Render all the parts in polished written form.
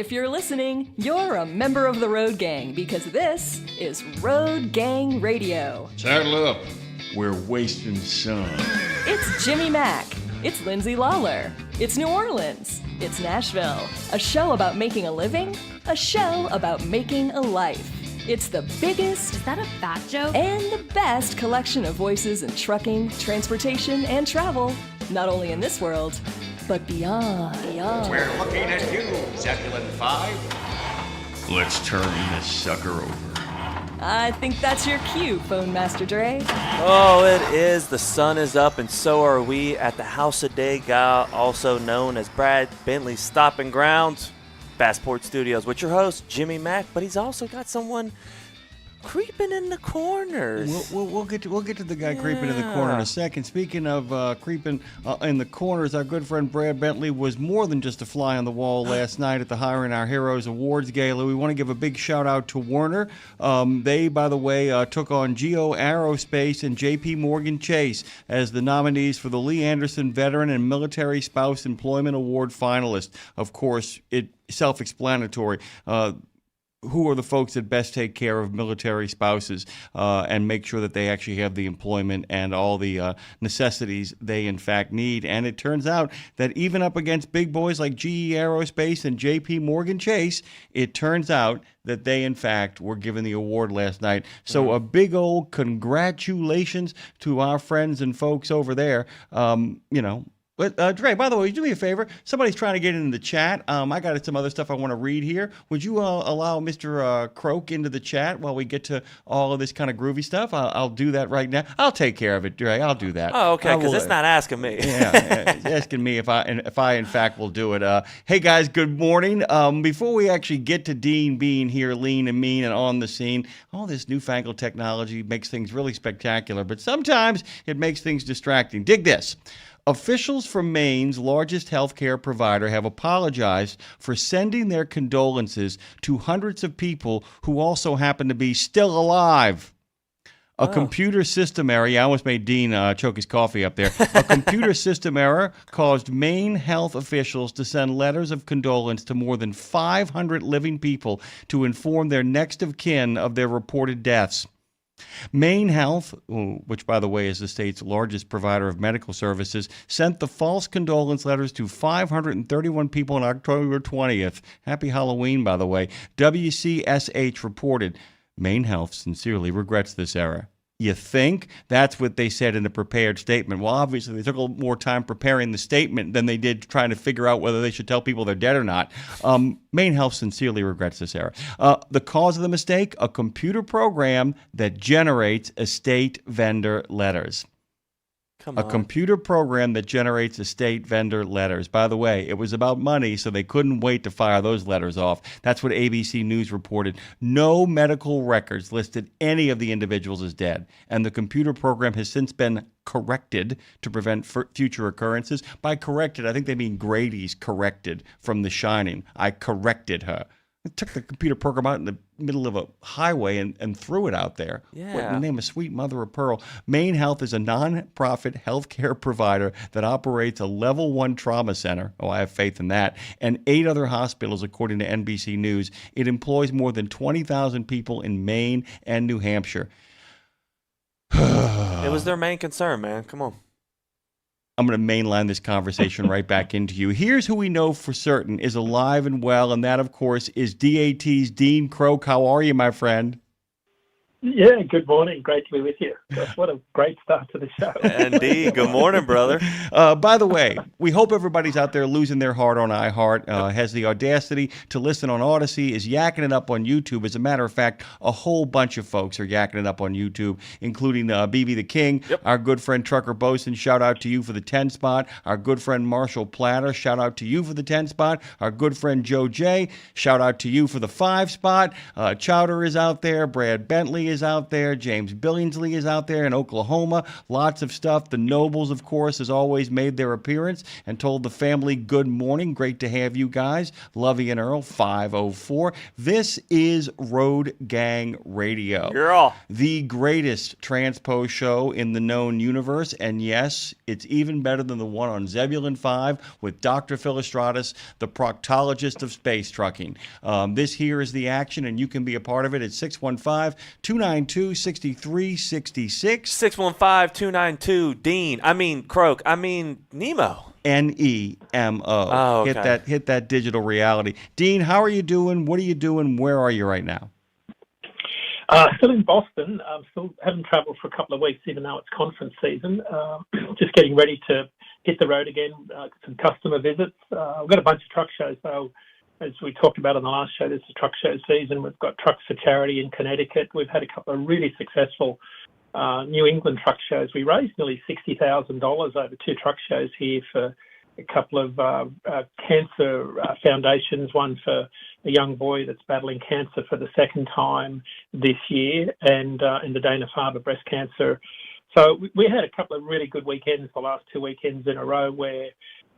If you're listening, you're a member of the Road Gang because this is Road Gang Radio. Saddle up. We're wasting sun. It's Jimmy Mack. It's Lindsay Lawler. It's New Orleans. It's Nashville. A show about making a living. A show about making a life. It's the biggest... Is that a fat joke? And the best collection of voices in trucking, transportation, and travel. Not only in this world, but beyond. We're looking at you, Zebulon 5. Let's turn this sucker over. I think that's your cue, Phone Master Dre. Oh, it is. The sun is up, and so are we at the House of Degas, also known as Brad Bentley's Stopping Grounds, Passport Studios, with your host, Jimmy Mack, but he's also got someone creeping in the corners. We'll get to the guy creeping in the corner in a second. Speaking of creeping in the corners, our good friend Brad Bentley was more than just a fly on the wall last night at the Hiring Our Heroes Awards Gala. We want to give a big shout out to Werner. They, by the way, took on Geo Aerospace and JP Morgan Chase as the nominees for the Lee Anderson Veteran and Military Spouse Employment Award finalists. Of course, it's self-explanatory. Who are the folks that best take care of military spouses and make sure that they actually have the employment and all the necessities they in fact need. And it turns out that even up against big boys like GE Aerospace and JP Morgan Chase, it turns out that they in fact were given the award last night. So a big old congratulations to our friends and folks over there. But, Dre, by the way, do me a favor. Somebody's trying to get into the chat. I got some other stuff I want to read here. Would you allow Mr. Croak into the chat while we get to all of this kind of groovy stuff? I'll do that right now. I'll take care of it, Dre. I'll do that. Oh, okay, because it's not asking me. Yeah, it's asking me if I in fact will do it. Hey, guys, good morning. Before we actually get to Dean being here, lean and mean and on the scene, all this newfangled technology makes things really spectacular, but sometimes it makes things distracting. Dig this. Officials from Maine's largest healthcare provider have apologized for sending their condolences to hundreds of people who also happen to be still alive. A computer system error, I almost made Dean choke his coffee up there. A computer system error caused Maine health officials to send letters of condolence to more than 500 living people to inform their next of kin of their reported deaths. Maine Health, which, by the way, is the state's largest provider of medical services, sent the false condolence letters to 531 people on October 20th. Happy Halloween, by the way. WCSH reported, Maine Health sincerely regrets this error. You think? That's what they said in the prepared statement. Well, obviously, they took a little more time preparing the statement than they did trying to figure out whether they should tell people they're dead or not. Maine Health sincerely regrets this error. The cause of the mistake? A computer program that generates estate vendor letters. A computer program that generates estate vendor letters. By the way, it was about money, so they couldn't wait to fire those letters off. That's what ABC News reported. No medical records listed any of the individuals as dead, and the computer program has since been corrected to prevent future occurrences. By corrected, I think they mean Grady's corrected from The Shining. I corrected her. I took the computer program out in the middle of a highway and threw it out there. Yeah. What in the name of sweet mother of pearl? Maine Health is a non-profit healthcare provider that operates a level 1 trauma center. Oh, I have faith in that. And 8 other hospitals, according to NBC News. It employs more than 20,000 people in Maine and New Hampshire. It was their main concern, man. Come on. I'm going to mainline this conversation right back into you. Here's who we know for certain is alive and well, and that, of course, is DAT's Dean Croak. How are you, my friend? Yeah, good morning. Great to be with you. Gosh, what a great start to the show. Indeed. Good morning, brother. By the way, we hope everybody's out there losing their heart on iHeart, has the audacity to listen on Odyssey, is yakking it up on YouTube. As a matter of fact, a whole bunch of folks are yakking it up on YouTube, including BB the King, our good friend Trucker Bosun. Shout out to you for the 10 spot. Our good friend Marshall Platter. Shout out to you for the 10 spot. Our good friend Joe J. Shout out to you for the 5 spot. Chowder is out there. Brad Bentley is out there. James Billingsley is out there in Oklahoma. Lots of stuff. The Nobles, of course, has always made their appearance and told the family good morning. Great to have you guys. Lovey and Earl, 504. This is Road Gang Radio. Girl. The greatest transpo show in the known universe. And yes, it's even better than the one on Zebulon 5 with Dr. Philostratus, the proctologist of space trucking. This here is the action, and you can be a part of it at 615-292-6366. 615-292-DEAN. Croak. Nemo. Nemo. Oh, okay. Hit that digital reality. Dean, how are you doing? What are you doing? Where are you right now? Still in Boston. Still haven't travelled for a couple of weeks, even though it's conference season. Just getting ready to hit the road again. Some customer visits. I've got a bunch of truck shows. So, as we talked about on the last show, this is truck show season. We've got Trucks for Charity in Connecticut. We've had a couple of really successful New England truck shows. We raised nearly $60,000 over 2 truck shows here for a couple of cancer foundations, one for a young boy that's battling cancer for the second time this year, and the Dana-Farber breast cancer. So we had a couple of really good weekends, the last 2 weekends in a row, where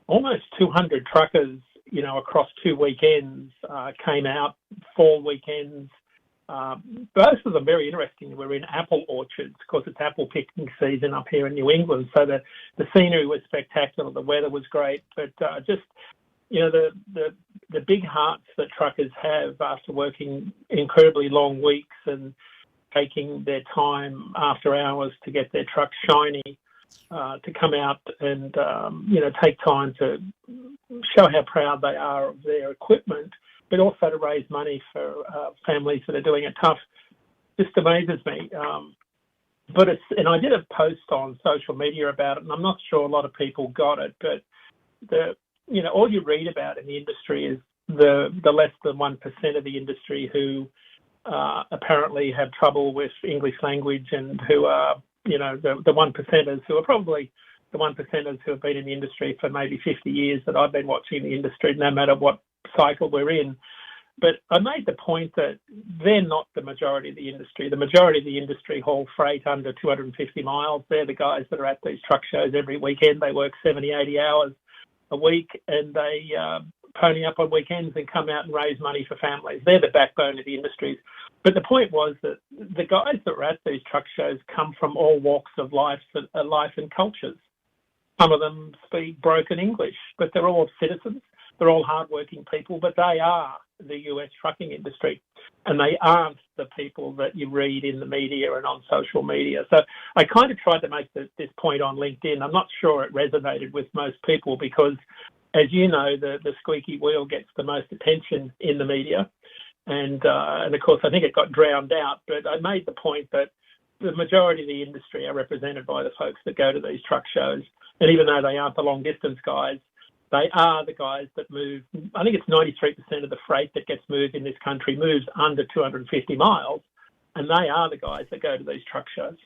almost 200 truckers, across 2 weekends came out, fall weekends. Both of them very interesting. We're in apple orchards because it's apple picking season up here in New England. So the scenery was spectacular. The weather was great, but the big hearts that truckers have after working incredibly long weeks and taking their time after hours to get their trucks shiny, to come out and take time to show how proud they are of their equipment, but also to raise money for families that are doing it tough, just amazes me. And I did a post on social media about it, and I'm not sure a lot of people got it, but all you read about in the industry is the less than 1% of the industry who apparently have trouble with English language, and who are, the 1%ers who are probably the 1%ers who have been in the industry for maybe 50 years that I've been watching the industry, no matter what cycle we're in. But I made the point that they're not the majority of the industry. The majority of the industry haul freight under 250 miles. They're the guys that are at these truck shows every weekend. They work 70, 80 hours a week, and they pony up on weekends and come out and raise money for families. They're the backbone of the industries. But the point was that the guys that were at these truck shows come from all walks of life and cultures. Some of them speak broken English, but they're all citizens. They're all hardworking people, but they are the US trucking industry, and they aren't the people that you read in the media and on social media. So I kind of tried to make this point on LinkedIn. I'm not sure it resonated with most people because, as you know, the squeaky wheel gets the most attention in the media. And of course, I think it got drowned out. But I made the point that the majority of the industry are represented by the folks that go to these truck shows. And even though they aren't the long-distance guys, they are the guys that move. I think it's 93% of the freight that gets moved in this country moves under 250 miles. And they are the guys that go to these truck shows.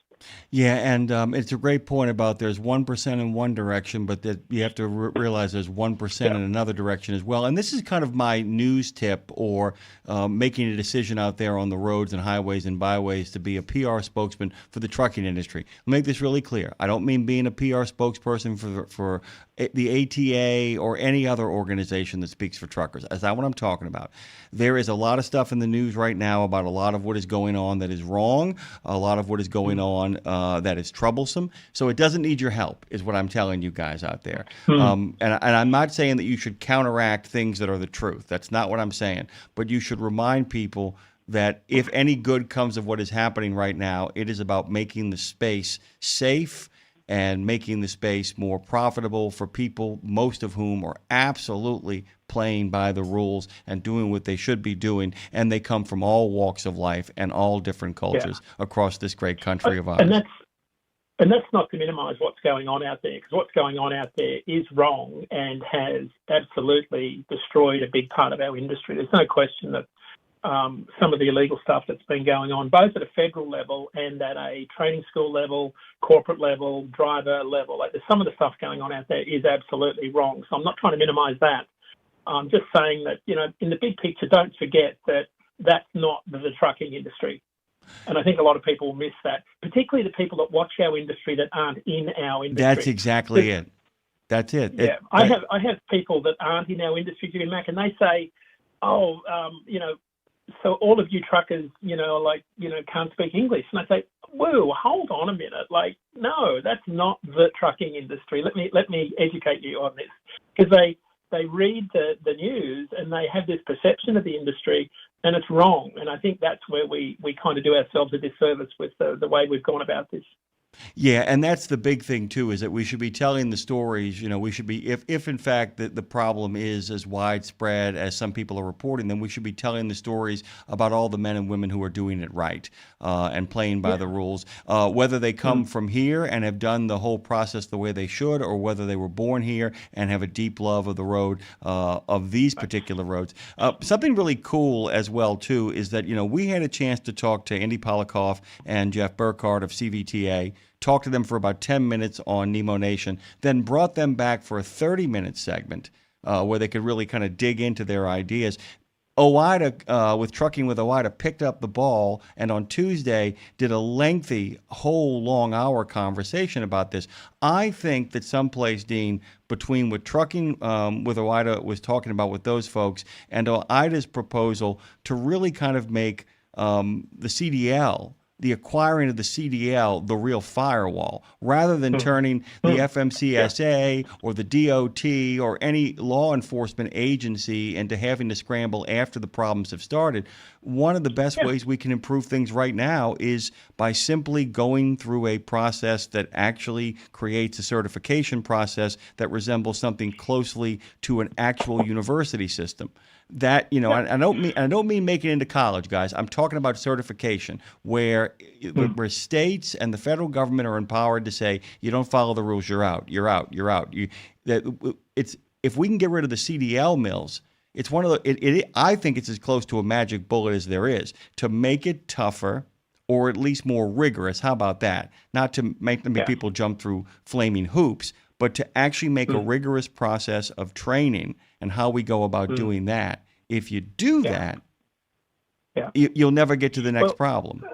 Yeah, and it's a great point about there's 1% in one direction, but that you have to realize there's 1% in another direction as well. And this is kind of my news tip, or making a decision out there on the roads and highways and byways to be a PR spokesman for the trucking industry. I'll make this really clear. I don't mean being a PR spokesperson for the ATA or any other organization that speaks for truckers. That's not what I'm talking about. There is a lot of stuff in the news right now about a lot of what is going on that is wrong, a lot of what is going on that is troublesome. So it doesn't need your help, is what I'm telling you guys out there. And I'm not saying that you should counteract things that are the truth. That's not what I'm saying. But you should remind people that if any good comes of what is happening right now, it is about making the space safe and making the space more profitable for people, most of whom are absolutely playing by the rules and doing what they should be doing. And they come from all walks of life and all different cultures across this great country of ours. And that's not to minimize what's going on out there, because what's going on out there is wrong and has absolutely destroyed a big part of our industry. There's no question that some of the illegal stuff that's been going on, both at a federal level and at a training school level, corporate level, driver level, some of the stuff going on out there is absolutely wrong. So I'm not trying to minimize that. I'm just saying that, in the big picture, don't forget that that's not the trucking industry. And I think a lot of people miss that, particularly the people that watch our industry that aren't in our industry. That's exactly it. That's it. Yeah, I have people that aren't in our industry, Jimmy Mac, and they say, "Oh, so all of you truckers, can't speak English." And I say, "Whoa, hold on a minute! Like, no, that's not the trucking industry. Let me educate you on this, because they read the news and they have this perception of the industry, and it's wrong. And I think that's where we kind of do ourselves a disservice with the way we've gone about this." Yeah, and that's the big thing too, is that we should be telling the stories. We should be, if in fact the problem is as widespread as some people are reporting, then we should be telling the stories about all the men and women who are doing it right and playing by the rules, whether they come from here and have done the whole process the way they should, or whether they were born here and have a deep love of the road, of these particular roads. Something really cool as well too is that we had a chance to talk to Andy Polikoff and Jeff Burkhardt of CVTA. Talked to them for about 10 minutes on Nemo Nation, then brought them back for a 30-minute segment where they could really kind of dig into their ideas. OOIDA, with Trucking with OOIDA, picked up the ball and on Tuesday did a lengthy, whole long hour conversation about this. I think that someplace, Dean, between what Trucking with OOIDA was talking about with those folks and OOIDA's proposal to really kind of make the CDL, the acquiring of the CDL, the real firewall, rather than turning the FMCSA or the DOT or any law enforcement agency into having to scramble after the problems have started. One of the best ways we can improve things right now is by simply going through a process that actually creates a certification process that resembles something closely to an actual university system. That, I don't mean making it into college, guys. I'm talking about certification, where states and the federal government are empowered to say, you don't follow the rules, you're out. If we can get rid of the CDL mills, it's one of the. I think it's as close to a magic bullet as there is to make it tougher, or at least more rigorous. How about that? Not to make people jump through flaming hoops, but to actually make a rigorous process of training and how we go about doing that. If you do that, you'll never get to the next problem,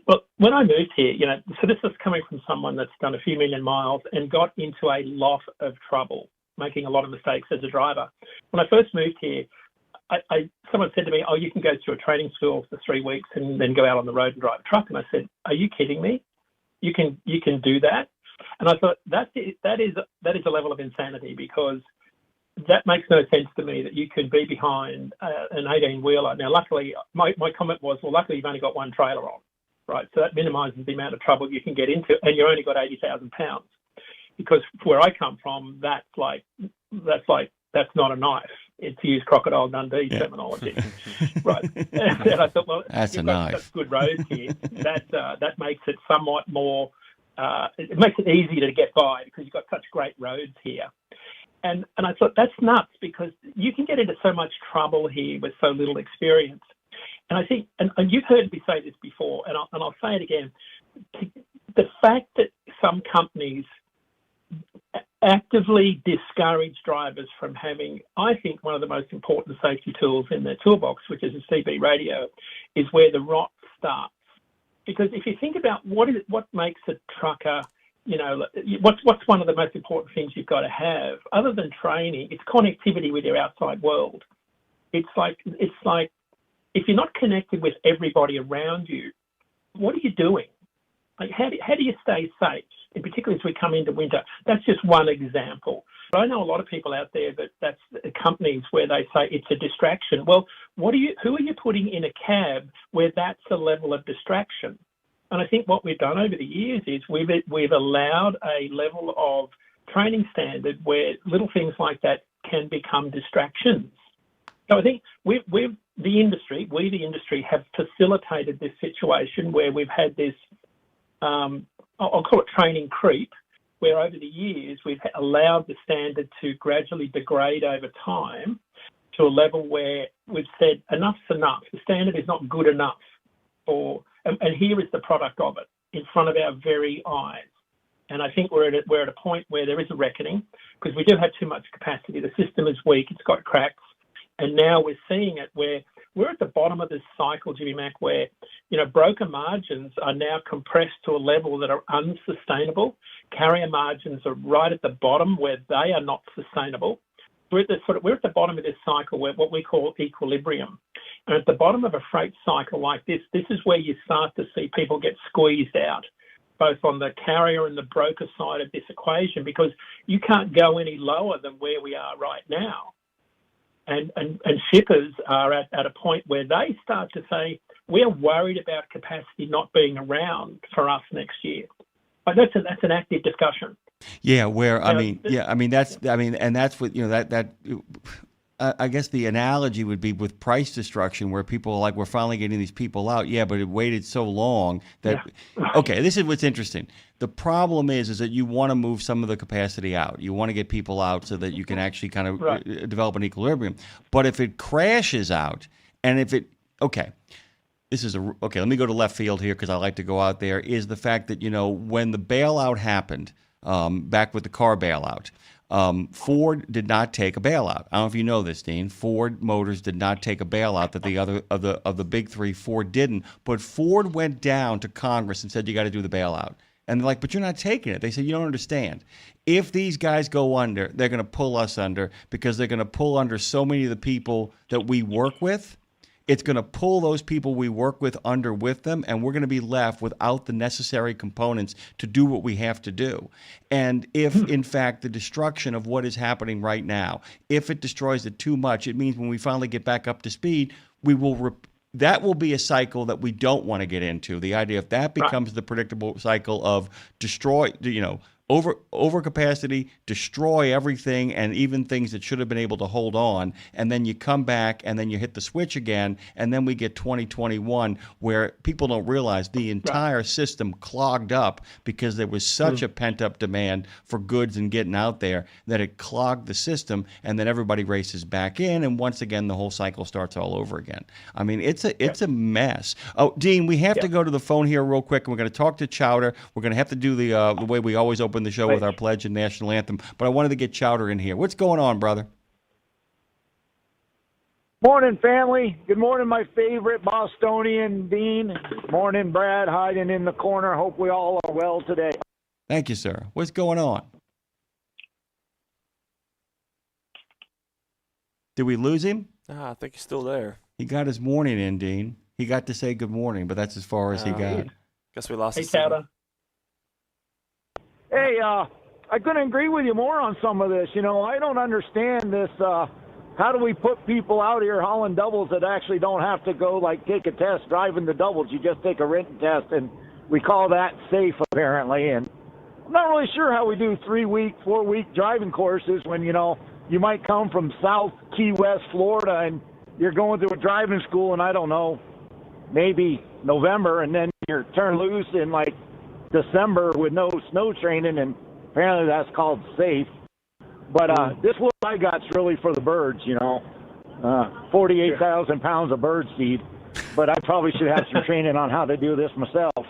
Well, when I moved here, so this is coming from someone that's done a few million miles and got into a lot of trouble, making a lot of mistakes as a driver. When I first moved here, someone said to me, "Oh, you can go through a training school for 3 weeks and then go out on the road and drive a truck." And I said, "Are you kidding me? You can do that?" And I thought that is a level of insanity, because that makes no sense to me, that you could be behind an 18-wheeler. Now, luckily, my comment was, well, luckily you've only got one trailer on, right? So that minimises the amount of trouble you can get into, and you only got 80,000 pounds. Because where I come from, that's not a knife. It's to use Crocodile Dundee terminology, right? And I thought, well, that's you've a got knife. such good roads here that makes it somewhat more. It makes it easier to get by because you've got such great roads here. And I thought, that's nuts, because you can get into so much trouble here with so little experience. And I think, and you've heard me say this before, and I'll say it again, the fact that some companies actively discourage drivers from having, I think, one of the most important safety tools in their toolbox, which is a CB radio, is where the rot starts. Because if you think about what makes a trucker, what's one of the most important things you've got to have, other than training, it's connectivity with your outside world. It's like if you're not connected with everybody around you, what are you doing? Like, how do you stay safe? And particularly as we come into winter, that's just one example. But I know a lot of people out there that's companies where they say it's a distraction. Well, who are you putting in a cab where that's a level of distraction? And I think what we've done over the years is we've allowed a level of training standard where little things like that can become distractions. So I think the industry have facilitated this situation where we've had this, I'll call it training creep, where over the years we've allowed the standard to gradually degrade over time to a level where we've said enough's enough. The standard is not good enough and here is the product of it in front of our very eyes. And I think we're at a point where there is a reckoning, because we do have too much capacity. The system is weak, it's got cracks, and now we're seeing it where we're at the bottom of this cycle, Jimmy Mack, where, broker margins are now compressed to a level that are unsustainable. Carrier margins are right at the bottom where they are not sustainable. We're at the bottom of this cycle where what we call equilibrium. And at the bottom of a freight cycle like this is where you start to see people get squeezed out, both on the carrier and the broker side of this equation, because you can't go any lower than where we are right now. And shippers are at a point where they start to say, we're worried about capacity not being around for us next year. But that's an active discussion. Yeah, that's what, I guess the analogy would be with price destruction, where people are like, we're finally getting these people out. Yeah, but it waited so long that, okay, this is what's interesting. The problem is that you want to move some of the capacity out. You want to get people out so that you can actually kind of develop an equilibrium. But if it crashes out, and if it, okay, let me go to left field here because I like to go out there, is the fact that, when the bailout happened, back with the car bailout, Ford did not take a bailout. I don't know if you know this, Dean. Ford Motors did not take a bailout that the other of the big three, Ford didn't. But Ford went down to Congress and said, you got to do the bailout. And they're like, but you're not taking it. They said, you don't understand. If these guys go under, they're going to pull us under, because they're going to pull under so many of the people that we work with. It's going to pull those people we work with under with them, and we're going to be left without the necessary components to do what we have to do. And if, in fact, the destruction of what is happening right now, if it destroys it too much, it means when we finally get back up to speed, that will be a cycle that we don't want to get into. The idea, if that becomes the predictable cycle of overcapacity, destroy everything, and even things that should have been able to hold on, and then you come back and then you hit the switch again, and then we get 2021 where people don't realize the entire system clogged up because there was such a pent-up demand for goods and getting out there that it clogged the system, and then everybody races back in, and once again the whole cycle starts all over again. I mean, it's a mess. Oh, Dean, we have to go to the phone here real quick, and we're going to talk to Chowder. We're going to have to do the way we always open the show with our pledge and national anthem, but I wanted to get Chowder in here. What's going on, brother? Morning, family. Good morning, my favorite Bostonian, Dean. Morning, Brad, hiding in the corner. Hope we all are well today. Thank you, sir. What's going on? Did we lose him? I think he's still there. He got his morning in, Dean. He got to say good morning, but that's as far as he got. Guess we lost Hey, his Chowder. Hey, I couldn't agree with you more on some of this. I don't understand this. How do we put people out here hauling doubles that actually don't have to go, take a test driving the doubles? You just take a written test, and we call that safe, apparently. And I'm not really sure how we do 3-week, 4-week driving courses when, you might come from South Key West, Florida, and you're going to a driving school in, I don't know, maybe November, and then you're turned loose in, December with no snow training, and apparently that's called safe. But this what I got's really for the birds, 48,000 pounds of bird seed. But I probably should have some training on how to do this myself.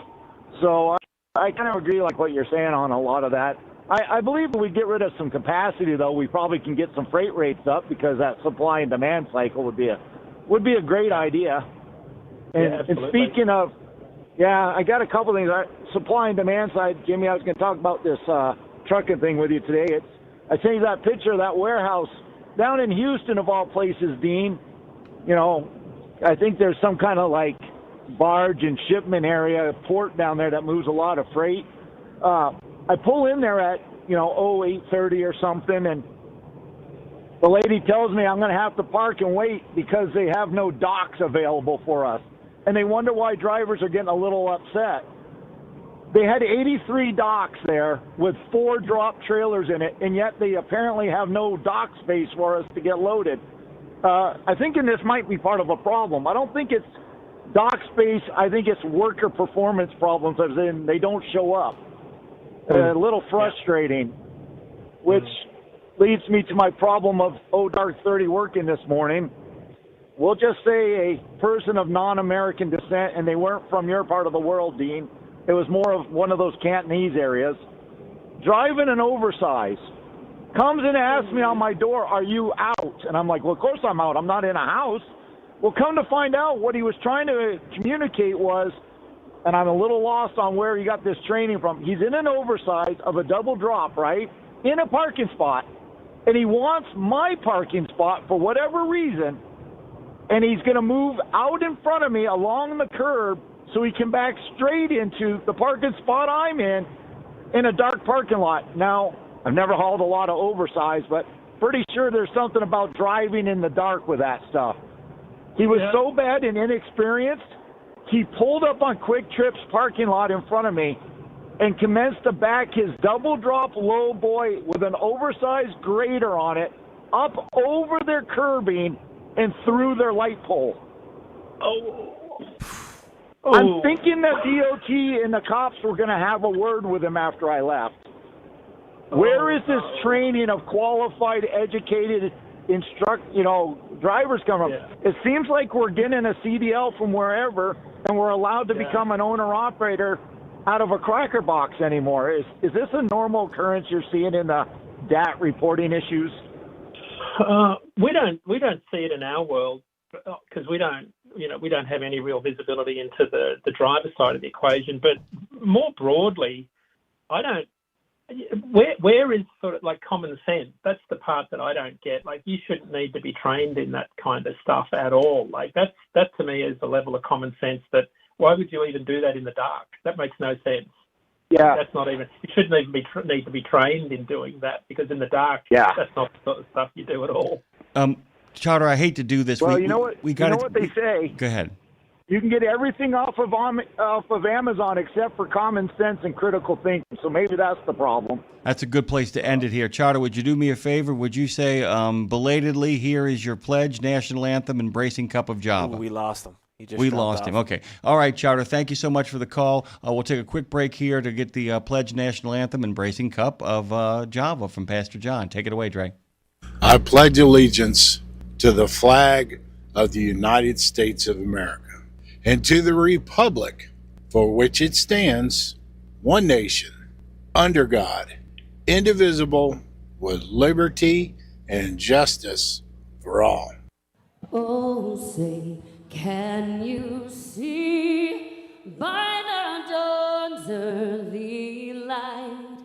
So I kind of agree what you're saying on a lot of that. I believe if we get rid of some capacity, though, we probably can get some freight rates up, because that supply and demand cycle would be a great idea. And speaking of, I got a couple things. Supply and demand side, Jimmy, I was going to talk about this trucking thing with you today. I sent you that picture of that warehouse down in Houston, of all places, Dean. I think there's some kind of barge and shipment area, port down there that moves a lot of freight. I pull in there at 8:30 or something, and the lady tells me I'm going to have to park and wait because they have no docks available for us. And they wonder why drivers are getting a little upset. They had 83 docks there with 4 drop trailers in it, and yet they apparently have no dock space for us to get loaded. I think this might be part of a problem. I don't think it's dock space. I think it's worker performance problems, as in they don't show up. A little frustrating, which leads me to my problem of dark 30 working this morning. We'll just say a person of non-American descent, and they weren't from your part of the world, Dean. It was more of one of those Cantonese areas. Driving an oversize. Comes in and asks me on my door, are you out? And I'm like, well, of course I'm out. I'm not in a house. Well, come to find out, what he was trying to communicate was, and I'm a little lost on where he got this training from. He's in an oversize of a double drop, right, in a parking spot, and he wants my parking spot for whatever reason, and he's going to move out in front of me along the curb so he can back straight into the parking spot I'm in a dark parking lot. Now, I've never hauled a lot of oversize, but pretty sure there's something about driving in the dark with that stuff. He was so bad and inexperienced, he pulled up on Quick Trip's parking lot in front of me and commenced to back his double drop low boy with an oversized grader on it up over their curbing and through their light pole. I'm thinking that DOT and the cops were going to have a word with him after I left. Where is this training of qualified, educated drivers coming from? It seems like we're getting a CDL from wherever, and we're allowed to become an owner-operator out of a cracker box anymore. Is this a normal occurrence you're seeing in the DAT reporting issues? We don't see it in our world because we don't have any real visibility into the driver side of the equation. But more broadly, where is sort of like common sense? That's the part that I don't get. Like, you shouldn't need to be trained in that kind of stuff at all. Like, that to me is the level of common sense that why would you even do that in the dark? That makes no sense. Yeah. That's not even, you shouldn't even need to be trained in doing that, because in the dark, that's not the sort of stuff you do at all. Charter, I hate to do this. Well, you know what they say. Go ahead. You can get everything off of Amazon except for common sense and critical thinking. So maybe that's the problem. That's a good place to end it here. Charter, would you do me a favor? Would you say, belatedly, here is your pledge, national anthem, Embracing Cup of Java? Ooh, we lost him. We lost him. Okay. All right, Charter, thank you so much for the call. We'll take a quick break here to get the pledge, national anthem, Embracing Cup of Java from Pastor John. Take it away, Dre. I pledge allegiance to the flag of the United States of America and to the republic for which it stands, one nation, under God, indivisible, with liberty and justice for all. Oh, say, can you see by the dawn's early light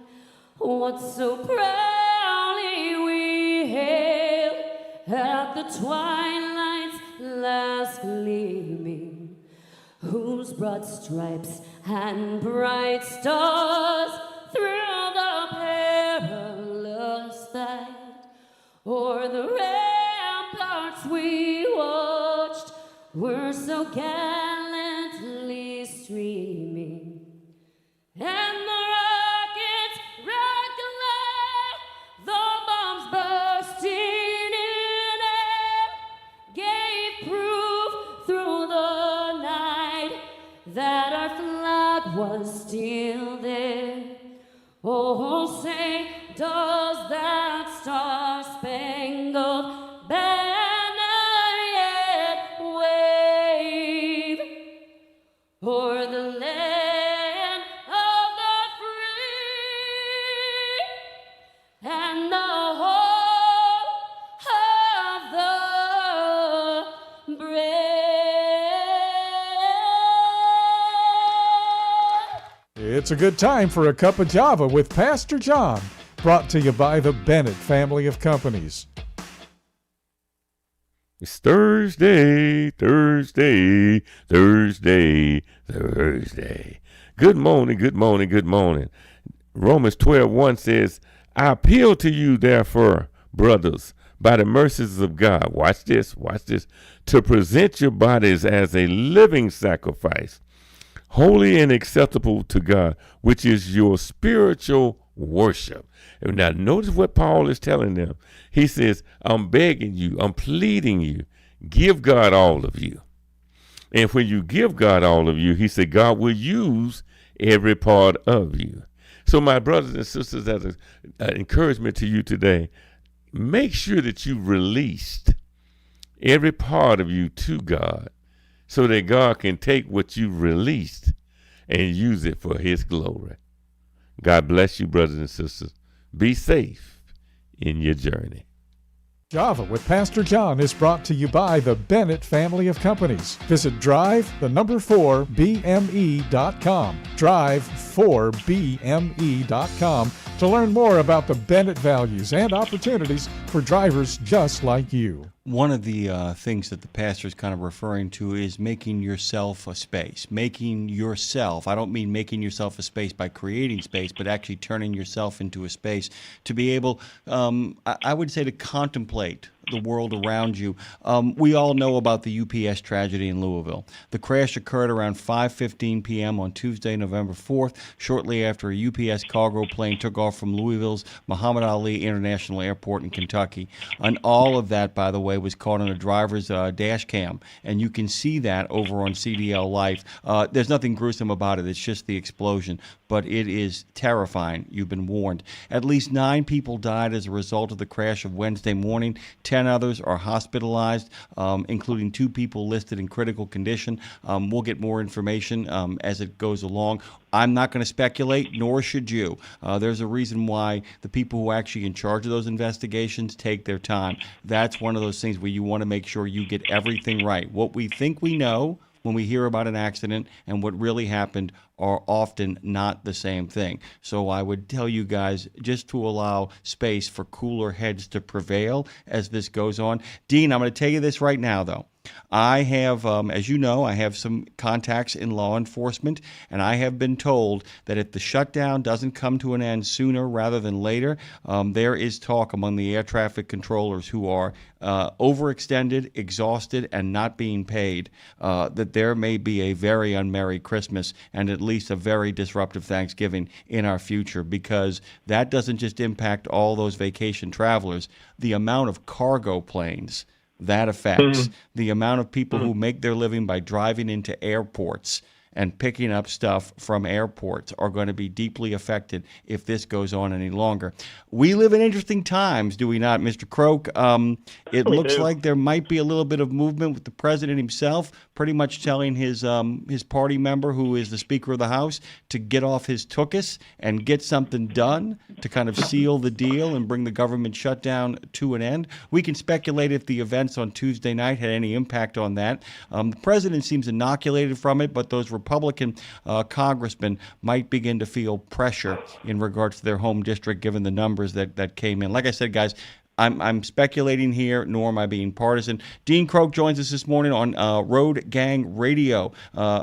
what so proudly we hailed at the twilight's last gleaming, whose broad stripes and bright stars through the perilous fight o'er the ramparts we watched were so gallantly streaming, and the rockets rocked alive, the bombs bursting in air gave proof through the night that our flag was still there. Oh, say, does that star-spangled banner yet wave o'er the land of the free and the home of the brave? It's a good time for a cup of Java with Pastor John, brought to you by the Bennett family of companies. It's Thursday. Good morning. Romans 12:1 says, I appeal to you, therefore, brothers, by the mercies of God, watch this, to present your bodies as a living sacrifice, holy and acceptable to God, which is your spiritual worship. And now notice what Paul is telling them. He says, I'm begging you, I'm pleading you, give God all of you. And when you give God all of you, he said, God will use every part of you. So my brothers and sisters, as an encouragement to you today, make sure that you released every part of you to God so that God can take what you released and use it for his glory. God bless you, brothers and sisters. Be safe in your journey. Java with Pastor John is brought to you by the Bennett family of companies. Visit drive4bme.com. Drive4bme.com to learn more about the Bennett values and opportunities for drivers just like you. One of the things that the pastor is kind of referring to is making yourself a space. Making yourself, I don't mean making yourself a space by creating space, but actually turning yourself into a space to be able, I would say, to contemplate the world around you. We all know about the UPS tragedy in Louisville. The crash occurred around 5:15 p.m. on Tuesday, November 4th, shortly after a UPS cargo plane took off from Louisville's Muhammad Ali International Airport in Kentucky. And all of that, by the way, was caught on a driver's dash cam, and you can see that over on CDL Life. There's nothing gruesome about it. It's just the explosion, but it is terrifying. You've been warned. At least 9 people died as a result of the crash of Wednesday morning. 10 others are hospitalized, including 2 people listed in critical condition. We'll get more information as it goes along. I'm not going to speculate, nor should you. There's a reason why the people who are actually in charge of those investigations take their time. That's one of those things where you want to make sure you get everything right. What we think we know when we hear about an accident and what really happened are often not the same thing. So I would tell you guys just to allow space for cooler heads to prevail as this goes on. Dean, I'm going to tell you this right now, though. I have, as you know, I have some contacts in law enforcement, and I have been told that if the shutdown doesn't come to an end sooner rather than later, there is talk among the air traffic controllers who are overextended, exhausted, and not being paid, that there may be a very unmerry Christmas and at least a very disruptive Thanksgiving in our future, because that doesn't just impact all those vacation travelers. The amount of cargo planes that affects, the amount of people who make their living by driving into airports and picking up stuff from airports are going to be deeply affected if this goes on any longer. We live in interesting times, do we not, Mr. Croak? It looks like there might be a little bit of movement with the president himself, pretty much telling his party member, who is the Speaker of the House, to get off his tuchus and get something done to kind of seal the deal and bring the government shutdown to an end. We can speculate if the events on Tuesday night had any impact on that. The president seems inoculated from it, but those Republican congressmen might begin to feel pressure in regards to their home district, given the numbers that came in. Like I said, guys, I'm speculating here, nor am I being partisan. Dean Croak joins us this morning on Road Gang Radio,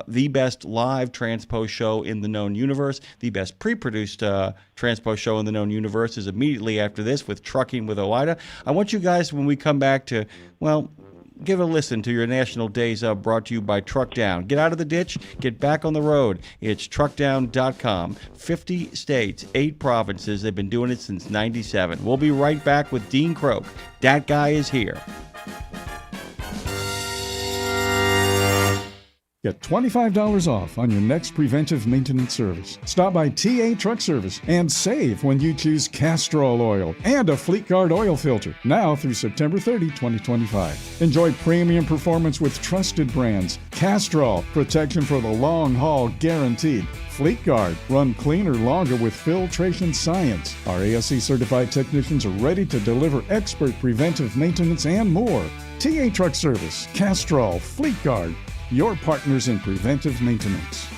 the best live transpo show in the known universe. The best pre-produced transpo show in the known universe is immediately after this with Trucking with Oida. I want you guys, when we come back, to, well, give a listen to your National Days Up, brought to you by Truck Down. Get out of the ditch, get back on the road. It's truckdown.com. 50 states, 8 provinces. They've been doing it since '97. We'll be right back with Dean Croak. That guy is here. Get $25 off on your next preventive maintenance service. Stop by TA Truck Service and save when you choose Castrol oil and a Fleet Guard oil filter, now through September 30, 2025. Enjoy premium performance with trusted brands. Castrol, protection for the long haul guaranteed. Fleet Guard, run cleaner longer with filtration science. Our ASC certified technicians are ready to deliver expert preventive maintenance and more. TA Truck Service, Castrol, Fleet Guard, your partners in preventive maintenance.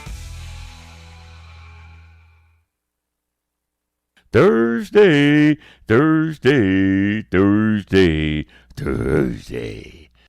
Thursday.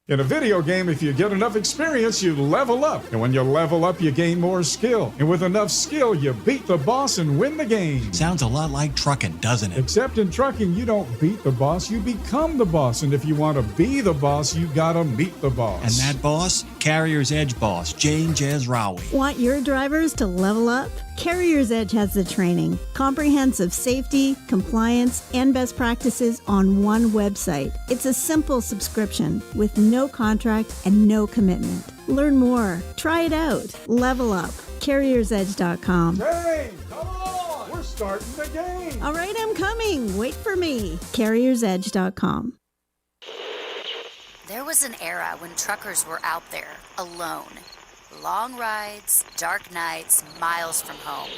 In a video game, if you get enough experience, you level up. And when you level up, you gain more skill. And with enough skill, you beat the boss and win the game. Sounds a lot like trucking, doesn't it? Except in trucking, you don't beat the boss, you become the boss. And if you want to be the boss, you gotta meet the boss. And that boss? Carrier's Edge boss, Jane Jezraoui. Want your drivers to level up? Carrier's Edge has the training, comprehensive safety, compliance, and best practices on one website. It's a simple subscription with no contract and no commitment. Learn more. Try it out. Level up. CarriersEdge.com. Hey, come on! We're starting the game! All right, I'm coming. Wait for me. CarriersEdge.com. There was an era when truckers were out there, alone, long rides, dark nights, miles from home.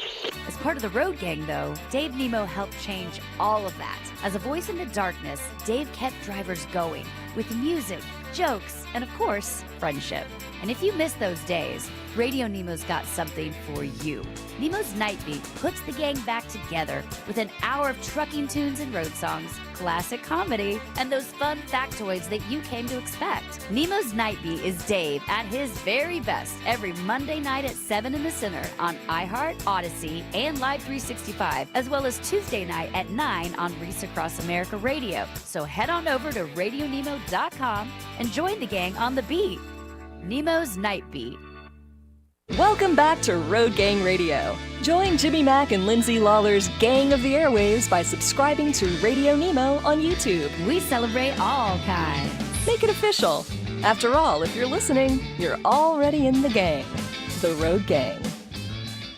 As part of the Road Gang, though, Dave Nemo helped change all of that. As a voice in the darkness, Dave kept drivers going with music, jokes, and of course, friendship. And if you miss those days, Radio Nemo's got something for you. Nemo's Night Beat puts the gang back together with an hour of trucking tunes and road songs, classic comedy, and those fun factoids that you came to expect. Nemo's Night Beat is Dave at his very best every Monday night at 7 in the Center on iHeart, Odyssey, and Live 365, as well as Tuesday night at 9 on Reese Across America Radio. So head on over to RadioNemo.com and join the gang on the beat. Nemo's Night Beat. Welcome back to Road Gang Radio. Join Jimmy Mack and Lindsay Lawler's Gang of the Airwaves by subscribing to Radio Nemo on YouTube. We celebrate all kinds. Make it official. After all, if you're listening, you're already in the gang. The Road Gang.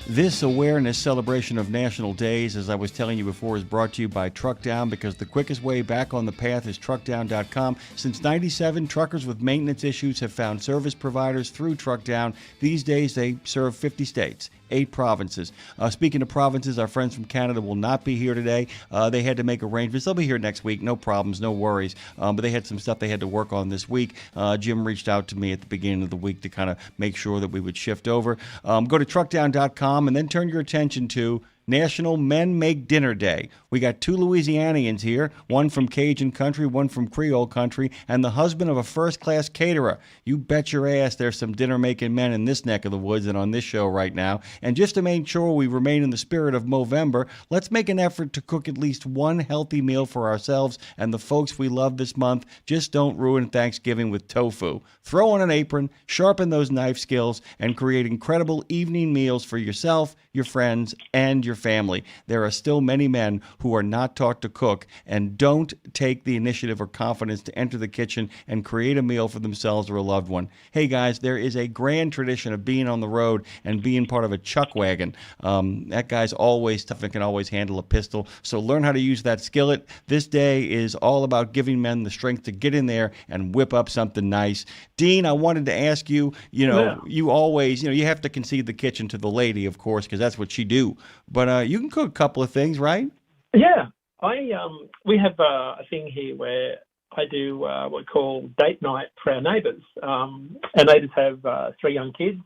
This awareness celebration of National Days, as I was telling you before, is brought to you by Truck Down, because the quickest way back on the path is truckdown.com. Since '97, truckers with maintenance issues have found service providers through Truck Down. These days, they serve 50 states. 8 provinces. Speaking of provinces, our friends from Canada will not be here today. They had to make arrangements. They'll be here next week. No problems, no worries. But they had some stuff they had to work on this week. Jim reached out to me at the beginning of the week to kind of make sure that we would shift over. Go to truckdown.com and then turn your attention to National Men Make Dinner Day. We got 2 Louisianians here, one from Cajun country, one from Creole country, and the husband of a first-class caterer. You bet your ass there's some dinner-making men in this neck of the woods and on this show right now. And just to make sure we remain in the spirit of Movember, let's make an effort to cook at least one healthy meal for ourselves and the folks we love this month. Just don't ruin Thanksgiving with tofu. Throw on an apron, sharpen those knife skills, and create incredible evening meals for yourself, your friends, and your family. There are still many men who are not taught to cook and don't take the initiative or confidence to enter the kitchen and create a meal for themselves or a loved one. Hey guys, there is a grand tradition of being on the road and being part of a chuck wagon. That guy's always tough and can always handle a pistol, so learn how to use that skillet. This day is all about giving men the strength to get in there and whip up something nice. Dean, I wanted to ask you, you always, you have to concede the kitchen to the lady, of course, because that's what she do. But you can cook a couple of things, right? Yeah, we have a thing here where I do what we call date night for our neighbours. Our neighbours have 3 young kids,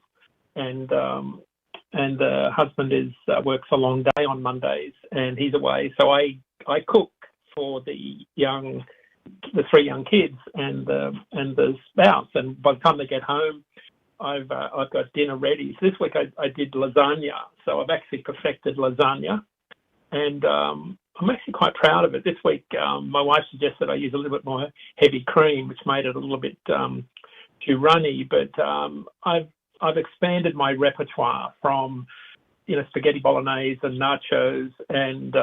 and the husband works a long day on Mondays, and he's away. So I cook for the 3 young kids and the spouse, and by the time they get home, I've got dinner ready. So this week I did lasagna. So I've actually perfected lasagna, and I'm actually quite proud of it. This week, my wife suggested I use a little bit more heavy cream, which made it a little bit too runny. But I've expanded my repertoire from spaghetti bolognese and nachos and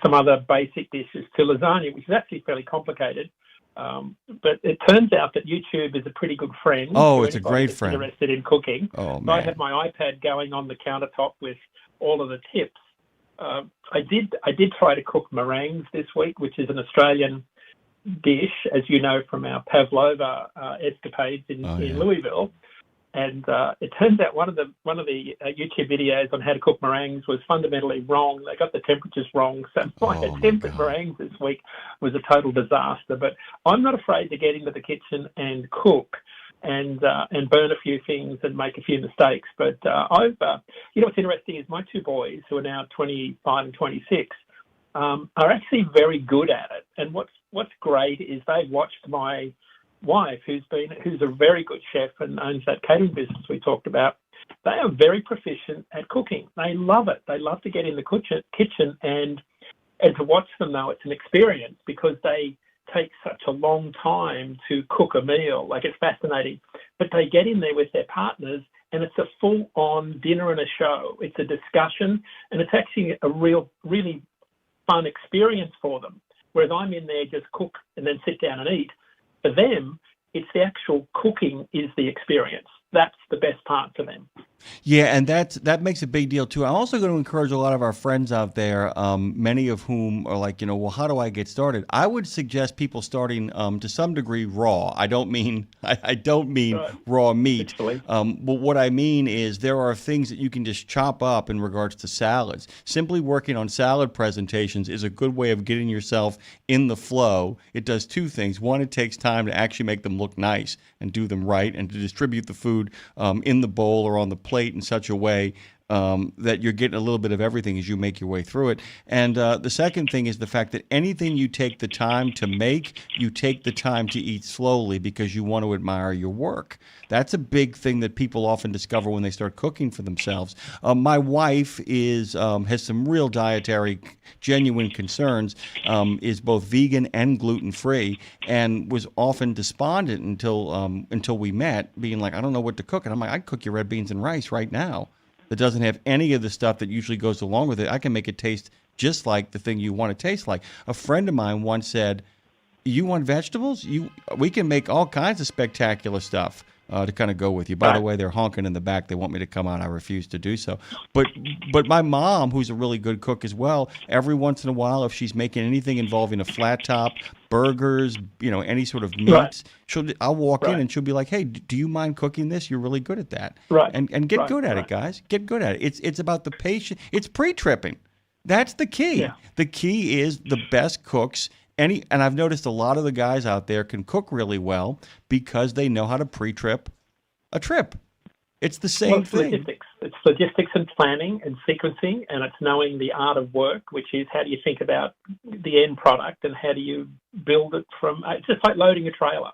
some other basic dishes to lasagna, which is actually fairly complicated. But it turns out that YouTube is a pretty good friend. Oh, it's a great friend. Interested in cooking. Oh, man. So I have my iPad going on the countertop with all of the tips. I did try to cook meringues this week, which is an Australian dish, as you know from our pavlova escapades in Louisville. And it turns out one of the YouTube videos on how to cook meringues was fundamentally wrong. They got the temperatures wrong, so my attempt at meringues this week was a total disaster. But I'm not afraid to get into the kitchen and cook and burn a few things and make a few mistakes. But what's interesting is my 2 boys, who are now 25 and 26, are actually very good at it. And what's great is they've watched my wife, who's a very good chef and owns that catering business we talked about. They are very proficient at cooking. They love it. They love to get in the kitchen and to watch them, though, it's an experience because they take such a long time to cook a meal. Like, it's fascinating. But they get in there with their partners and it's a full-on dinner and a show. It's a discussion, and it's actually a really fun experience for them. Whereas I'm in there just cook and then sit down and eat. For them, it's the actual cooking is the experience. That's the best part for them. Yeah, and that makes a big deal too. I'm also going to encourage a lot of our friends out there, many of whom are like, well, how do I get started? I would suggest people starting to some degree raw. I don't mean raw meat. But what I mean is there are things that you can just chop up in regards to salads. Simply working on salad presentations is a good way of getting yourself in the flow. It does two things. One, it takes time to actually make them look nice and do them right, and to distribute the food in the bowl or on the plate in such a way that you're getting a little bit of everything as you make your way through it. And the second thing is the fact that anything you take the time to make, you take the time to eat slowly because you want to admire your work. That's a big thing that people often discover when they start cooking for themselves. My wife has some real dietary, genuine concerns, is both vegan and gluten-free, and was often despondent until we met, being like, I don't know what to cook. And I'm like, I cook your red beans and rice right now. That doesn't have any of the stuff that usually goes along with it. I can make it taste just like the thing you want to taste like. A friend of mine once said, you want vegetables? We can make all kinds of spectacular stuff to kind of go with you. By the way, they're honking in the back. They want me to come out. I refuse to do so. But my mom, who's a really good cook as well, every once in a while, if she's making anything involving a flat top, burgers, any sort of meats, I'll walk in and she'll be like, hey, do you mind cooking this? You're really good at that. Right. And get good at it, guys. Get good at it. It's about the patience. It's pre-tripping. That's the key. Yeah. The key is the best cooks. And I've noticed a lot of the guys out there can cook really well because they know how to pre-trip a trip. It's the same thing. Logistics. It's logistics and planning and sequencing, and it's knowing the art of work, which is how do you think about the end product and how do you build it from. It's just like loading a trailer.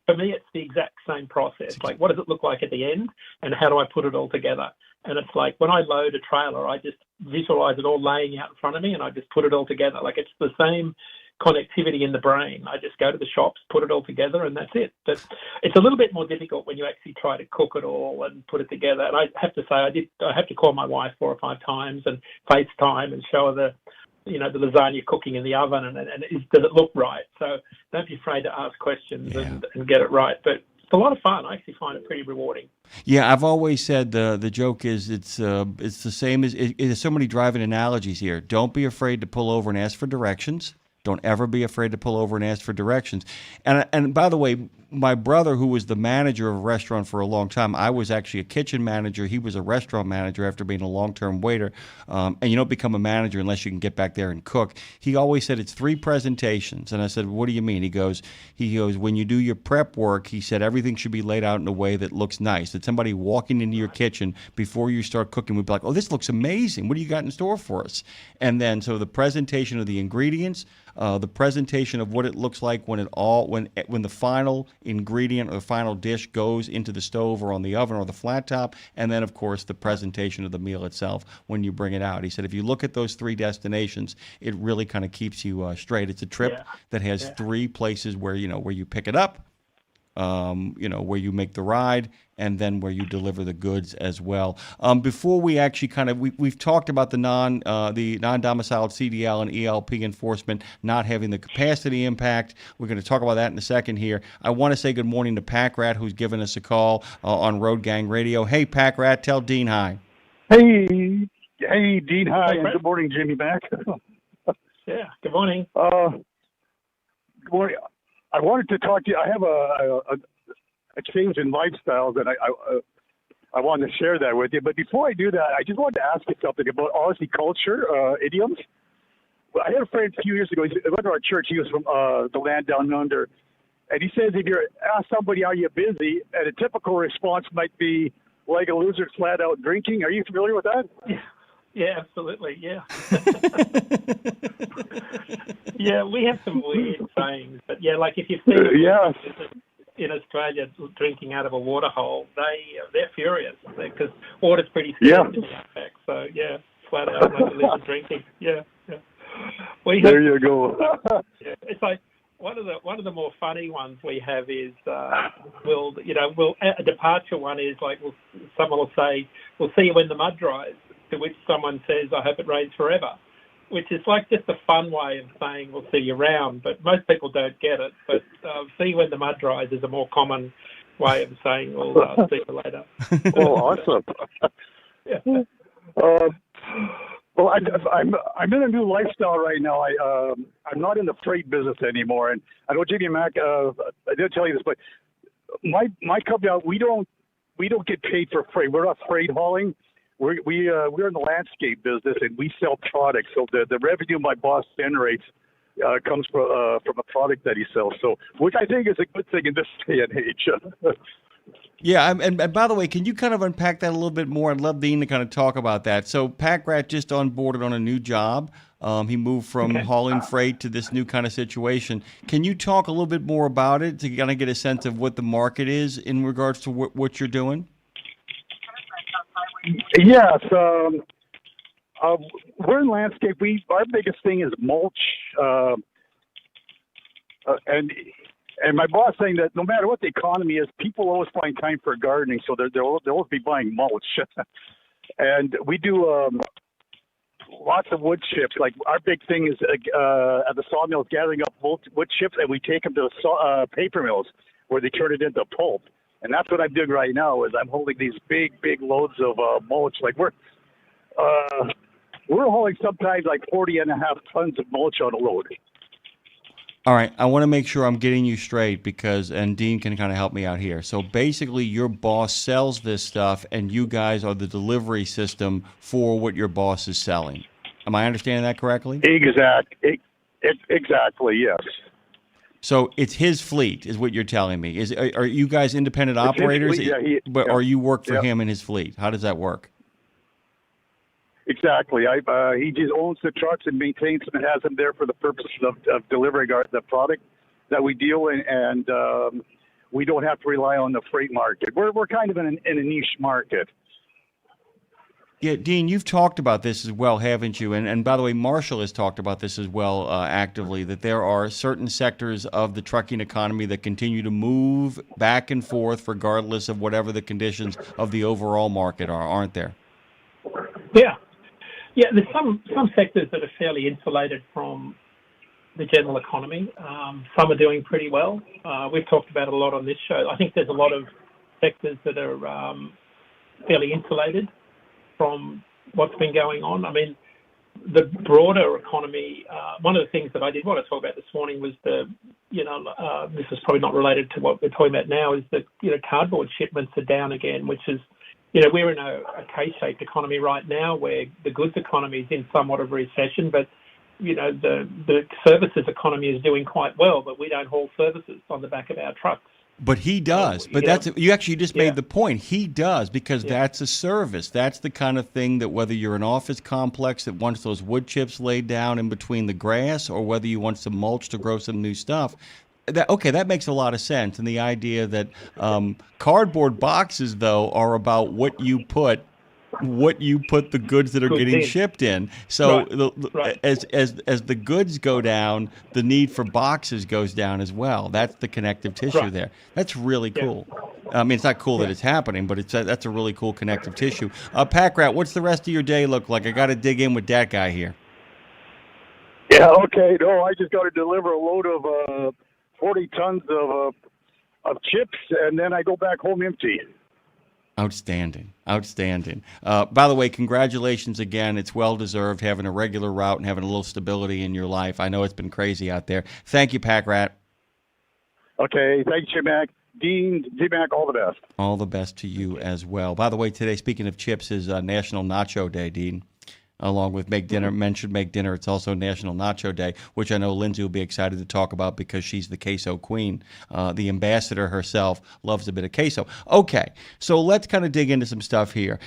For me, it's the exact same process. Like, what does it look like at the end, and how do I put it all together? And it's like when I load a trailer, I just visualize it all laying out in front of me, and I just put it all together. Like, it's the same connectivity in the brain. I just go to the shops, put it all together, and that's it. But it's a little bit more difficult when you actually try to cook it all and put it together. And I have to say, I have to call my wife 4 or 5 times and FaceTime and show her the lasagna cooking in the oven and does it look right? So don't be afraid to ask questions and get it right. But it's a lot of fun. I actually find it pretty rewarding. Yeah, I've always said the joke is it's the same as there's so many driving analogies here. Don't be afraid to pull over and ask for directions. Don't ever be afraid to pull over and ask for directions. And by the way, my brother, who was the manager of a restaurant for a long time, I was actually a kitchen manager. He was a restaurant manager after being a long-term waiter. And you don't become a manager unless you can get back there and cook. He always said it's 3 presentations. And I said, what do you mean? He goes, when you do your prep work, he said everything should be laid out in a way that looks nice. That somebody walking into your kitchen before you start cooking would be like, oh, this looks amazing. What do you got in store for us? And then so the presentation of the ingredients, the presentation of what it looks like when the final ingredient or the final dish goes into the stove or on the oven or the flat top, and then of course the presentation of the meal itself when you bring it out. He said if you look at those 3 destinations, it really kind of keeps you straight. It's a trip that has 3 places where you pick it up, where you make the ride, and then where you deliver the goods as well. Before we actually we've talked about the non-domiciled CDL and ELP enforcement not having the capacity impact. We're going to talk about that in a second here. I want to say good morning to Pack Rat, who's given us a call on Road Gang Radio. Hey, Pack Rat, tell Dean hi. Hey, Dean, hi, and good morning, Jimmy Mac. Yeah, good morning. Good morning. I wanted to talk to you. I have a change in lifestyle that I wanted to share that with you. But before I do that, I just wanted to ask you something about Aussie culture, idioms. Well, I had a friend a few years ago. He went to our church. He was from the land down under. And he says if you ask somebody, are you busy? And a typical response might be, like a loser flat out drinking. Are you familiar with that? Yeah, absolutely. Yeah. Yeah, we have some weird sayings. But yeah, like if you see in Australia drinking out of a water hole, they're furious because water's pretty scarce in the outback. So yeah, flat out like a loser drinking. Yeah. There you go. Yeah, it's like one of the more funny ones we have is a departure one is like someone will say, "We'll see you when the mud dries," to which someone says, "I hope it rains forever," which is like just a fun way of saying we'll see you around, but most people don't get it. But see you when the mud dries is a more common way of saying, "Well, see you later." Well, awesome. Yeah. Well, I'm in a new lifestyle right now. I'm not in the freight business anymore, and I know Jimmy Mack. I didn't tell you this, but my company, we don't get paid for freight. We're not freight hauling. We're in the landscape business, and we sell products. So the revenue my boss generates comes from a product that he sells. So, which I think is a good thing in this day and age. Yeah, and by the way, can you kind of unpack that a little bit more? I'd love Dean to kind of talk about that. So Pat Gratt just onboarded on a new job. He moved from hauling freight to this new kind of situation. Can you talk a little bit more about it to kind of get a sense of what the market is in regards to what you're doing? Yes. We're in landscape. Our biggest thing is mulch. And my boss saying that no matter what the economy is, people always find time for gardening, so they'll always be buying mulch. And we do lots of wood chips. Like our big thing is at the sawmills gathering up wood chips, and we take them to paper mills where they turn it into pulp. And that's what I'm doing right now. Is I'm holding these big loads of mulch. Like we're hauling sometimes like 40.5 tons of mulch on a load. All right, I want to make sure I'm getting you straight and Dean can kind of help me out here. So basically your boss sells this stuff and you guys are the delivery system for what your boss is selling. Am I understanding that correctly? Exactly, yes. So it's his fleet is what you're telling me. Are you guys independent operators? Or you work for him and his fleet? How does that work? Exactly. He just owns the trucks and maintains them and has them there for the purpose of delivering the product that we deal in, and we don't have to rely on the freight market. We're kind of in a niche market. Yeah, Dean, you've talked about this as well, haven't you? And by the way, Marshall has talked about this as well actively, that there are certain sectors of the trucking economy that continue to move back and forth regardless of whatever the conditions of the overall market are, aren't there? Yeah, there's some sectors that are fairly insulated from the general economy. Some are doing pretty well. We've talked about it a lot on this show. I think there's a lot of sectors that are fairly insulated from what's been going on. I mean, the broader economy, one of the things that I did want to talk about this morning was this is probably not related to what we're talking about now, is that, cardboard shipments are down again, which is, we're in a K-shaped economy right now where the goods economy is in somewhat of a recession, but, the services economy is doing quite well, but we don't haul services on the back of our trucks. But he does. But you actually just made the point. He does, because that's a service. That's the kind of thing that whether you're an office complex that wants those wood chips laid down in between the grass or whether you want some mulch to grow some new stuff, that makes a lot of sense. And the idea that cardboard boxes, though, are about what you put the goods that are getting shipped in. So as the goods go down, the need for boxes goes down as well. That's the connective tissue there. That's really cool. I mean, it's not cool that it's happening, but that's a really cool connective tissue. Pat Gratt, what's the rest of your day look like? I got to dig in with that guy here. Yeah, okay. No, I just got to deliver a load of 40 tons of chips, and then I go back home empty. Outstanding. By the way, congratulations again. It's well-deserved having a regular route and having a little stability in your life. I know it's been crazy out there. Thank you, Pat Gratt. Okay, thanks, Jim Mack. Dean, Jim Mack, all the best. All the best to you as well. By the way, today, speaking of chips, is National Nacho Day, Dean. Along with Make Dinner, it's also National Nacho Day, which I know Lindsay will be excited to talk about because she's the queso queen. The ambassador herself loves a bit of queso. Okay, so let's kind of dig into some stuff here.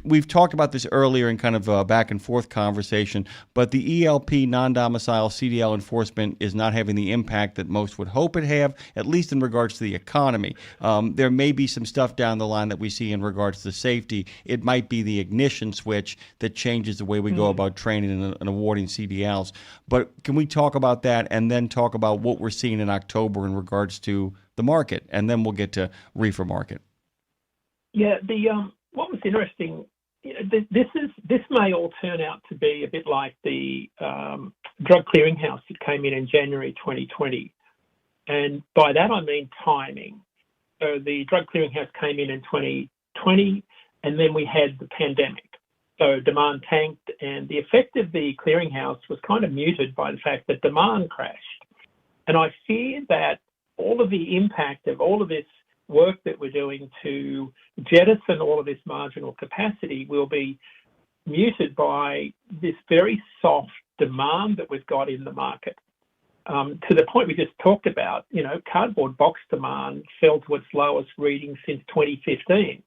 We've talked about this earlier in kind of a back and forth conversation, but the ELP non-domicile CDL enforcement is not having the impact that most would hope it have, at least in regards to the economy. There may be some stuff down the line that we see in regards to safety. It might be the ignition switch that changes the way we go about training and awarding CDLs. But can we talk about that and then talk about what we're seeing in October in regards to the market, and then we'll get to reefer market? Yeah, what was interesting, this may all turn out to be a bit like the drug clearinghouse that came in January 2020. And by that I mean timing. So the Drug Clearinghouse came in 2020, and then we had the pandemic. So demand tanked, and the effect of the clearinghouse was kind of muted by the fact that demand crashed. And I fear that all of the impact of all of this work that we're doing to jettison all of this marginal capacity will be muted by this very soft demand that we've got in the market. To the point we just talked about, cardboard box demand fell to its lowest reading since 2015,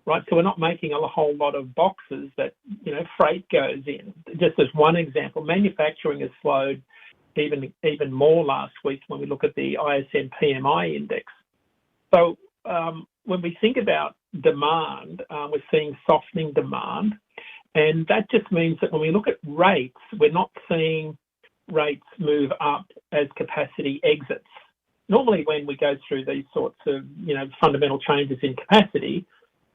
right? So we're not making a whole lot of boxes that, freight goes in. Just as one example, manufacturing has slowed even more last week when we look at the ISM PMI index. So when we think about demand, we're seeing softening demand. And that just means that when we look at rates, we're not seeing rates move up as capacity exits. Normally when we go through these sorts of, fundamental changes in capacity,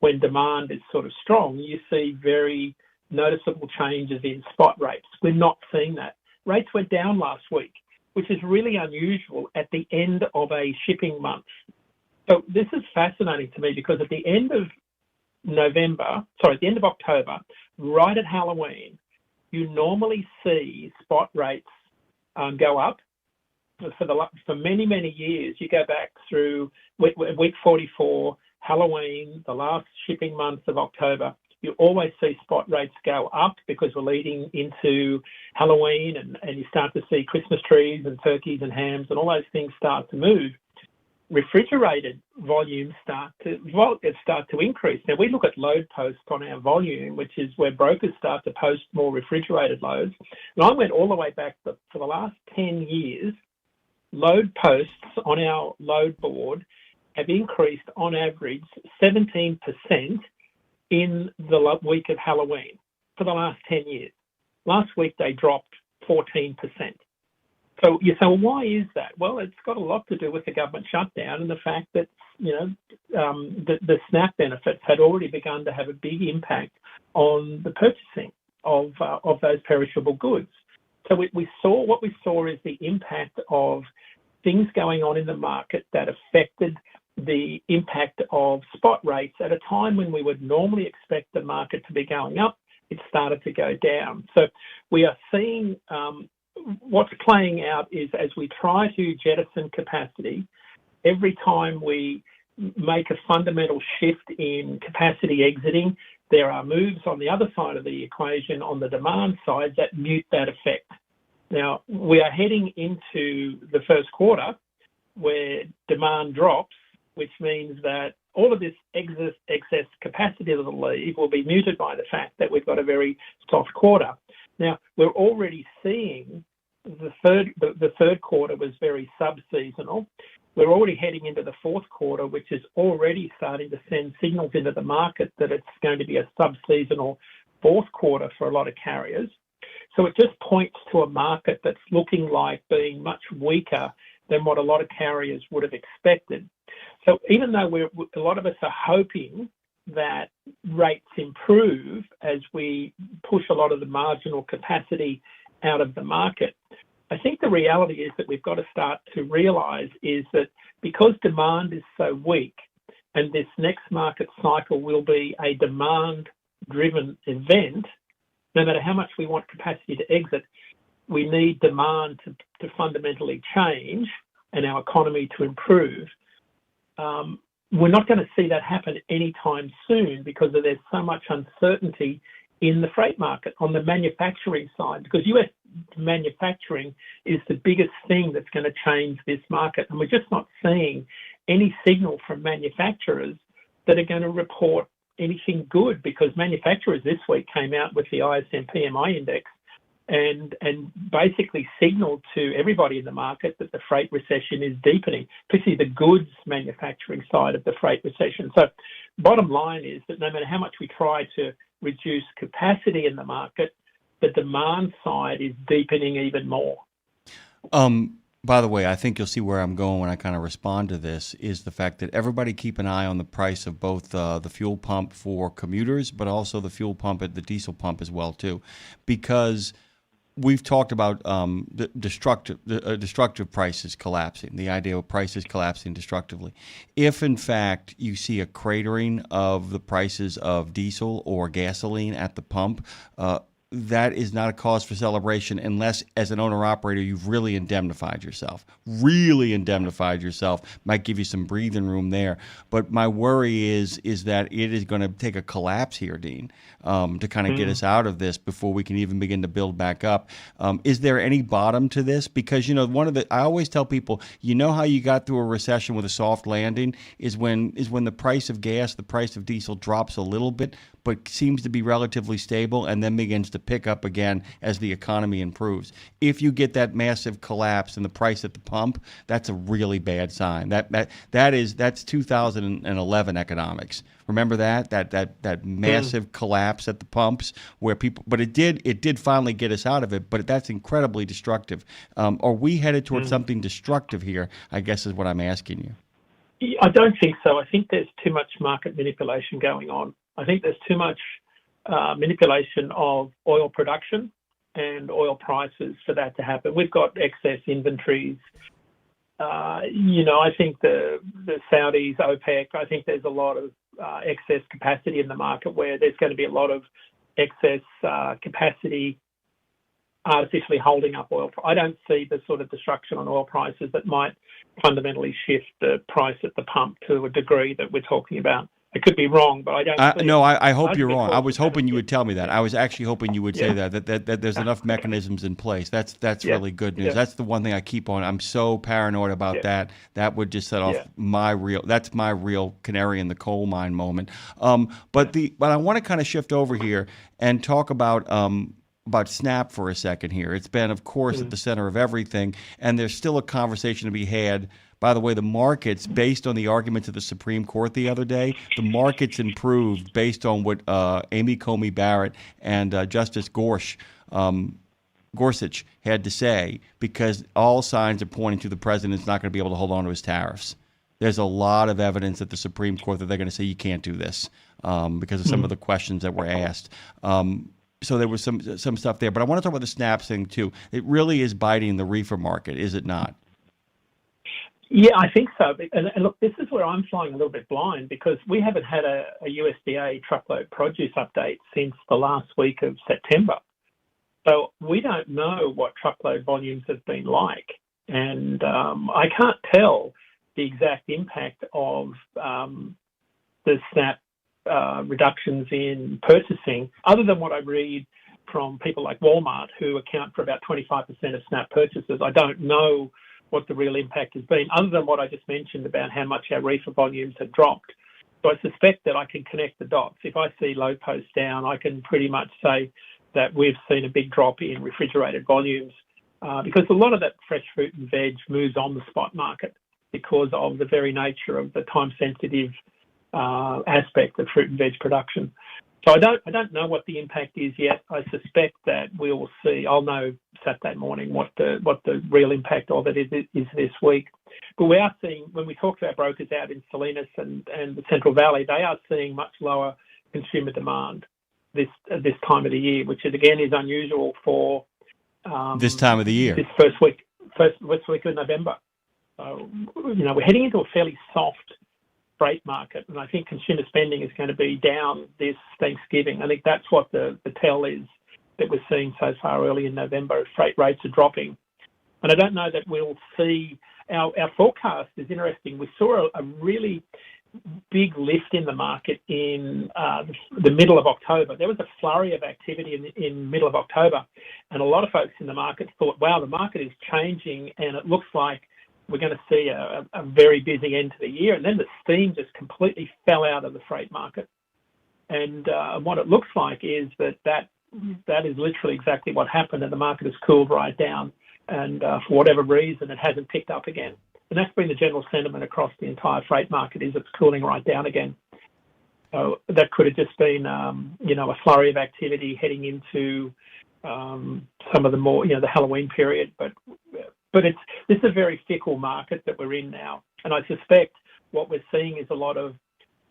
when demand is sort of strong, you see very noticeable changes in spot rates. We're not seeing that. Rates went down last week, which is really unusual at the end of a shipping month. So this is fascinating to me because at the end of October, right at Halloween, you normally see spot rates go up. For many, many years, you go back through week 44, Halloween, the last shipping month of October, you always see spot rates go up because we're leading into Halloween and you start to see Christmas trees and turkeys and hams and all those things start to move. Refrigerated volumes start to increase. Now, we look at load posts on our volume, which is where brokers start to post more refrigerated loads. And I went all the way back for the last 10 years, load posts on our load board have increased on average 17% in the week of Halloween for the last 10 years. Last week, they dropped 14%. So you say, well, why is that? Well, it's got a lot to do with the government shutdown and the fact that, the SNAP benefits had already begun to have a big impact on the purchasing of those perishable goods. So what we saw is the impact of things going on in the market that affected the impact of spot rates at a time when we would normally expect the market to be going up. It started to go down. So we are seeing what's playing out is as we try to jettison capacity, every time we make a fundamental shift in capacity exiting, there are moves on the other side of the equation on the demand side that mute that effect. Now, we are heading into the first quarter where demand drops, which means that all of this excess capacity that will leave will be muted by the fact that we've got a very soft quarter. Now, we're already seeing the third quarter was very sub-seasonal. We're already heading into the fourth quarter, which is already starting to send signals into the market that it's going to be a sub-seasonal fourth quarter for a lot of carriers. So it just points to a market that's looking like being much weaker than what a lot of carriers would have expected. So even though a lot of us are hoping that rates improve as we push a lot of the marginal capacity out of the market, I think the reality is that we've got to start to realise is that because demand is so weak and this next market cycle will be a demand-driven event, no matter how much we want capacity to exit, we need demand to fundamentally change and our economy to improve. We're not going to see that happen anytime soon because there's so much uncertainty in the freight market on the manufacturing side, because US manufacturing is the biggest thing that's going to change this market. And we're just not seeing any signal from manufacturers that are going to report anything good, because manufacturers this week came out with the ISM PMI index and basically signaled to everybody in the market that the freight recession is deepening, particularly the goods manufacturing side of the freight recession. So bottom line is that no matter how much we try to reduce capacity in the market, the demand side is deepening even more. By the way, I think you'll see where I'm going when I kind of respond to this, is the fact that everybody keep an eye on the price of both the fuel pump for commuters, but also the fuel pump at the diesel pump as well, too. Because we've talked about the destructive prices collapsing, the idea of prices collapsing destructively. If, in fact, you see a cratering of the prices of diesel or gasoline at the pump, that is not a cause for celebration unless, as an owner-operator, you've really indemnified yourself. Might give you some breathing room there. But my worry is that it is going to take a collapse here, Dean, to kind of get us out of this before we can even begin to build back up. Is there any bottom to this? Because, I always tell people, how you got through a recession with a soft landing is when the price of gas, the price of diesel drops a little bit, but seems to be relatively stable and then begins to pick up again as the economy improves. If you get that massive collapse in the price at the pump, that's a really bad sign. That's 2011 economics. Remember that massive collapse at the pumps where people, but it did finally get us out of it, but that's incredibly destructive. Are we headed towards something destructive here, I guess is what I'm asking you. I don't think so. I think there's too much market manipulation going on. I think there's too much manipulation of oil production and oil prices for that to happen. We've got excess inventories. I think the Saudis, OPEC, I think there's a lot of excess capacity in the market where there's going to be a lot of excess capacity artificially holding up oil. I don't see the sort of destruction on oil prices that might fundamentally shift the price at the pump to a degree that we're talking about. I could be wrong, but I don't. I hope you're wrong. I was hoping you would tell me that. I was actually hoping you would say that there's enough mechanisms in place. That's really good news. That's the one thing I keep on. I'm so paranoid about that. That would just set off my real canary in the coal mine moment. But I want to kind of shift over here and talk about SNAP for a second here. It's been, of course, at the center of everything, and there's still a conversation to be had. By the way, the markets, based on the arguments of the Supreme Court the other day, the markets improved based on what Amy Coney Barrett and Justice Gorsuch had to say, because all signs are pointing to the president's not going to be able to hold on to his tariffs. There's a lot of evidence at the Supreme Court that they're going to say you can't do this because of some of the questions that were asked. So there was some stuff there. But I want to talk about the SNAP thing, too. It really is biting the reefer market, is it not? Yeah, I think so. And look, this is where I'm flying a little bit blind because we haven't had a USDA truckload produce update since the last week of September. So we don't know what truckload volumes have been like. And I can't tell the exact impact of the SNAP reductions in purchasing, other than what I read from people like Walmart, who account for about 25% of SNAP purchases. I don't know what the real impact has been, other than what I just mentioned about how much our reefer volumes have dropped. So I suspect that I can connect the dots. If I see load posts down, I can pretty much say that we've seen a big drop in refrigerated volumes because a lot of that fresh fruit and veg moves on the spot market because of the very nature of the time-sensitive aspect of fruit and veg production. So I don't know what the impact is yet. I suspect that we will see. I'll know Saturday morning what the real impact of it is this week. But we are seeing, when we talk to our brokers out in Salinas and the Central Valley, they are seeing much lower consumer demand this time of the year, which is unusual for this time of the year. This first week of November. So we're heading into a fairly soft freight market, and I think consumer spending is going to be down this Thanksgiving. I think that's what the tell is that we're seeing so far early in November. Freight rates are dropping, and I don't know that we'll see our forecast is interesting. We saw a really big lift in the market in the middle of October. There was a flurry of activity in middle of October, and a lot of folks in the market thought, wow, the market is changing, and it looks like we're going to see a very busy end to the year. And then the steam just completely fell out of the freight market. And what it looks like is that is literally exactly what happened, and the market has cooled right down. And for whatever reason, it hasn't picked up again. And that's been the general sentiment across the entire freight market, is it's cooling right down again. So that could have just been, a flurry of activity heading into some of the more, the Halloween period. But this is a very fickle market that we're in now. And I suspect what we're seeing is a lot of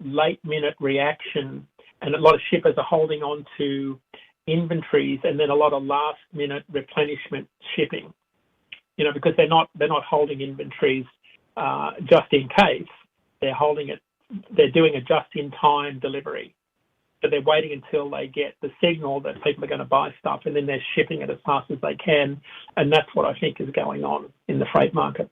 late-minute reaction, and a lot of shippers are holding on to inventories and then a lot of last-minute replenishment shipping. Because they're not holding inventories just in case. They're holding it. They're doing a just-in-time delivery. So they're waiting until they get the signal that people are going to buy stuff, and then they're shipping it as fast as they can. And that's what I think is going on in the freight market.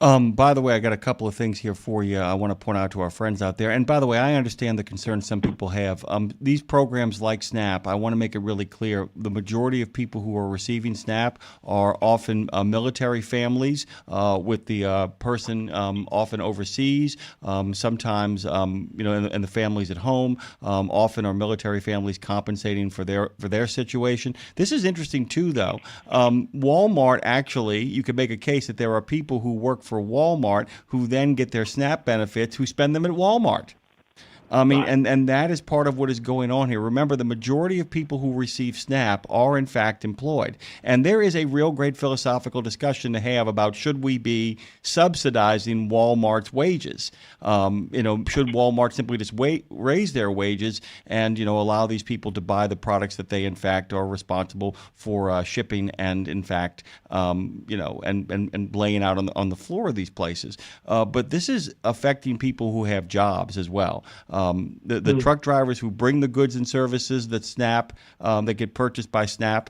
By the way, I got a couple of things here for you I want to point out to our friends out there. And by the way, I understand the concerns some people have. These programs like SNAP, I want to make it really clear, the majority of people who are receiving SNAP are often military families with the person often overseas, sometimes, and the families at home, often are military families compensating for their situation. This is interesting too, though. Walmart, actually, you could make a case that there are people who work for Walmart who then get their SNAP benefits who spend them at Walmart. I mean, and that is part of what is going on here. Remember, the majority of people who receive SNAP are, in fact, employed. And there is a real great philosophical discussion to have about should we be subsidizing Walmart's wages? Should Walmart simply just raise their wages and, allow these people to buy the products that they, in fact, are responsible for shipping and, in fact, and laying out on the floor of these places. But this is affecting people who have jobs as well. The truck drivers who bring the goods and services that SNAP, that get purchased by SNAP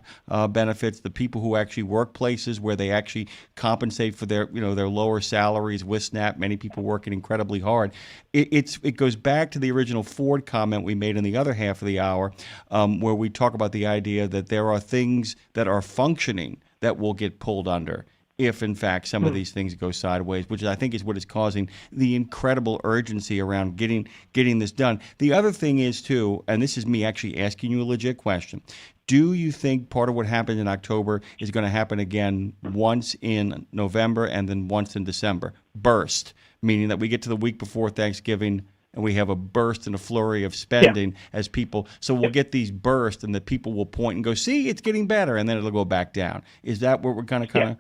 benefits, the people who actually work places where they actually compensate for their lower salaries with SNAP. Many people working incredibly hard. It goes back to the original Ford comment we made in the other half of the hour, where we talk about the idea that there are things that are functioning that will get pulled under if, in fact, some of these things go sideways, which I think is what is causing the incredible urgency around getting this done. The other thing is, too, and this is me actually asking you a legit question, do you think part of what happened in October is going to happen again once in November and then once in December? Burst, meaning that we get to the week before Thanksgiving and we have a burst and a flurry of spending as people. So we'll get these bursts and the people will point and go, see, it's getting better, and then it'll go back down. Is that what we're kind of That's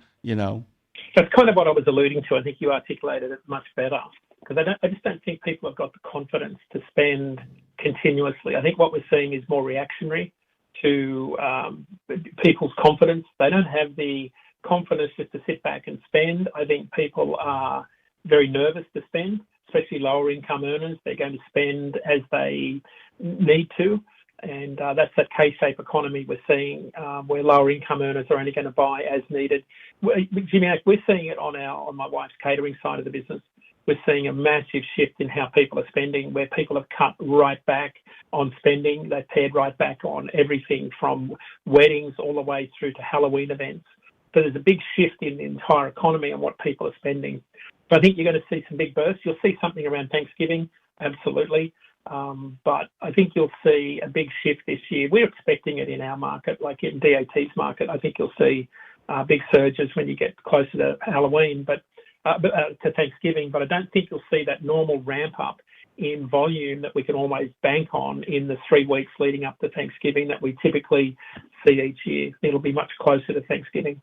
kind of what I was alluding to. I think you articulated it much better, because I just don't think people have got the confidence to spend continuously. I think what we're seeing is more reactionary to people's confidence. They don't have the confidence just to sit back and spend. I think people are very nervous to spend, especially lower income earners. They're going to spend as they need to. And that's that K-shaped economy we're seeing, where lower income earners are only going to buy as needed. Jimmy, we're seeing it on my wife's catering side of the business. We're seeing a massive shift in how people are spending, where people have cut right back on spending. They've pared right back on everything from weddings all the way through to Halloween events. So there's a big shift in the entire economy on what people are spending. So I think you're going to see some big bursts. You'll see something around Thanksgiving, absolutely. But I think you'll see a big shift this year. We're expecting it in our market, like in DAT's market. I think you'll see big surges when you get closer to Halloween, but to Thanksgiving. But I don't think you'll see that normal ramp up in volume that we can always bank on in the 3 weeks leading up to Thanksgiving that we typically see each year. It'll be much closer to Thanksgiving.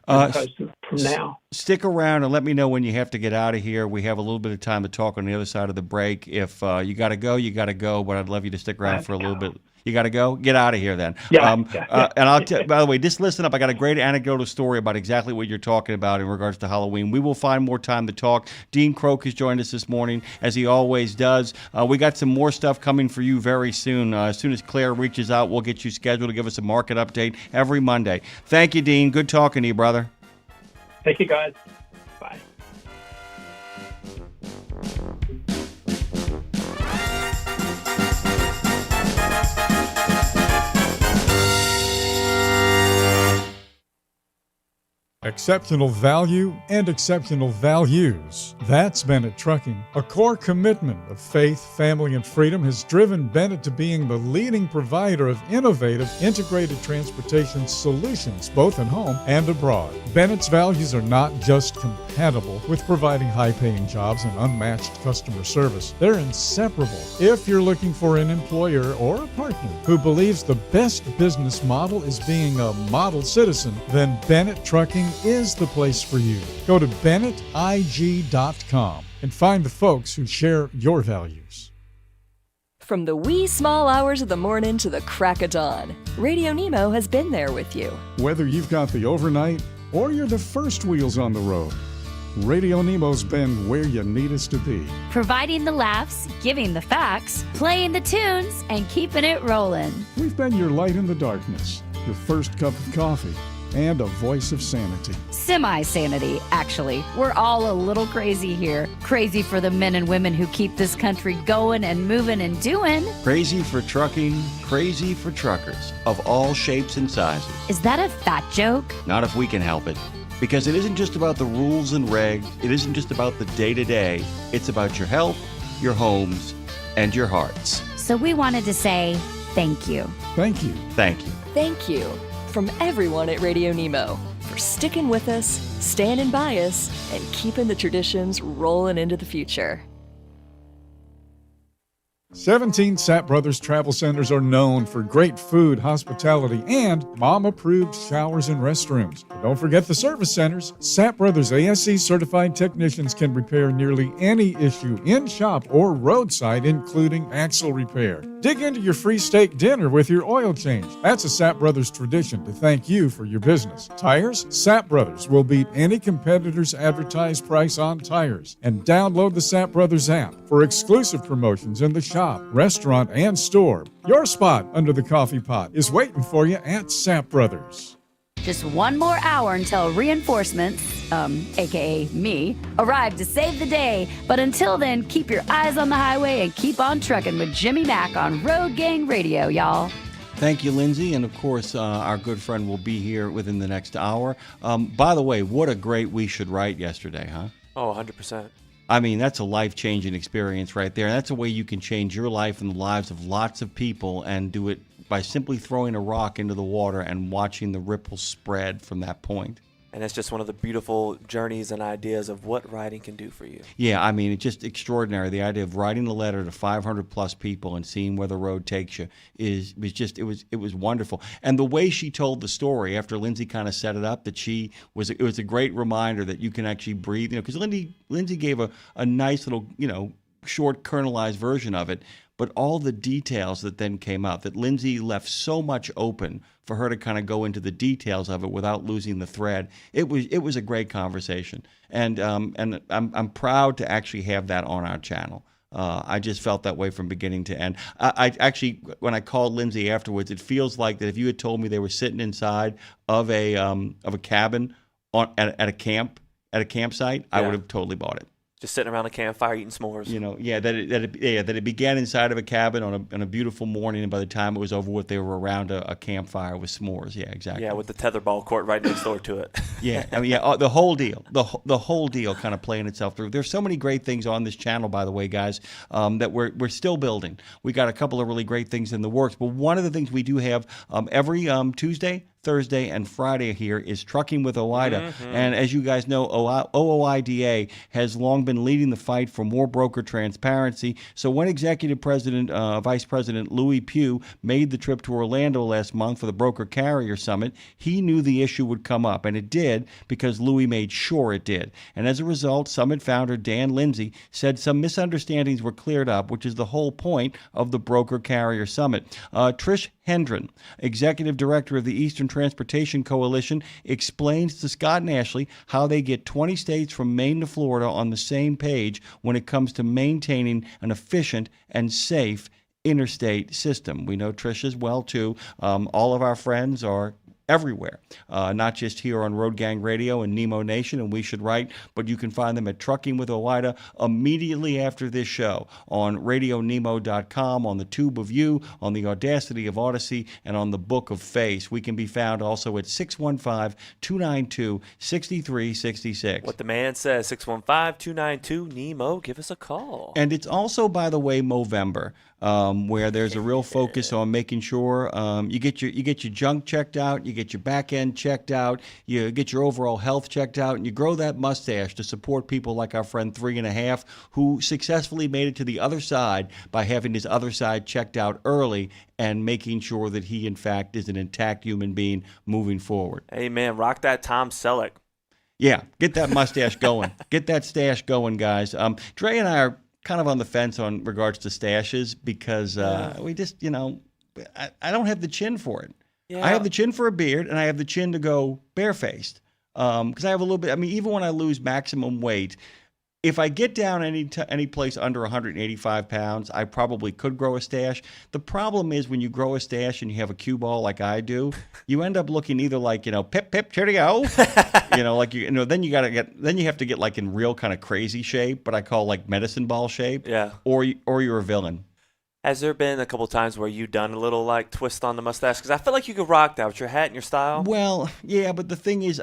From now. Stick around and let me know when you have to get out of here. We have a little bit of time to talk on the other side of the break. If you got to go, you got to go, but I'd love you to stick around for a little bit. You got to go? Get out of here then. And I'll by the way, just listen up. I got a great anecdotal story about exactly what you're talking about in regards to Halloween. We will find more time to talk. Dean Croak has joined us this morning, as he always does. We got some more stuff coming for you very soon. As soon as Claire reaches out, we'll get you scheduled to give us a market update every Monday. Thank you, Dean. Good talking to you, brother. Thank you, guys. Bye. Exceptional value and exceptional values. That's Bennett Trucking. A core commitment of faith, family, and freedom has driven Bennett to being the leading provider of innovative, integrated transportation solutions, both at home and abroad. Bennett's values are not just compatible with providing high-paying jobs and unmatched customer service. They're inseparable. If you're looking for an employer or a partner who believes the best business model is being a model citizen, then Bennett Trucking is the place for you. Go to BennettIG.com and find the folks who share your values. From the wee small hours of the morning to the crack of dawn, Radio Nemo has been there with you. Whether you've got the overnight or you're the first wheels on the road, Radio Nemo's been where you need us to be. Providing the laughs, giving the facts, playing the tunes, and keeping it rolling. We've been your light in the darkness, your first cup of coffee, and a voice of sanity. Semi-sanity, actually. We're all a little crazy here. Crazy for the men and women who keep this country going and moving and doing. Crazy for trucking, crazy for truckers of all shapes and sizes. Is that a fat joke? Not if we can help it. Because it isn't just about the rules and regs. It isn't just about the day-to-day. It's about your health, your homes, and your hearts. So we wanted to say thank you. Thank you. Thank you. Thank you from everyone at Radio Nemo for sticking with us, standing by us, and keeping the traditions rolling into the future. 17 Sapp Brothers Travel Centers are known for great food, hospitality, and mom-approved showers and restrooms. But don't forget the service centers. Sapp Brothers ASC certified technicians can repair nearly any issue in shop or roadside, including axle repair. Dig into your free steak dinner with your oil change. That's a Sapp Brothers tradition to thank you for your business. Tires? Sapp Brothers will beat any competitor's advertised price on tires. And download the Sapp Brothers app for exclusive promotions in the shop, restaurant, and store. Your spot under the coffee pot is waiting for you at Sapp Brothers. Just one more hour until reinforcements, aka me, arrive to save the day. But until then, keep your eyes on the highway and keep on trucking with Jimmy Mack on Road Gang Radio, y'all. Thank you, Lindsay. And of course, our good friend will be here within the next hour. By the way, what a great We Should Write yesterday, huh? Oh, 100%. I mean, that's a life-changing experience right there. And that's a way you can change your life and the lives of lots of people and do it by simply throwing a rock into the water and watching the ripples spread from that point. And it's just one of the beautiful journeys and ideas of what writing can do for you. Yeah, I mean, it's just extraordinary. The idea of writing a letter to 500 plus people and seeing where the road takes you it was wonderful. And the way she told the story after Lindsay kind of set it up, that it was a great reminder that you can actually breathe. Because Lindsay gave a nice little short kernelized version of it. But all the details that then came out, that Lindsay left so much open for her to kind of go into the details of it without losing the thread. It was a great conversation, and I'm proud to actually have that on our channel. I just felt that way from beginning to end. I actually, when I called Lindsay afterwards, it feels like that if you had told me they were sitting inside of a cabin at a campsite, I would have totally bought it. Just sitting around a campfire eating s'mores. That it began inside of a cabin on a beautiful morning, and by the time it was over with, they were around a campfire with s'mores. Yeah, exactly. Yeah, with the tetherball court right next door to it. Yeah, I mean, the whole deal, the whole deal, kind of playing itself through. There's so many great things on this channel, by the way, guys, that we're still building. We got a couple of really great things in the works, but one of the things we do have every Tuesday, Thursday, and Friday here is Trucking with OOIDA. Mm-hmm. And as you guys know, OOIDA has long been leading the fight for more broker transparency. So when Vice President Louis Pugh made the trip to Orlando last month for the Broker Carrier Summit, he knew the issue would come up, and it did because Louis made sure it did. And as a result, Summit founder Dan Lindsay said some misunderstandings were cleared up, which is the whole point of the Broker Carrier Summit. Trish Hendren, Executive Director of the Eastern Transportation Coalition, explains to Scott and Ashley how they get 20 states from Maine to Florida on the same page when it comes to maintaining an efficient and safe interstate system. We know Trish as well, too. All of our friends are everywhere, not just here on Road Gang Radio and Nemo Nation and We Should Write, but you can find them at Trucking with OOIDA immediately after this show on RadioNemo.com, on the Tube of You, on the Audacity of Odyssey, and on the Book of Face. We can be found also at 615-292-6366. What the man says, 615-292-NEMO. Give us a call. And it's also, by the way, Movember. Where there's a real focus on making sure you get your junk checked out, you get your back end checked out, you get your overall health checked out, and you grow that mustache to support people like our friend 3.5, who successfully made it to the other side by having his other side checked out early and making sure that he, in fact, is an intact human being moving forward. Hey, man, rock that Tom Selleck. Yeah, get that mustache going. Get that stash going, guys. Dre and I are kind of on the fence on regards to stashes because we just, I don't have the chin for it. Yeah. I have the chin for a beard, and I have the chin to go barefaced. Because I have a little bit. I mean, even when I lose maximum weight, if I get down any place under 185 pounds, I probably could grow a stash. The problem is when you grow a stash and you have a cue ball like I do, you end up looking either like, pip, pip, cheerio, then you have to get like in real kind of crazy shape, but I call like medicine ball shape. Yeah. Or you're a villain. Has there been a couple times where you've done a little like twist on the mustache? Because I feel like you could rock that with your hat and your style. Well, yeah, but the thing is,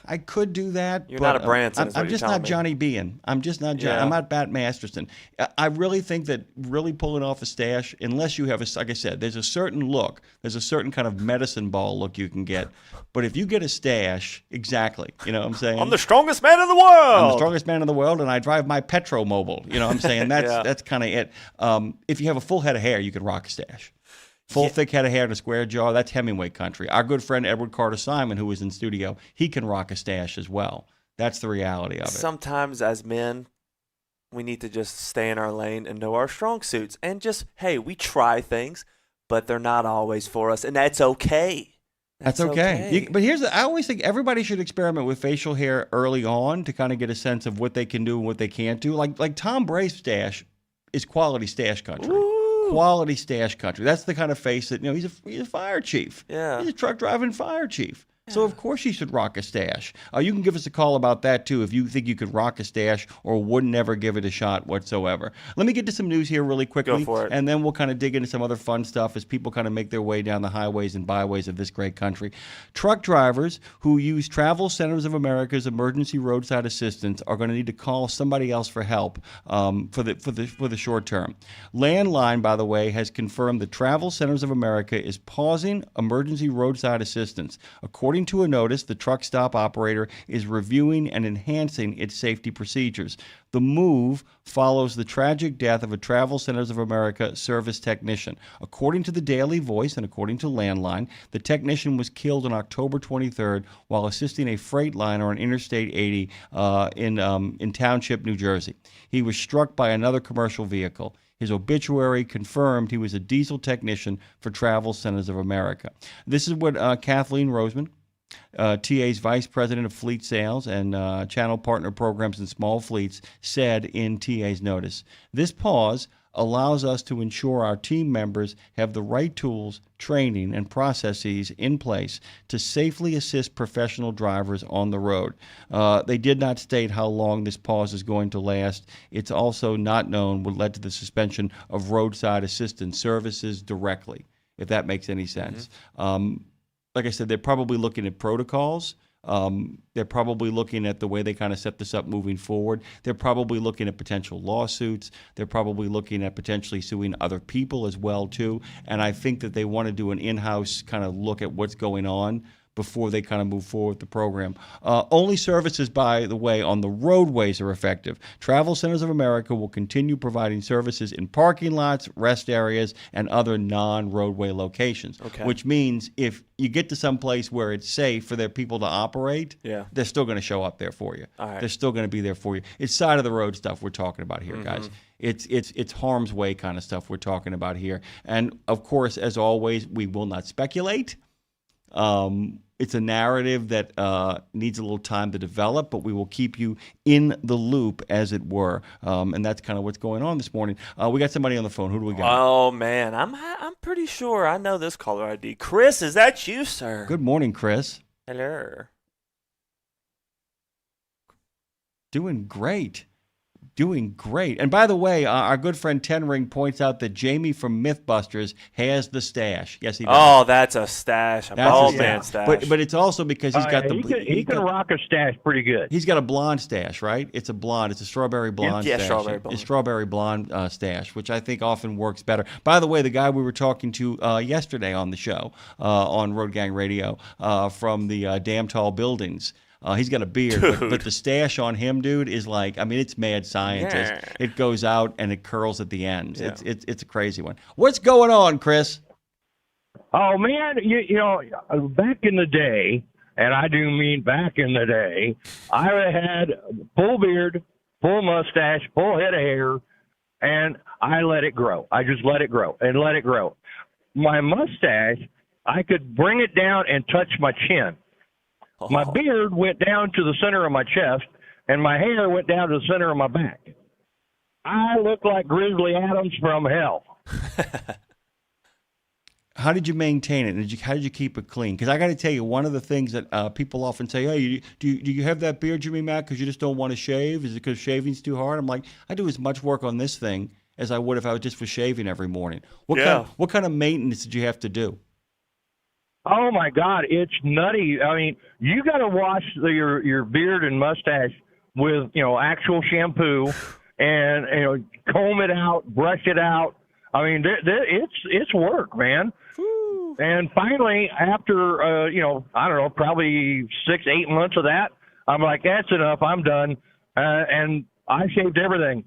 I could do that. You're not a Branson. I'm just not Johnny Bean. I'm just not Johnny. Yeah. I'm not Bat Masterson. I really think that really pulling off a stash, unless you have like I said, there's a certain look. There's a certain kind of medicine ball look you can get. But if you get a stash, exactly, you know what I'm saying? I'm the strongest man in the world. I'm the strongest man in the world, and I drive my Petromobile. You know what I'm saying? That's kind of it. If you have a full head of hair, you could rock a stash. Full thick head of hair and a square jaw, that's Hemingway country. Our good friend Edward Carter Simon, who was in studio, he can rock a stash as well. That's the reality of it. Sometimes as men, we need to just stay in our lane and know our strong suits. And just, hey, we try things, but they're not always for us, and that's okay. That's okay. But I always think everybody should experiment with facial hair early on to kind of get a sense of what they can do and what they can't do. Like Tom Brace's stash is quality stash country. Ooh. Quality stash country. That's the kind of face that, he's a fire chief. Yeah. He's a truck driving fire chief. So, of course, you should rock a stash. You can give us a call about that, too, if you think you could rock a stash or would never give it a shot whatsoever. Let me get to some news here really quickly. Go for it. And then we'll kind of dig into some other fun stuff as people kind of make their way down the highways and byways of this great country. Truck drivers who use Travel Centers of America's emergency roadside assistance are going to need to call somebody else for help for the short term. Landline, by the way, has confirmed that Travel Centers of America is pausing emergency roadside assistance. According to a notice, the truck stop operator is reviewing and enhancing its safety procedures. The move follows the tragic death of a Travel Centers of America service technician. According to the Daily Voice and according to Landline, the technician was killed on October 23rd while assisting a Freightliner on Interstate 80 in Township, New Jersey. He was struck by another commercial vehicle. His obituary confirmed he was a diesel technician for Travel Centers of America. This is what Kathleen Roseman, TA's Vice President of Fleet Sales and Channel Partner Programs and Small Fleets, said in TA's notice. This pause allows us to ensure our team members have the right tools, training, and processes in place to safely assist professional drivers on the road. They did not state how long this pause is going to last. It's also not known what led to the suspension of roadside assistance services directly, if that makes any sense. Like I said, they're probably looking at protocols. They're probably looking at the way they kind of set this up moving forward. They're probably looking at potential lawsuits. They're probably looking at potentially suing other people as well, too. And I think that they want to do an in-house kind of look at what's going on before they kind of move forward with the program. Only services, by the way, on the roadways are effective. Travel Centers of America will continue providing services in parking lots, rest areas, and other non-roadway locations, which means if you get to some place where it's safe for their people to operate, they're still going to show up there for you. They're still going to be there for you. It's side of the road stuff we're talking about here, guys. It's harm's way kind of stuff we're talking about here. And, of course, as always, we will not speculate. It's a narrative that needs a little time to develop, but we will keep you in the loop, as it were. And that's kind of what's going on this morning. We got somebody on the phone. Who do we got? Oh, man. I'm pretty sure I know this caller ID. Chris, is that you, sir? Good morning, Chris. Hello. Doing great. Doing great. And by the way, our good friend Ten Ring points out that Jamie from Mythbusters has the stash. Yes, he does. Oh, that's a stash. A bald man stash. But it's also because he's got He can rock a stash pretty good. He's got a blonde stash, right? It's a blonde. It's a strawberry blonde stash. Strawberry blonde. It's strawberry blonde stash, which I think often works better. By the way, the guy we were talking to yesterday on the show on Road Gang Radio from the Damn Tall Buildings, he's got a beard, but the stash on him, dude, is like, I mean, it's mad scientist. Yeah. It goes out and it curls at the ends. Yeah. It's a crazy one. What's going on, Chris? Oh, man, you know, back in the day, and I do mean back in the day, I had full beard, full mustache, full head of hair, and I let it grow. I just let it grow and let it grow. My mustache, I could bring it down and touch my chin. My beard went down to the center of my chest, and my hair went down to the center of my back. I look like Grizzly Adams from hell. How did you maintain it? How did you keep it clean? Because I got to tell you, one of the things that people often say, "Hey, do you have that beard, Jimmy Mack, because you just don't want to shave? Is it because shaving's too hard?" I'm like, I do as much work on this thing as I would if I was just for shaving every morning. What kind of maintenance did you have to do? Oh my God, it's nutty. I mean, you got to wash your beard and mustache with actual shampoo, and comb it out, brush it out. I mean, it's work, man. Woo. And finally, after I don't know, probably 6-8 months of that, I'm like, that's enough. I'm done, and I shaved everything.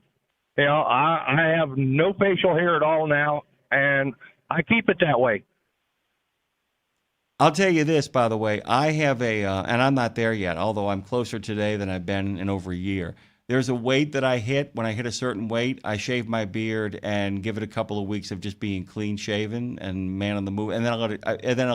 I have no facial hair at all now, and I keep it that way. I'll tell you this, by the way. I have and I'm not there yet, although I'm closer today than I've been in over a year. There's a weight that I hit. When I hit a certain weight, I shave my beard and give it a couple of weeks of just being clean shaven and man on the move, and then I'll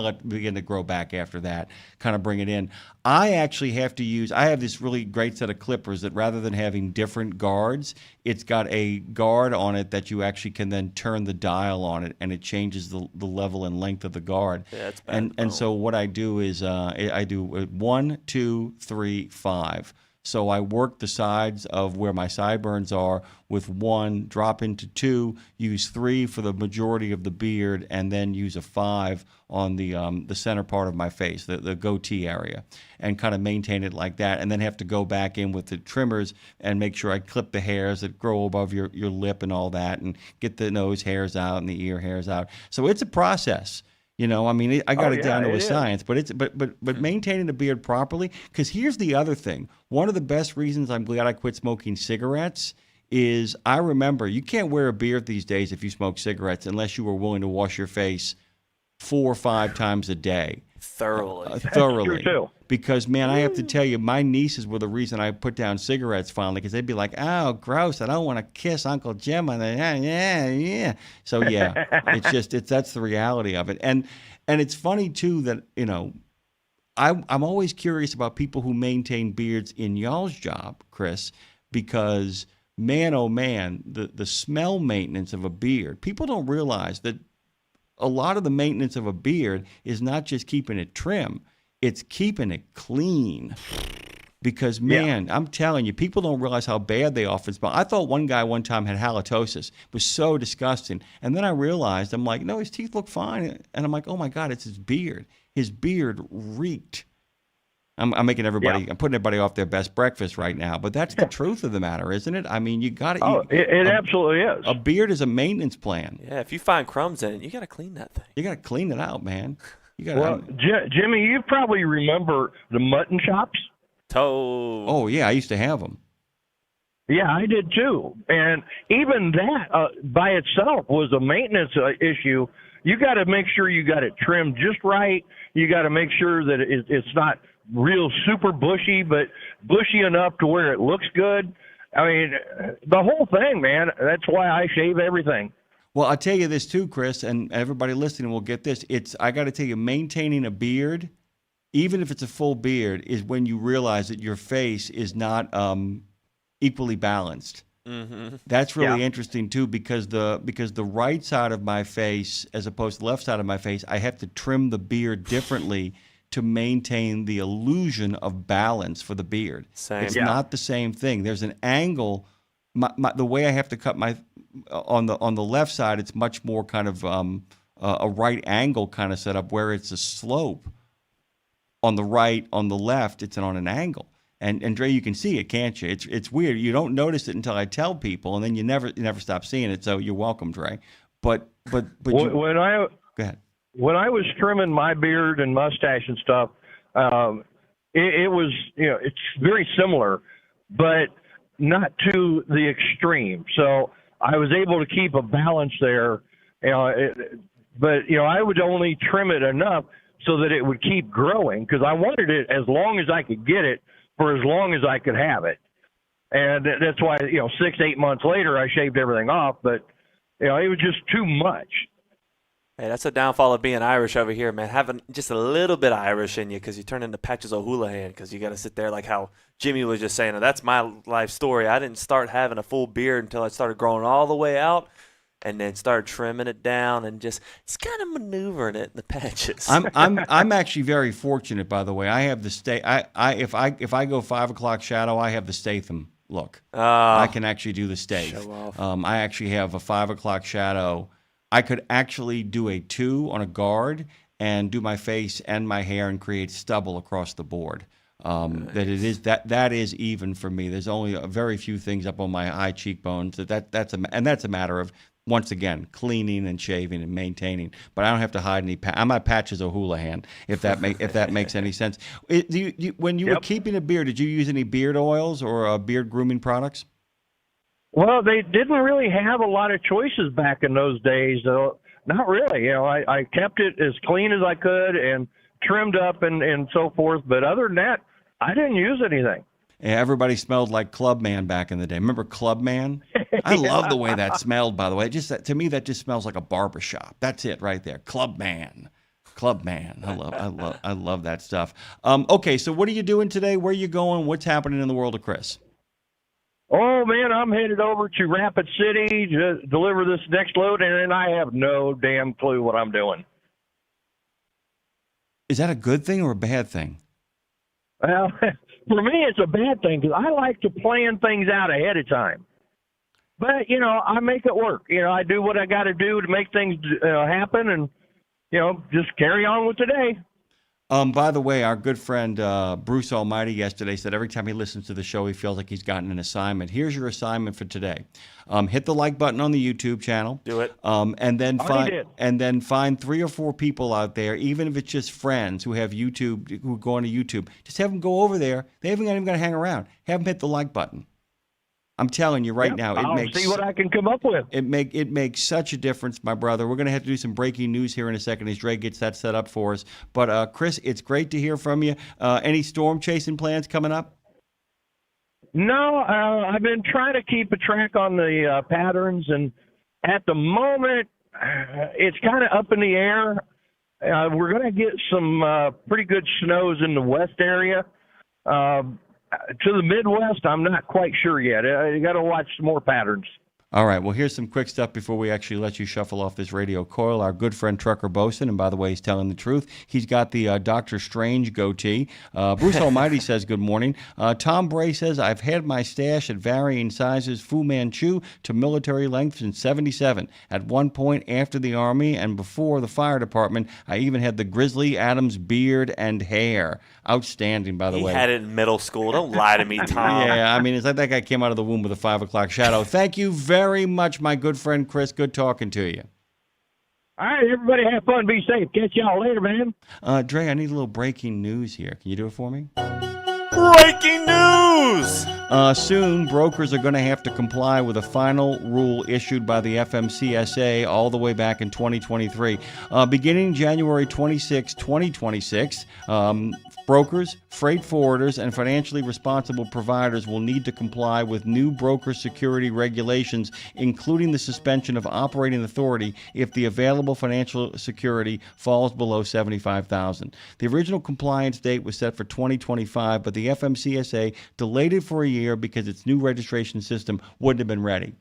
let it begin to grow back after that, kind of bring it in. I actually have to use. I have this really great set of clippers that rather than having different guards, it's got a guard on it that you actually can then turn the dial on it, and it changes the level and length of the guard. Yeah, that's bad. And so what I do is I do 1, 2, 3, 5. So I work the sides of where my sideburns are with 1, drop into 2, use 3 for the majority of the beard, and then use a 5 on the center part of my face, the goatee area, and kind of maintain it like that, and then have to go back in with the trimmers and make sure I clip the hairs that grow above your lip and all that, and get the nose hairs out and the ear hairs out. So it's a process. I mean, I got it down to a science, but maintaining the beard properly. Because here's the other thing: one of the best reasons I'm glad I quit smoking cigarettes is I remember you can't wear a beard these days if you smoke cigarettes unless you were willing to wash your face 4 or 5 times a day. Thoroughly. Thoroughly. True. Because, man, I have to tell you, my nieces were the reason I put down cigarettes finally, because they'd be like, oh, gross, I don't want to kiss Uncle Jim. And yeah. So, yeah, that's the reality of it. And it's funny, too, that, I'm always curious about people who maintain beards in y'all's job, Chris, because, man, oh, man, the smell maintenance of a beard, people don't realize that a lot of the maintenance of a beard is not just keeping it trim, it's keeping it clean. Because, man, I'm telling you, people don't realize how bad they often smell. I thought one guy one time had halitosis. It was so disgusting. And then I realized, I'm like, no, his teeth look fine. And I'm like, oh, my God, it's his beard. His beard reeked. I'm making everybody, I'm putting everybody off their best breakfast right now, but that's the truth of the matter, isn't it? I mean, you got to. Oh, it absolutely is. A beard is a maintenance plan. Yeah, if you find crumbs in it, you got to clean that thing. You got to clean it out, man. You got. Well, Jimmy, you probably remember the mutton chops. Oh yeah, I used to have them. Yeah, I did too, and even that by itself was a maintenance issue. You got to make sure you got it trimmed just right. You got to make sure that it's not real super bushy, but bushy enough to where it looks good. I mean, the whole thing, man. That's why I shave everything. Well, I'll tell you this too, Chris, and everybody listening will get this. I got to tell you, maintaining a beard, even if it's a full beard, is when you realize that your face is not equally balanced. Mm-hmm. That's really interesting too, because the right side of my face, as opposed to the left side of my face, I have to trim the beard differently to maintain the illusion of balance for the beard. It's not the same thing. There's an angle. The way I have to cut my on the left side, it's much more kind of a right angle kind of setup where it's a slope. On the right, on the left, it's on an angle. And Dre, you can see it, can't you? It's weird. You don't notice it until I tell people, and then you never stop seeing it. So you're welcome, Dre. But go ahead. When I was trimming my beard and mustache and stuff, it was, it's very similar, but not to the extreme. So I was able to keep a balance there. But I would only trim it enough so that it would keep growing, because I wanted it as long as I could get it for as long as I could have it. And that's why, 6 to 8 months later, I shaved everything off. But, it was just too much. Hey, that's the downfall of being Irish over here, man. Having just a little bit of Irish in you because you turn into Patches O'Houlihan because you got to sit there like how Jimmy was just saying. Now, that's my life story. I didn't start having a full beard until I started growing all the way out and then started trimming it down and just kind of maneuvering it in the patches. I'm actually very fortunate, by the way. I have the if I go 5 o'clock shadow, I have the Statham look. I can actually do the stay. Show off. I actually have a 5 o'clock shadow. I could actually do a 2 on a guard and do my face and my hair and create stubble across the board. Nice. That is even for me. There's only a very few things up on my high cheekbones. That's a matter of, once again, cleaning and shaving and maintaining. But I don't have to hide any. I'm not Patches O'Houlihan, if that makes any sense. When you were keeping a beard, did you use any beard oils or beard grooming products? Well, they didn't really have a lot of choices back in those days. Not really. I kept it as clean as I could and trimmed up and so forth. But other than that, I didn't use anything. Yeah, everybody smelled like Clubman back in the day. Remember Clubman? I love the way that smelled, by the way. To me, that just smells like a barbershop. That's it right there. Clubman. I love that stuff. Okay, so what are you doing today? Where are you going? What's happening in the world of Chris? Oh, man, I'm headed over to Rapid City to deliver this next load, and I have no damn clue what I'm doing. Is that a good thing or a bad thing? Well, for me, it's a bad thing because I like to plan things out ahead of time. But, I make it work. I do what I got to do to make things happen and, just carry on with today. By the way, our good friend Bruce Almighty yesterday said every time he listens to the show, he feels like he's gotten an assignment. Here's your assignment for today. Hit the like button on the YouTube channel. Do it. And then find 3 or 4 people out there, even if it's just friends who have YouTube, who go onto YouTube. Just have them go over there. They haven't even got to hang around. Have them hit the like button. I'm telling you right now, I'll see what I can come up with. It makes such a difference, my brother. We're going to have to do some breaking news here in a second as Dre gets that set up for us. But Chris, it's great to hear from you. Any storm chasing plans coming up? No, I've been trying to keep a track on the patterns, and at the moment, it's kind of up in the air. We're going to get some pretty good snows in the west area. To the Midwest, I'm not quite sure yet. You got to watch some more patterns. All right. Well, here's some quick stuff before we actually let you shuffle off this radio coil. Our good friend Trucker Boson, and by the way, he's telling the truth. He's got the Dr. Strange goatee. Bruce Almighty says good morning. Tom Bray says, I've had my stash at varying sizes, Fu Manchu to military length since 77. At one point after the Army and before the fire department, I even had the Grizzly Adams beard and hair. Outstanding, by the way. He had it in middle school. Don't lie to me, Tom. Yeah, I mean, it's like that guy came out of the womb with a 5 o'clock shadow. Thank you very much, my good friend Chris. Good talking to you. All right, everybody have fun. Be safe. Catch y'all later, man. Dre, I need a little breaking news here. Can you do it for me? Breaking news! Soon, brokers are going to have to comply with a final rule issued by the FMCSA all the way back in 2023. Beginning January 26, 2026, brokers, freight forwarders, and financially responsible providers will need to comply with new broker security regulations, including the suspension of operating authority if the available financial security falls below $75,000. The original compliance date was set for 2025, but the FMCSA delayed it for a year because its new registration system wouldn't have been ready.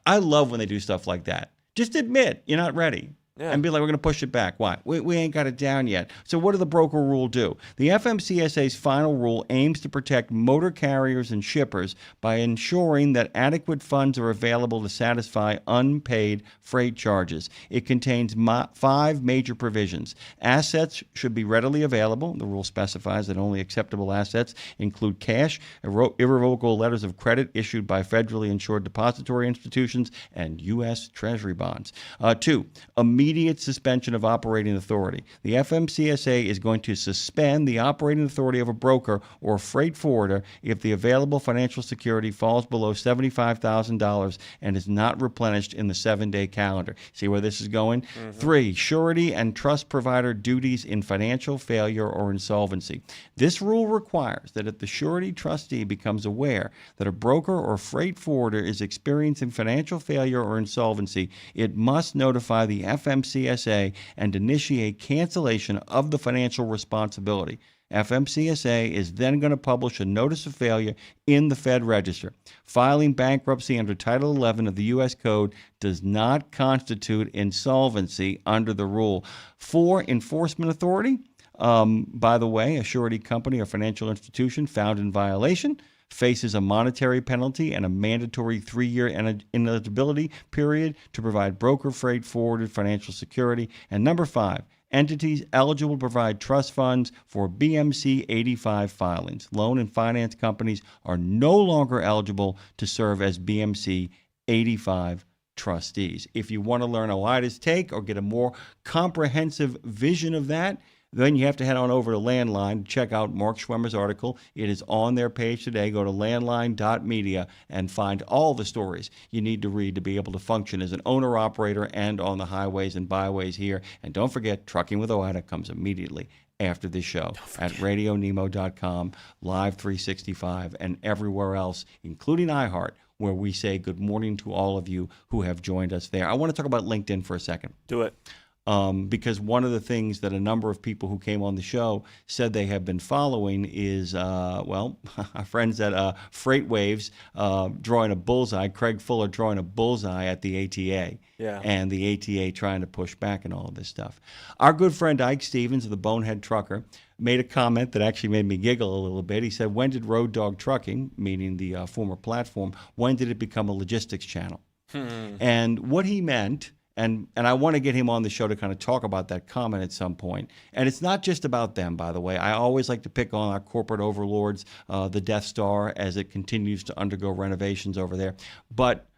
I love when they do stuff like that. Just admit you're not ready. Yeah. And be like, we're going to push it back. Why? We ain't got it down yet. So what did the broker rule do? The FMCSA's final rule aims to protect motor carriers and shippers by ensuring that adequate funds are available to satisfy unpaid freight charges. It contains 5 major provisions. Assets should be readily available. The rule specifies that only acceptable assets include cash, irrevocable letters of credit issued by federally insured depository institutions, and U.S. Treasury bonds. 2, immediate immediate suspension of operating authority. The FMCSA is going to suspend the operating authority of a broker or freight forwarder if the available financial security falls below $75,000 and is not replenished in the 7-day calendar. See where this is going? 3, surety and trust provider duties in financial failure or insolvency. This rule requires that if the surety trustee becomes aware that a broker or freight forwarder is experiencing financial failure or insolvency, it must notify the FMCSA and initiate cancellation of the financial responsibility. FMCSA is then going to publish a notice of failure in the Fed Register. Filing bankruptcy under Title 11 of the U.S. Code does not constitute insolvency under the rule. 4, enforcement authority. By the way, a surety company or financial institution found in violation faces a monetary penalty and a mandatory 3-year ineligibility period to provide broker freight forwarded financial security. And number 5, entities eligible to provide trust funds for BMC 85 filings. Loan and finance companies are no longer eligible to serve as BMC 85 trustees. If you want to learn OIDA's take or get a more comprehensive vision of that, then you have to head on over to Landline to check out Mark Schwemmer's article. It is on their page today. Go to landline.media and find all the stories you need to read to be able to function as an owner-operator and on the highways and byways here. And don't forget, Trucking with OIDA comes immediately after this show at RadioNemo.com, Live 365, and everywhere else, including iHeart, where we say good morning to all of you who have joined us there. I want to talk about LinkedIn for a second. Do it. Because one of the things that a number of people who came on the show said they have been following is, our friends at Freight Waves drawing a bullseye, Craig Fuller drawing a bullseye at the ATA, and the ATA trying to push back and all of this stuff. Our good friend Ike Stevens of the Bonehead Trucker made a comment that actually made me giggle a little bit. He said, when did Road Dog Trucking, meaning the former platform, when did it become a logistics channel? And what he meant... And I want to get him on the show to kind of talk about that comment at some point. And it's not just about them, by the way. I always like to pick on our corporate overlords, the Death Star, as it continues to undergo renovations over there. But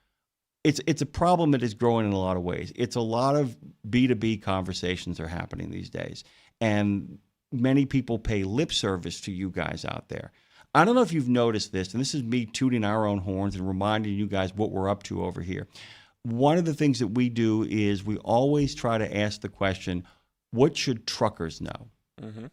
it's a problem that is growing in a lot of ways. It's a lot of B2B conversations are happening these days. And many people pay lip service to you guys out there. I don't know if you've noticed this, and this is me tooting our own horns and reminding you guys what we're up to over here. One of the things that we do is we always try to ask the question, what should truckers know?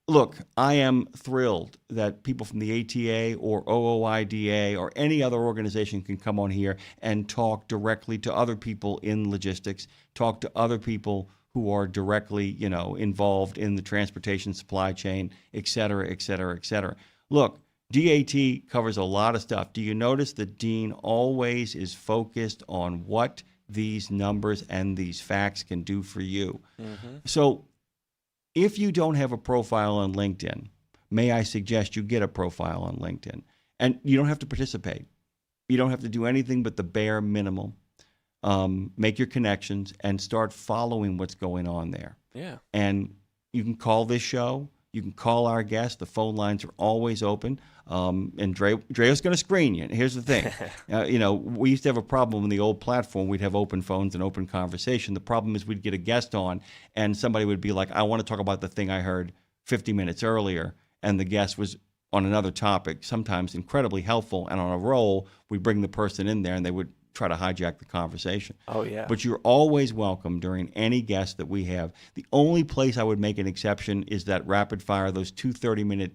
Look, I am thrilled that people from the ATA or OOIDA or any other organization can come on here and talk directly to other people in logistics, talk to other people who are directly, involved in the transportation supply chain, et cetera, et cetera, et cetera. Look, DAT covers a lot of stuff. Do you notice that Dean always is focused on what these numbers and these facts can do for you? So if you don't have a profile on LinkedIn, may I suggest you get a profile on LinkedIn? And you don't have to participate. You don't have to do anything but the bare minimum. Make your connections and start following what's going on there. Yeah. And you can call this show. You can call our guests. The phone lines are always open. And Dre's going to screen you. And here's the thing. We used to have a problem in the old platform. We'd have open phones and open conversation. The problem is we'd get a guest on, and somebody would be like, I want to talk about the thing I heard 50 minutes earlier. And the guest was on another topic, sometimes incredibly helpful. And on a roll, we bring the person in there, and they would try to hijack the conversation. Oh, yeah. But you're always welcome during any guest that we have. The only place I would make an exception is that rapid fire, those 2 30-minute,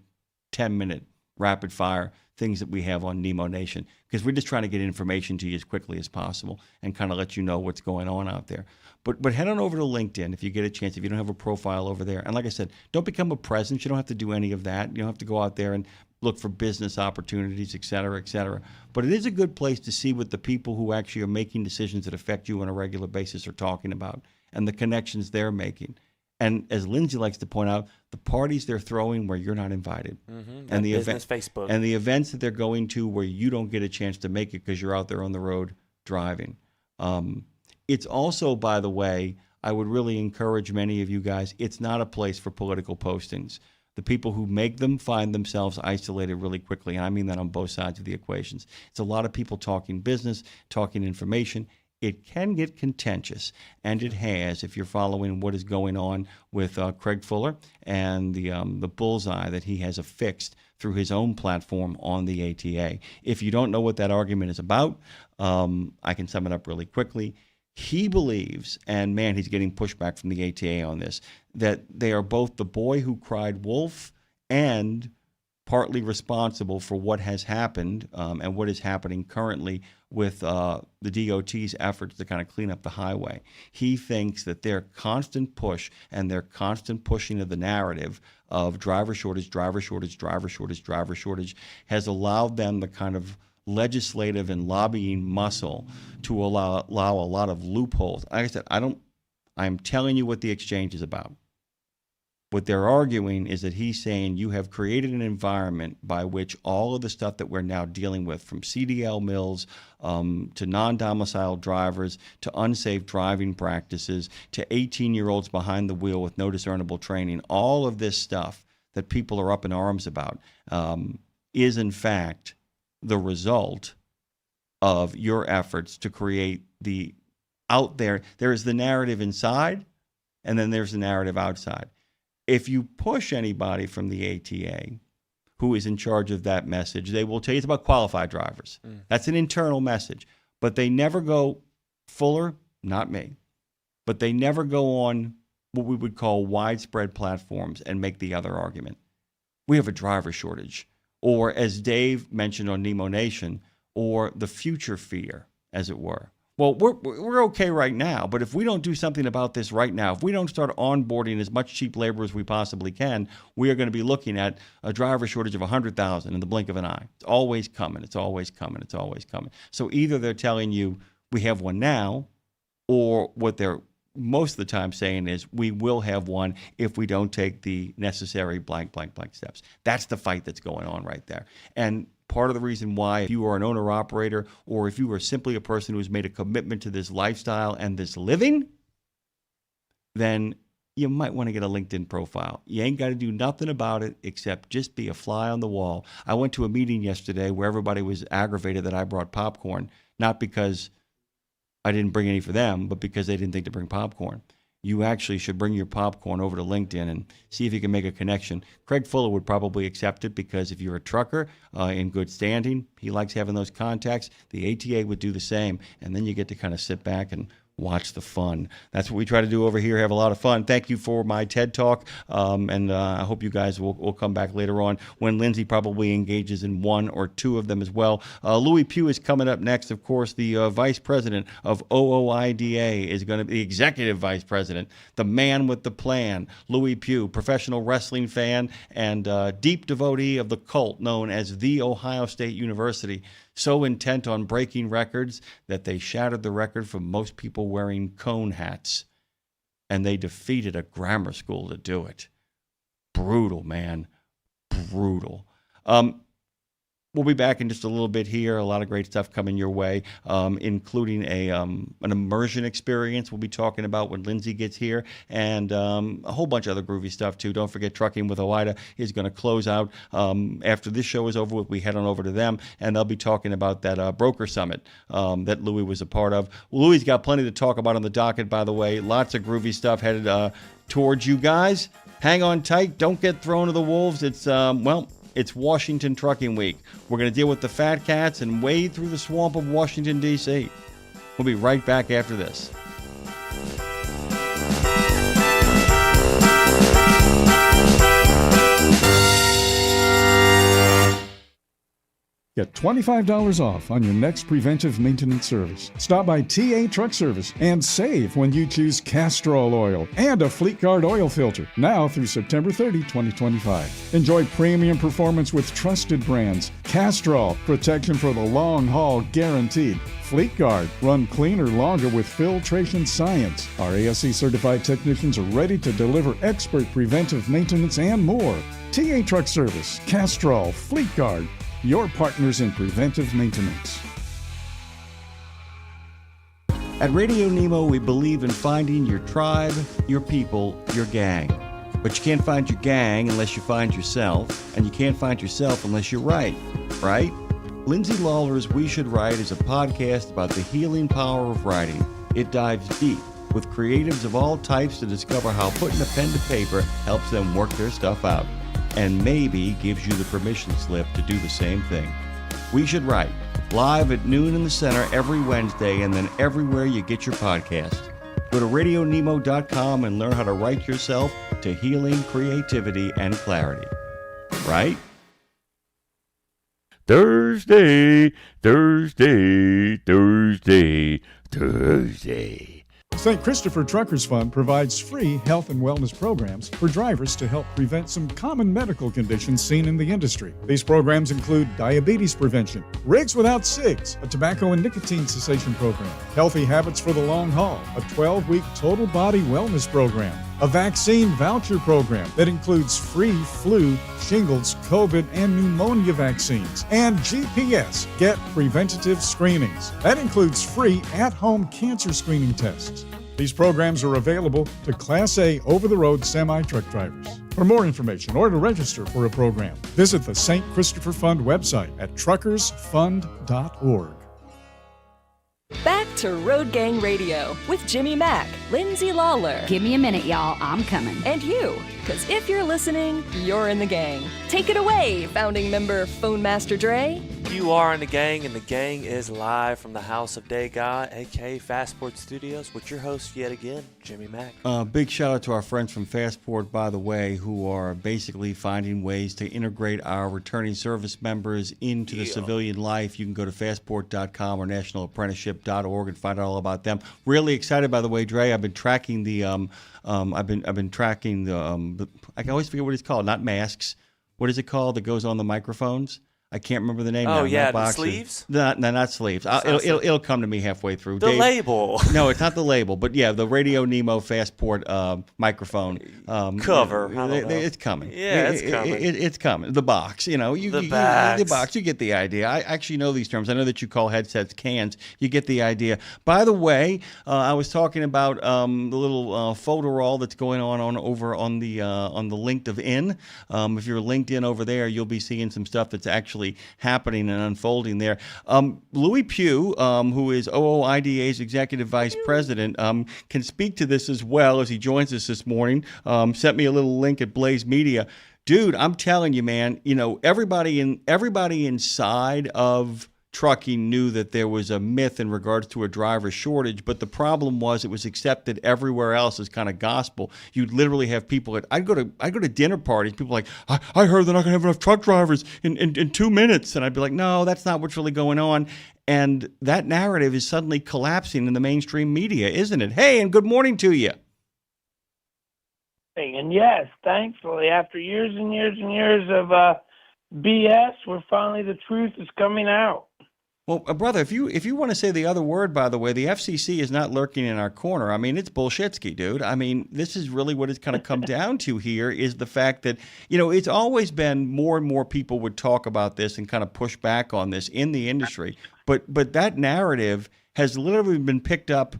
10-minute rapid fire things that we have on Nemo Nation, because we're just trying to get information to you as quickly as possible and kind of let you know what's going on out there. But head on over to LinkedIn if you get a chance, if you don't have a profile over there. And like I said, don't become a presence. You don't have to do any of that. You don't have to go out there and look for business opportunities, et cetera, et cetera. But it is a good place to see what the people who actually are making decisions that affect you on a regular basis are talking about and the connections they're making. And as Lindsay likes to point out, the parties they're throwing where you're not invited. And the business Facebook. And the events that they're going to where you don't get a chance to make it because you're out there on the road driving. It's also, by the way, I would really encourage many of you guys, it's not a place for political postings. The people who make them find themselves isolated really quickly, and I mean that on both sides of the equations. It's a lot of people talking business, talking information. it can get contentious, and it has if you're following what is going on with Craig Fuller and the bullseye that he has affixed through his own platform on the ATA. If you don't know what that argument is about, I can sum it up really quickly. He believes, and man, he's getting pushback from the ATA on this, that they are both the boy who cried wolf and partly responsible for what has happened and what is happening currently with the DOT's efforts to kind of clean up the highway. He thinks that their constant push and their constant pushing of the narrative of driver shortage has allowed them the kind of legislative and lobbying muscle to allow a lot of loopholes. Like I said, I'm telling you what the exchange is about. What they're arguing is that he's saying you have created an environment by which all of the stuff that we're now dealing with, from CDL mills to non-domiciled drivers to unsafe driving practices to 18-year-olds behind the wheel with no discernible training, all of this stuff that people are up in arms about is in fact the result of your efforts to create the out there. There is the narrative inside, and then there's the narrative outside. If you push anybody from the ATA who is in charge of that message, they will tell you it's about qualified drivers. That's an internal message. But they never go, Fuller, not me, but they never go on what we would call widespread platforms and make the other argument. We have a driver shortage. Or as Dave mentioned on Nemo Nation, or the future fear, as it were. Well, we're okay right now, but if we don't do something about this right now, if we don't start onboarding as much cheap labor as we possibly can, we are going to be looking at a driver shortage of 100,000 in the blink of an eye. It's always coming. It's always coming. It's always coming. So either they're telling you we have one now, or what they're most of the time saying is we will have one if we don't take the necessary blank steps. That's the fight that's going on right there. And part of the reason why, if you are an owner-operator or if you are simply a person who's made a commitment to this lifestyle and this living, then you might want to get a LinkedIn profile. You ain't got to do nothing about it except just be a fly on the wall. I went to a meeting yesterday where everybody was aggravated that I brought popcorn, not because I didn't bring any for them, but because they didn't think to bring popcorn. You actually should bring your popcorn over to LinkedIn and see if you can make a connection. Craig Fuller would probably accept it because if you're a trucker in good standing, he likes having those contacts. The ATA would do the same, and then you get to kind of sit back and watch the fun. That's what we try to do over here, have a lot of fun. Thank you for my TED Talk, and I hope you guys will come back later on when Lindsay probably engages in one or two of them as well. Louis Pugh is coming up next. Of course, the Vice President of OOIDA is going to be the Executive Vice President, the man with the plan. Louis Pugh, professional wrestling fan and deep devotee of the cult known as The Ohio State University. So intent on breaking records that they shattered the record for most people wearing cone hats. And they defeated a grammar school to do it. Brutal, man. Brutal. We'll be back in just a little bit here. A lot of great stuff coming your way, including an immersion experience we'll be talking about when Lindsay gets here, and a whole bunch of other groovy stuff, too. Don't forget Trucking with Oida is going to close out. After this show is over with, we head on over to them, and they'll be talking about that broker summit that Louis was a part of. Louis's got plenty to talk about on the docket, by the way. Lots of groovy stuff headed towards you guys. Hang on tight. Don't get thrown to the wolves. It's Washington Trucking Week. We're going to deal with the fat cats and wade through the swamp of Washington, D.C. We'll be right back after this. Get $25 off on your next preventive maintenance service. Stop by TA Truck Service and save when you choose Castrol oil and a Fleet Guard oil filter. Now through September 30, 2025. Enjoy premium performance with trusted brands. Castrol, protection for the long haul guaranteed. Fleet Guard, run cleaner longer with filtration science. Our ASC certified technicians are ready to deliver expert preventive maintenance and more. TA Truck Service, Castrol, Fleet Guard, your partners in preventive maintenance. At RadioNemo, we believe in finding your tribe, your people, your gang. But you can't find your gang unless you find yourself, and you can't find yourself unless you're right? Lindsay Lawler's We Should Write is a podcast about the healing power of writing. It dives deep with creatives of all types to discover how putting a pen to paper helps them work their stuff out, and maybe gives you the permission slip to do the same thing. We Should Write, live at noon in the center every Wednesday, and then everywhere you get your podcast. Go to RadioNemo.com and learn how to write yourself to healing, creativity, and clarity. Right? Thursday. St. Christopher Truckers Fund provides free health and wellness programs for drivers to help prevent some common medical conditions seen in the industry. These programs include diabetes prevention, Rigs Without Cigs, a tobacco and nicotine cessation program, Healthy Habits for the Long Haul, a 12-week total body wellness program, a vaccine voucher program that includes free flu, shingles, COVID, and pneumonia vaccines, and GPS, Get Preventative Screenings. That includes free at-home cancer screening tests. These programs are available to Class A over-the-road semi-truck drivers. For more information or to register for a program, visit the St. Christopher Fund website at truckersfund.org. Back to Road Gang Radio with Jimmy Mack, Lindsay Lawler. Give me a minute, y'all. I'm coming. And you, because if you're listening, you're in the gang. Take it away, founding member Phone Master Dre. You are in the gang, and the gang is live from the House of Day God, aka Fastport Studios, with your host yet again, Jimmy Mack. Big shout out to our friends from Fastport, by the way, who are basically finding ways to integrate our returning service members into the civilian life. You can go to fastport.com or nationalapprenticeship.org and find out all about them. Really excited, by the way, Dre. I've been tracking the I've been tracking the I can always forget what it's called. Not masks. What is it called that goes on the microphones? I can't remember the name now. Oh, yeah, the sleeves? No, not sleeves. It'll come to me halfway through. The label. No, it's not the label, but yeah, the RadioNemo Fastport microphone. Cover. It's coming. Yeah, it's coming. It's coming. The box, the box. You get the idea. I actually know these terms. I know that you call headsets cans. You get the idea. By the way, I was talking about the little photo roll that's going on over on the LinkedIn. If you're linked in over there, you'll be seeing some stuff that's actually happening and unfolding there. Louis Pugh, who is OOIDA's Executive Vice President, can speak to this as well as he joins us this morning. Sent me a little link at Blaze Media. Dude, I'm telling you, man, everybody inside of trucking knew that there was a myth in regards to a driver shortage, but the problem was it was accepted everywhere else as kind of gospel. You'd literally have people I'd go to dinner parties, people like, I heard they're not gonna have enough truck drivers in 2 minutes, and I'd be like, no, that's not what's really going on. And that narrative is suddenly collapsing in the mainstream media, isn't it? Hey, and good morning to you. And yes, thankfully, after years and years and years of BS, the truth is coming out. Well, brother, if you want to say the other word, by the way, the FCC is not lurking in our corner. I mean, it's bullshitsky, dude. I mean, this is really what it's kind of come down to here is the fact that, it's always been more and more people would talk about this and kind of push back on this in the industry. But that narrative has literally been picked up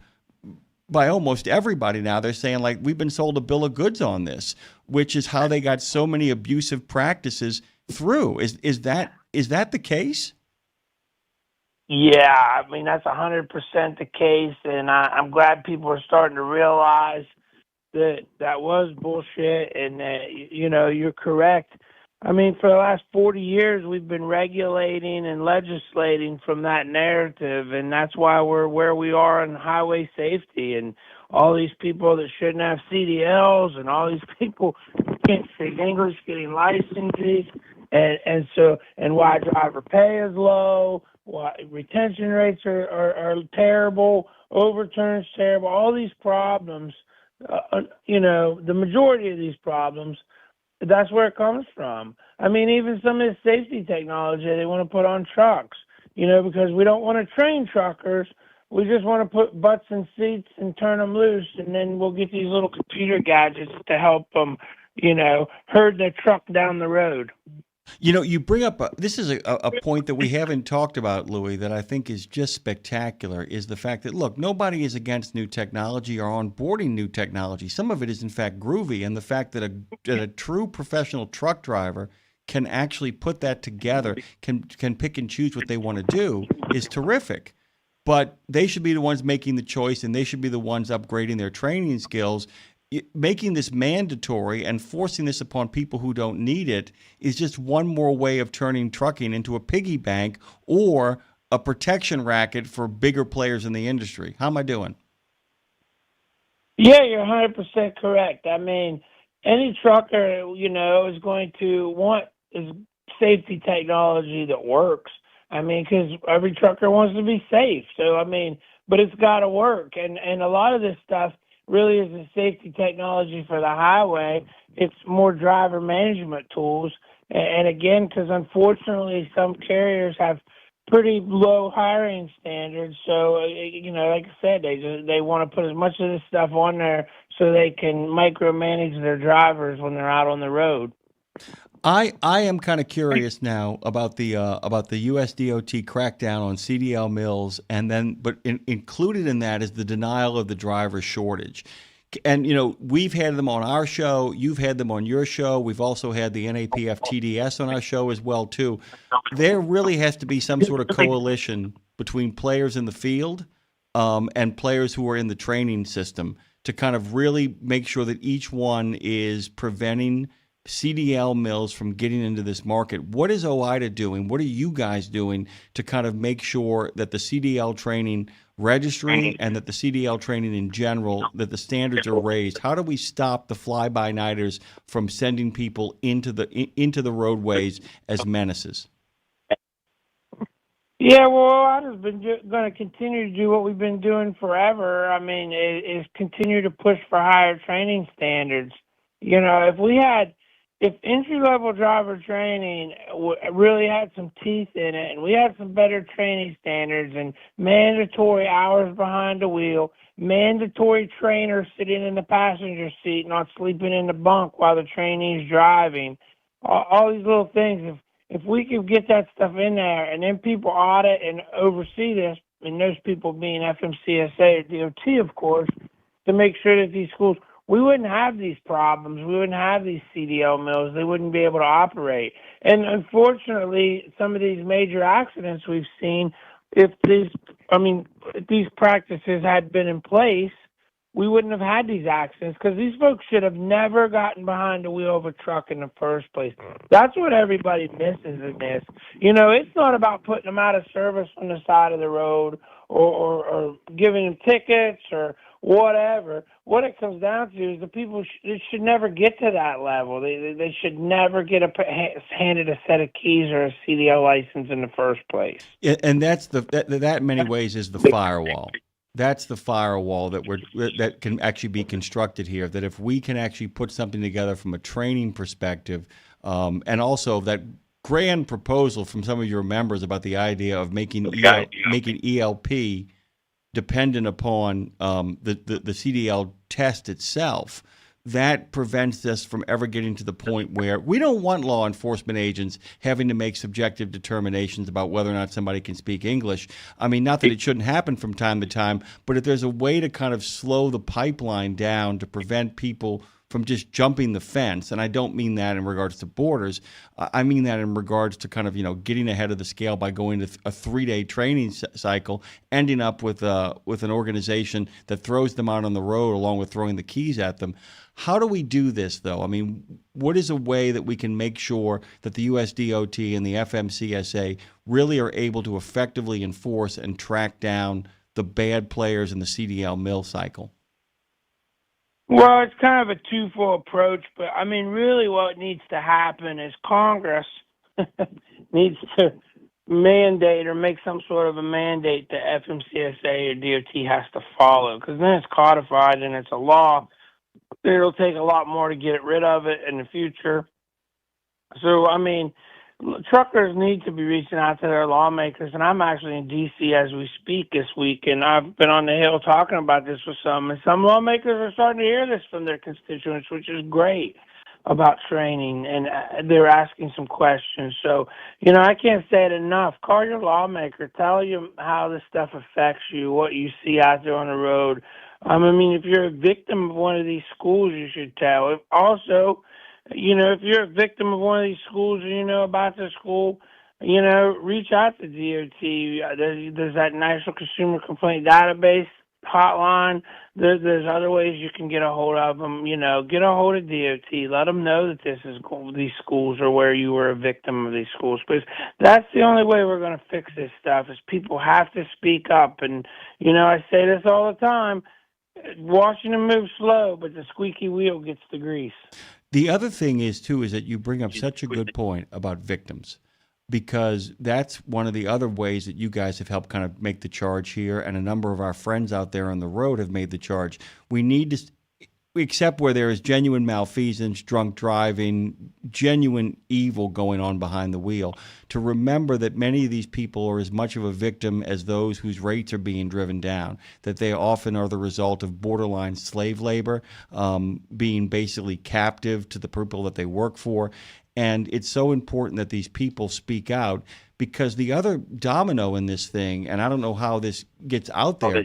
by almost everybody now. They're saying, like, we've been sold a bill of goods on this, which is how they got so many abusive practices through. Is that the case? Yeah, I mean, that's 100% the case, and I'm glad people are starting to realize that was bullshit, and you're correct. I mean, for the last 40 years, we've been regulating and legislating from that narrative, and that's why we're where we are in highway safety, and all these people that shouldn't have CDLs, and all these people who can't speak English getting licenses, and why driver pay is low, why retention rates are terrible, overturns terrible, all these problems, the majority of these problems, that's where it comes from. I mean, even some of the safety technology they want to put on trucks, because we don't want to train truckers. We just want to put butts in seats and turn them loose, and then we'll get these little computer gadgets to help them, herd their truck down the road. You bring up, this is a point that we haven't talked about, Louis, that I think is just spectacular, is the fact that, look, nobody is against new technology or onboarding new technology. Some of it is, in fact, groovy, and the fact that a true professional truck driver can actually put that together, can pick and choose what they want to do, is terrific. But they should be the ones making the choice, and they should be the ones upgrading their training skills. Making this mandatory and forcing this upon people who don't need it is just one more way of turning trucking into a piggy bank or a protection racket for bigger players in the industry. How am I doing? Yeah, you're 100% correct. I mean, any trucker, is going to want is safety technology that works. I mean, because every trucker wants to be safe. So, I mean, but it's got to work. And a lot of this stuff really isn't safety technology for the highway. It's more driver management tools. And again, because unfortunately some carriers have pretty low hiring standards. So, like I said, they want to put as much of this stuff on there so they can micromanage their drivers when they're out on the road. I am kind of curious now about the US DOT crackdown on CDL mills, but included in that is the denial of the driver shortage. And we've had them on our show, you've had them on your show, we've also had the NAPF TDS on our show as well too. There really has to be some sort of coalition between players in the field and players who are in the training system to kind of really make sure that each one is preventing CDL mills from getting into this market. What is OIDA doing? What are you guys doing to kind of make sure that the CDL training registry and that the CDL training in general, that the standards are raised? How do we stop the fly-by-nighters from sending people into the roadways as menaces? Yeah, well, I've just been going to continue to do what we've been doing forever. I mean, is continue to push for higher training standards. If entry-level driver training really had some teeth in it, and we had some better training standards and mandatory hours behind the wheel, mandatory trainers sitting in the passenger seat, not sleeping in the bunk while the trainee's driving, all these little things, if we could get that stuff in there and then people audit and oversee this, and those people being FMCSA or DOT, of course, to make sure that these schools, we wouldn't have these problems. We wouldn't have these CDL mills. They wouldn't be able to operate. And unfortunately, some of these major accidents we've seen, if these practices had been in place, we wouldn't have had these accidents because these folks should have never gotten behind the wheel of a truck in the first place. That's what everybody misses in this. It's not about putting them out of service on the side of the road or giving them tickets or whatever. What it comes down to is the people should never get to that level. They should never get handed a set of keys or a CDL license in the first place. Yeah, and that in many ways is the firewall. That's the firewall that can actually be constructed here. That if we can actually put something together from a training perspective, and also that grand proposal from some of your members about the idea of making ELP dependent upon the CDL test itself, that prevents us from ever getting to the point where we don't want law enforcement agents having to make subjective determinations about whether or not somebody can speak English. I mean, not that it shouldn't happen from time to time, but if there's a way to kind of slow the pipeline down to prevent people from just jumping the fence, and I don't mean that in regards to borders, I mean that in regards to kind of, getting ahead of the scale by going to a 3-day training cycle, ending up with an organization that throws them out on the road along with throwing the keys at them. How do we do this, though? I mean, what is a way that we can make sure that the USDOT and the FMCSA really are able to effectively enforce and track down the bad players in the CDL mill cycle? Well, it's kind of a twofold approach, but I mean, really what needs to happen is Congress needs to mandate or make some sort of a mandate that FMCSA or DOT has to follow, because then it's codified and it's a law. It'll take a lot more to get rid of it in the future. So, I mean, truckers need to be reaching out to their lawmakers, and I'm actually in D.C. as we speak this week, and I've been on the Hill talking about this with some, and some lawmakers are starting to hear this from their constituents, which is great, about training, and they're asking some questions. So, I can't say it enough. Call your lawmaker. Tell you how this stuff affects you, what you see out there on the road. I mean, if you're a victim of one of these schools, you should tell. Also, if you're a victim of one of these schools or you know about the school, reach out to DOT. There's that National Consumer Complaint Database hotline. There's other ways you can get a hold of them. Get a hold of DOT. Let them know that these schools are where you were a victim of these schools. Because that's the only way we're going to fix this stuff. Is people have to speak up. And I say this all the time. Washington moves slow, but the squeaky wheel gets the grease. The other thing is that you bring up such a good point about victims, because that's one of the other ways that you guys have helped kind of make the charge here, and a number of our friends out there on the road have made the charge. We need to, except where there is genuine malfeasance, drunk driving, genuine evil going on behind the wheel, to remember that many of these people are as much of a victim as those whose rates are being driven down, that they often are the result of borderline slave labor, being basically captive to the people that they work for. And it's so important that these people speak out, because the other domino in this thing, and I don't know how this gets out there,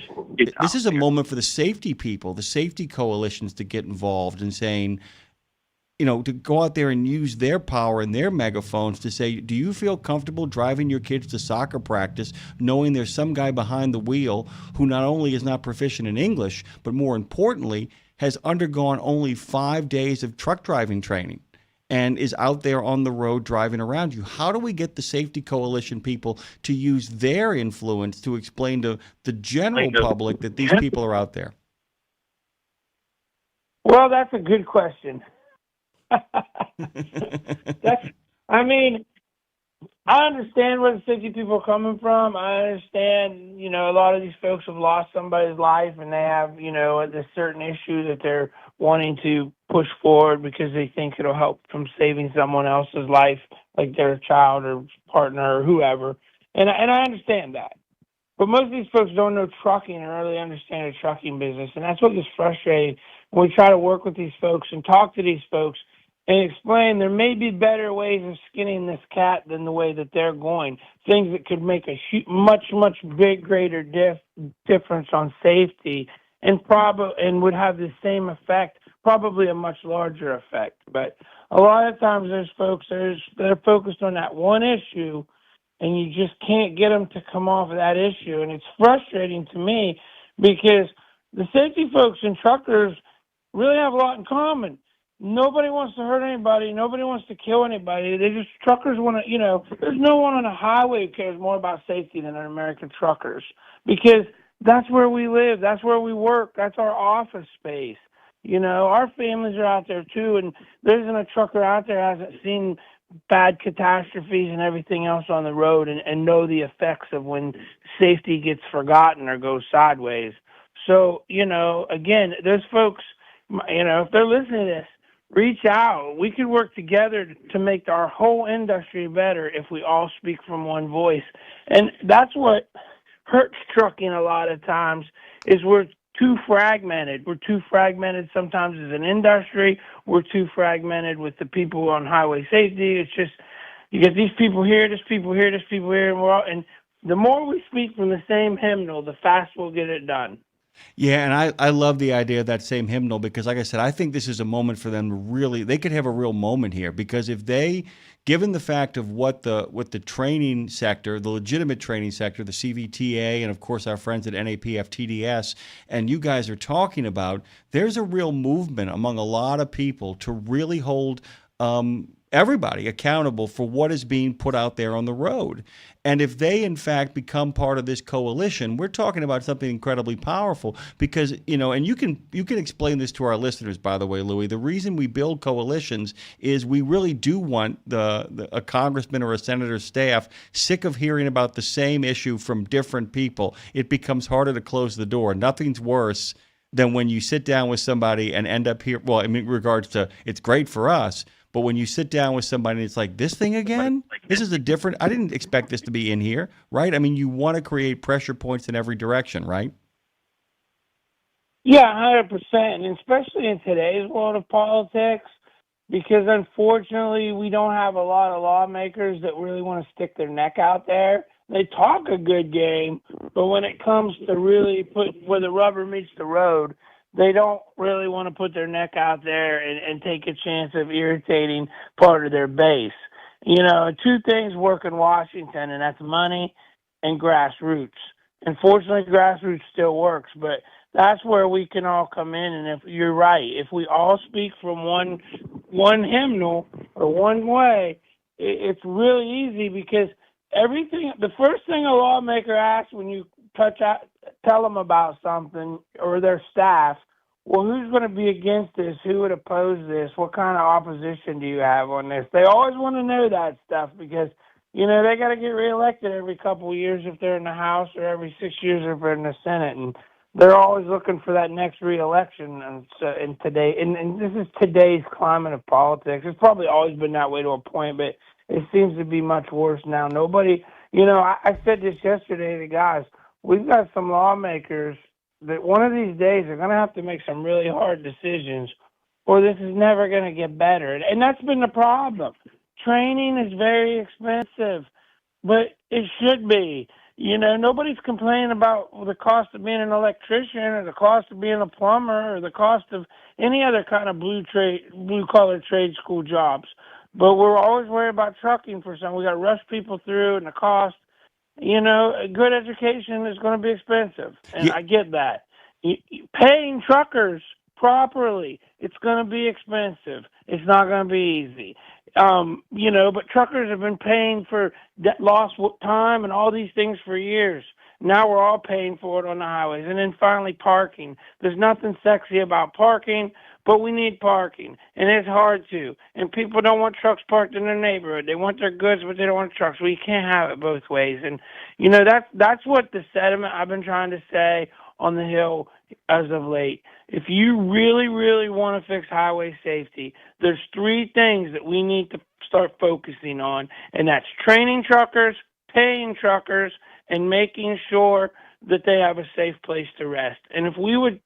this is a moment for the safety people, the safety coalitions to get involved and saying, to go out there and use their power and their megaphones to say, do you feel comfortable driving your kids to soccer practice knowing there's some guy behind the wheel who not only is not proficient in English, but more importantly, has undergone only 5 days of truck driving training and is out there on the road driving around you? How do we get the safety coalition people to use their influence to explain to the general public that these people are out there? Well, that's a good question. I understand where the safety people are coming from. I understand, a lot of these folks have lost somebody's life and they have, a certain issue that they're wanting to push forward because they think it'll help from saving someone else's life, like their child or partner or whoever. And I understand that. But most of these folks don't know trucking or really understand the trucking business. And that's what gets frustrating when we try to work with these folks and talk to these folks and explain there may be better ways of skinning this cat than the way that they're going. Things that could make a much greater difference on safety and would have the same effect, probably a much larger effect. But a lot of times there's folks they're focused on that one issue, and you just can't get them to come off of that issue. And it's frustrating to me because the safety folks and truckers really have a lot in common. Nobody wants to hurt anybody. Nobody wants to kill anybody. Truckers want to, there's no one on the highway who cares more about safety than American truckers, because that's where we live. That's where we work. That's our office space. Our families are out there too, and there isn't a trucker out there who hasn't seen bad catastrophes and everything else on the road and know the effects of when safety gets forgotten or goes sideways. So, again, those folks, if they're listening to this, reach out. We could work together to make our whole industry better if we all speak from one voice. And that's what hurts trucking a lot of times, is we're too fragmented. We're too fragmented sometimes as an industry. We're too fragmented with the people on highway safety. It's just, you get these people here, this people here, this people here, and the more we speak from the same hymnal, the faster we'll get it done. Yeah, and I love the idea of that same hymnal, because like I said, I think this is a moment for them to really, they could have a real moment here, because if they, given the fact of what the training sector, the legitimate training sector, the CVTA, and of course our friends at NAPF-TDS, and you guys are talking about, there's a real movement among a lot of people to really hold everybody accountable for what is being put out there on the road. And if they, in fact, become part of this coalition, we're talking about something incredibly powerful, because, and you can explain this to our listeners, by the way, Louis. The reason we build coalitions is we really do want a congressman or a senator's staff sick of hearing about the same issue from different people. It becomes harder to close the door. Nothing's worse than when you sit down with somebody and end up here. Well, in regards to, it's great for us, but when you sit down with somebody and it's like, this thing again? This is I didn't expect this to be in here, right? I mean, you want to create pressure points in every direction, right? Yeah, 100%, and especially in today's world of politics, because unfortunately we don't have a lot of lawmakers that really want to stick their neck out there. They talk a good game, but when it comes to really put where the rubber meets the road, they don't really want to put their neck out there and take a chance of irritating part of their base. You know, two things work in Washington, and that's money and grassroots. Unfortunately, grassroots still works, but that's where we can all come in. And if you're right, if we all speak from one hymnal or one way, it's really easy, because the first thing a lawmaker asks when you tell them about something, or their staff, well, who's going to be against this? Who would oppose this? What kind of opposition do you have on this? They always want to know that stuff, because, you know, they got to get reelected every couple of years if they're in the House, or every 6 years if they're in the Senate. And they're always looking for that next reelection. And so, and this is today's climate of politics. It's probably always been that way to a point, but it seems to be much worse now. Nobody, you know, I said this yesterday to the guys, we've got some lawmakers that one of these days are going to have to make some really hard decisions, or this is never going to get better. And that's been the problem. Training is very expensive, but it should be. You know, nobody's complaining about the cost of being an electrician, or the cost of being a plumber, or the cost of any other kind of blue-collar trade school jobs. But we're always worried about trucking for some. We got to rush people through, and the cost. You know, a good education is going to be expensive, and I get that. Paying truckers properly, it's going to be expensive. It's not going to be easy. You know, but truckers have been paying for lost time and all these things for years. Now we're all paying for it on the highways. And then finally, parking. There's nothing sexy about parking, but we need parking, and it's hard to. And people don't want trucks parked in their neighborhood. They want their goods, but they don't want trucks. Well, you can't have it both ways. And, you know, that's what the sentiment I've been trying to say on the Hill as of late. If you really, really want to fix highway safety, there's three things that we need to start focusing on, and that's training truckers, paying truckers, and making sure that they have a safe place to rest. And if we would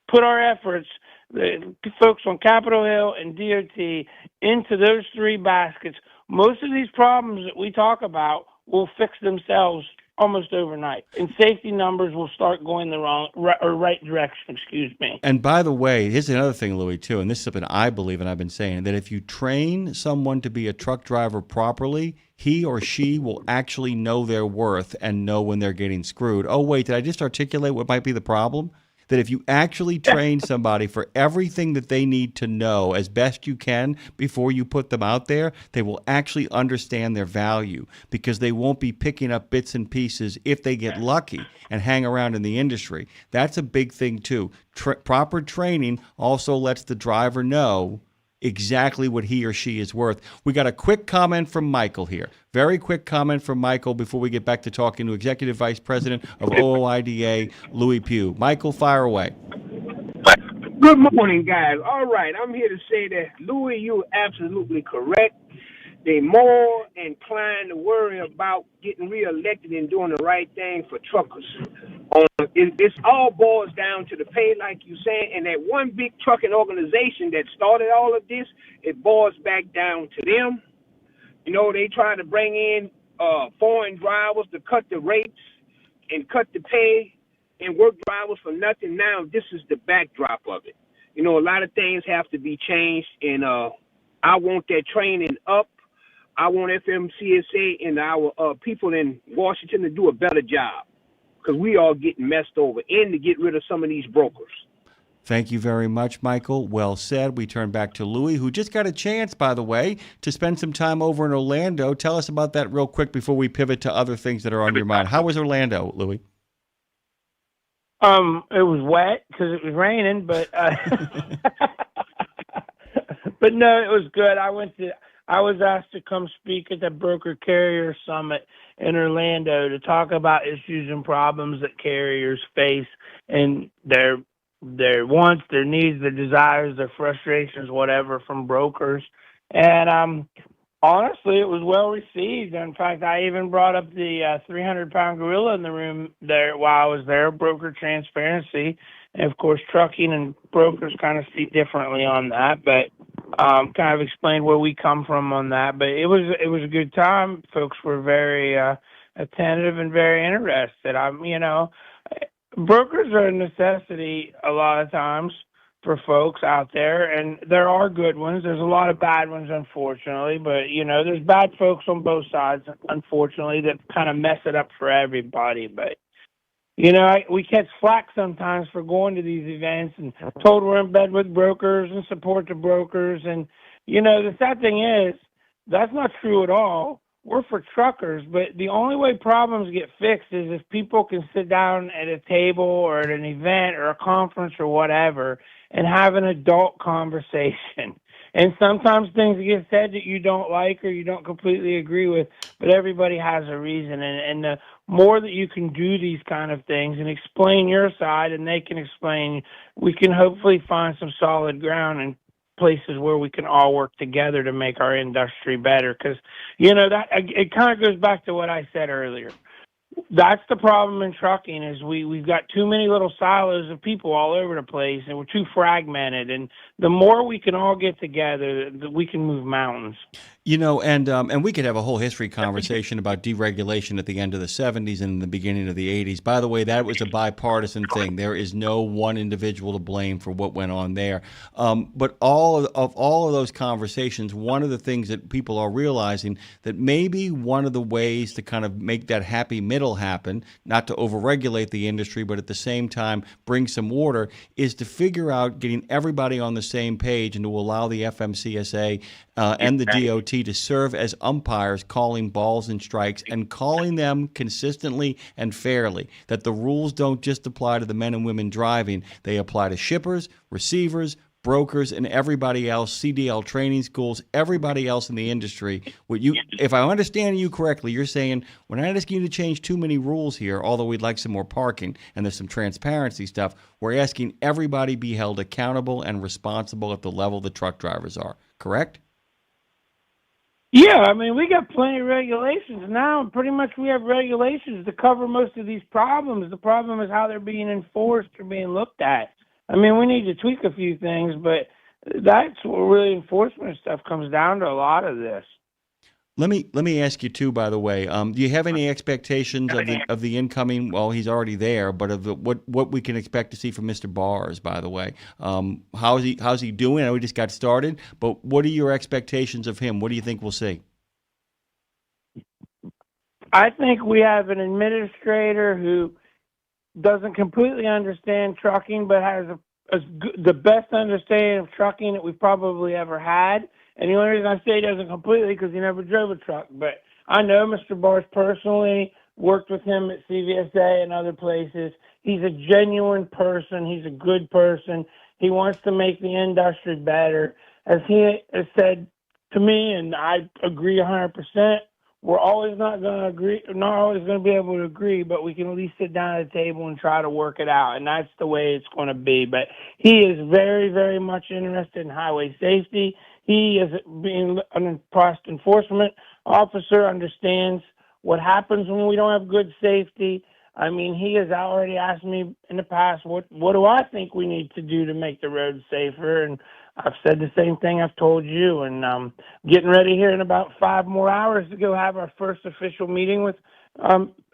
put our efforts, the folks on Capitol Hill and DOT, into those three baskets, most of these problems that we talk about will fix themselves almost overnight, and safety numbers will start going the right direction. Excuse me. And by the way, here's another thing, Louis, too, and this is something I believe, and I've been saying, that if you train someone to be a truck driver properly, he or she will actually know their worth and know when they're getting screwed. Oh, wait, did I just articulate what might be the problem? That if you actually train somebody for everything that they need to know as best you can before you put them out there, they will actually understand their value, because they won't be picking up bits and pieces if they get lucky and hang around in the industry. That's a big thing, too. Proper training also lets the driver know exactly what he or she is worth. We got a quick comment from Michael here. Very quick comment from Michael before we get back to talking to Executive Vice President of OOIDA, Louis Pugh. Michael, fire away. Good morning, guys. All right, I'm here to say that, Louis, you're absolutely correct. They're more inclined to worry about getting reelected and doing the right thing for truckers. It all boils down to the pay, like you saying, and that one big trucking organization that started all of this, it boils back down to them. You know, they try to bring in foreign drivers to cut the rates and cut the pay and work drivers for nothing. Now, this is the backdrop of it. You know, a lot of things have to be changed, and I want that training up. I want FMCSA and our people in Washington to do a better job, because we are getting messed over, and to get rid of some of these brokers. Thank you very much, Michael. Well said. We turn back to Louis, who just got a chance, by the way, to spend some time over in Orlando. Tell us about that real quick before we pivot to other things that are on your mind. How was Orlando, Louis? It was wet because it was raining, but but no, it was good. I was asked to come speak at the Broker Carrier Summit in Orlando to talk about issues and problems that carriers face, and their wants, their needs, their desires, their frustrations, whatever, from brokers. And honestly, it was well received. In fact, I even brought up the 300-pound gorilla in the room there while I was there, broker transparency. And, of course, trucking and brokers kind of see differently on that, but kind of explained where we come from on that. But it was a good time. Folks were very attentive and very interested. Brokers are a necessity a lot of times for folks out there, and there are good ones. There's a lot of bad ones, unfortunately, but there's bad folks on both sides, unfortunately, that kind of mess it up for everybody. But we catch flack sometimes for going to these events and told we're in bed with brokers and support the brokers. And the sad thing is that's not true at all. We're for truckers, but the only way problems get fixed is if people can sit down at a table or at an event or a conference or whatever and have an adult conversation. And sometimes things get said that you don't like or you don't completely agree with, but everybody has a reason. And the more that you can do these kind of things and explain your side and they can explain, we can hopefully find some solid ground and places where we can all work together to make our industry better. Because, that it kind of goes back to what I said earlier. That's the problem in trucking is we've got too many little silos of people all over the place, and we're too fragmented. And the more we can all get together, we can move mountains. And we could have a whole history conversation about deregulation at the end of the 70s and the beginning of the 80s. By the way, that was a bipartisan thing. There is no one individual to blame for what went on there. But all of those conversations, one of the things that people are realizing that maybe one of the ways to kind of make that happy middle happen, not to overregulate the industry, but at the same time bring some order, is to figure out getting everybody on the same page and to allow the FMCSA and the DOT to serve as umpires, calling balls and strikes and calling them consistently and fairly, that the rules don't just apply to the men and women driving. They apply to shippers, receivers, brokers, and everybody else, CDL training schools, everybody else in the industry. If I understand you correctly, you're saying we're not asking you to change too many rules here, although we'd like some more parking and there's some transparency stuff. We're asking everybody be held accountable and responsible at the level the truck drivers are, correct? Yeah, we got plenty of regulations now, and pretty much we have regulations to cover most of these problems. The problem is how they're being enforced or being looked at. We need to tweak a few things, but that's what really enforcement stuff comes down to, a lot of this. Let me ask you too, by the way, do you have any expectations of the incoming? Well, he's already there, but of what we can expect to see from Mr. Bars, by the way, how's he doing? I know he just got started, but what are your expectations of him? What do you think we'll see? I think we have an administrator who doesn't completely understand trucking, but has the best understanding of trucking that we've probably ever had. And the only reason I say he doesn't completely because he never drove a truck. But I know Mr. Bars personally, worked with him at CVSA and other places. He's a genuine person. He's a good person. He wants to make the industry better. As he has said to me, and I agree 100%, we're always not going to agree, not always going to be able to agree, but we can at least sit down at a table and try to work it out. And that's the way it's going to be. But he is very, very much interested in highway safety. He, as being an enforcement officer, understands what happens when we don't have good safety. He has already asked me in the past, what do I think we need to do to make the roads safer? And I've said the same thing I've told you. And I'm getting ready here in about 5 more hours to go have our first official meeting with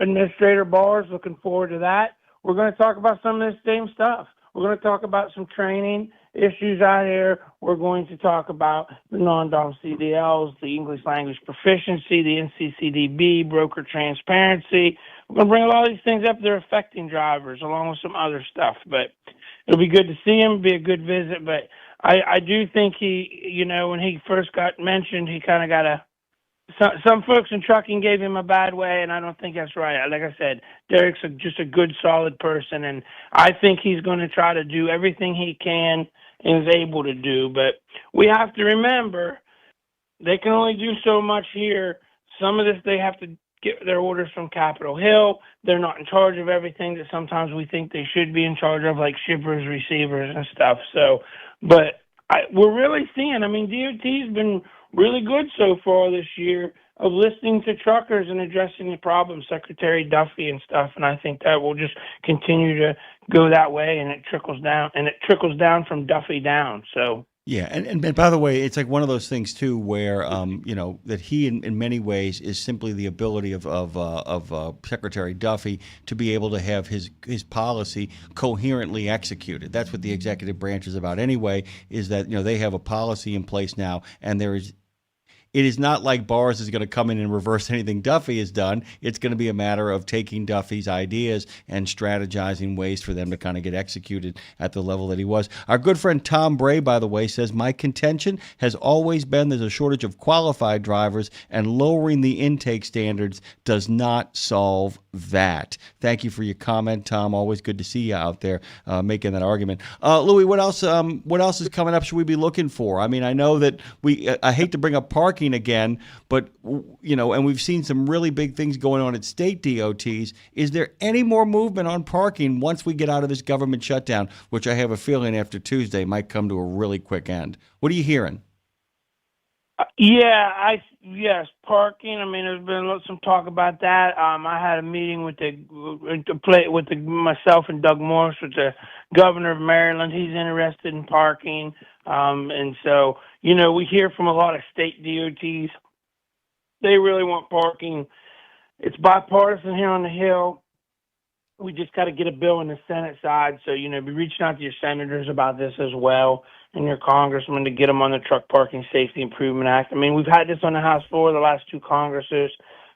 Administrator Bars. Looking forward to that. We're going to talk about some of this same stuff. We're going to talk about some training issues out here. We're going to talk about the non-dom CDLs, the English language proficiency, the NCCDB, broker transparency. We're going to bring a lot of these things up that are affecting drivers along with some other stuff. But it'll be good to see him, be a good visit. But I do think he, when he first got mentioned, he kind of got some folks in trucking gave him a bad way, and I don't think that's right. Like I said, Derek's just a good, solid person, and I think he's going to try to do everything he can and is able to do. But we have to remember they can only do so much here. Some of this they have to get their orders from Capitol Hill. They're not in charge of everything that sometimes we think they should be in charge of, like shippers, receivers, and stuff. So, but we're really seeing, DOT's been really good so far this year of listening to truckers and addressing the problem, Secretary Duffy and stuff, and I think that will just continue to go that way, and it trickles down from Duffy down. So Yeah, and by the way, it's like one of those things too, where that he in many ways is simply the ability of Secretary Duffy to be able to have his policy coherently executed. That's what the executive branch is about anyway. Is that they have a policy in place now, and it is not like Boris is going to come in and reverse anything Duffy has done. It's going to be a matter of taking Duffy's ideas and strategizing ways for them to kind of get executed at the level that he was. Our good friend Tom Bray, by the way, says, my contention has always been there's a shortage of qualified drivers, and lowering the intake standards does not solve that. Thank you for your comment, Tom. Always good to see you out there making that argument. Louis, what else is coming up should we be looking for? I mean, I know that I hate to bring up parking again, but and we've seen some really big things going on at state DOTs. Is there any more movement on parking once we get out of this government shutdown, which I have a feeling after Tuesday might come to a really quick end? What are you hearing? Yes, parking. I mean, there's been some talk about that. I had a meeting with myself and Doug Morris, with the governor of Maryland. He's interested in parking, and so we hear from a lot of state DOTs. They really want parking. It's bipartisan here on the Hill. We just got to get a bill in the Senate side. So, be reaching out to your senators about this as well, and your congressmen, to get them on the Truck Parking Safety Improvement Act. I mean, we've had this on the House floor the last two Congresses.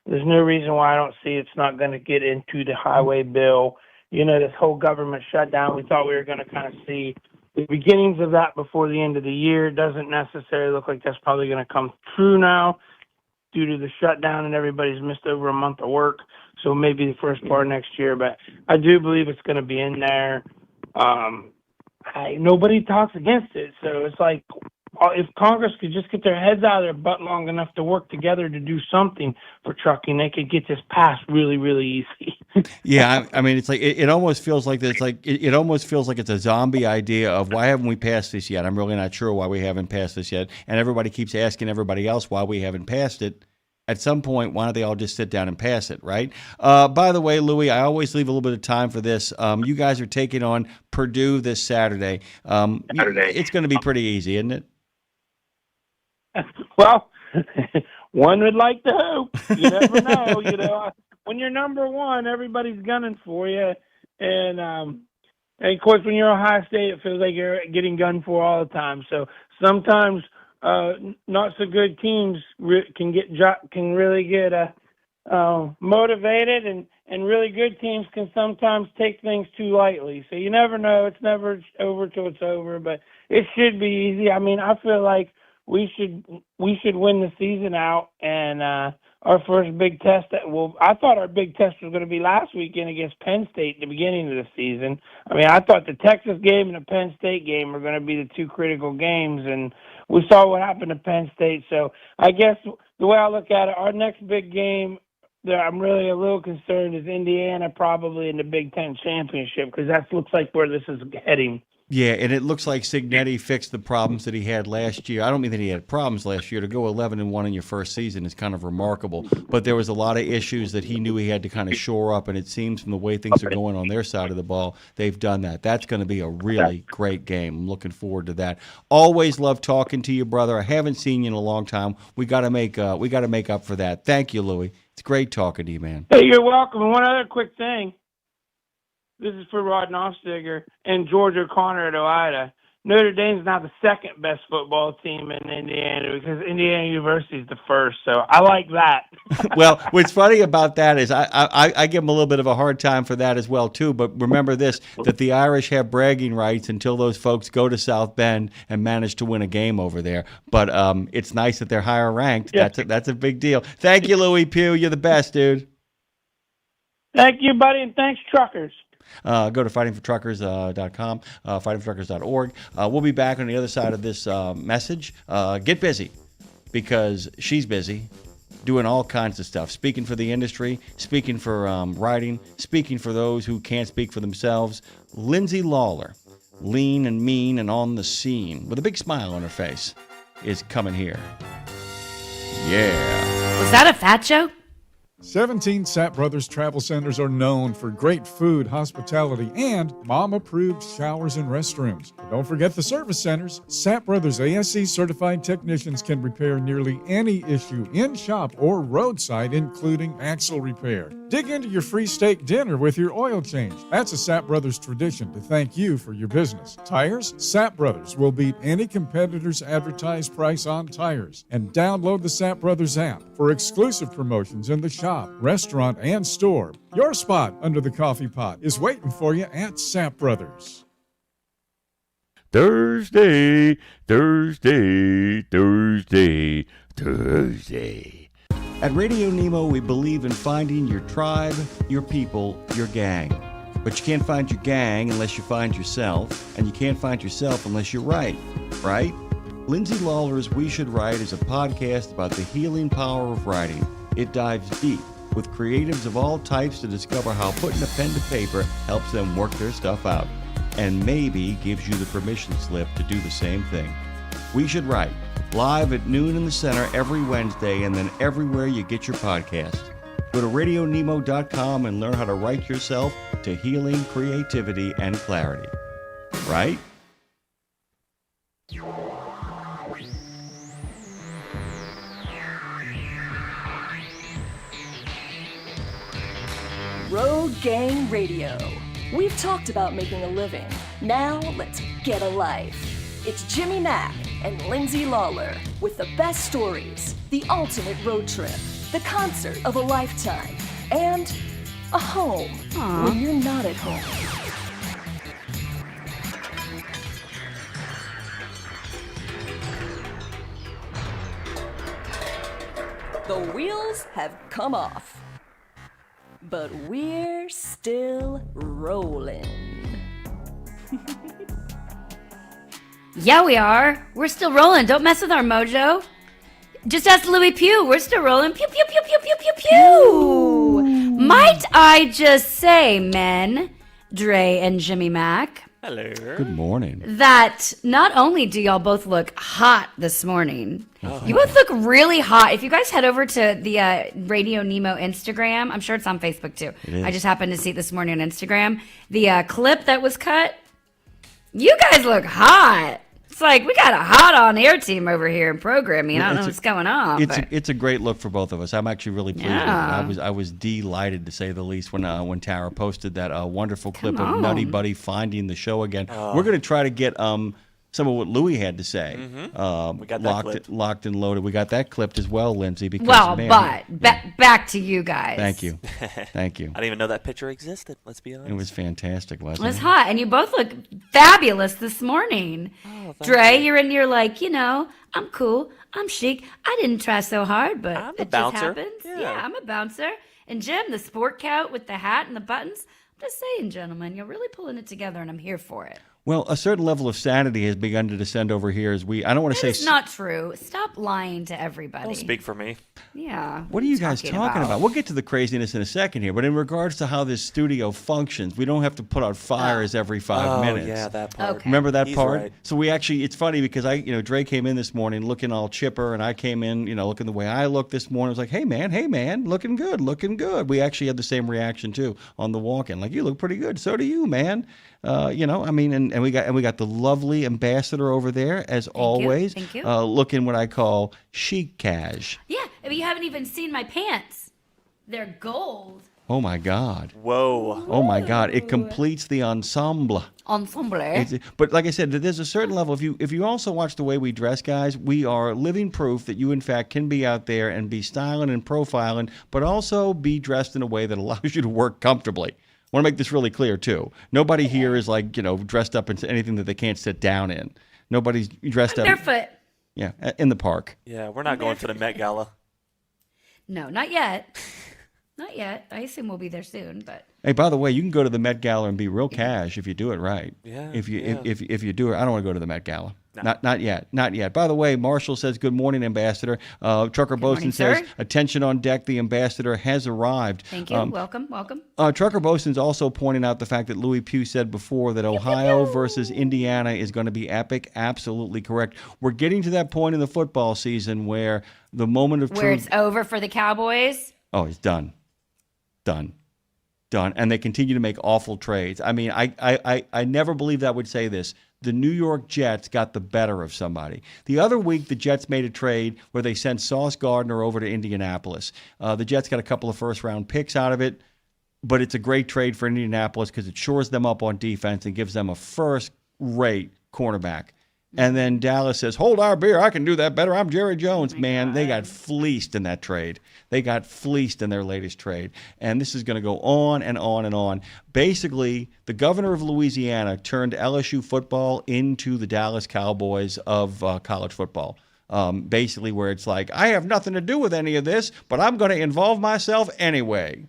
There's no reason why I don't see it's not going to get into the highway bill. This whole government shutdown, we thought we were going to kind of see the beginnings of that before the end of the year. It doesn't necessarily look like that's probably going to come true now due to the shutdown, and everybody's missed over a month of work. So maybe the first part of next year, but I do believe it's going to be in there. Nobody talks against it. So it's like, if Congress could just get their heads out of their butt long enough to work together to do something for trucking, they could get this passed really, really easy. Yeah, I mean, it's like it almost feels like this. Like it almost feels like it's a zombie idea of why haven't we passed this yet? I'm really not sure why we haven't passed this yet, and everybody keeps asking everybody else why we haven't passed it. At some point, why don't they all just sit down and pass it, right? By the way, Louis, I always leave a little bit of time for this. You guys are taking on Purdue this Saturday. It's going to be pretty easy, isn't it? Well, one would like to hope. You never know. When you're number one, everybody's gunning for you. And of course, when you're Ohio State, it feels like you're getting gunned for all the time. So sometimes not so good teams can really get motivated, and really good teams can sometimes take things too lightly. So you never know. It's never over till it's over, but it should be easy. I mean, I feel like we should win the season out, and our first big test. I thought our big test was going to be last weekend against Penn State at the beginning of the season. I mean, I thought the Texas game and the Penn State game were going to be the two critical games, and we saw what happened to Penn State. So I guess the way I look at it, our next big game that I'm really a little concerned is Indiana, probably in the Big Ten championship, because that looks like where this is heading. Yeah, and it looks like Cignetti fixed the problems that he had last year. I don't mean that he had problems last year. To go 11-1 in your first season is kind of remarkable. But there was a lot of issues that he knew he had to kind of shore up, and it seems from the way things are going on their side of the ball, they've done that. That's going to be a really great game. I'm looking forward to that. Always love talking to you, brother. I haven't seen you in a long time. We got to make up for that. Thank you, Louis. It's great talking to you, man. Hey, you're welcome. And one other quick thing. This is for Rod Nofstiger and George O'Connor at OIDA. Notre Dame's now the second best football team in Indiana, because Indiana University is the first. So I like that. Well, what's funny about that is I give them a little bit of a hard time for that as well, too. But remember this, that the Irish have bragging rights until those folks go to South Bend and manage to win a game over there. But it's nice that they're higher ranked. Yeah. That's a big deal. Thank you, Louis Pugh. You're the best, dude. Thank you, buddy, and thanks, truckers. Go to fightingfortruckers.com, fightingfortruckers.org. We'll be back on the other side of this message. Get busy, because she's busy doing all kinds of stuff, speaking for the industry, speaking for writing, speaking for those who can't speak for themselves. Lindsay Lawler, lean and mean and on the scene, with a big smile on her face, is coming here. Yeah. Was that a fat joke? 17 Sapp Brothers Travel Centers are known for great food, hospitality, and mom-approved showers and restrooms. But don't forget the service centers. Sapp Brothers ASC certified technicians can repair nearly any issue in shop or roadside, including axle repair. Dig into your free steak dinner with your oil change. That's a Sapp Brothers tradition to thank you for your business. Tires? Sapp Brothers will beat any competitor's advertised price on tires. And download the Sapp Brothers app for exclusive promotions in the shop, restaurant, and store. Your spot under the coffee pot is waiting for you at Sapp Brothers. Thursday. At Radio Nemo, we believe in finding your tribe, your people, your gang. But you can't find your gang unless you find yourself, and you can't find yourself unless you're right? Lindsay Lawler's We Should Write is a podcast about the healing power of writing. It dives deep with creatives of all types to discover how putting a pen to paper helps them work their stuff out, and maybe gives you the permission slip to do the same thing. We Should Write, live at noon in the center every Wednesday, and then everywhere you get your podcast. Go to RadioNemo.com and learn how to write yourself to healing, creativity, and clarity. Right? Road Gang Radio. We've talked about making a living. Now let's get a life. It's Jimmy Mack and Lindsay Lawler with the best stories, the ultimate road trip, the concert of a lifetime, and a home when you're not at home. The wheels have come off, but we're still rolling. Yeah, we are. We're still rolling. Don't mess with our mojo. Just ask Louis Pugh. We're still rolling. Pew, pew, pew, pew, pew, pew, pew. Might I just say, men, Dre and Jimmy Mack, Hello. Good morning. that not only do y'all both look hot this morning, you both look really hot. If you guys head over to the Radio Nemo Instagram, I'm sure it's on Facebook too. It is. I just happened to see it this morning on Instagram. The clip that was cut, you guys look hot. It's like we got a hot on air team over here in programming. I don't know what's going on. It's a great look for both of us. I'm actually really pleased. Yeah. With it. I was delighted to say the least when Tara posted that wonderful clip Come of on. Nutty Buddy finding the show again. We're going to try to get some of what Louis had to say. We got that clipped. Locked and loaded. We got that clipped as well, Lindsay. Because, well, man, but back to you guys. Thank you. Thank you. I didn't even know that picture existed. Let's be honest. It was fantastic, It wasn't was it? hot, and you both look fabulous this morning. Oh, Dre, you're like, I'm cool, I'm chic. I didn't try so hard, but I'm a it bouncer. just happens. Yeah, I'm a bouncer. And Jim, the sport coat with the hat and the buttons. I'm just saying, gentlemen, you're really pulling it together, and I'm here for it. Well, a certain level of sanity has begun to descend over here as I don't want to say. It's not true. Stop lying to everybody. Don't speak for me. Yeah. What are you guys talking about? We'll get to the craziness in a second here, but in regards to how this studio functions, we don't have to put out fires every 5 minutes. Yeah, that part. Okay. Remember that He's part? right. So we actually, it's funny because Dre came in this morning looking all chipper, and I came in, looking the way I looked this morning. I was like, hey man, looking good. We actually had the same reaction too on the walk-in. Like, you look pretty good. So do you, man. And we got the lovely ambassador over there as always. Thank you. Looking what I call chic cash. Yeah, but you haven't even seen my pants. They're gold. Oh my God. Whoa. Oh my God. It completes the ensemble. Ensemble. But like I said, there's a certain level. If you also watch the way we dress, guys, we are living proof that you, in fact, can be out there and be styling and profiling, but also be dressed in a way that allows you to work comfortably. I want to make this really clear, too. Nobody here is like, dressed up into anything that they can't sit down in. Nobody's dressed up. Barefoot. Yeah, in the park. Yeah, we're not going to the Met Gala. No, not yet. Not yet. I assume we'll be there soon, but. Hey, by the way, you can go to the Met Gala and be real cash if you do it right. Yeah. If you do it, I don't want to go to the Met Gala. No. Not yet. By the way, Marshall says, good morning, Ambassador. Trucker Bosun says, sir. attention on deck, the Ambassador has arrived. Thank you. Welcome. Trucker Bosun's also pointing out the fact that Louis Pugh said before that Ohio versus Indiana is going to be epic. Absolutely correct. We're getting to that point in the football season where the moment of Where truth. it's over for the Cowboys. Oh, he's done. Done. And they continue to make awful trades. I mean, I never believed I would say this. The New York Jets got the better of somebody. The other week, the Jets made a trade where they sent Sauce Gardner over to Indianapolis. The Jets got a couple of first-round picks out of it, but it's a great trade for Indianapolis because it shores them up on defense and gives them a first-rate cornerback. And then Dallas says, hold our beer, I can do that better. I'm Jerry Jones. Man, they got fleeced in that trade. They got fleeced in their latest trade. And this is going to go on and on and on. Basically, the governor of Louisiana turned LSU football into the Dallas Cowboys of college football. Basically where it's like, I have nothing to do with any of this, but I'm going to involve myself anyway.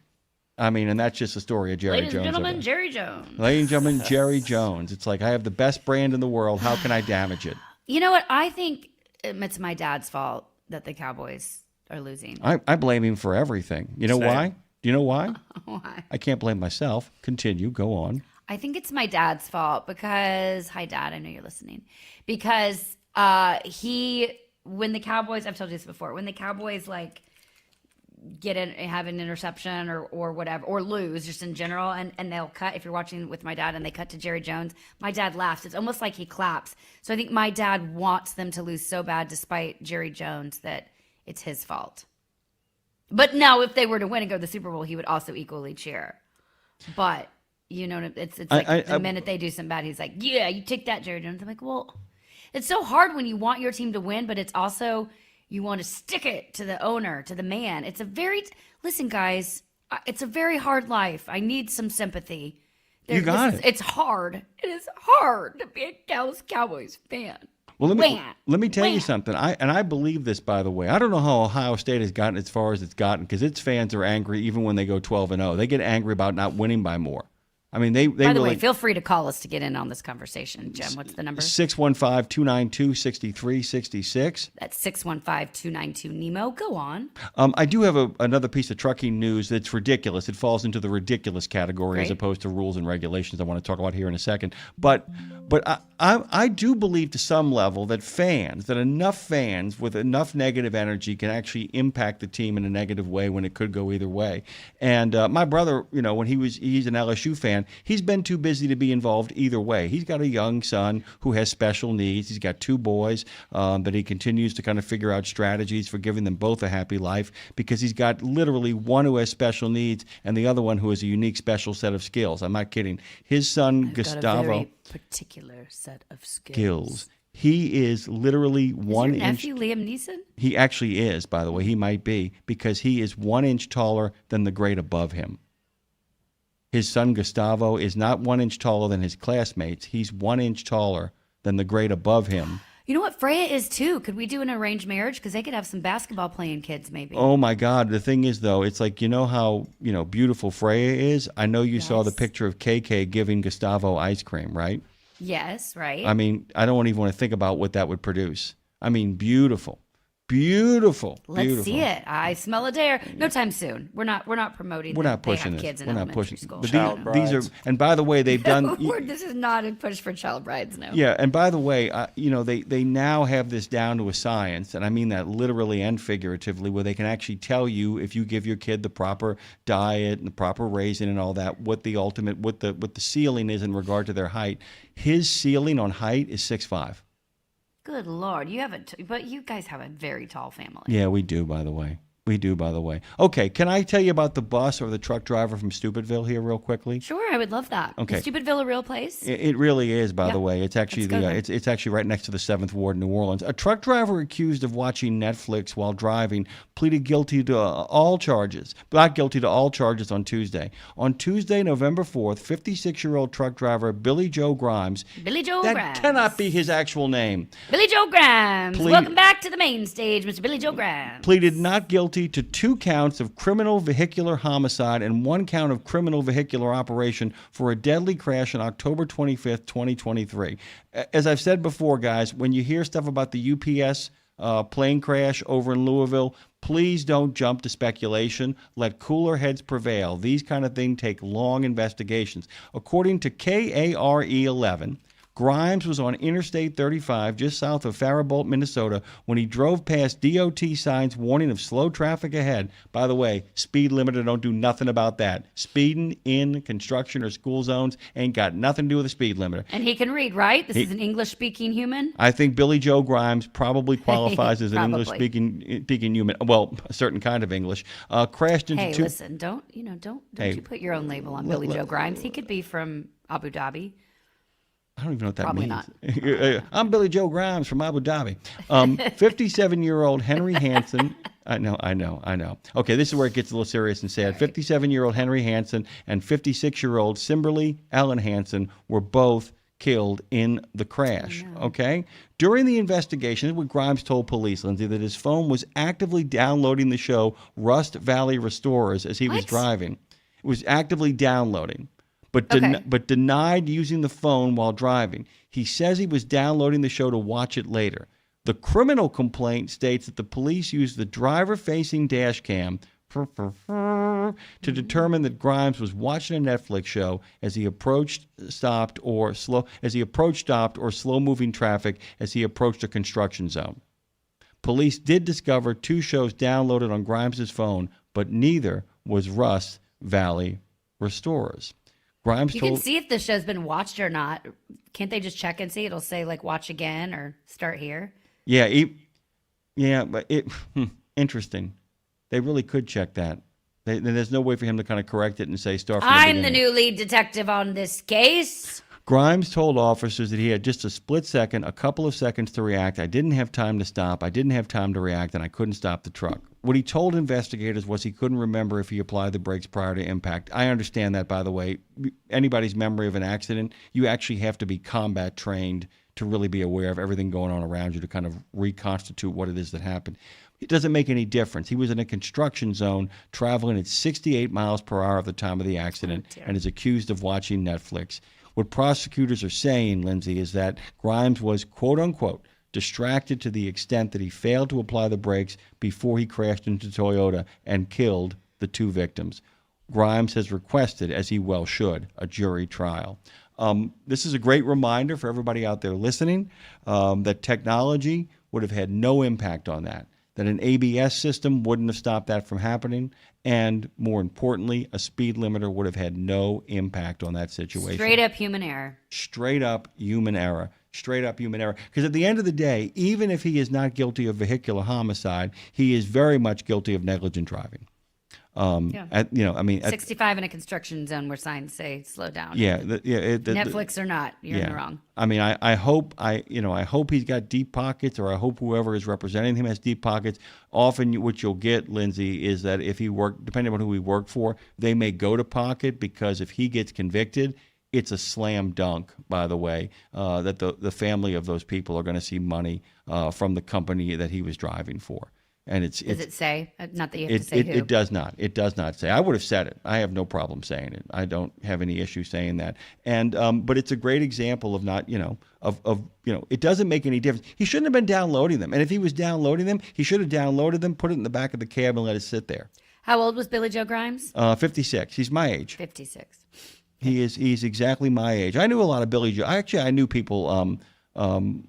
I mean, and that's just the story of Jerry Jones. Ladies and gentlemen, Jerry Jones. Ladies and gentlemen, Jerry Jones. It's like, I have the best brand in the world. How can I damage it? You know what? I think it's my dad's fault that the Cowboys are losing. I blame him for everything. You know why? Do you know why? Why? I can't blame myself. Continue. Go on. I think it's my dad's fault because, hi, Dad, I know you're listening. Because when the Cowboys, I've told you this before, when the Cowboys, like, have an interception or whatever, or lose just in general, and they'll cut, if you're watching with my dad and they cut to Jerry Jones, my dad laughs. It's almost like he claps. So I think my dad wants them to lose so bad despite Jerry Jones that it's his fault. But no, if they were to win and go to the Super Bowl, he would also equally cheer. But you know, it's like the minute they do something bad, he's like, yeah, you take that, Jerry Jones. I'm like, well, it's so hard when you want your team to win, but it's also you want to stick it to the owner, to the man. Listen, guys, it's a very hard life. I need some sympathy. You got it. It's hard. It is hard to be a Dallas Cowboys fan. Well, let me tell you something. I believe this, by the way. I don't know how Ohio State has gotten as far as it's gotten because its fans are angry even when they go 12-0. They get angry about not winning by more. I mean, they By the really, way, feel free to call us to get in on this conversation. Jim, what's the number? 615-292-6366. That's 615-292-NEMO. Go on. I do have another piece of trucking news that's ridiculous. It falls into the ridiculous category as Great. opposed to rules and regulations I want to talk about here in a second. But I do believe to some level that enough fans with enough negative energy can actually impact the team in a negative way when it could go either way. And my brother, you know, when he's an LSU fan, he's been too busy to be involved either way. He's got a young son who has special needs. He's got two boys that he continues to kind of figure out strategies for giving them both a happy life because he's got literally one who has special needs and the other one who has a unique special set of skills. I'm not kidding. His son, Gustavo. Got a very particular set of skills. He is literally Is one your inch. nephew Liam Neeson? He actually is, by the way. He might be because he is 1 inch taller than the grade above him. His son Gustavo is not 1 inch taller than his classmates. He's 1 inch taller than the grade above him. You know what? Freya is too. Could we do an arranged marriage? Because they could have some basketball playing kids, maybe. Oh my God! The thing is, though, it's like, you know how beautiful Freya is. I know you saw the picture of KK giving Gustavo ice cream, right? Yes, right. I mean, I don't even want to think about what that would produce. I mean, beautiful. Beautiful. Let's see it. I smell a dare. No time soon. We're not promoting. We're not they pushing have this. Kids in We're not elementary pushing. school. But these are, and by the way, they've done. This is not a push for child brides. No. Yeah, and by the way, they now have this down to a science, and I mean that literally and figuratively, where they can actually tell you if you give your kid the proper diet and the proper raising and all that, what the ceiling is in regard to their height. His ceiling on height is 6'5". Good Lord, but you guys have a very tall family. Yeah, we do, by the way. Okay, can I tell you about the bus or the truck driver from Stupidville here real quickly? Sure, I would love that. Okay. Is Stupidville a real place? It really is, by the way. It's actually Let's go it's actually right next to the 7th Ward in New Orleans. A truck driver accused of watching Netflix while driving pleaded guilty to all charges. Not guilty to all charges on Tuesday. On Tuesday, November 4th, 56-year-old truck driver Billy Joe Grimes. That cannot be his actual name. Billy Joe Grimes. Welcome back to the main stage, Mr. Billy Joe Grimes. Pleaded not guilty to 2 counts of criminal vehicular homicide and 1 count of criminal vehicular operation for a deadly crash on October 25th, 2023. As I've said before, guys, when you hear stuff about the UPS plane crash over in Louisville, please don't jump to speculation. Let cooler heads prevail. These kind of things take long investigations. According to KARE 11, Grimes was on Interstate 35 just south of Faribault, Minnesota, when he drove past DOT signs warning of slow traffic ahead. By the way, speed limiter don't do nothing about that. Speeding in construction or school zones ain't got nothing to do with a speed limiter. And he can read, right? This is an English-speaking human? I think Billy Joe Grimes probably qualifies as an English-speaking human. Well, a certain kind of English. Crashed into two... Listen, don't you put your own label on Billy Joe Grimes. He could be from Abu Dhabi. I don't even know what that Probably means. Not. I'm Billy Joe Grimes from Abu Dhabi. 57-year-old Henry Hansen. I know. Okay, this is where it gets a little serious and sad. 57-year-old Henry Hansen and 56-year-old Simberly Ellen Hansen were both killed in the crash. Okay? During the investigation, this is what Grimes told police, Lindsay, that his phone was actively downloading the show Rust Valley Restorers as he was driving. It was actively downloading. But denied using the phone while driving. He says he was downloading the show to watch it later. The criminal complaint states that the police used the driver-facing dash cam to determine that Grimes was watching a Netflix show as he approached, stopped, or slow-moving traffic as he approached a construction zone. Police did discover 2 shows downloaded on Grimes' phone, but neither was Rust Valley Restorers. Grimes can see if the show's been watched or not. Can't they just check and see? It'll say like watch again or start here. Yeah, but interesting. They really could check that. There's no way for him to kind of correct it and say start from the beginning. I'm the new lead detective on this case. Grimes told officers that he had just a split second, a couple of seconds to react. I didn't have time to stop. I didn't have time to react, and I couldn't stop the truck. What he told investigators was he couldn't remember if he applied the brakes prior to impact. I understand that, by the way. Anybody's memory of an accident, you actually have to be combat trained to really be aware of everything going on around you to kind of reconstitute what it is that happened. It doesn't make any difference. He was in a construction zone traveling at 68 miles per hour at the time of the accident and is accused of watching Netflix. What prosecutors are saying, Lindsay, is that Grimes was, quote unquote, distracted to the extent that he failed to apply the brakes before he crashed into Toyota and killed the 2 victims. Grimes has requested, as he well should, a jury trial. This is a great reminder for everybody out there listening that technology would have had no impact on that an ABS system wouldn't have stopped that from happening, and more importantly, a speed limiter would have had no impact on that situation. Straight up human error. Straight up human error. Because at the end of the day, even if he is not guilty of vehicular homicide, he is very much guilty of negligent driving. 65 in a construction zone where signs say slow down. Netflix or not, you're in the wrong. I mean, I hope he's got deep pockets, or I hope whoever is representing him has deep pockets. Often, what you'll get, Lindsay, is that if he worked, depending on who he worked for, they may go to pocket, because if he gets convicted, it's a slam dunk, by the way, that the family of those people are going to see money from the company that he was driving for. And does it say? Not that you have to say who. It does not. It does not say. I would have said it. I have no problem saying it. I don't have any issue saying that. And but it's a great example of not, it doesn't make any difference. He shouldn't have been downloading them. And if he was downloading them, he should have downloaded them, put it in the back of the cab, and let it sit there. How old was Billy Joe Grimes? 56. He's my age. 56. He's exactly my age. I knew a lot of Billy Joe. I knew people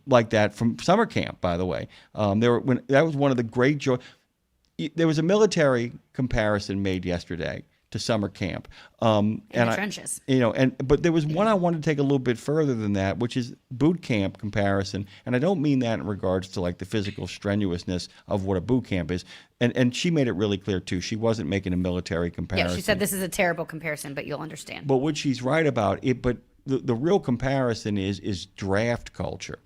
like that from summer camp, by the way. That was one of the great joy. There was a military comparison made yesterday to summer camp. In the trenches. But there was one I wanted to take a little bit further than that, which is boot camp comparison. And I don't mean that in regards to like the physical strenuousness of what a boot camp is. And she made it really clear too. She wasn't making a military comparison. Yeah, she said this is a terrible comparison, but you'll understand. But what she's right about it, but the real comparison is draft culture.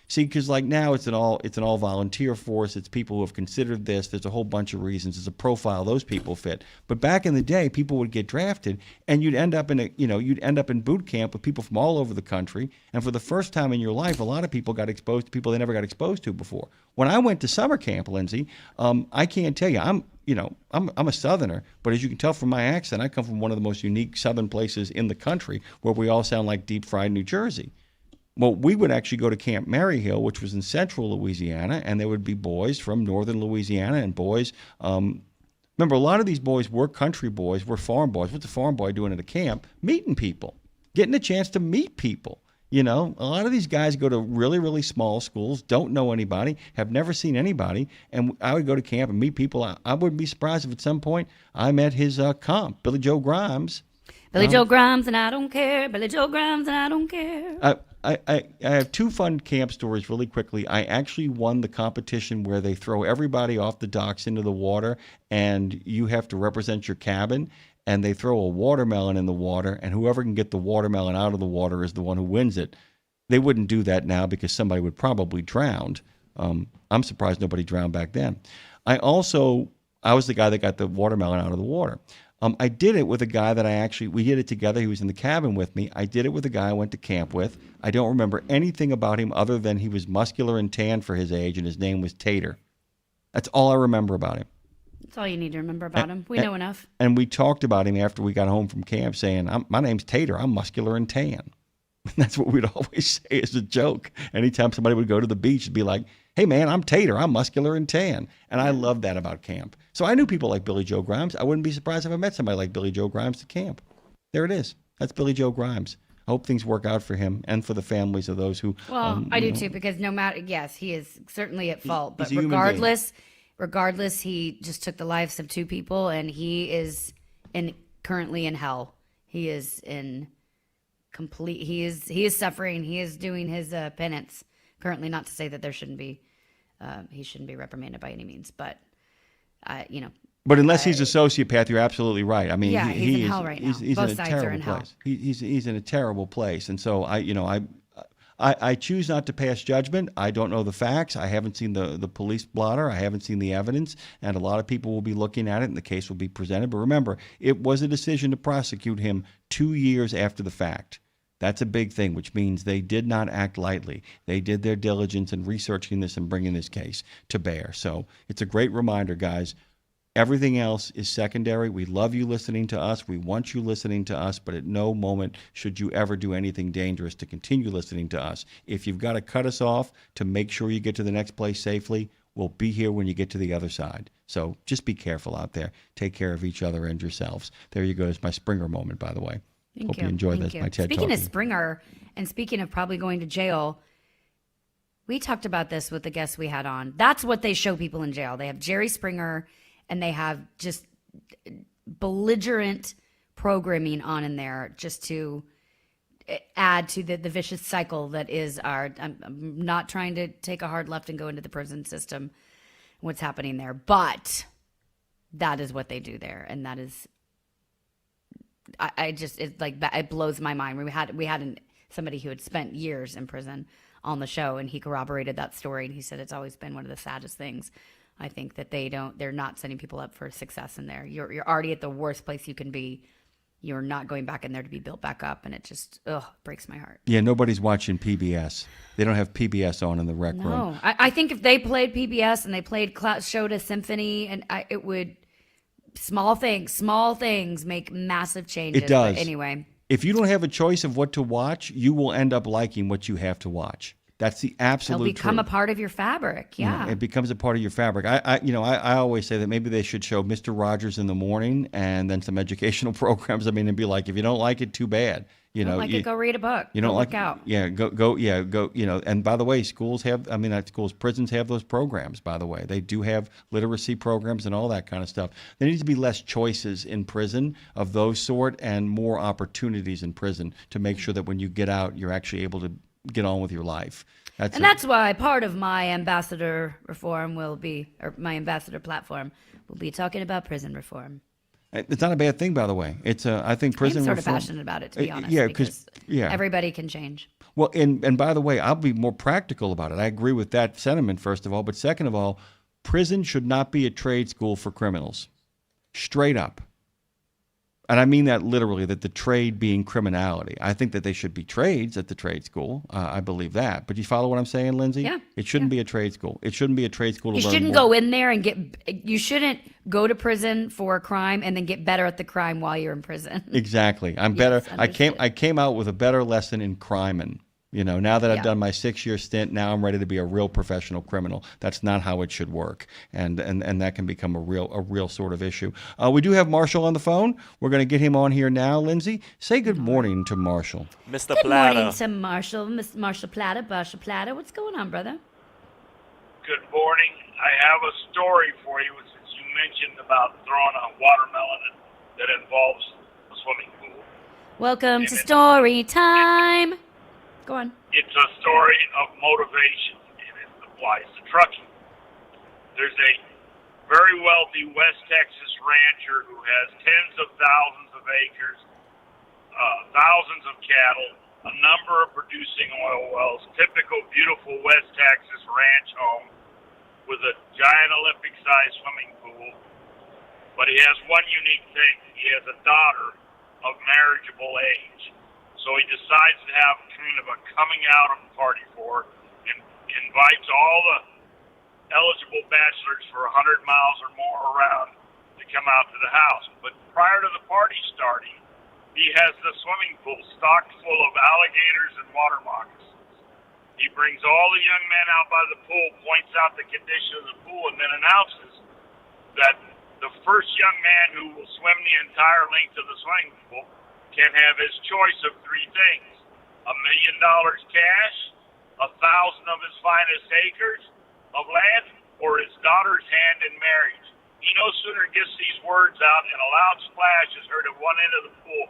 See, because like now it's an all volunteer force. It's people who have considered this. There's a whole bunch of reasons. It's a profile those people fit. But back in the day, people would get drafted, and you'd end up in boot camp with people from all over the country. And for the first time in your life, a lot of people got exposed to people they never got exposed to before. When I went to summer camp, Lindsay, I can't tell you, I'm a Southerner, but as you can tell from my accent, I come from one of the most unique Southern places in the country, where we all sound like deep fried New Jersey. Well, we would actually go to Camp Maryhill, which was in central Louisiana, and there would be boys from northern Louisiana and boys. Remember, a lot of these boys were country boys, were farm boys. What's a farm boy doing at a camp? Meeting people, getting a chance to meet people. You know, a lot of these guys go to really, really small schools, don't know anybody, have never seen anybody. And I would go to camp and meet people. I wouldn't be surprised if at some point I met his comp, Billy Joe Grimes. Billy Joe Grimes, and I don't care. Billy Joe Grimes, and I don't care. I have two fun camp stories really quickly. I actually won the competition where they throw everybody off the docks into the water, and you have to represent your cabin. And they throw a watermelon in the water, and whoever can get the watermelon out of the water is the one who wins it. They wouldn't do that now because somebody would probably drown. I'm surprised nobody drowned back then. I was the guy that got the watermelon out of the water. I did it with a guy that we did it together. He was in the cabin with me. I did it with a guy I went to camp with. I don't remember anything about him other than he was muscular and tan for his age, and his name was Tater. That's all I remember about him. That's all you need to remember about him. We know enough. And we talked about him after we got home from camp saying, my name's Tater. I'm muscular and tan. That's what we'd always say as a joke. Anytime somebody would go to the beach, it'd be like, hey, man, I'm Tater. I'm muscular and tan. And I love that about camp. So I knew people like Billy Joe Grimes. I wouldn't be surprised if I met somebody like Billy Joe Grimes at camp. There it is. That's Billy Joe Grimes. I hope things work out for him and for the families of those who... Well, I do too, because no matter... Yes, he is certainly at fault. But regardless, he just took the lives of two people, and he is currently in hell. He is in complete. He is suffering. He is doing his penance currently. Not to say that there shouldn't be, he shouldn't be reprimanded by any means, but But unless he's a sociopath, you're absolutely right. I mean, yeah, he's in hell right now. He's Both in a sides terrible are in place. hell. He's in a terrible place, and so I choose not to pass judgment. I don't know the facts. I haven't seen the police blotter. I haven't seen the evidence. And a lot of people will be looking at it, and the case will be presented. But remember, it was a decision to prosecute him 2 years after the fact. That's a big thing, which means they did not act lightly. They did their diligence in researching this and bringing this case to bear. So it's a great reminder, guys. Everything else is secondary. We love you listening to us. We want you listening to us, but at no moment should you ever do anything dangerous to continue listening to us. If you've got to cut us off to make sure you get to the next place safely, we'll be here when you get to the other side. So just be careful out there. Take care of each other and yourselves. There you go. It's my Springer moment, by the way. Hope you enjoyed this, my TED Speaking Talk. of Springer, and speaking of probably going to jail, we talked about this with the guests we had on. That's what they show people in jail. They have Jerry Springer, and they have just belligerent programming on in there just to add to the vicious cycle that is our... I'm not trying to take a hard left and go into the prison system, what's happening there, but that is what they do there, and that is... it blows my mind. We had somebody who had spent years in prison on the show, and he corroborated that story, and he said it's always been one of the saddest things. I think that they're not setting people up for success in there. You're already at the worst place you can be. You're not going back in there to be built back up, and it just breaks my heart. Yeah, nobody's watching PBS. They don't have PBS on in the rec room. No, I think if they played PBS and they played showed a symphony, and it would... Small things make massive changes. It does. But anyway. If you don't have a choice of what to watch, you will end up liking what you have to watch. That's the absolute It'll become truth. a part of your fabric. Yeah. It becomes a part of your fabric. I always say that maybe they should show Mr. Rogers in the morning and then some educational programs. I mean, and be like, if you don't like it, too bad. Go read a book. You don't go like work out. Yeah, go. And by the way, prisons have those programs. By the way, they do have literacy programs and all that kind of stuff. There needs to be less choices in prison of those sort and more opportunities in prison to make sure that when you get out, you're actually able to get on with your life. That's why part of my ambassador reform my ambassador platform will be talking about prison reform. It's not a bad thing, by the way. I think prison reform. I'm sort of passionate about it, to be honest. Yeah, because yeah, everybody can change. Well, and by the way, I'll be more practical about it. I agree with that sentiment, first of all. But second of all, prison should not be a trade school for criminals. Straight up. And I mean that literally, that the trade being criminality. I think that they should be trades at the trade school. I believe that. But you follow what I'm saying, Lindsay? Yeah. It shouldn't be a trade school. It shouldn't be a trade school to learn more. You shouldn't go in there and you shouldn't go to prison for a crime and then get better at the crime while you're in prison. Exactly. I'm better. I came out with a better lesson in crime. Now that I've done my 6-year stint, now I'm ready to be a real professional criminal. That's not how it should work, and that can become a real sort of issue. We do have Marshall on the phone. We're going to get him on here now. Lindsay, say good morning to Marshall. Mr. Good Plata. morning to Marshall, Miss Marshall Plata, Marshall Plata. What's going on, brother? Good morning. I have a story for you since you mentioned about throwing a watermelon that involves a swimming pool. Welcome to story time. Go on. It's a story of motivation, and it applies to trucking. There's a very wealthy West Texas rancher who has tens of thousands of acres, thousands of cattle, a number of producing oil wells, typical beautiful West Texas ranch home with a giant Olympic-sized swimming pool. But he has one unique thing. He has a daughter of marriageable age. So he decides to have kind of a coming out of party for her and invites all the eligible bachelors for 100 miles or more around to come out to the house. But prior to the party starting, he has the swimming pool stocked full of alligators and water moccasins. He brings all the young men out by the pool, points out the condition of the pool, and then announces that the first young man who will swim the entire length of the swimming pool can have his choice of 3 things: $1 million cash, 1,000 of his finest acres of land, or his daughter's hand in marriage. He no sooner gets these words out and a loud splash is heard at one end of the pool,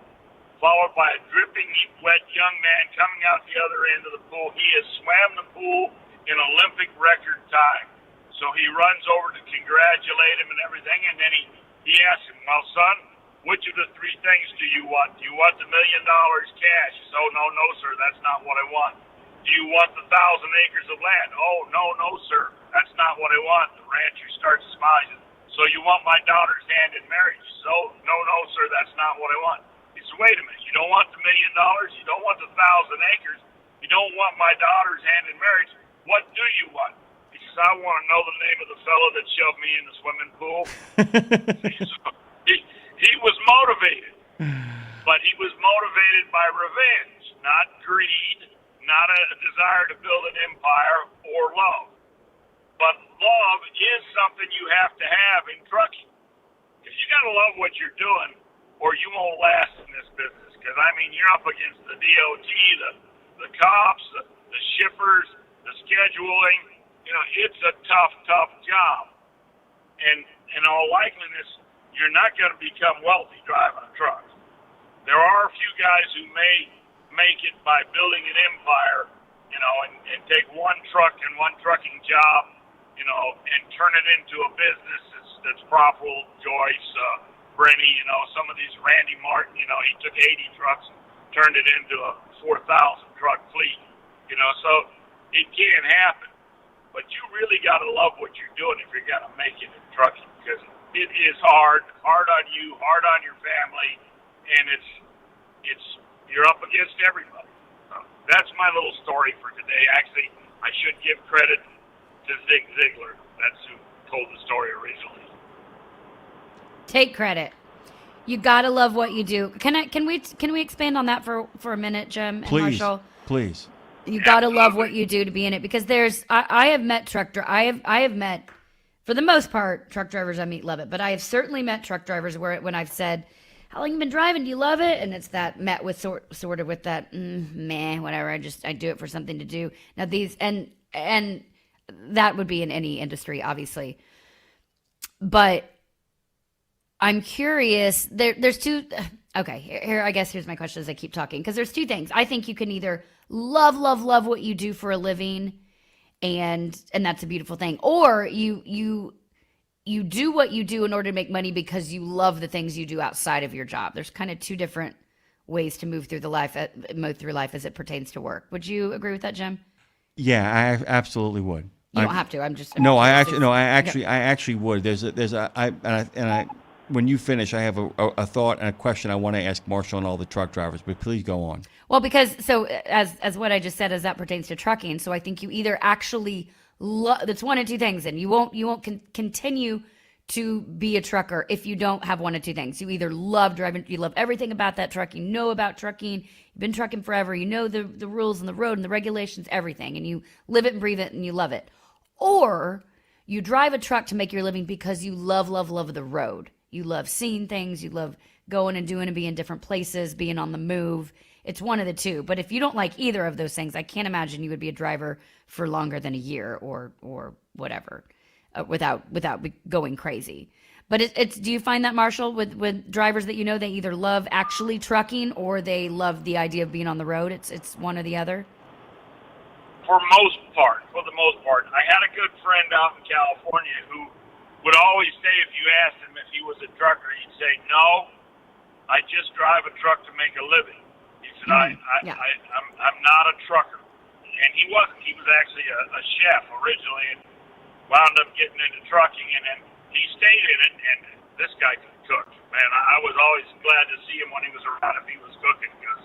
followed by a dripping, wet young man coming out the other end of the pool. He has swam the pool in Olympic record time. So he runs over to congratulate him and everything, and then he asks him, well, son, which of the 3 things do you want? Do you want the $1 million cash? He says, oh, no, sir, that's not what I want. Do you want the 1,000 acres of land? Oh, no, sir, that's not what I want. The rancher starts smiling. So you want my daughter's hand in marriage? So, no, sir, that's not what I want. He says, wait a minute, you don't want the $1 million? You don't want the 1,000 acres? You don't want my daughter's hand in marriage? What do you want? He says, I want to know the name of the fellow that shoved me in the swimming pool. He was motivated, but he was motivated by revenge, not greed, not a desire to build an empire or love. But love is something you have to have in trucking. Because you got to love what you're doing, or you won't last in this business. Because, I mean, you're up against the DOT, the cops, the shippers, the scheduling. It's a tough job. And in all likeliness, you're not going to become wealthy driving a truck. There are a few guys who may make it by building an empire, and take one truck and one trucking job, and turn it into a business that's profitable. Joyce, Brenny, some of these, Randy Martin, he took 80 trucks and turned it into a 4,000 truck fleet, so it can happen. But you really got to love what you're doing if you're going to make it in trucking, because it is hard on you, hard on your family, and you're up against everybody. So that's my little story for today. Actually, I should give credit to Zig Ziglar. That's who told the story originally. Take credit. You gotta love what you do. Can we expand on that for a minute, Jim and Marshall? Please. You gotta love what you do to be in it, because I have met I have met, for the most part, truck drivers I meet love it, but I have certainly met truck drivers when I've said, how long you been driving? Do you love it? And it's that met with sort of with that meh, whatever. I do it for something to do. Now these and that would be in any industry, obviously. But I'm curious. There's two. Okay, here I guess here's my question as I keep talking, because there's 2 things. I think you can either love what you do for a living, and that's a beautiful thing, or you do what you do in order to make money because you love the things you do outside of your job. There's kind of 2 different ways to move through life as it pertains to work. Would you agree with that, Jim? Yeah, I absolutely would. You don't have to. I actually would. When you finish, I have a thought and a question I want to ask Marshall and all the truck drivers, but please go on. Well, because as what I just said, as that pertains to trucking, so I think you either actually that's one of 2 things, and you won't continue to be a trucker if you don't have one of two things. You either love driving, you love everything about that truck, you know about trucking, you've been trucking forever, you know the rules and the road and the regulations, everything, and you live it and breathe it and you love it. Or you drive a truck to make your living because you love the road. You love seeing things, you love going and doing and being in different places, being on the move. It's one of the two. But if you don't like either of those things, I can't imagine you would be a driver for longer than a year or whatever. Without going crazy. But it's do you find that, Marshall, with drivers that you know, they either love actually trucking or they love the idea of being on the road? It's one or the other? For the most part. I had a good friend out in California who would always say, if you asked him if he was a trucker, he'd say, no, I just drive a truck to make a living. He said, I'm not a trucker. And he wasn't. He was actually a chef originally, and wound up getting into trucking, and then he stayed in it, and this guy could cook. Man, I was always glad to see him when he was around if he was cooking, because,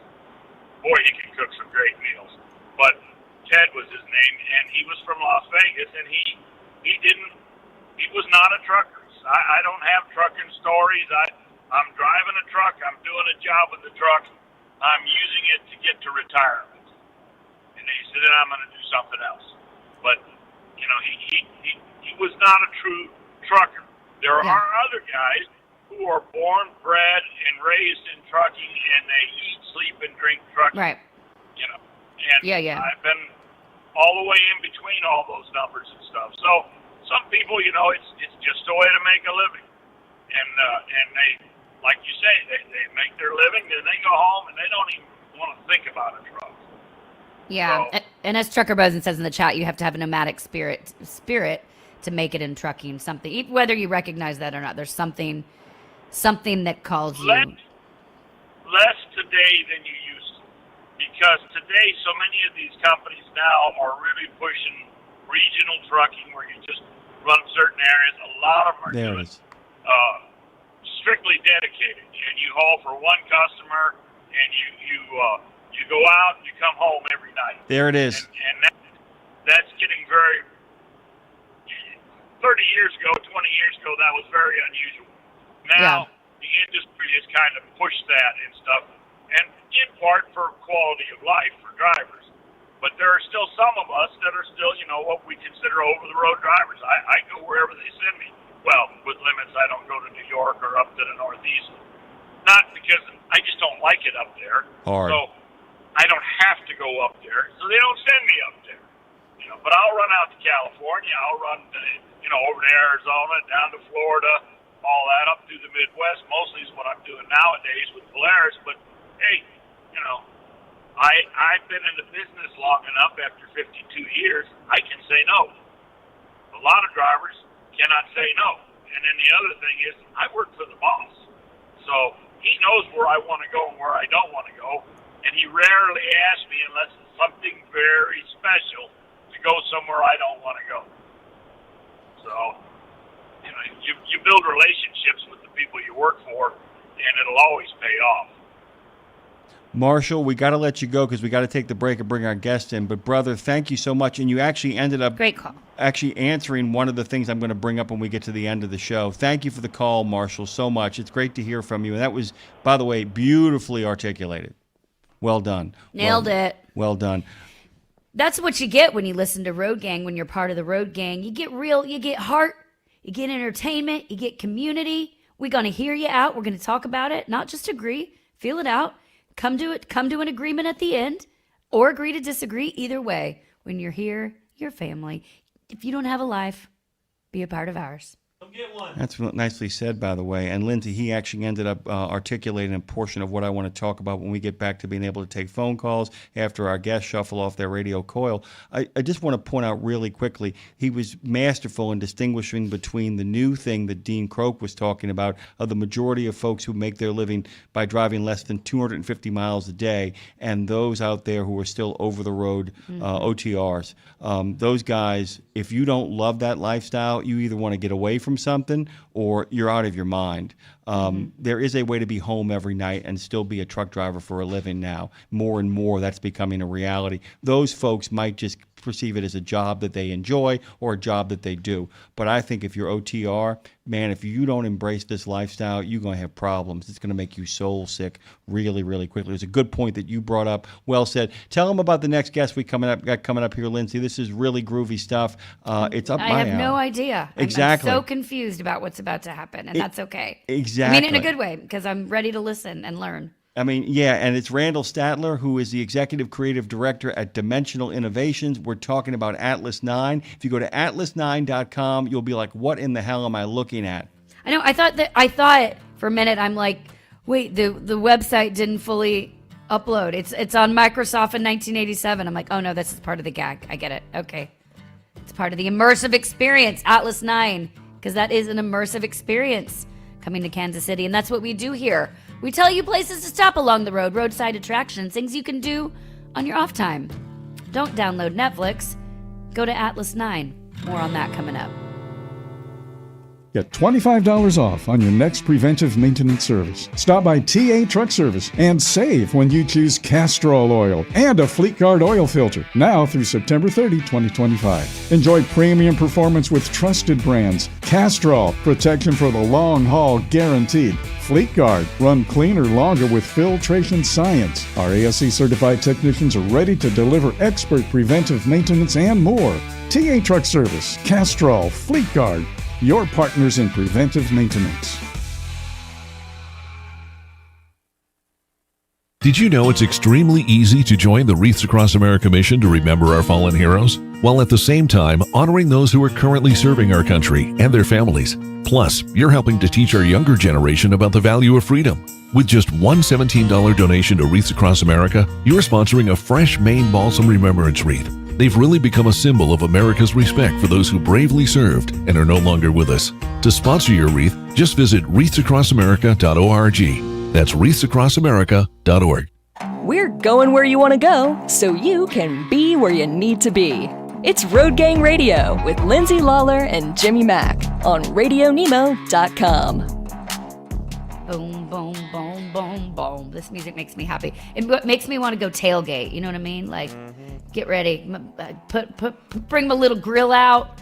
boy, he can cook some great meals. But Ted was his name, and he was from Las Vegas, and he was not a trucker. I don't have trucking stories. I'm driving a truck. I'm doing a job with the truck. I'm using it to get to retirement. And he said, then I'm going to do something else. But you know, he was not a true trucker. There are other guys who are born, bred, and raised in trucking, and they eat, sleep, and drink trucking. Right. You know, and I've been all the way in between all those numbers and stuff. So some people, you know, it's just a way to make a living, and they, like you say, they make their living, then they go home and they don't even want to think about a truck. Yeah, so, and as Trucker Bosun says in the chat, you have to have a nomadic spirit to make it in trucking. Something, whether you recognize that or not, there's something that calls you. Less today than you used to, because today so many of these companies now are really pushing regional trucking, where you just run certain areas. A lot of them are doing strictly dedicated, and you haul for one customer, and you go out and you come home every night. There it is. And that's getting very, 30 years ago, 20 years ago, that was very unusual. Now, the industry has kind of pushed that and stuff, and in part for quality of life for drivers. But there are still some of us that are still, you know, what we consider over-the-road drivers. I go wherever they send me. Well, with limits, I don't go to New York or up to the Northeast. Not because I just don't like it up there. Hard. So I don't have to go up there, so they don't send me up there. You know, but I'll run out to California. I'll run, over to Arizona, down to Florida, all that up through the Midwest. Mostly is what I'm doing nowadays with Polaris. But hey, I've been in the business long enough. After 52 years, I can say no. A lot of drivers cannot say no. And then the other thing is, I work for the boss, so he knows where I want to go and where I don't want to go. And he rarely asks me unless it's something very special to go somewhere I don't want to go. So, you build relationships with the people you work for, and it'll always pay off. Marshall, we got to let you go because we got to take the break and bring our guest in. But, brother, thank you so much. And you actually ended up actually answering one of the things I'm going to bring up when we get to the end of the show. Thank you for the call, Marshall, so much. It's great to hear from you. And that was, by the way, beautifully articulated. Well done. Nailed it. Well done. That's what you get when you listen to Road Gang, when you're part of the Road Gang. You get real, you get heart, you get entertainment, you get community. We're going to hear you out. We're going to talk about it, not just agree, feel it out. Come to an agreement at the end, or agree to disagree. Either way, when you're here, you're family. If you don't have a life, be a part of ours. Get one. That's nicely said, by the way. And Lindsay, he actually ended up articulating a portion of what I want to talk about when we get back to being able to take phone calls after our guests shuffle off their radio coil. I just want to point out really quickly, he was masterful in distinguishing between the new thing that Dean Croak was talking about, of the majority of folks who make their living by driving less than 250 miles a day, and those out there who are still over-the-road OTRs. Those guys, if you don't love that lifestyle, you either want to get away from something or you're out of your mind. There is a way to be home every night and still be a truck driver for a living now. More and more, that's becoming a reality. Those folks might just perceive it as a job that they enjoy or a job that they do. But I think if you're OTR, man, if you don't embrace this lifestyle, you're going to have problems. It's going to make you soul sick really, really quickly. It's a good point that you brought up. Well said. Tell them about the next guest we got coming up here, Lindsay. This is really groovy stuff. It's up my alley. I have no idea. Exactly. I'm so confused about what's about to happen, and that's okay. Exactly. I mean, in a good way, because I'm ready to listen and learn. I mean, yeah, and it's Randall Statler, who is the Executive Creative Director at Dimensional Innovations. We're talking about Atlas 9. If you go to atlas9.com, you'll be like, what in the hell am I looking at? I know. I thought for a minute, I'm like, wait, the website didn't fully upload. It's on Microsoft in 1987. I'm like, oh no, this is part of the gag. I get it. Okay. It's part of the immersive experience, Atlas 9, because that is an immersive experience coming to Kansas City, and that's what we do here. We tell you places to stop along the road, roadside attractions, things you can do on your off time. Don't download Netflix. Go to Atlas 9. More on that coming up. Get $25 off on your next preventive maintenance service. Stop by TA Truck Service and save when you choose Castrol oil and a Fleet Guard oil filter. Now through September 30, 2025. Enjoy premium performance with trusted brands. Castrol, protection for the long haul guaranteed. Fleet Guard, run cleaner longer with filtration science. Our ASC certified technicians are ready to deliver expert preventive maintenance and more. TA Truck Service, Castrol, Fleet Guard, your partners in preventive maintenance. Did you know it's extremely easy to join the Wreaths Across America mission to remember our fallen heroes, while at the same time honoring those who are currently serving our country and their families? Plus, you're helping to teach our younger generation about the value of freedom. With just one $17 donation to Wreaths Across America, you're sponsoring a fresh Maine Balsam Remembrance Wreath. They've really become a symbol of America's respect for those who bravely served and are no longer with us. To sponsor your wreath, just visit wreathsacrossamerica.org. That's wreathsacrossamerica.org. We're going where you want to go so you can be where you need to be. It's Road Gang Radio with Lindsay Lawler and Jimmy Mack on RadioNemo.com. Boom, boom, boom, boom, boom. This music makes me happy. It makes me want to go tailgate. You know what I mean? Like, get ready. Bring my little grill out.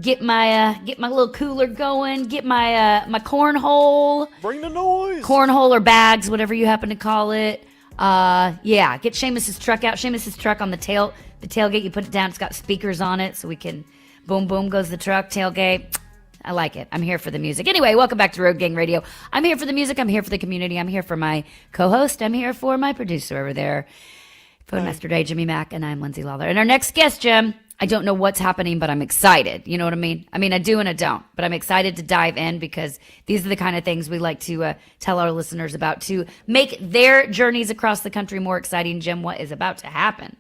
Get my little cooler going. Get my cornhole. Bring the noise. Cornhole or bags, whatever you happen to call it. Yeah. Get Seamus's truck out. Seamus's truck on the tailgate. You put it down. It's got speakers on it, so we can boom, boom goes the truck. Tailgate. I like it. I'm here for the music. Anyway, welcome back to Road Gang Radio. I'm here for the music. I'm here for the community. I'm here for my co-host. I'm here for my producer over there, Phone Master Day, Jimmy Mack, and I'm Lindsay Lawler. And our next guest, Jim, I don't know what's happening, but I'm excited. You know what I mean? I mean, I do and I don't, but I'm excited to dive in because these are the kind of things we like to tell our listeners about to make their journeys across the country more exciting. Jim, what is about to happen?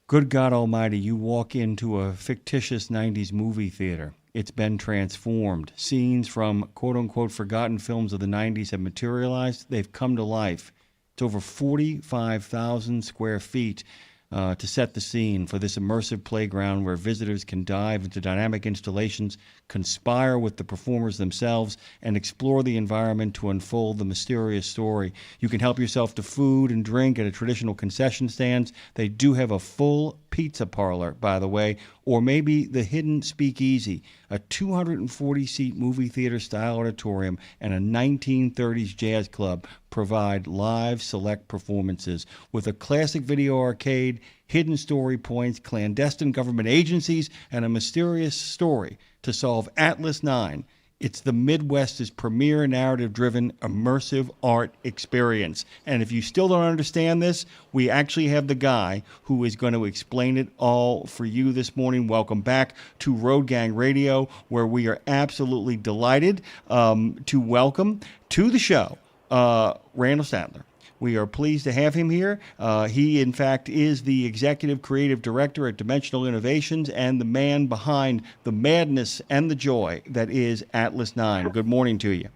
Good God Almighty, you walk into a fictitious 90s movie theater. It's been transformed. Scenes from quote-unquote forgotten films of the 90s have materialized. They've come to life. It's over 45,000 square feet to set the scene for this immersive playground where visitors can dive into dynamic installations, conspire with the performers themselves, and explore the environment to unfold the mysterious story. You can help yourself to food and drink at a traditional concession stands. They do have a full pizza parlor, by the way, or maybe the hidden speakeasy, a 240-seat movie theater-style auditorium, and a 1930s jazz club provide live select performances. With a classic video arcade, hidden story points, clandestine government agencies, and a mysterious story to solve Atlas 9. It's the Midwest's premier narrative-driven immersive art experience. And if you still don't understand this, we actually have the guy who is going to explain it all for you this morning. Welcome back to Road Gang Radio, where we are absolutely delighted to welcome to the show Randall Statler. We are pleased to have him here. He, in fact, is the Executive Creative Director at Dimensional Innovations and the man behind the madness and the joy that is Atlas 9. Good morning to you.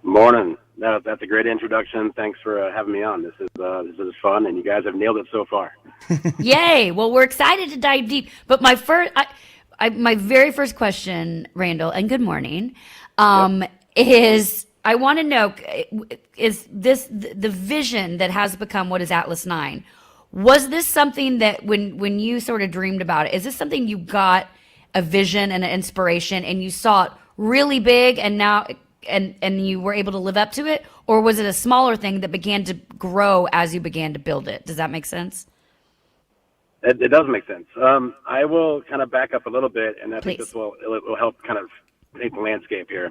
Morning. That's a great introduction. Thanks for having me on. This is fun, and you guys have nailed it so far. Yay! Well, we're excited to dive deep. But my very first question, Randall, and good morning. is I want to know, is this the vision that has become what is Atlas 9? Was this something that when you sort of dreamed about it, is this something you got a vision and an inspiration and you saw it really big and now and you were able to live up to it? Or was it a smaller thing that began to grow as you began to build it? Does that make sense? It does make sense. I will kind of back up a little bit, and I think this will help kind of paint the landscape here.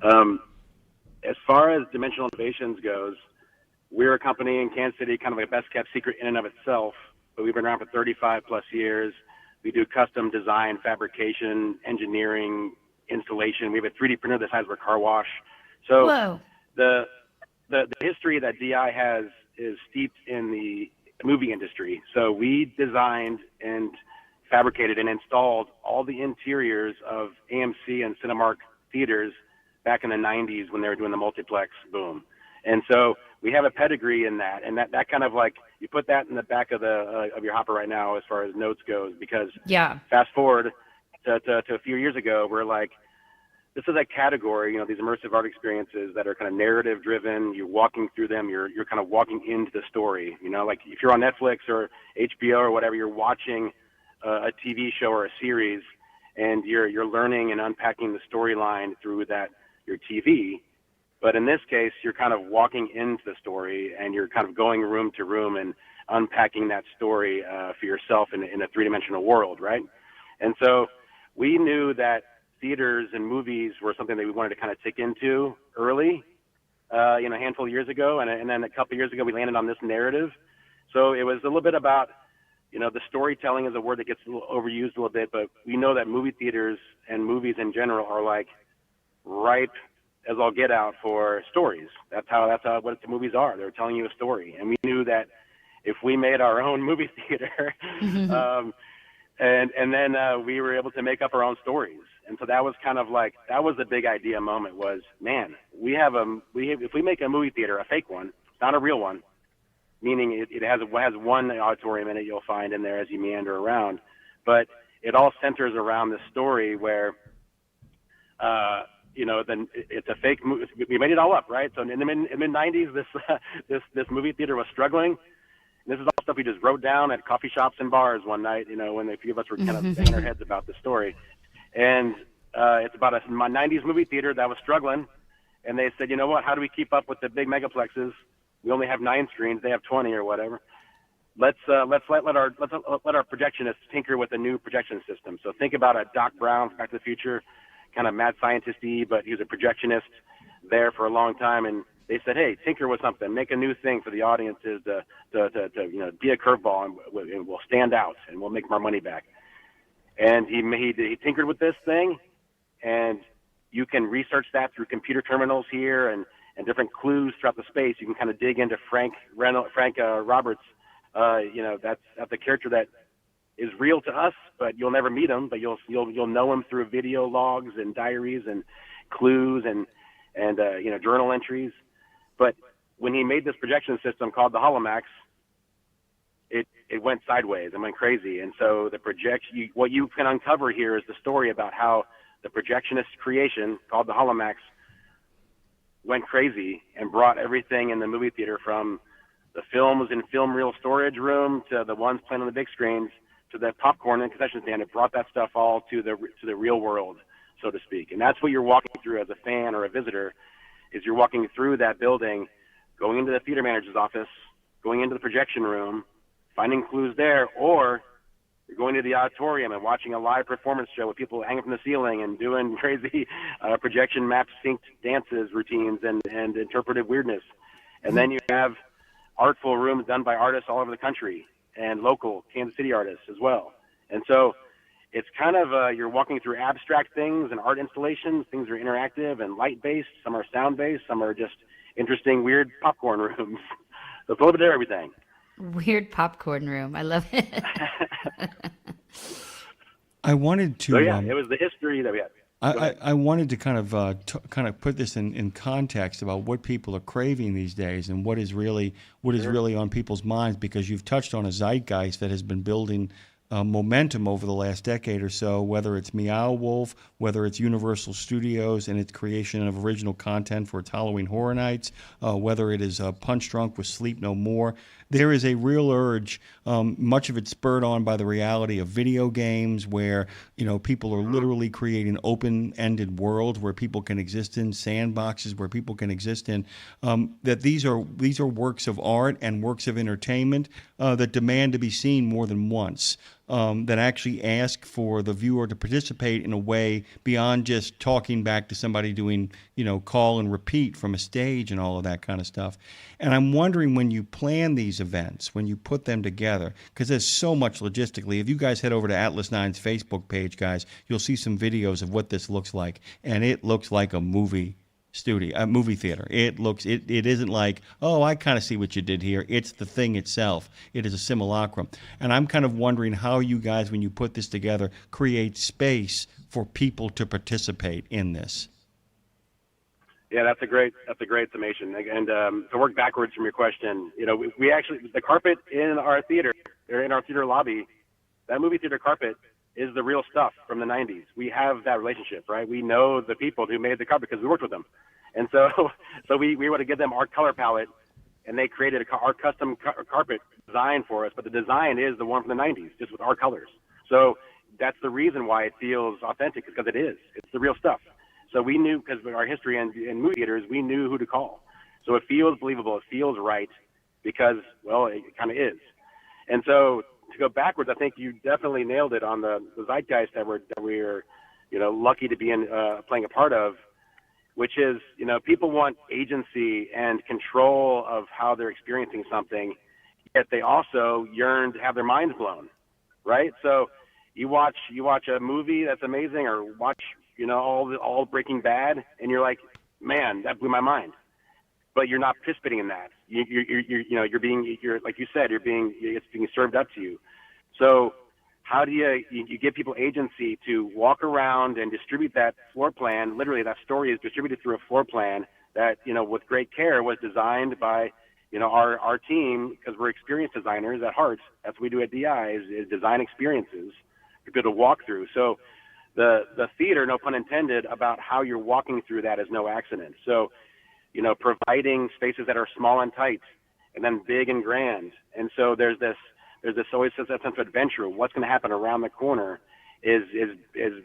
As far as Dimensional Innovations goes, we're a company in Kansas City, kind of a best-kept secret in and of itself, but we've been around for 35-plus years. We do custom design, fabrication, engineering, installation. We have a 3D printer the size of a car wash. So Whoa. the history that DI has is steeped in the movie industry. So we designed and fabricated and installed all the interiors of AMC and Cinemark theaters back in the 90s when they were doing the multiplex boom. And so we have a pedigree in that, and that kind of like, you put that in the back of of your hopper right now as far as notes goes, because fast forward to a few years ago, we're like, this is a category, these immersive art experiences that are kind of narrative driven. You're walking through them. You're kind of walking into the story, like if you're on Netflix or HBO or whatever, you're watching a TV show or a series, and you're learning and unpacking the storyline through your TV. But in this case, you're kind of walking into the story, and you're kind of going room to room and unpacking that story for yourself in a three-dimensional world, right? And so we knew that theaters and movies were something that we wanted to kind of tick into early, a handful of years ago, and then a couple of years ago we landed on this narrative. So it was a little bit about, the storytelling is a word that gets a little overused a little bit, but we know that movie theaters and movies in general are like ripe as all get out for stories. That's how what the movies are. They're telling you a story, and we knew that if we made our own movie theater, and then we were able to make up our own stories. And so that was kind of like, that was the big idea moment was, man, if we make a movie theater, a fake one, not a real one, meaning it has one auditorium in it you'll find in there as you meander around, but it all centers around the story where, then it's a fake movie. We made it all up, right? So in the mid-90s, this movie theater was struggling. This is all stuff we just wrote down at coffee shops and bars one night, when a few of us were kind of banging our heads about the story. And it's about a 90s movie theater that was struggling. And they said, you know what, how do we keep up with the big megaplexes? We only have 9 screens. They have 20 or whatever. Let's let our projectionists tinker with a new projection system. So think about a Doc Brown from Back to the Future, kind of mad scientist-y, but he was a projectionist there for a long time. And they said, hey, tinker with something, make a new thing for the audiences to be a curveball, and we'll stand out and we'll make our money back. And he tinkered with this thing, and you can research that through computer terminals here and different clues throughout the space. You can kind of dig into Frank Roberts. That's a character that is real to us, but you'll never meet him. But you'll know him through video logs and diaries and clues and journal entries. But when he made this projection system called the Holomax, it went sideways and went crazy. And so what you can uncover here is the story about how the projectionist creation called the Holomax went crazy and brought everything in the movie theater, from the films in film reel storage room to the ones playing on the big screens to the popcorn and concession stand. It brought that stuff all to the real world, so to speak. And that's what you're walking through as a fan or a visitor, is you're walking through that building, going into the theater manager's office, going into the projection room, finding clues there, or you're going to the auditorium and watching a live performance show with people hanging from the ceiling and doing crazy projection map synced dances, routines, and interpretive weirdness. And then you have artful rooms done by artists all over the country and local Kansas City artists as well. And so it's kind of you're walking through abstract things and art installations. Things are interactive and light-based. Some are sound-based. Some are just interesting, weird popcorn rooms. So it's a little bit of everything. Weird popcorn room. I love it. I wanted to. So it was the history that we had. I wanted to kind of put this in context about what people are craving these days and what is really on people's minds, because you've touched on a zeitgeist that has been building momentum over the last decade or so, whether it's Meow Wolf, whether it's Universal Studios and its creation of original content for its Halloween Horror Nights, whether it is Punch Drunk with Sleep No More. There is a real urge, much of it spurred on by the reality of video games where, people are literally creating open-ended worlds where people can exist in, sandboxes where people can exist in, that these are works of art and works of entertainment that demand to be seen more than once. That actually ask for the viewer to participate in a way beyond just talking back to somebody doing, call and repeat from a stage and all of that kind of stuff. And I'm wondering, when you plan these events, when you put them together, because there's so much logistically. If you guys head over to Atlas 9's Facebook page, guys, you'll see some videos of what this looks like. And it looks like a movie studio, a movie theater. It isn't like, oh, I kind of see what you did here. It's the thing itself. It is a simulacrum. And I'm kind of wondering how you guys, when you put this together, create space for people to participate in this. Yeah, that's a great summation. And to work backwards from your question, we actually, the carpet in our theater, or in our theater lobby, that movie theater carpet is the real stuff from the 90s. We have that relationship, right? We know the people who made the carpet because we worked with them. And so we were able to give them our color palette, and they created our custom carpet design for us. But the design is the one from the 90s, just with our colors. So that's the reason why it feels authentic, because it is. It's the real stuff. So we knew, because of our history in movie theaters, we knew who to call. So it feels believable. It feels right because, well, it kind of is. And so to go backwards, I think you definitely nailed it on the zeitgeist that we're lucky to be in, playing a part of, which is, people want agency and control of how they're experiencing something, yet they also yearn to have their minds blown, right? So you watch a movie that's amazing, or watch, all Breaking Bad, and you're like, man, that blew my mind. But you're not participating in that. You're being like you said, it's being served up to you. So how do you give people agency to walk around and distribute that floor plan? Literally, that story is distributed through a floor plan that, with great care, was designed by, our team, because we're experience designers at heart. That's what we do at DI, is design experiences for people to walk through. So the theater, no pun intended, about how you're walking through that is no accident. So, providing spaces that are small and tight, and then big and grand. And so there's this always that sense of adventure. What's going to happen around the corner is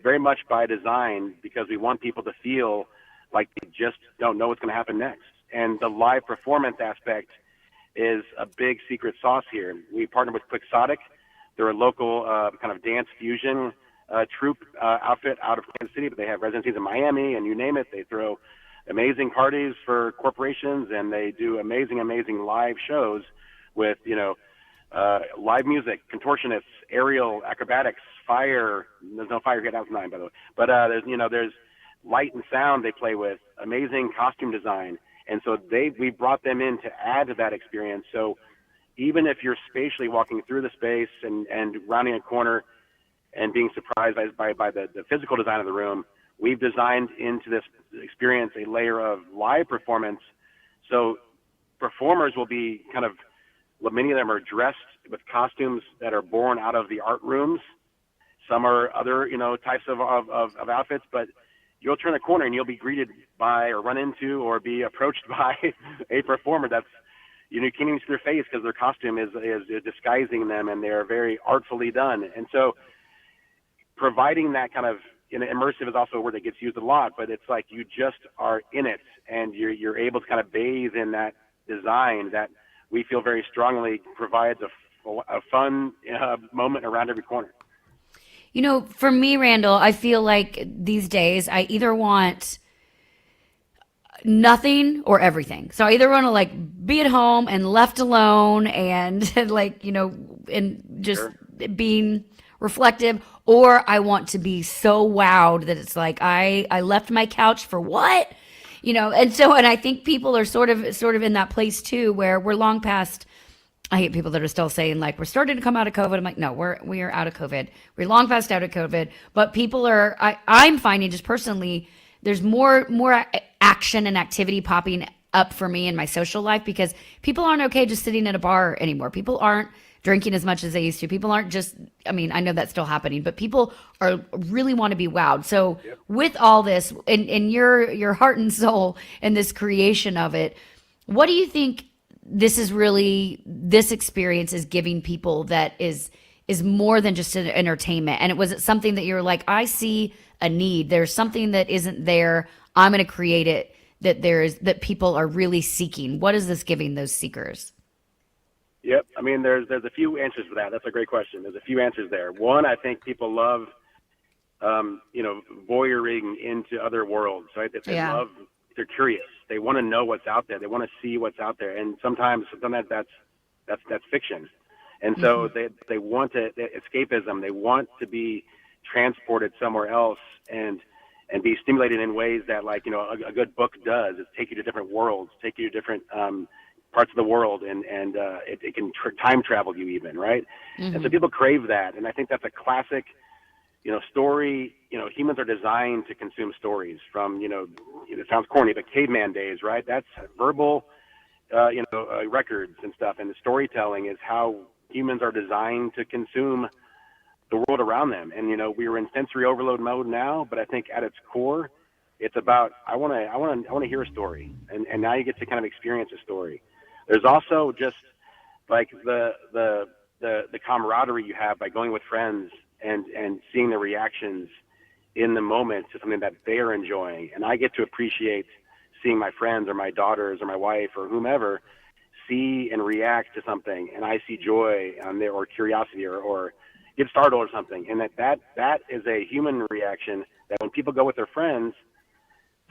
very much by design, because we want people to feel like they just don't know what's going to happen next. And the live performance aspect is a big secret sauce here. We partnered with Quixotic. They're a local kind of dance fusion troupe outfit out of Kansas City, but they have residencies in Miami, and you name it. They throw amazing parties for corporations, and they do amazing live shows with, live music, contortionists, aerial acrobatics, fire. There's no fire here at House 9, by the way. But there's light and sound they play with, amazing costume design. And so we brought them in to add to that experience. So even if you're spatially walking through the space and rounding a corner and being surprised by the physical design of the room, we've designed into this experience a layer of live performance. So performers will be many of them are dressed with costumes that are born out of the art rooms. Some are other, types of outfits, but you'll turn a corner and you'll be greeted by, or run into, or be approached by a performer that's, you can't even see their face because their costume is disguising them, and they're very artfully done. And so providing that kind of, immersive is also a word that gets used a lot, but it's like you just are in it, and you're able to kind of bathe in that design that we feel very strongly provides a fun moment around every corner. For me, Randall, I feel like these days I either want nothing or everything. So I either want to be at home and left alone and and just being reflective, or I want to be so wowed that it's like I left my couch for what? And I think people are sort of in that place too, where we're long past. I hate people that are still saying we're starting to come out of COVID. I'm like, no, we are out of COVID. We're long past out of COVID. But people are. I'm finding just personally, there's more action and activity popping up for me in my social life, because people aren't okay just sitting at a bar anymore. People aren't drinking as much as they used to. People aren't just, I mean, I know that's still happening, but people are really want to be wowed. So with all this, in your heart and soul and this creation of it, what do you think this experience is giving people that is more than just an entertainment? And was it something that you're like, I see a need, there's something that isn't there, I'm going to create it, that people are really seeking? What is this giving those seekers? Yep. I mean, there's a few answers for that. That's a great question. There's a few answers there. One, I think people love, voyeuring into other worlds, right? They're curious. They want to know what's out there. They want to see what's out there. And sometimes that's fiction. And so they want escapism. They want to be transported somewhere else and be stimulated in ways that, like, a good book does, is take you to different worlds, take you to different parts of the world, and it can time travel you even, right? And so people crave that, and I think that's a classic, story. Humans are designed to consume stories from, it sounds corny, but caveman days, right? That's verbal, records and stuff, and the storytelling is how humans are designed to consume the world around them. And we're in sensory overload mode now, but I think at its core, it's about I want to hear a story, and now you get to kind of experience a story. There's also just like the camaraderie you have by going with friends and seeing the reactions in the moment to something that they're enjoying, and I get to appreciate seeing my friends or my daughters or my wife or whomever see and react to something, and I see joy on there, or curiosity, or get startled or something, and that is a human reaction that when people go with their friends,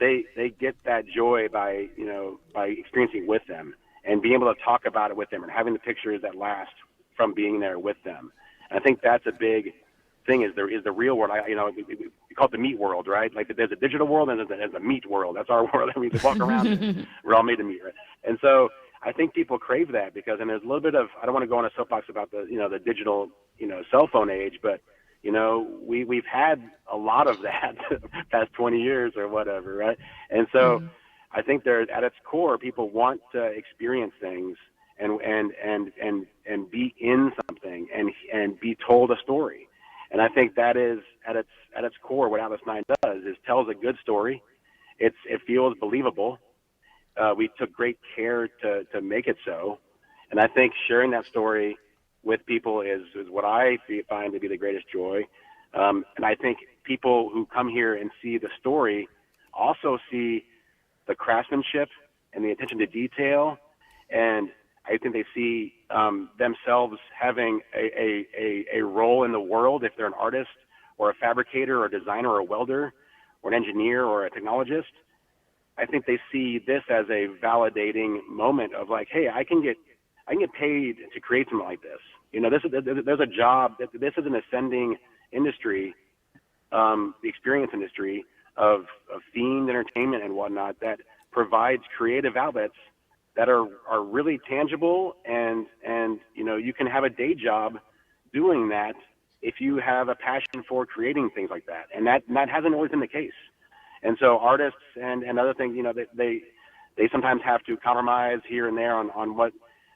they get that joy by experiencing it with them and being able to talk about it with them and having the pictures that last from being there with them. And I think that's a big thing. Is the real world? We call it the meat world, right? Like there's a digital world and there's a meat world. That's our world. We walk around it. We're all made of meat, right? And so I think people crave that because, and there's a little bit of, I don't want to go on a soapbox about the digital, cell phone age, but, we've had a lot of that past 20 years or whatever, right? And so I think at its core, people want to experience things and be in something and be told a story. And I think that is at its core what Atlas 9 does, is tells a good story. It feels believable. We took great care to make it so. And I think sharing that story with people is what I find to be the greatest joy. And I think people who come here and see the story also see the craftsmanship and the attention to detail. And I think they see themselves having a role in the world if they're an artist or a fabricator or a designer or a welder or an engineer or a technologist. I think they see this as a validating moment of like, hey, I can get paid to create something like this. There's a job. This is an ascending industry, the experience industry of themed entertainment and whatnot that provides creative outlets that are really tangible, and you can have a day job doing that if you have a passion for creating things like that, and that hasn't always been the case. And so artists and other things, they sometimes have to compromise here and there on what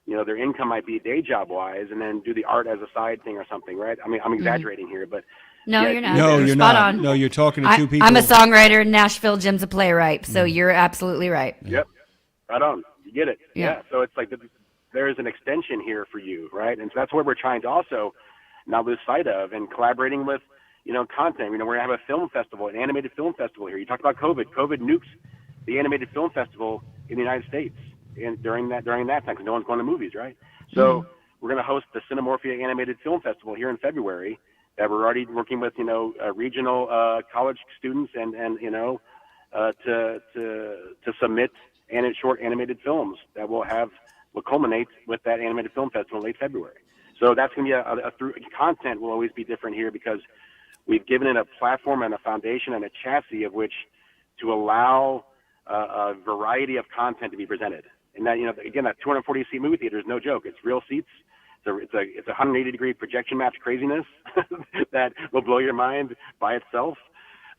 their income might be day job wise, and then do the art as a side thing or something, right? I mean, I'm exaggerating here, but no, you're not. No, you're spot not. on. No, you're talking to two people. I'm a songwriter in Nashville. Jim's a playwright, so you're absolutely right. Yep, right on. You get it. Yeah. So it's like there is an extension here for you, right? And so that's what we're trying to also not lose sight of, and collaborating with content. We're gonna have a film festival, an animated film festival here. You talked about COVID. COVID nukes the animated film festival in the United States during that time, because no one's going to movies, right? So we're going to host the Cinemorphia Animated Film Festival here in February. That we're already working with regional college students and to submit short animated films that will culminate with that animated film festival in late February. So that's going to be content will always be different here because we've given it a platform and a foundation and a chassis of which to allow a variety of content to be presented. And that, again, that 240-seat movie theater is no joke. It's real seats. It's a 180-degree projection match craziness that will blow your mind by itself.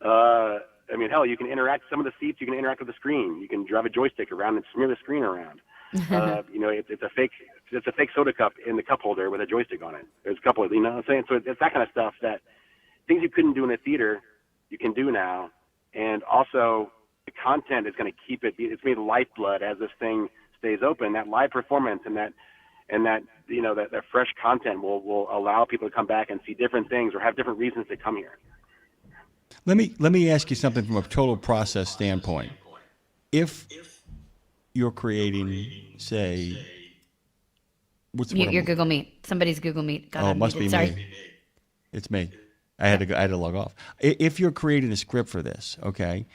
Hell, you can interact. Some of the seats, you can interact with the screen. You can drive a joystick around and smear the screen around. It's a fake soda cup in the cup holder with a joystick on it. There's a couple of, you know what I'm saying? So it's that kind of stuff, that things you couldn't do in a theater, you can do now. And also the content is going to keep it. It's made lifeblood as this thing stays open. That live performance and that fresh content will allow people to come back and see different things or have different reasons to come here. Let me ask you something from a total process standpoint. If you're creating, say, Mute your Google Meet. Somebody's Google Meet got it must be Sorry. me. It's me. I had to log off. If you're creating a script for this, okay,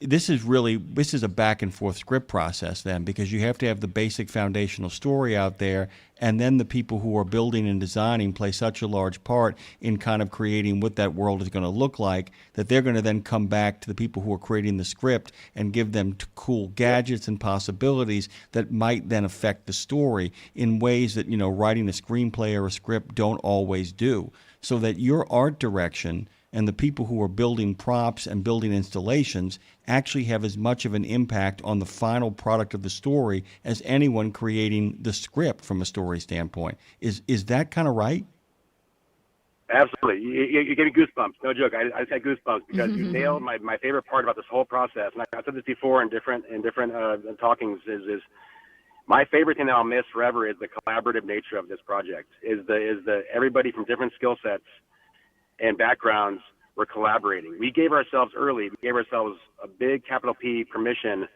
this is a back and forth script process then, because you have to have the basic foundational story out there, and then the people who are building and designing play such a large part in kind of creating what that world is going to look like, that they're going to then come back to the people who are creating the script and give them cool gadgets and possibilities that might then affect the story in ways that, writing a screenplay or a script don't always do. So that your art direction and the people who are building props and building installations actually have as much of an impact on the final product of the story as anyone creating the script from a story standpoint. Is that kind of right? Absolutely. You gave me goosebumps. No joke. I just had goosebumps because you nailed my favorite part about this whole process. And I've said this before in different talkings is my favorite thing that I'll miss forever is the collaborative nature of this project. Is the everybody from different skill sets and backgrounds were collaborating. We gave ourselves a big capital P permission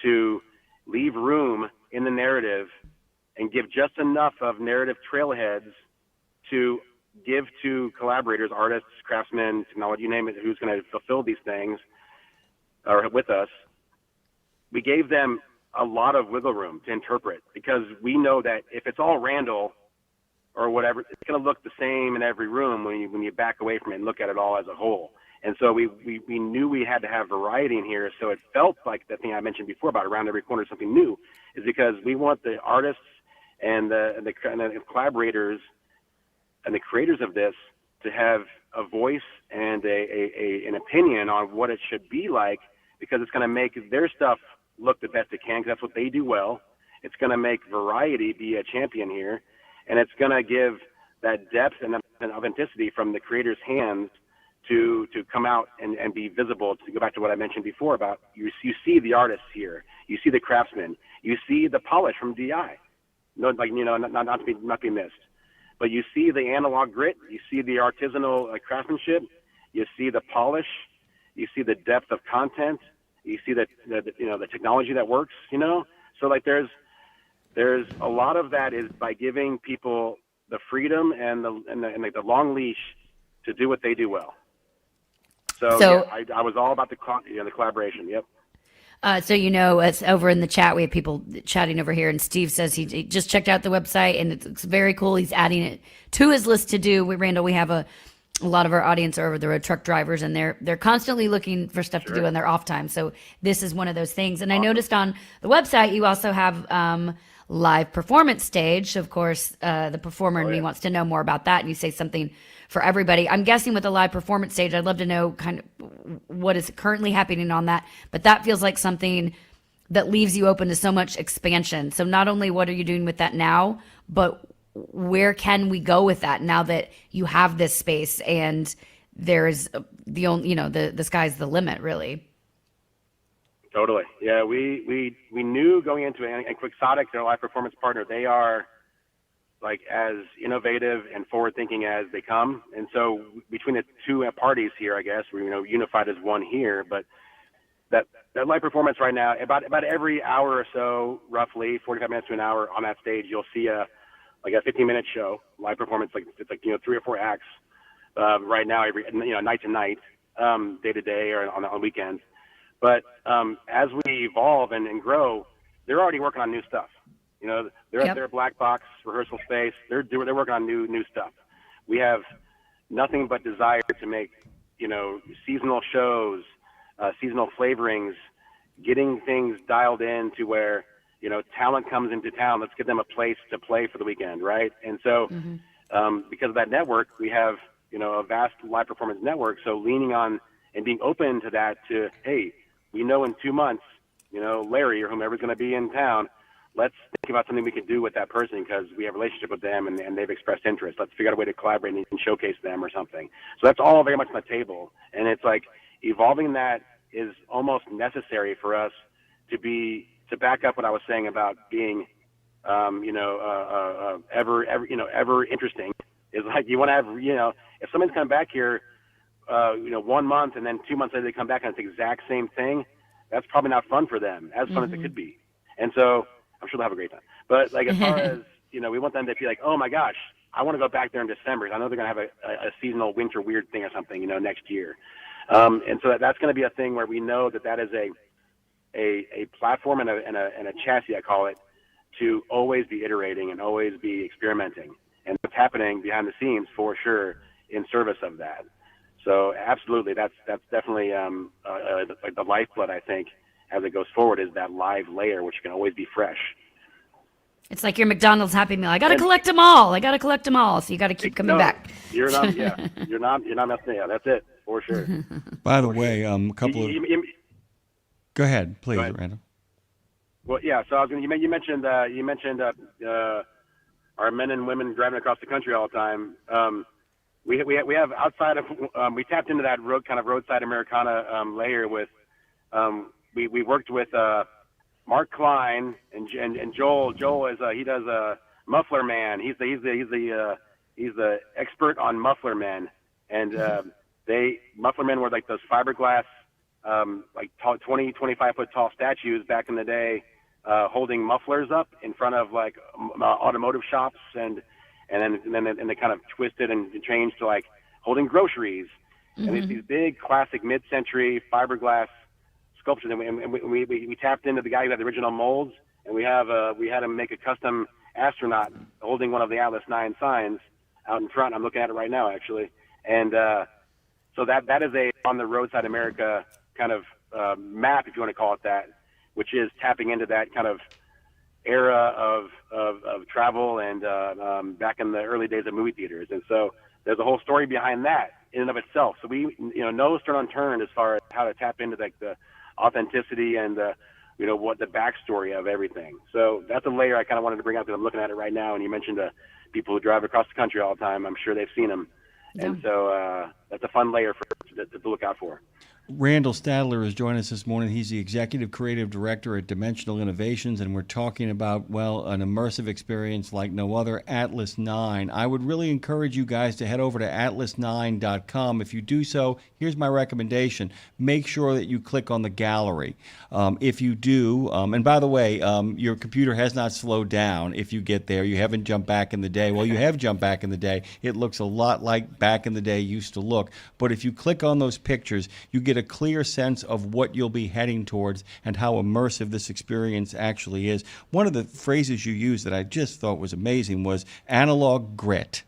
to leave room in the narrative and give just enough of narrative trailheads to give to collaborators, artists, craftsmen, technology, you name it, who's going to fulfill these things or with us. We gave them a lot of wiggle room to interpret, because we know that if it's all Randall or whatever, it's going to look the same in every room when you back away from it and look at it all as a whole. And so we knew we had to have variety in here. So it felt like the thing I mentioned before about around every corner something new, is because we want the artists and the collaborators and the creators of this to have a voice and an opinion on what it should be like, because it's going to make their stuff look the best it can, because that's what they do well. It's going to make variety be a champion here, and it's going to give that depth and authenticity from the creator's hands to come out and be visible. To go back to what I mentioned before about you see the artists here, you see the craftsmen, you see the polish from DI, not to be missed, but you see the analog grit, you see the artisanal craftsmanship, you see the polish, you see the depth of content. You see the technology that works, So like there's a lot of that is by giving people the freedom and the long leash to do what they do well. So I was all about the collaboration. Yep. It's over in the chat. We have people chatting over here, and Steve says he just checked out the website and it looks very cool. He's adding it to his list to do. Randall, we have a lot of our audience are over the road truck drivers, and they're constantly looking for stuff to do in their off time. So this is one of those things. And I noticed on the website you also have live performance stage. Of course, the performer in me wants to know more about that, and you say something for everybody. I'm guessing with the live performance stage, I'd love to know kind of what is currently happening on that. But that feels like something that leaves you open to so much expansion. So not only what are you doing with that now, but where can we go with that now that you have this space and there's the sky's the limit, really? Totally. Yeah, we knew going into it, and Quixotic, their live performance partner, they are like as innovative and forward thinking as they come. And so between the two parties here, I guess we're unified as one here. But that live performance right now, about every hour or so, roughly 45 minutes to an hour on that stage, you'll see a 15-minute show, live performance, it's 3 or 4 acts right now, every night to night, day to day, or on weekends. But as we evolve and grow, they're already working on new stuff. They're at their black box rehearsal space. They're working on new stuff. We have nothing but desire to make seasonal shows, seasonal flavorings, getting things dialed in to where talent comes into town. Let's give them a place to play for the weekend, right? And so, because of that network, we have a vast live performance network. So leaning on and being open to that, to hey, we know in 2 months, Larry or whomever's going to be in town, let's think about something we can do with that person because we have a relationship with them and they've expressed interest. Let's figure out a way to collaborate and showcase them or something. So that's all very much on the table. And it's like evolving that is almost necessary for us to back up what I was saying about being, ever interesting. Is like you want to have, if someone's coming back here, 1 month and then 2 months later they come back and it's the exact same thing, that's probably not fun for them, as fun as it could be. And so I'm sure they'll have a great time. But like as far as, we want them to be like, oh my gosh, I want to go back there in December. I know they're going to have a seasonal winter weird thing or something, next year. And so that's going to be a thing where we know that is a platform and a chassis, I call it, to always be iterating and always be experimenting. And what's happening behind the scenes, for sure, in service of that. So absolutely, that's definitely like the lifeblood, I think, as it goes forward, is that live layer, which can always be fresh. It's like your McDonald's Happy Meal. I got to collect them all. So you got to keep coming back. You're not messing. Yeah, that's it, for sure. By the way, a couple of... Go ahead, please, Randall. Well, yeah. So I was going. You mentioned our men and women driving across the country all the time. We have outside of we tapped into that roadside Americana layer with we worked with Mark Klein and Joel. Joel is he does Muffler Man. He's the expert on Muffler Men, and Muffler Men were like those fiberglass like 20-25 foot tall statues back in the day. Holding mufflers up in front of like automotive shops, and then they kind of twisted and changed to like holding groceries, and these big classic mid-century fiberglass sculptures. And we tapped into the guy who had the original molds, and we had him make a custom astronaut holding one of the Atlas 9 signs out in front. I'm looking at it right now, actually, and so that is a on the roadside America kind of map, if you want to call it that, which is tapping into that kind of era of travel and back in the early days of movie theaters. And so there's a whole story behind that in and of itself. So we, no stone unturned as far as how to tap into like the authenticity and what the backstory of everything. So that's a layer I kind of wanted to bring up because I'm looking at it right now. And you mentioned people who drive across the country all the time. I'm sure they've seen them. Yeah. And so that's a fun layer to look out for. Randall Stadler is joining us this morning. He's the Executive Creative Director at Dimensional Innovations, and we're talking about, an immersive experience like no other, Atlas 9. I would really encourage you guys to head over to atlas9.com. If you do so, here's my recommendation. Make sure that you click on the gallery. If you do, and by the way, your computer has not slowed down if you get there. You haven't jumped back in the day. Well, you have jumped back in the day. It looks a lot like back in the day used to look. But if you click on those pictures, you get a clear sense of what you'll be heading towards and how immersive this experience actually is. One of the phrases you used that I just thought was amazing was analog grit.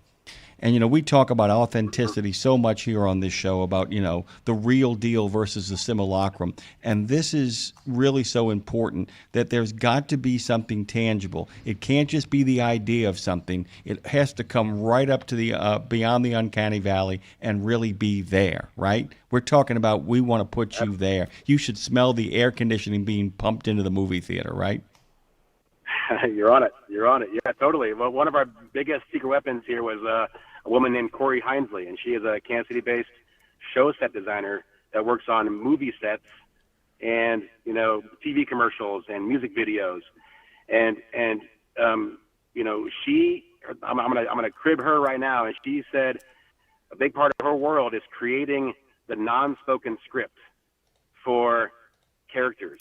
And, we talk about authenticity so much here on this show about, the real deal versus the simulacrum. And this is really so important that there's got to be something tangible. It can't just be the idea of something. It has to come right up to the beyond the uncanny valley and really be there, right? We're talking about we want to put you there. You should smell the air conditioning being pumped into the movie theater, right? You're on it. Yeah, totally. Well, one of our biggest secret weapons here was a woman named Corey Hinesley, and she is a Kansas City-based show set designer that works on movie sets and TV commercials and music videos, and she. I'm gonna crib her right now, and she said a big part of her world is creating the non-spoken script for characters.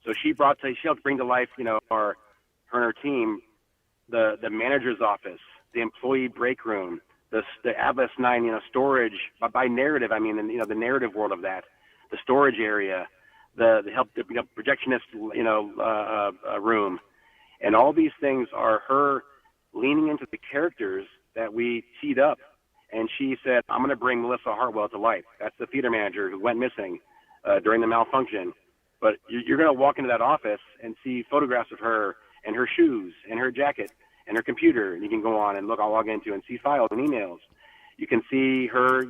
So she helped bring to life, her and her team, the manager's office, the employee break room, the Atlas 9, storage by narrative. I mean, the narrative world of that, the storage area, the projectionist, room, and all these things are her leaning into the characters that we teed up. And she said, "I'm going to bring Melissa Hartwell to life." That's the theater manager who went missing during the malfunction. But you're going to walk into that office and see photographs of her and her shoes and her jacket and her computer. And you can go on and log into and see files and emails. You can see her,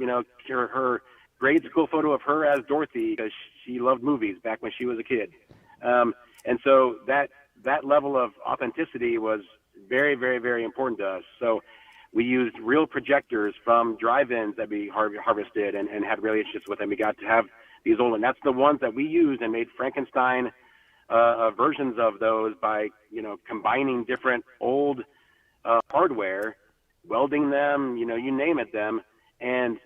her grade school photo of her as Dorothy because she loved movies back when she was a kid. And so that that level of authenticity was very, very, very important to us. So we used real projectors from drive-ins that we harvested and had relationships with, and we got to have these old, and that's the ones that we used and made Frankenstein versions of those by, combining different old hardware, welding them, you name it them, and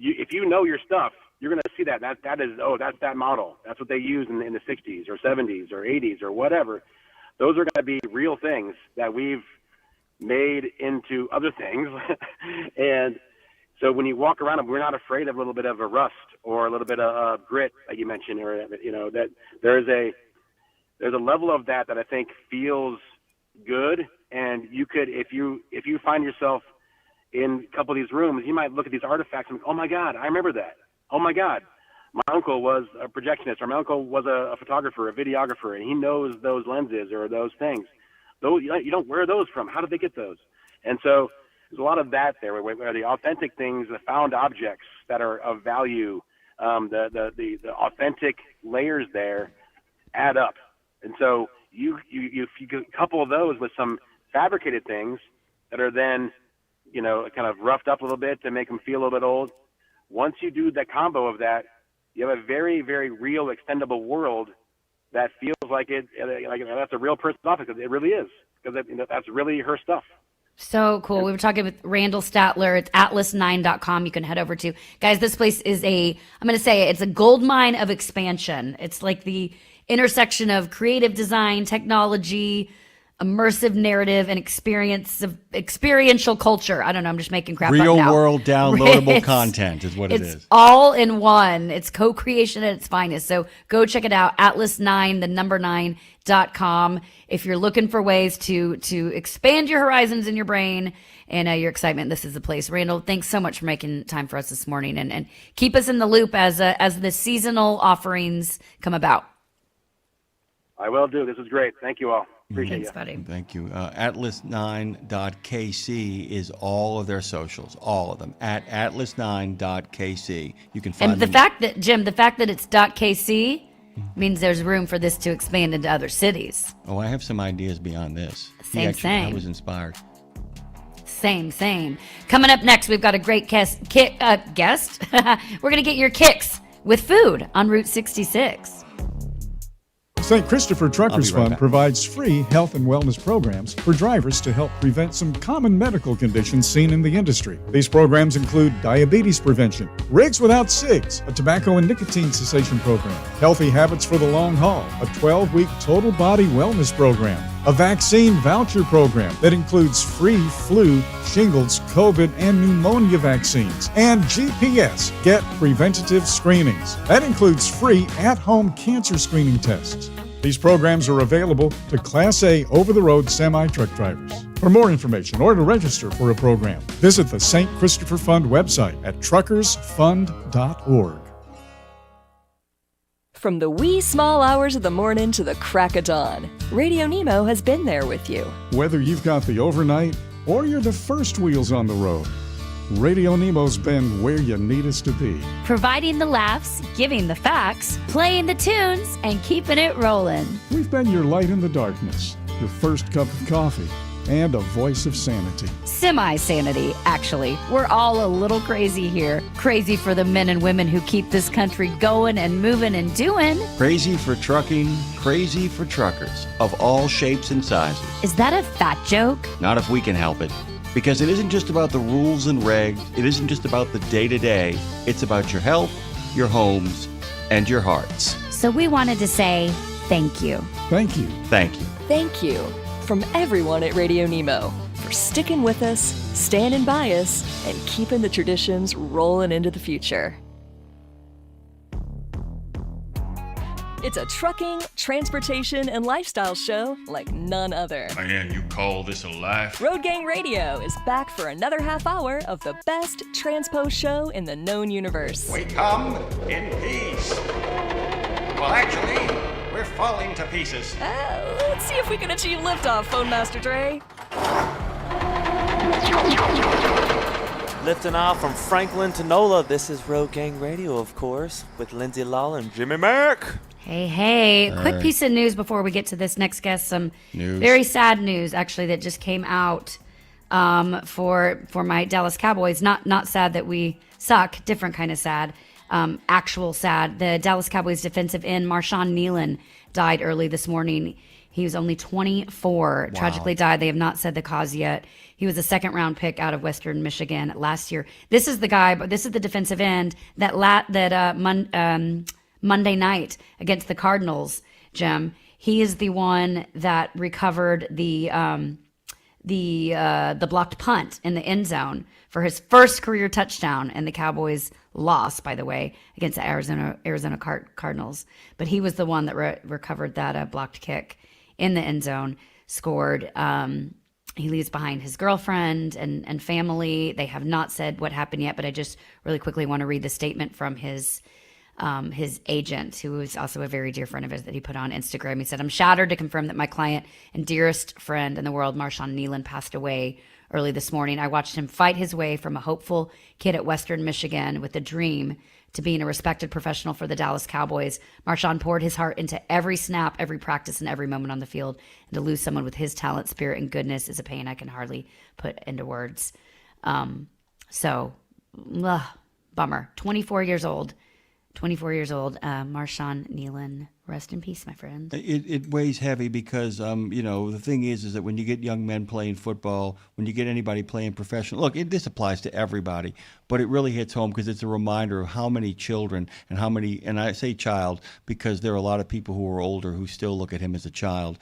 if you know your stuff, you're going to see that is, that's that model. That's what they used in the 60s or 70s or 80s or whatever. Those are going to be real things that we've made into other things. And so when you walk around them, we're not afraid of a little bit of a rust or a little bit of grit, like you mentioned, or, that there's a level of that I think feels good. And you could, if you find yourself in a couple of these rooms, you might look at these artifacts and go, oh my God, I remember that. Oh my God, my uncle was a projectionist, or my uncle was a photographer, a videographer, and he knows those lenses or those things. Those, you don't, where are those from? How did they get those? And so there's a lot of that there, where the authentic things, the found objects that are of value, the authentic layers there add up. And so if you couple those with some fabricated things that are then, kind of roughed up a little bit to make them feel a little bit old. Once you do that combo of that, you have a very, very real, extendable world that feels like that's a real person's office. Because it really is. Because that's really her stuff. So cool. We were talking with Randall Statler. It's atlas9.com. You can head over to. Guys, this place is it's a gold mine of expansion. It's like the intersection of creative design, technology, immersive narrative, and experiential culture. I don't know. I'm just making crap up now. Real world downloadable content is what it is. It's all in one. It's co-creation at its finest. So go check it out. atlas9.com. If you're looking for ways to expand your horizons in your brain and your excitement, this is the place. Randall, thanks so much for making time for us this morning, and keep us in the loop as the seasonal offerings come about. I will do. This is great. Thank you all. Appreciate Thanks, buddy. Thank you. Atlas9.kc is all of their socials, all of them, at atlas9.kc. You can find them. And the fact that it's .kc means there's room for this to expand into other cities. Oh, I have some ideas beyond this. Same. I was inspired. Same. Coming up next, we've got a great guest. We're going to get your kicks with food on Route 66. St. Christopher Truckers Fund provides free health and wellness programs for drivers to help prevent some common medical conditions seen in the industry. These programs include diabetes prevention, Rigs Without Cigs, a tobacco and nicotine cessation program, Healthy Habits for the Long Haul, a 12-week total body wellness program, a vaccine voucher program that includes free flu, shingles, COVID, and pneumonia vaccines, and GPS, Get Preventative Screenings. That includes free at-home cancer screening tests. These programs are available to Class A over-the-road semi-truck drivers. For more information or to register for a program, visit the St. Christopher Fund website at truckersfund.org. From the wee small hours of the morning to the crack of dawn, RadioNemo has been there with you. Whether you've got the overnight or you're the first wheels on the road, RadioNemo's been where you need us to be. Providing the laughs, giving the facts, playing the tunes, and keeping it rolling. We've been your light in the darkness, your first cup of coffee, and a voice of sanity. Semi-sanity, actually. We're all a little crazy here. Crazy for the men and women who keep this country going and moving and doing. Crazy for trucking, crazy for truckers of all shapes and sizes. Is that a fat joke? Not if we can help it. Because it isn't just about the rules and regs. It isn't just about the day-to-day. It's about your health, your homes, and your hearts. So we wanted to say thank you. Thank you. Thank you. Thank you from everyone at RadioNemo for sticking with us, standing by us, and keeping the traditions rolling into the future. It's a trucking, transportation, and lifestyle show like none other. Man, you call this a life? Road Gang Radio is back for another half hour of the best transpo show in the known universe. We come in peace. Well, actually, we're falling to pieces. Let's see if we can achieve liftoff, Phone Master Dre. Lifting off from Franklin to NOLA, this is Road Gang Radio, of course, with Lindsay, Lawler, and Jimmy Mack. Hey, quick piece of news before we get to this next guest. Some very sad news, actually, that just came out for my Dallas Cowboys. Not sad that we suck, different kind of sad, actual sad. The Dallas Cowboys defensive end, Marshawn Nealon, died early this morning. He was only 24, tragically died. They have not said the cause yet. He was a second-round pick out of Western Michigan last year. This is the defensive end that Monday night against the Cardinals, Jim. He is the one that recovered the blocked punt in the end zone for his first career touchdown, and the Cowboys lost, by the way, against the Arizona Cardinals. But he was the one that recovered that blocked kick in the end zone, scored. He leaves behind his girlfriend and family. They have not said what happened yet, but I just really quickly want to read the statement from his agent, who is also a very dear friend of his, that he put on Instagram. He said, "I'm shattered to confirm that my client and dearest friend in the world, Marshawn Nealon, passed away early this morning. I watched him fight his way from a hopeful kid at Western Michigan with a dream to being a respected professional for the Dallas Cowboys. Marshawn poured his heart into every snap, every practice, and every moment on the field. And to lose someone with his talent, spirit, and goodness is a pain I can hardly put into words." Bummer. 24 years old, Marshawn Nealon. Rest in peace, my friend. It weighs heavy because, the thing is that when you get young men playing football, when you get anybody playing professional, this applies to everybody, but it really hits home because it's a reminder of how many children and I say child because there are a lot of people who are older who still look at him as a child.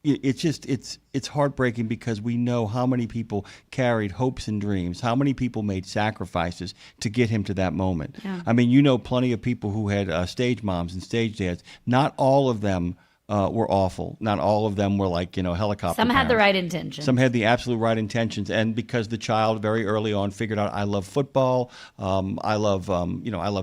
It's heartbreaking because we know how many people carried hopes and dreams, how many people made sacrifices to get him to that moment. Yeah. I mean, plenty of people who had stage moms and stage dads. Not all of them were awful. Not all of them were like, helicopter Some had the parents. right intentions. Some had the absolute right intentions, and because the child very early on figured out, I love football, I love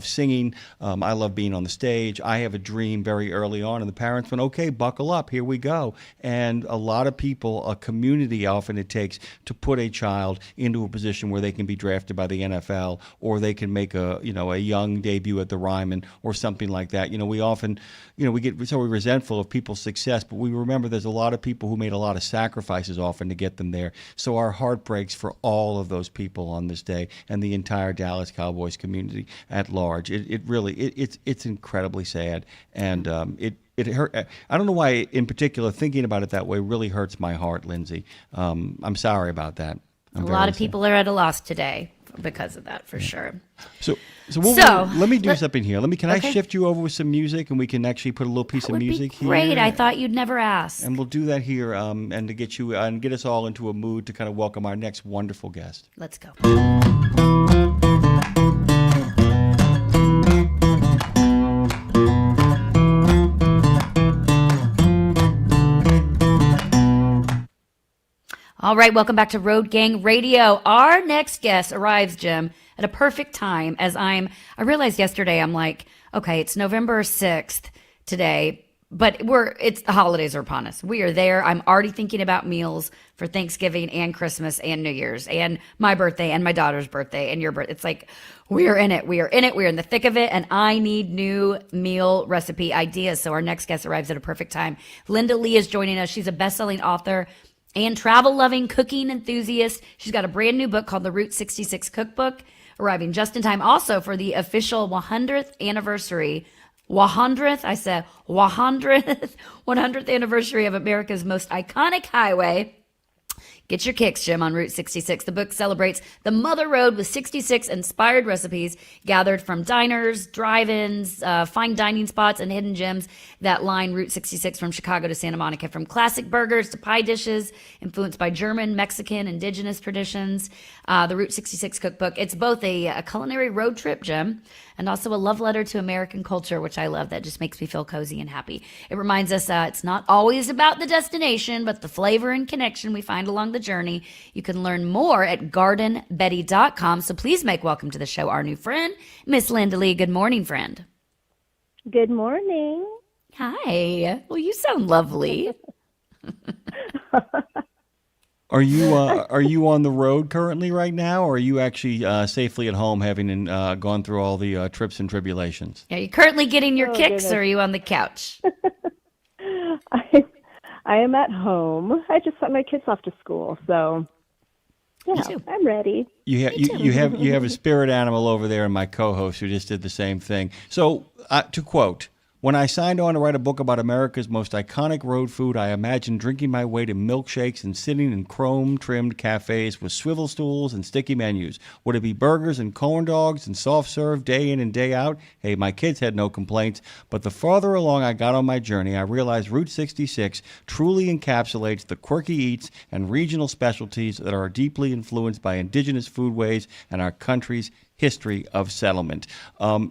singing, I love being on the stage. I have a dream very early on, and the parents went, okay, buckle up, here we go. And a lot of people, a community often it takes to put a child into a position where they can be drafted by the NFL, or they can make a young debut at the Ryman or something like that. We often, we get so resentful of people's success, but we remember there's a lot of people who made a lot of sacrifices often to get them there. So our heart breaks for all of those people on this day and the entire Dallas Cowboys community at large. It's incredibly sad, and it hurt. I don't know why, in particular, thinking about it that way really hurts my heart, Lindsay. I'm sorry about that. A lot of people are at a loss today because of that, for sure. So let me do something here. Can I shift you over with some music, and we can actually put a little piece of music here? Great. I thought you'd never ask. And we'll do that here, and to get you and get us all into a mood to kind of welcome our next wonderful guest. Let's go. All right, welcome back to Road Gang Radio. Our next guest arrives, Jim, at a perfect time as I realized yesterday, I'm like, okay, it's November 6th today, but the holidays are upon us. We are there. I'm already thinking about meals for Thanksgiving and Christmas and New Year's and my birthday and my daughter's birthday and your birthday. It's like, we are in it. We are in the thick of it, and I need new meal recipe ideas. So our next guest arrives at a perfect time. Linda Lee is joining us. She's a best-selling author and travel-loving cooking enthusiast. She's got a brand new book called The Route 66 Cookbook, arriving just in time also for the official 100th anniversary. 100th anniversary of America's most iconic highway. Get your kicks, Jim, on Route 66. The book celebrates the Mother Road with 66 inspired recipes gathered from diners, drive-ins, fine dining spots, and hidden gems that line Route 66 from Chicago to Santa Monica. From classic burgers to pie dishes influenced by German, Mexican, indigenous traditions. The Route 66 Cookbook. It's both a culinary road trip, Jim, and also a love letter to American culture, which I love. That just makes me feel cozy and happy. It reminds us it's not always about the destination, but the flavor and connection we find along the journey. You can learn more at gardenbetty.com. So please make welcome to the show our new friend, Miss Linda Lee. Good morning, friend. Good morning. Hi. Well, you sound lovely. Are you on the road currently right now, or are you actually safely at home, having gone through all the trips and tribulations? Are you currently getting your Oh, kicks, goodness. or are you on the couch? I am at home. I just sent my kids off to school, so I'm ready. You have a spirit animal over there, and my co-host who just did the same thing. So to quote. When I signed on to write a book about America's most iconic road food, I imagined drinking my way to milkshakes and sitting in chrome-trimmed cafes with swivel stools and sticky menus. Would it be burgers and corn dogs and soft serve day in and day out? Hey, my kids had no complaints, but the farther along I got on my journey, I realized Route 66 truly encapsulates the quirky eats and regional specialties that are deeply influenced by indigenous foodways and our country's history of settlement.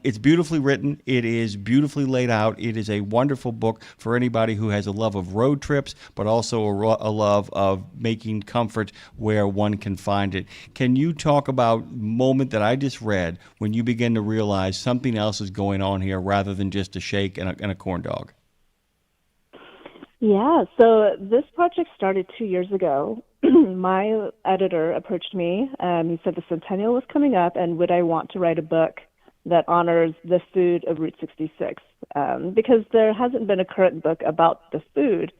It's beautifully written. It is beautifully laid out. It is a wonderful book for anybody who has a love of road trips, but also a love of making comfort where one can find it. Can you talk about the moment that I just read when you begin to realize something else is going on here rather than just a shake and a corn dog? Yeah, so this project started 2 years ago. My editor approached me. He said the centennial was coming up, and would I want to write a book that honors the food of Route 66? Because there hasn't been a current book about the food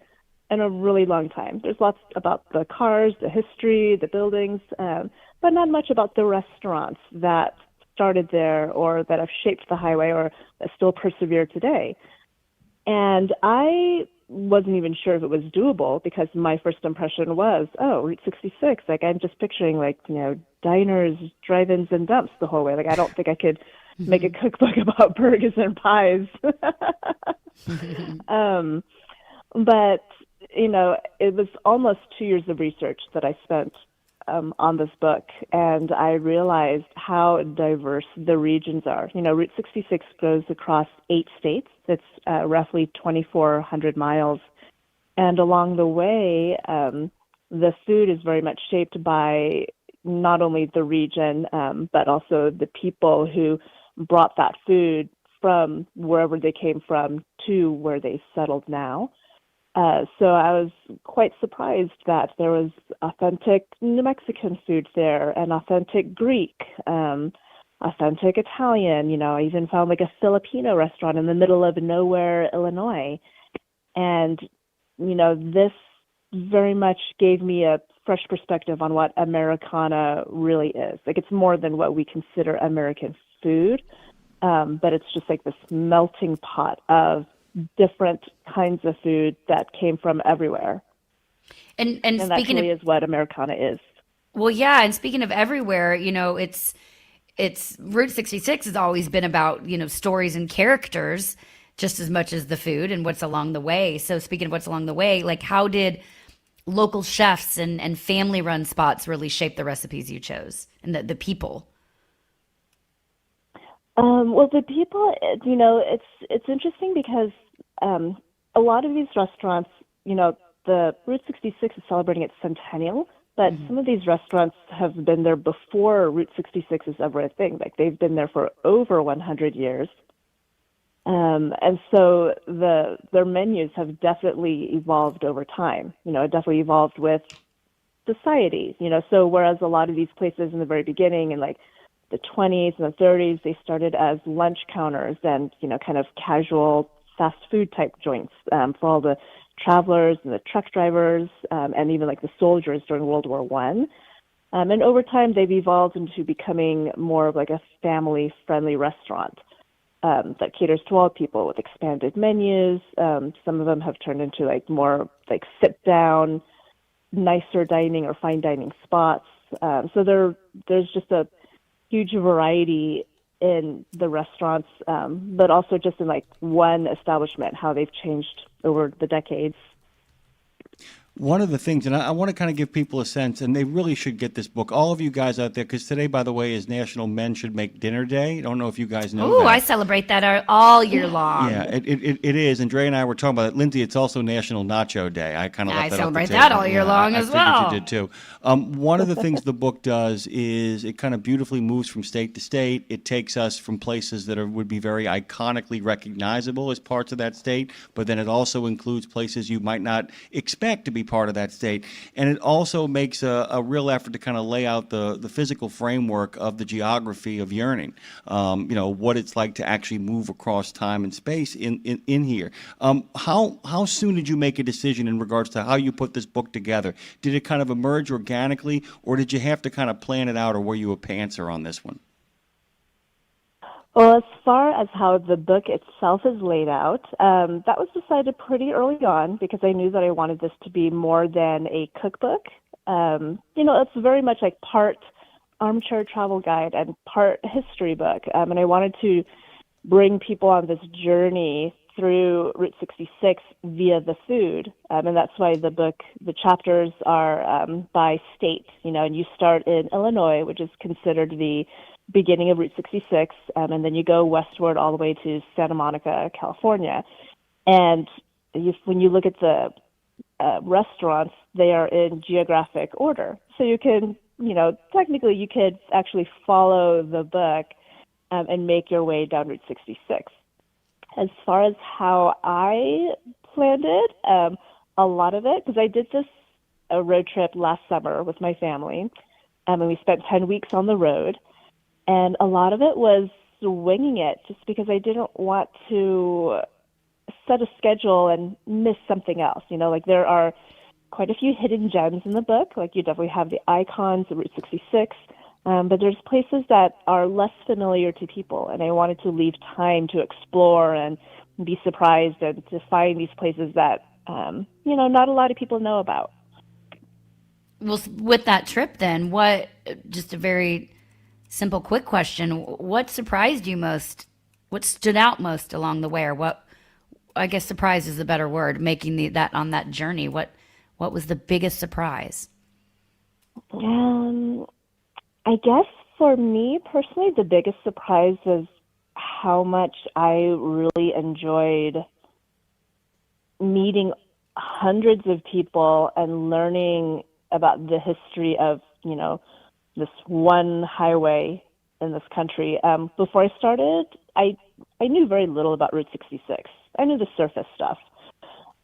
in a really long time. There's lots about the cars, the history, the buildings, but not much about the restaurants that started there or that have shaped the highway or that still persevere today. And I wasn't even sure if it was doable because my first impression was, Route 66. Like, I'm just picturing, diners, drive-ins, and dumps the whole way. Like, I don't think I could make a cookbook about burgers and pies. But, it was almost 2 years of research that I spent on this book, and I realized how diverse the regions are. Route 66 goes across 8 states. It's roughly 2,400 miles. And along the way, the food is very much shaped by not only the region, but also the people who brought that food from wherever they came from to where they settled now. So I was quite surprised that there was authentic New Mexican food there and authentic Greek, authentic Italian. I even found a Filipino restaurant in the middle of nowhere, Illinois. And, this very much gave me a fresh perspective on what Americana really is. It's more than what we consider American food, but it's just this melting pot of different kinds of food that came from everywhere. And that speaking really of, is what Americana is. Well, yeah, and speaking of everywhere, it's Route 66 has always been about, stories and characters just as much as the food and what's along the way. So speaking of what's along the way, how did local chefs and family-run spots really shape the recipes you chose and the people? Well, the people, it's interesting because a lot of these restaurants, the Route 66 is celebrating its centennial, but some of these restaurants have been there before Route 66 is ever a thing. They've been there for over 100 years. And so their menus have definitely evolved over time. It definitely evolved with society, so whereas a lot of these places in the very beginning in the 20s and the 30s, they started as lunch counters and, kind of casual fast food type joints for all the travelers and the truck drivers and even the soldiers during World War I. And over time, they've evolved into becoming more of a family-friendly restaurant that caters to all people with expanded menus. Some of them have turned into more sit-down, nicer dining or fine dining spots. So there's just a huge variety in the restaurants, but also just in one establishment, how they've changed over the decades. One of the things, and I want to kind of give people a sense, and they really should get this book, all of you guys out there, because today, by the way, is National Men Should Make Dinner Day. I don't know if you guys know that. Oh, I celebrate that all year long. Yeah, it is, and Dre and I were talking about it. Lindsay, it's also National Nacho Day. I kind of left that celebrate off the that table. all year long as well. I figured you did too. One of the things the book does is it kind of beautifully moves from state to state. It takes us from places that would be very iconically recognizable as parts of that state, but then it also includes places you might not expect to be part of that state. And it also makes a real effort to kind of lay out the physical framework of the geography of yearning, what it's like to actually move across time and space in here. How soon did you make a decision in regards to how you put this book together? Did it kind of emerge organically, or did you have to kind of plan it out, or were you a pantser on this one? Well, as far as how the book itself is laid out, that was decided pretty early on because I knew that I wanted this to be more than a cookbook. It's very much like part armchair travel guide and part history book. And I wanted to bring people on this journey through Route 66 via the food. And that's why the chapters are by state, and you start in Illinois, which is considered the beginning of Route 66, and then you go westward all the way to Santa Monica, California. And when you look at the restaurants, they are in geographic order. So you can, technically you could actually follow the book and make your way down Route 66. As far as how I planned it, a lot of it, because I did a road trip last summer with my family, and we spent 10 weeks on the road. And a lot of it was winging it just because I didn't want to set a schedule and miss something else. There are quite a few hidden gems in the book. You definitely have the icons of Route 66, but there's places that are less familiar to people. And I wanted to leave time to explore and be surprised and to find these places that, not a lot of people know about. Well, with that trip then, just a very simple, quick question. What surprised you most? What stood out most along the way? Or I guess surprise is a better word, making that on that journey. What was the biggest surprise? I guess for me personally, the biggest surprise was how much I really enjoyed meeting hundreds of people and learning about the history of, this one highway in this country. Before I started, I knew very little about Route 66. I knew the surface stuff.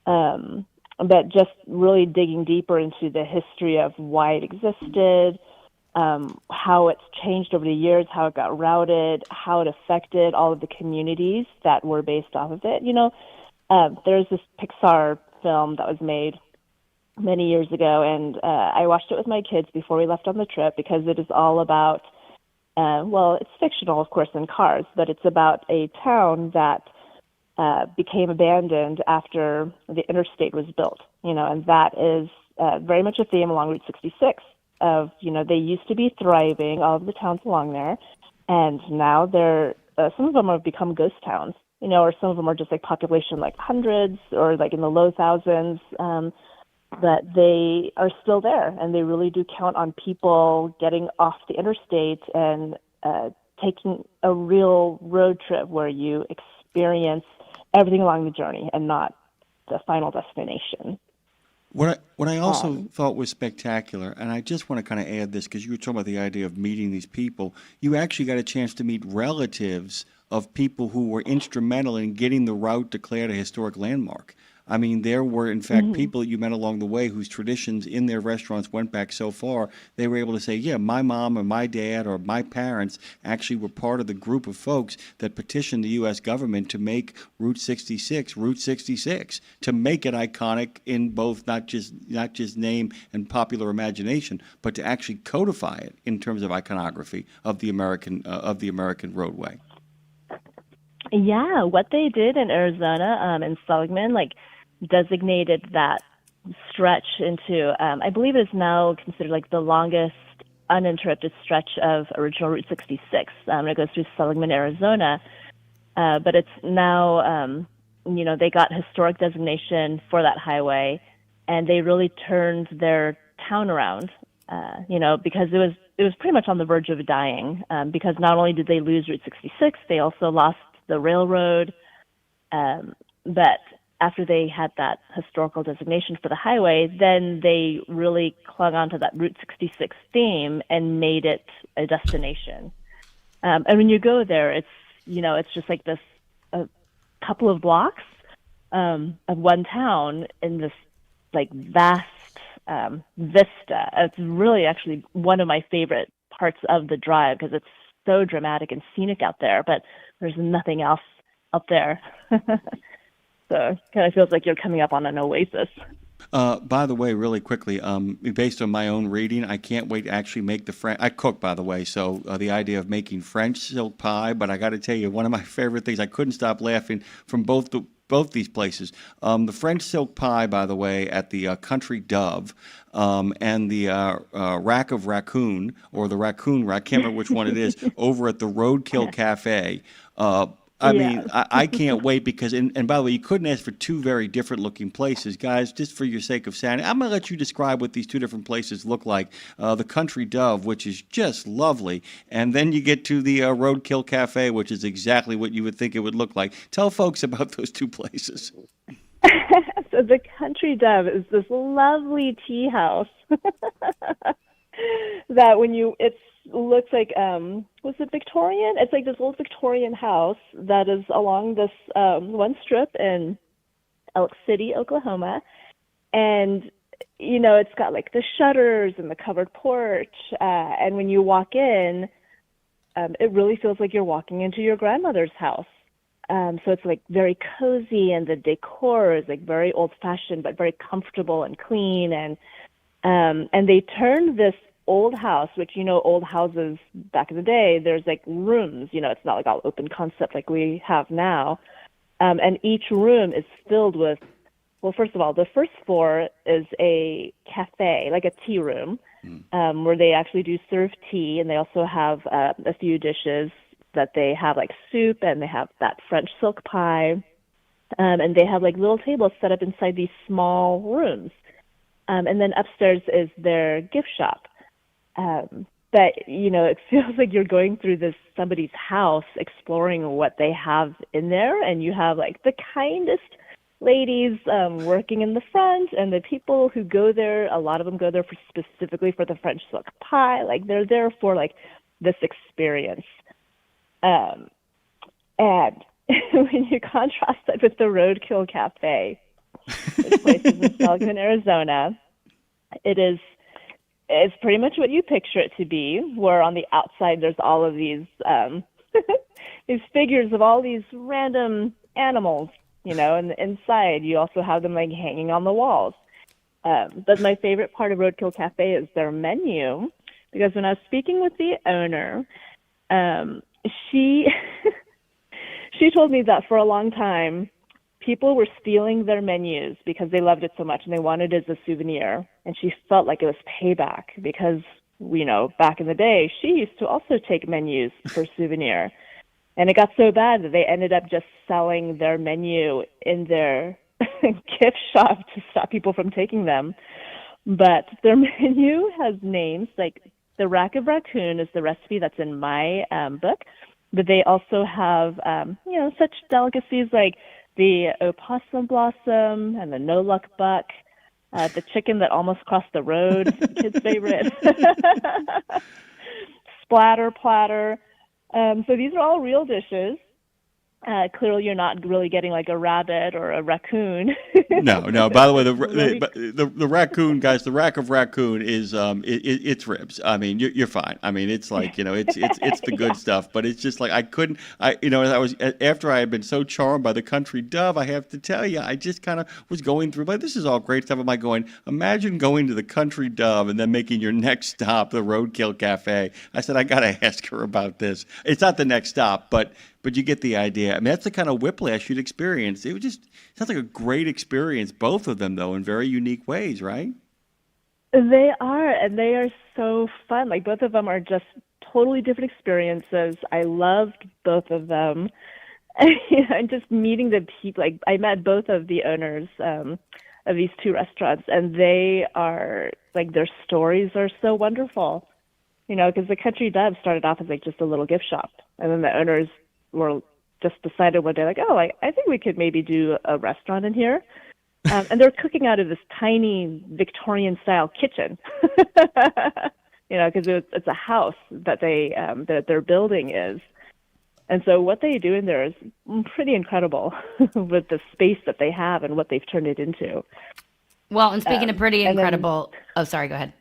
But just really digging deeper into the history of why it existed, how it's changed over the years, how it got routed, how it affected all of the communities that were based off of it. There's this Pixar film that was made many years ago, and I watched it with my kids before we left on the trip because it is all about, it's fictional, of course, in cars, but it's about a town that became abandoned after the interstate was built, and that is very much a theme along Route 66 of, they used to be thriving, all of the towns along there, and now they're, some of them have become ghost towns, or some of them are just population hundreds or in the low thousands, but they are still there, and they really do count on people getting off the interstate and taking a real road trip where you experience everything along the journey and not the final destination. What I also thought was spectacular, and I just want to kind of add this because you were talking about the idea of meeting these people. You actually got a chance to meet relatives of people who were instrumental in getting the route declared a historic landmark. I mean, there were, in fact, people that you met along the way whose traditions in their restaurants went back so far, they were able to say, yeah, my mom or my dad or my parents actually were part of the group of folks that petitioned the U.S. government to make Route 66, to make it iconic in both not just name and popular imagination, but to actually codify it in terms of iconography of the American roadway. Yeah, what they did in Arizona in Seligman, designated that stretch into, I believe it is now considered the longest uninterrupted stretch of original Route 66. It goes through Seligman, Arizona, but it's now, they got historic designation for that highway, and they really turned their town around, because it was pretty much on the verge of dying, because not only did they lose Route 66, they also lost the railroad, but after they had that historical designation for the highway, then they really clung onto that Route 66 theme and made it a destination. And when you go there, it's just this a couple of blocks of one town in this like vast vista. It's really actually one of my favorite parts of the drive because it's so dramatic and scenic out there, but there's nothing else up there. So it kind of feels like you're coming up on an oasis. By the way, really quickly, based on my own reading, I can't wait to actually make the French. I cook, by the way, so the idea of making French silk pie. But I got to tell you, one of my favorite things, I couldn't stop laughing from both these places. The French silk pie, by the way, at the Country Dove, and the Rack of Raccoon, or the Raccoon, I can't remember which one it is, over at the Roadkill Cafe. I mean, I can't wait because, and by the way, you couldn't ask for two very different looking places. Guys, just for your sake of sanity, I'm going to let you describe what these two different places look like. The Country Dove, which is just lovely, and then you get to the Roadkill Cafe, which is exactly what you would think it would look like. Tell folks about those two places. So the Country Dove is this lovely tea house that it looks like, was it Victorian? It's like this old Victorian house that is along this one strip in Elk City, Oklahoma. And, it's got like the shutters and the covered porch. And when you walk in, it really feels like you're walking into your grandmother's house. So it's like very cozy, and the decor is like very old fashioned, but very comfortable and clean. And they turned this old house, which, old houses back in the day, there's like rooms, it's not like all open concept like we have now. And each room is filled with, well, first of all, the first floor is a cafe, like a tea room, where they actually do serve tea. And they also have a few dishes that they have, like soup, and they have that French silk pie. And they have like little tables set up inside these small rooms. And then upstairs is their gift shop. But, it feels like you're going through somebody's house, exploring what they have in there. And you have like the kindest ladies working in the front, and the people who go there, a lot of them go there specifically for the French silk pie. Like they're there for like this experience. And when you contrast that with the Roadkill Cafe, this place is in Seligman, Arizona, it's pretty much what you picture it to be, where on the outside there's all of these these figures of all these random animals, and inside you also have them like hanging on the walls. But my favorite part of Roadkill Cafe is their menu, because when I was speaking with the owner, she told me that for a long time, people were stealing their menus because they loved it so much and they wanted it as a souvenir. And she felt like it was payback because, back in the day, she used to also take menus for souvenir. And it got so bad that they ended up just selling their menu in their gift shop to stop people from taking them. But their menu has names, like the Rack of Raccoon is the recipe that's in my book. But they also have, such delicacies like the opossum blossom and the no luck buck, the chicken that almost crossed the road, kids' favorite, splatter platter. So these are all real dishes. Clearly, you're not really getting like a rabbit or a raccoon. No. By the way, the raccoon, guys, the Rack of Raccoon is it's ribs. I mean, you're fine. I mean, it's like it's the good stuff. But it's just like after I had been so charmed by the Country Dove, I have to tell you, I just kind of was going through. But this is all great stuff. Imagine going to the Country Dove and then making your next stop the Roadkill Cafe. I said I gotta ask her about this. It's not the next stop, but you get the idea. I mean, that's the kind of whiplash you'd experience. It sounds like a great experience, both of them, though, in very unique ways, right? They are, and they are so fun. Like, both of them are just totally different experiences. I loved both of them. And just meeting the people, like, I met both of the owners of these two restaurants, and they are, like, their stories are so wonderful. Because the Country Dove started off as, like, just a little gift shop, and then the owners were just decided one day, like, I think we could maybe do a restaurant in here. And they're cooking out of this tiny Victorian-style kitchen, because it's a house that that their building is. And so what they do in there is pretty incredible with the space that they have and what they've turned it into. Well, and speaking of pretty and then- incredible, oh, sorry, go ahead.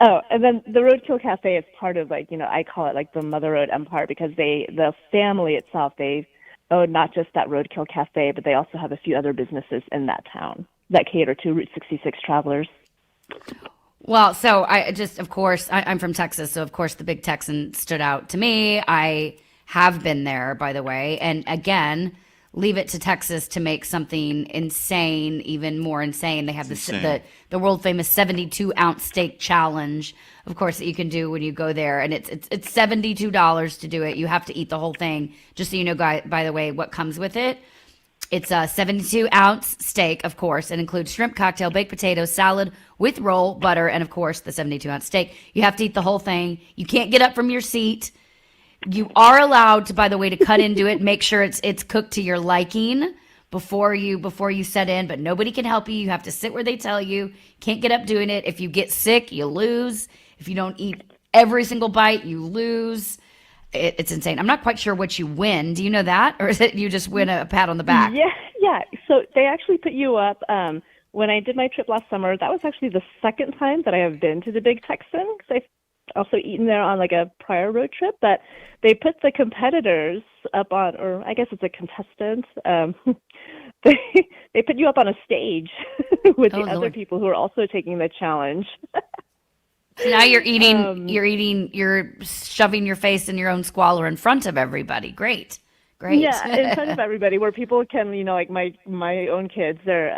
Oh, and then the Roadkill Cafe is part of, like, I call it like the Mother Road Empire, because the family itself, they own not just that Roadkill Cafe, but they also have a few other businesses in that town that cater to Route 66 travelers. Well, so of course, I'm from Texas, so of course the big Texan stood out to me. I have been there, by the way, and again, leave it to Texas to make something insane, even more insane. They have the world famous 72-ounce steak challenge, of course, that you can do when you go there, and it's $72 to do it. You have to eat the whole thing. Just so you know, by the way, what comes with it. It's a 72-ounce steak, of course, and includes shrimp cocktail, baked potatoes, salad with roll, butter, and of course the 72-ounce steak. You have to eat the whole thing. You can't get up from your seat. You are allowed to, by the way, to cut into it. Make sure it's cooked to your liking before you set in. But nobody can help you. You have to sit where they tell you. Can't get up doing it. If you get sick, you lose. If you don't eat every single bite, you lose. It's insane. I'm not quite sure what you win. Do you know that, or is it you just win a pat on the back? Yeah. So they actually put you up. When I did my trip last summer, that was actually the second time that I have been to the Big Texan, because I've also eaten there on like a prior road trip. But they put the competitors up on, or I guess it's a contestant. They put you up on a stage with the other people who are also taking the challenge. So now you're you're shoving your face in your own squalor in front of everybody. Great. Yeah, in front of everybody, where people can, like my own kids, they're,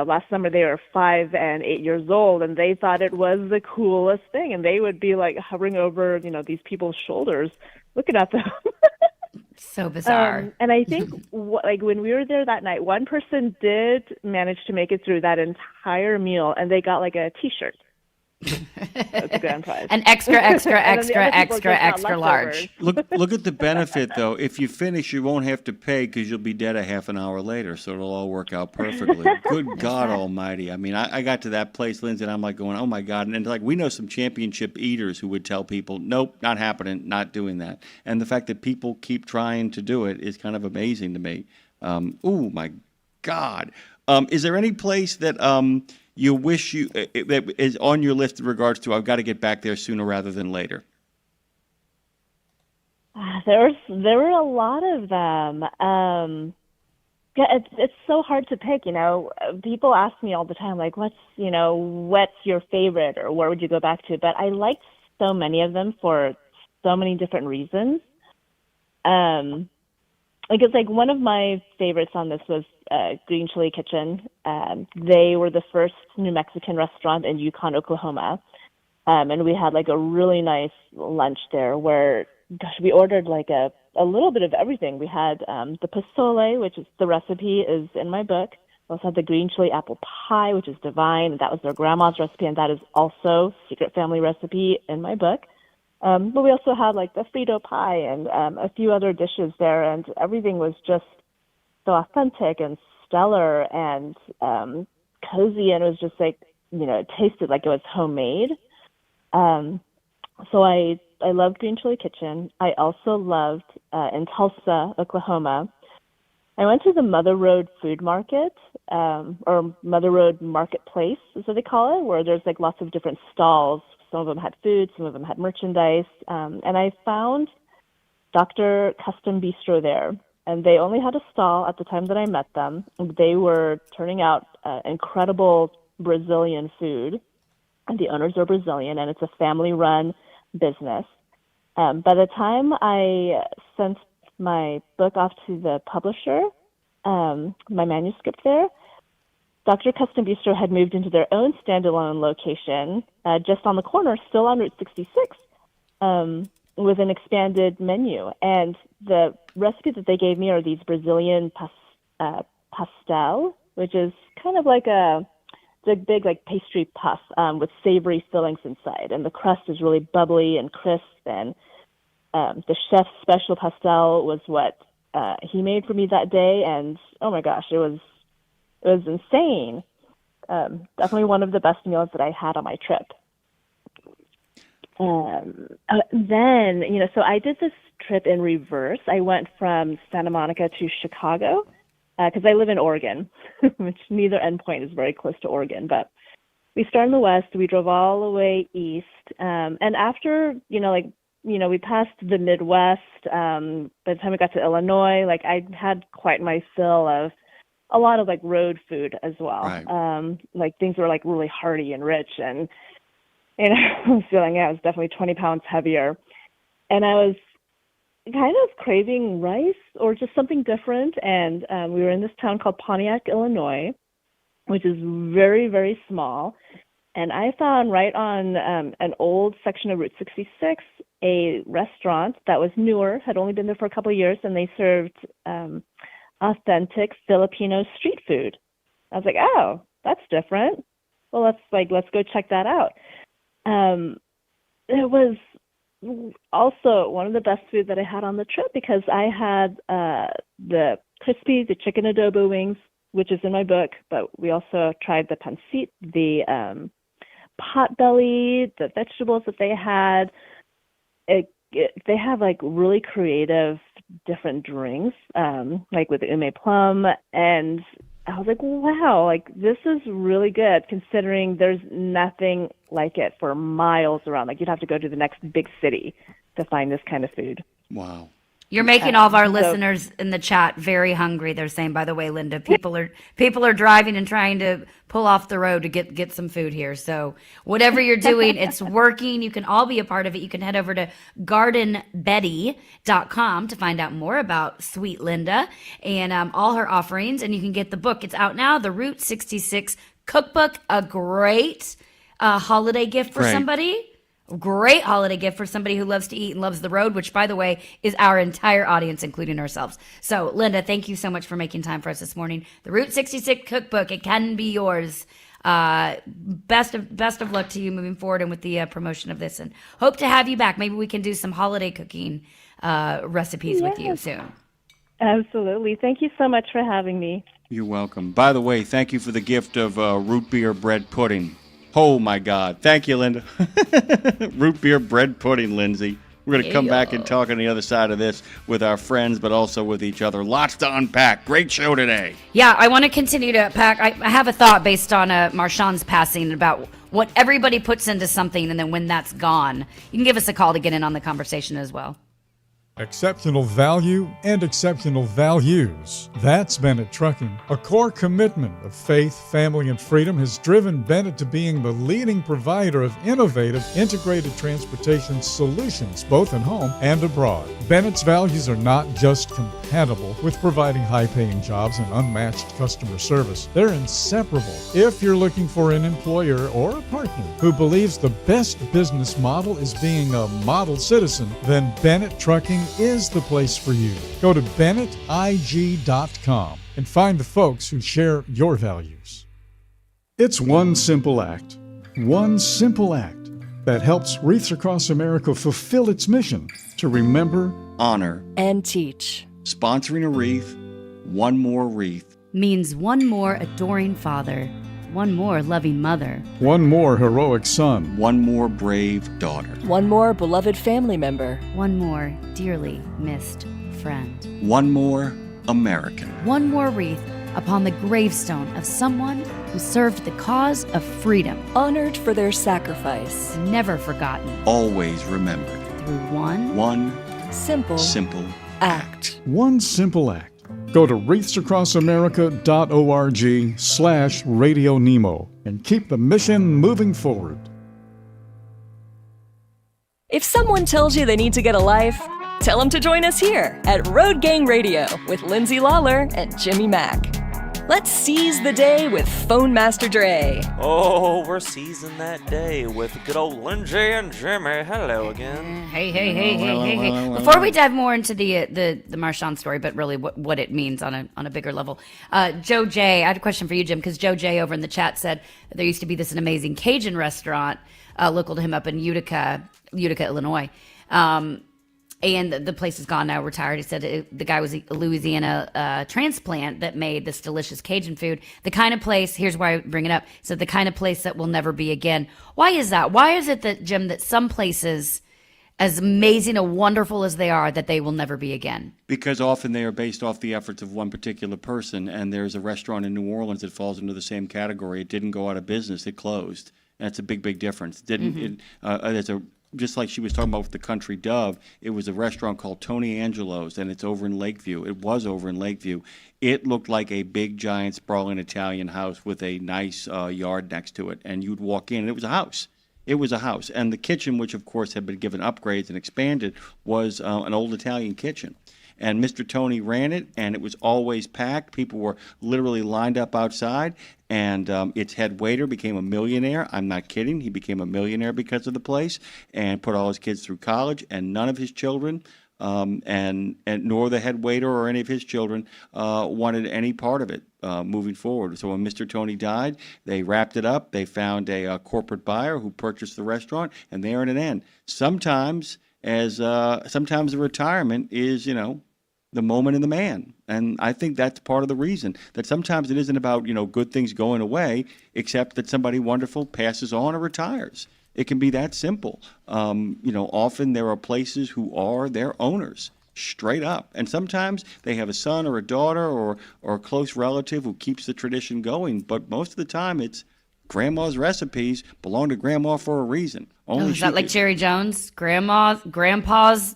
last summer they were 5 and 8 years old, and they thought it was the coolest thing, and they would be like hovering over, these people's shoulders, looking at them. So bizarre. And I think, when we were there that night, one person did manage to make it through that entire meal, and they got like a T-shirt. That's a grand prize. An extra large. Look at the benefit, though. If you finish, you won't have to pay because you'll be dead a half an hour later, so it'll all work out perfectly. Good God Almighty! I mean, I got to that place, Lindsay, and I'm like going, "Oh my God!" And like we know some championship eaters who would tell people, "Nope, not happening, not doing that." And the fact that people keep trying to do it is kind of amazing to me. Oh my God! Is there any place that you wish that is on your list in regards to I've got to get back there sooner rather than later? There were a lot of them. It's so hard to pick. People ask me all the time, like, what's your favorite, or where would you go back to? But I liked so many of them for so many different reasons. Because one of my favorites on this was Green Chili Kitchen. They were the first New Mexican restaurant in Yukon, Oklahoma. And we had a really nice lunch there where, we ordered a little bit of everything. We had the pozole, which is the recipe is in my book. We also had the green chili apple pie, which is divine. That was their grandma's recipe, and that is also secret family recipe in my book. But we also had the Frito pie and a few other dishes there, and everything was just so authentic and stellar and cozy, and it was just it tasted like it was homemade. So I loved Green Chili Kitchen. I also loved in Tulsa, Oklahoma. I went to the Mother Road Food Market, or Mother Road Marketplace is what they call it, where there's lots of different stalls. Some of them had food, some of them had merchandise. And I found Dr. Custom Bistro there. And they only had a stall at the time that I met them. They were turning out incredible Brazilian food. And the owners are Brazilian, and it's a family-run business. By the time I sent my book off to the publisher, my manuscript there, Dr. Custom Bistro had moved into their own standalone location just on the corner, still on Route 66, with an expanded menu. And the recipe that they gave me are these Brazilian pastel, which is kind of like a big pastry puff with savory fillings inside. And the crust is really bubbly and crisp. And the chef's special pastel was what he made for me that day. And oh my gosh, it was insane. Definitely one of the best meals that I had on my trip. Then, so I did this trip in reverse. I went from Santa Monica to Chicago. because I live in Oregon, which neither endpoint is very close to Oregon. But we started in the west. We drove all the way east, and after we passed the Midwest. By the time we got to Illinois, like I had quite my fill of a lot of like road food as well. Right. Like things were like really hearty and rich, and I was feeling I was definitely 20 pounds heavier, and I was kind of craving rice or just something different. And we were in this town called Pontiac, Illinois, which is very, very small. And I found right on an old section of Route 66 a restaurant that was newer, had only been there for a couple of years, and they served authentic Filipino street food. I was like, oh, that's different. Well, let's go check that out. It was also one of the best food that I had on the trip because I had the chicken adobo wings, which is in my book, but we also tried the pancit, the potbelly, the vegetables that they had. They have like really creative different drinks, like with ume plum, and I was like, wow, like this is really good considering there's nothing like it for miles around. Like you'd have to go to the next big city to find this kind of food. Wow. You're making all of our listeners in the chat very hungry. They're saying, by the way, Linda, people are driving and trying to pull off the road to get some food here. So whatever you're doing, it's working. You can all be a part of it. You can head over to gardenbetty.com to find out more about Sweet Linda and all her offerings. And you can get the book. It's out now, the Route 66 Cookbook, a great holiday gift for somebody. Great holiday gift for somebody who loves to eat and loves the road, which, by the way, is our entire audience, including ourselves. So, Linda, thank you so much for making time for us this morning. The Route 66 Cookbook, it can be yours. Best of luck to you moving forward and with the promotion of this, and hope to have you back. Maybe we can do some holiday cooking recipes with you soon. Absolutely. Thank you so much for having me. You're welcome. By the way, thank you for the gift of root beer bread pudding. Oh, my God. Thank you, Linda. Root beer bread pudding, Lindsay. We're going to come back and talk on the other side of this with our friends, but also with each other. Lots to unpack. Great show today. Yeah, I want to continue to unpack. I have a thought based on Marshawn's passing about what everybody puts into something and then when that's gone. You can give us a call to get in on the conversation as well. Exceptional value and exceptional values. That's Bennett Trucking. A core commitment of faith, family, and freedom has driven Bennett to being the leading provider of innovative, integrated transportation solutions, both in home and abroad. Bennett's values are not just compatible with providing high-paying jobs and unmatched customer service. They're inseparable. If you're looking for an employer or a partner who believes the best business model is being a model citizen, then Bennett Trucking is the place for you. Go to BennettIG.com and find the folks who share your values. It's one simple act that helps Wreaths Across America fulfill its mission to remember, honor, and teach. Sponsoring a wreath, one more wreath, means one more adoring father, one more loving mother, one more heroic son, one more brave daughter, one more beloved family member, one more dearly missed friend, one more American, one more wreath upon the gravestone of someone who served the cause of freedom, honored for their sacrifice, never forgotten, always remembered, through one simple act. One simple act. Go to wreathsacrossamerica.org/RadioNemo and keep the mission moving forward. If someone tells you they need to get a life, tell them to join us here at Road Gang Radio with Lindsay Lawler and Jimmy Mack. Let's seize the day with Phone Master Dre. Oh, we're seizing that day with good old Lindsay and Jimmy. Hello again. Hey. Before we dive more into the Marshawn story, but really what it means on a bigger level, Joe J, I had a question for you, Jim, because Joe J over in the chat said that there used to be an amazing Cajun restaurant local to him up in Utica, Illinois. And the place is gone now, retired. He said the guy was a Louisiana transplant that made this delicious Cajun food. The kind of place, here's why I bring it up, so the kind of place that will never be again. Why is that? Why is it that, Jim, that some places as amazing and wonderful as they are, that they will never be again. Because often they are based off the efforts of one particular person, and there's a restaurant in New Orleans that falls into the same category. It didn't go out of business; it closed. And that's a big, big difference. Just like she was talking about with the Country Dove, it was a restaurant called Tony Angelo's, and it's over in Lakeview. It was over in Lakeview. It looked like a big, giant, sprawling Italian house with a nice yard next to it. And you'd walk in, and it was a house. It was a house. And the kitchen, which, of course, had been given upgrades and expanded, was an old Italian kitchen. And Mr. Tony ran it, and it was always packed. People were literally lined up outside, and its head waiter became a millionaire. I'm not kidding. He became a millionaire because of the place and put all his kids through college, and none of his children and nor the head waiter or any of his children wanted any part of it moving forward. So when Mr. Tony died, they wrapped it up. They found a corporate buyer who purchased the restaurant, and they are at an end. Sometimes the retirement is, the moment in the man. And I think that's part of the reason that sometimes it isn't about, good things going away, except that somebody wonderful passes on or retires. It can be that simple. Often there are places who are their owners, straight up. And sometimes they have a son or a daughter or a close relative who keeps the tradition going. But most of the time it's grandma's recipes belong to grandma for a reason. Is that like Jerry Jones? Grandpa's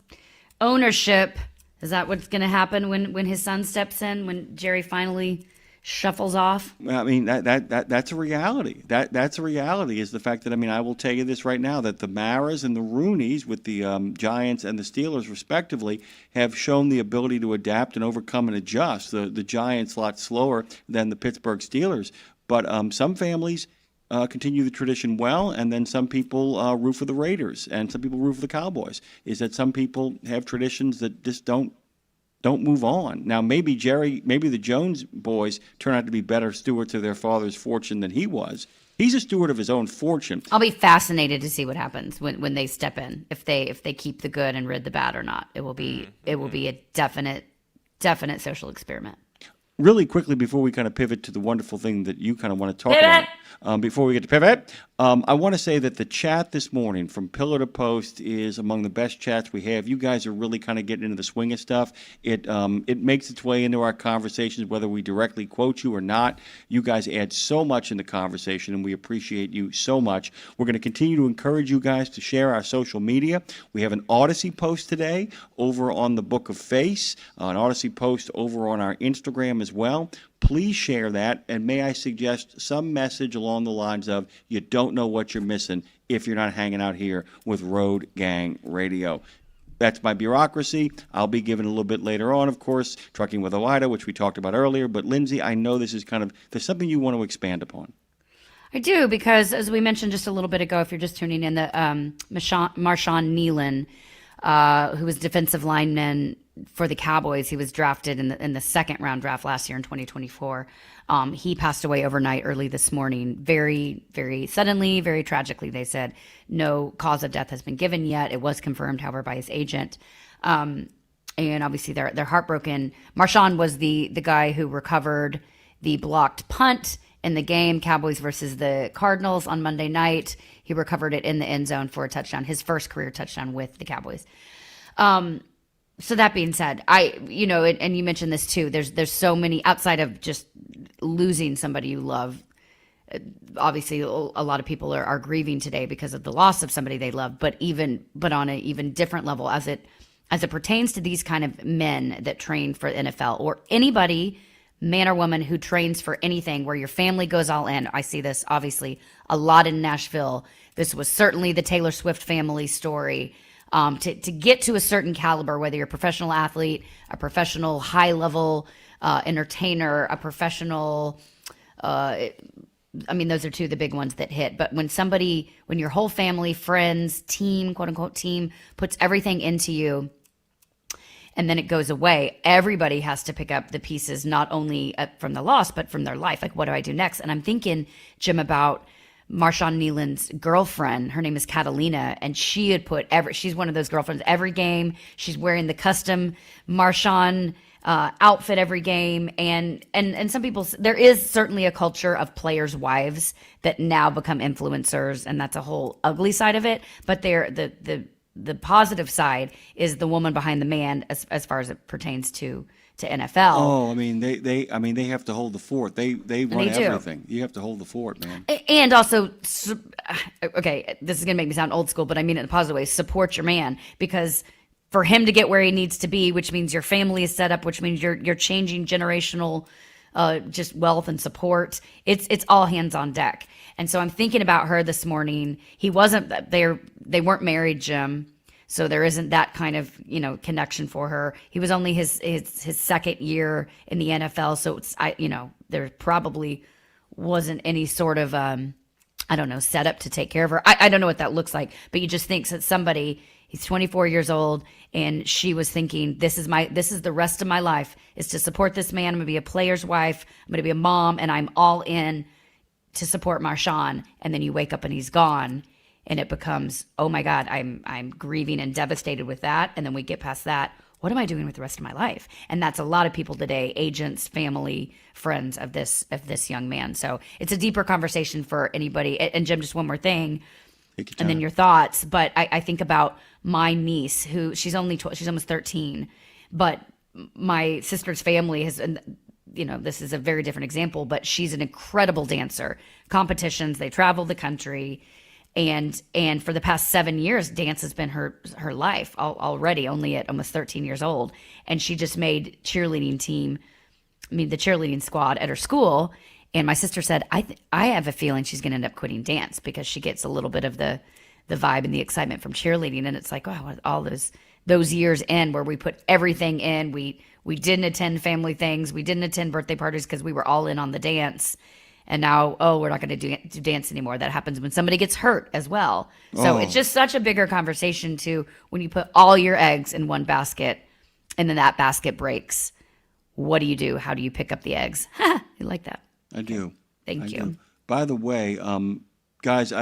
ownership. Is that what's going to happen when his son steps in, when Jerry finally shuffles off? I mean, that's a reality. That's a reality, is the fact that, I will tell you this right now, that the Maras and the Rooneys with the Giants and the Steelers, respectively, have shown the ability to adapt and overcome and adjust. The Giants a lot slower than the Pittsburgh Steelers. But some families continue the tradition well, and then some people root for the Raiders, and some people root for the Cowboys. Is that some people have traditions that just don't move on. Now, maybe the Jones boys turn out to be better stewards of their father's fortune than he was. He's a steward of his own fortune. I'll be fascinated to see what happens when they step in, if they keep the good and rid the bad or not. It will be a definite social experiment. Really quickly, before we kind of pivot to the wonderful thing that you kind of want to talk about, before we get to pivot, I want to say that the chat this morning from pillar to post is among the best chats we have. You guys are really kind of getting into the swing of stuff. It makes its way into our conversations, whether we directly quote you or not. You guys add so much in the conversation, and we appreciate you so much. We're going to continue to encourage you guys to share our social media. We have an Odyssey post today over on the Book of Face, an Odyssey post over on our Instagram as well. Please share that, and may I suggest some message along the lines of, you don't know what you're missing if you're not hanging out here with Road Gang Radio. That's my bureaucracy. I'll be given a little bit later on, of course, Trucking with Oida, which we talked about earlier. But Lindsay, I know this is there's something you want to expand upon. I do, because as we mentioned just a little bit ago, if you're just tuning in, the Marshawn Nealon, who was defensive lineman for the Cowboys. He was drafted in the second round draft last year in 2024. He passed away overnight early this morning, very, very suddenly, very tragically. They said no cause of death has been given yet. It was confirmed, however, by his agent. And obviously they're heartbroken. Marshawn was the guy who recovered the blocked punt in the game, Cowboys versus the Cardinals on Monday night. He recovered it in the end zone for a touchdown, his first career touchdown with the Cowboys. So that being said, and you mentioned this too, there's so many, outside of just losing somebody you love. Obviously, a lot of people are grieving today because of the loss of somebody they love, but on an even different level as it pertains to these kind of men that train for NFL, or anybody, man or woman, who trains for anything where your family goes all in. I see this obviously a lot in Nashville. This was certainly the Taylor Swift family story. To get to a certain caliber, whether you're a professional athlete, a professional high-level entertainer, a professional, those are two of the big ones that hit. But when your whole family, friends, team, quote-unquote team, puts everything into you, and then it goes away, everybody has to pick up the pieces, not only from the loss, but from their life. Like, what do I do next? And I'm thinking, Jim, about Marshawn Nealon's girlfriend. Her name is Catalina, and she had she's one of those girlfriends every game. She's wearing the custom Marshawn outfit every game. And some people, there is certainly a culture of players' wives that now become influencers, and that's a whole ugly side of it. But the positive side is the woman behind the man as far as it pertains to NFL. Oh, I mean, they have to hold the fort. They run everything. You have to hold the fort, man. And also, okay, this is going to make me sound old school, but I mean it in a positive way. Support your man, because for him to get where he needs to be, which means your family is set up, which means you're changing generational just wealth and support. It's all hands on deck. And so I'm thinking about her this morning. They weren't married, Jim. So there isn't that kind of, connection for her. He was only his second year in the NFL. So there probably wasn't any sort of, setup to take care of her. I don't know what that looks like, but you just think that somebody, he's 24 years old, and she was thinking, this is the rest of my life is to support this man. I'm going to be a player's wife. I'm going to be a mom, and I'm all in to support Marshawn. And then you wake up and he's gone. And it becomes, oh my God, I'm grieving and devastated with that. And then we get past that. What am I doing with the rest of my life? And that's a lot of people today, agents, family, friends of this young man. So it's a deeper conversation for anybody. And Jim, just one more thing, and then your thoughts. But I think about my niece, who she's almost 13, but my sister's family has, this is a very different example, but she's an incredible dancer. Competitions, they travel the country. And for the past 7 years, dance has been her life already, only at almost 13 years old. And she just made the cheerleading squad at her school. And my sister said, I have a feeling she's going to end up quitting dance because she gets a little bit of the vibe and the excitement from cheerleading. And it's like, wow, all those years in where we put everything in. We didn't attend family things. We didn't attend birthday parties because we were all in on the dance. And now, we're not going to do dance anymore. That happens when somebody gets hurt as well. So it's just such a bigger conversation too, when you put all your eggs in one basket and then that basket breaks. What do you do? How do you pick up the eggs? I like that. I do. Thank you. Do. By the way, guys,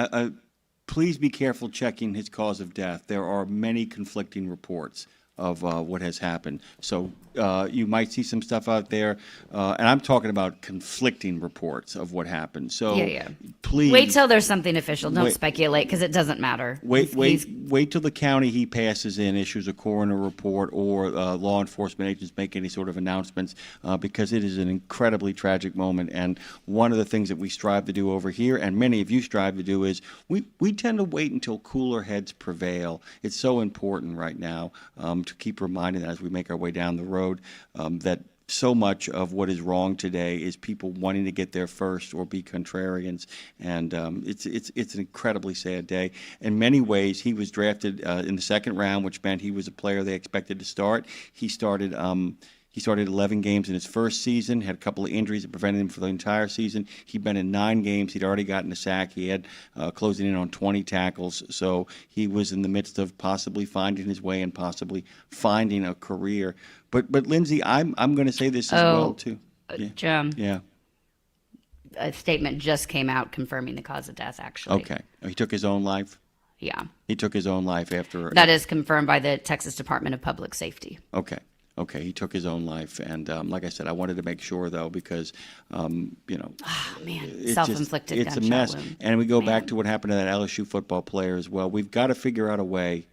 please be careful checking his cause of death. There are many conflicting reports of what has happened. So you might see some stuff out there, and I'm talking about conflicting reports of what happened. So please wait till there's something official. Don't speculate, because it doesn't matter. Wait till the county he passes in issues a coroner report, or law enforcement agents make any sort of announcements, because it is an incredibly tragic moment. And one of the things that we strive to do over here, and many of you strive to do, is we tend to wait until cooler heads prevail. It's so important right now to keep reminding that as we make our way down the road, that so much of what is wrong today is people wanting to get there first or be contrarians, and it's an incredibly sad day. In many ways, he was drafted in the second round, which meant he was a player they expected to start. He started 11 games in his first season, had a couple of injuries that prevented him for the entire season. He'd been in 9 games. He'd already gotten a sack. He had closing in on 20 tackles. So he was in the midst of possibly finding his way and possibly finding a career. But Lindsay, I'm going to say this as well, too. Jim. Yeah. A statement just came out confirming the cause of death, actually. Okay. He took his own life? Yeah. He took his own life after... That is confirmed by the Texas Department of Public Safety. Okay, he took his own life, and like I said, I wanted to make sure, though, because self-inflicted it's a gunshot mess. wound. And we go back to what happened to that LSU football player as well. We've got to figure out a way.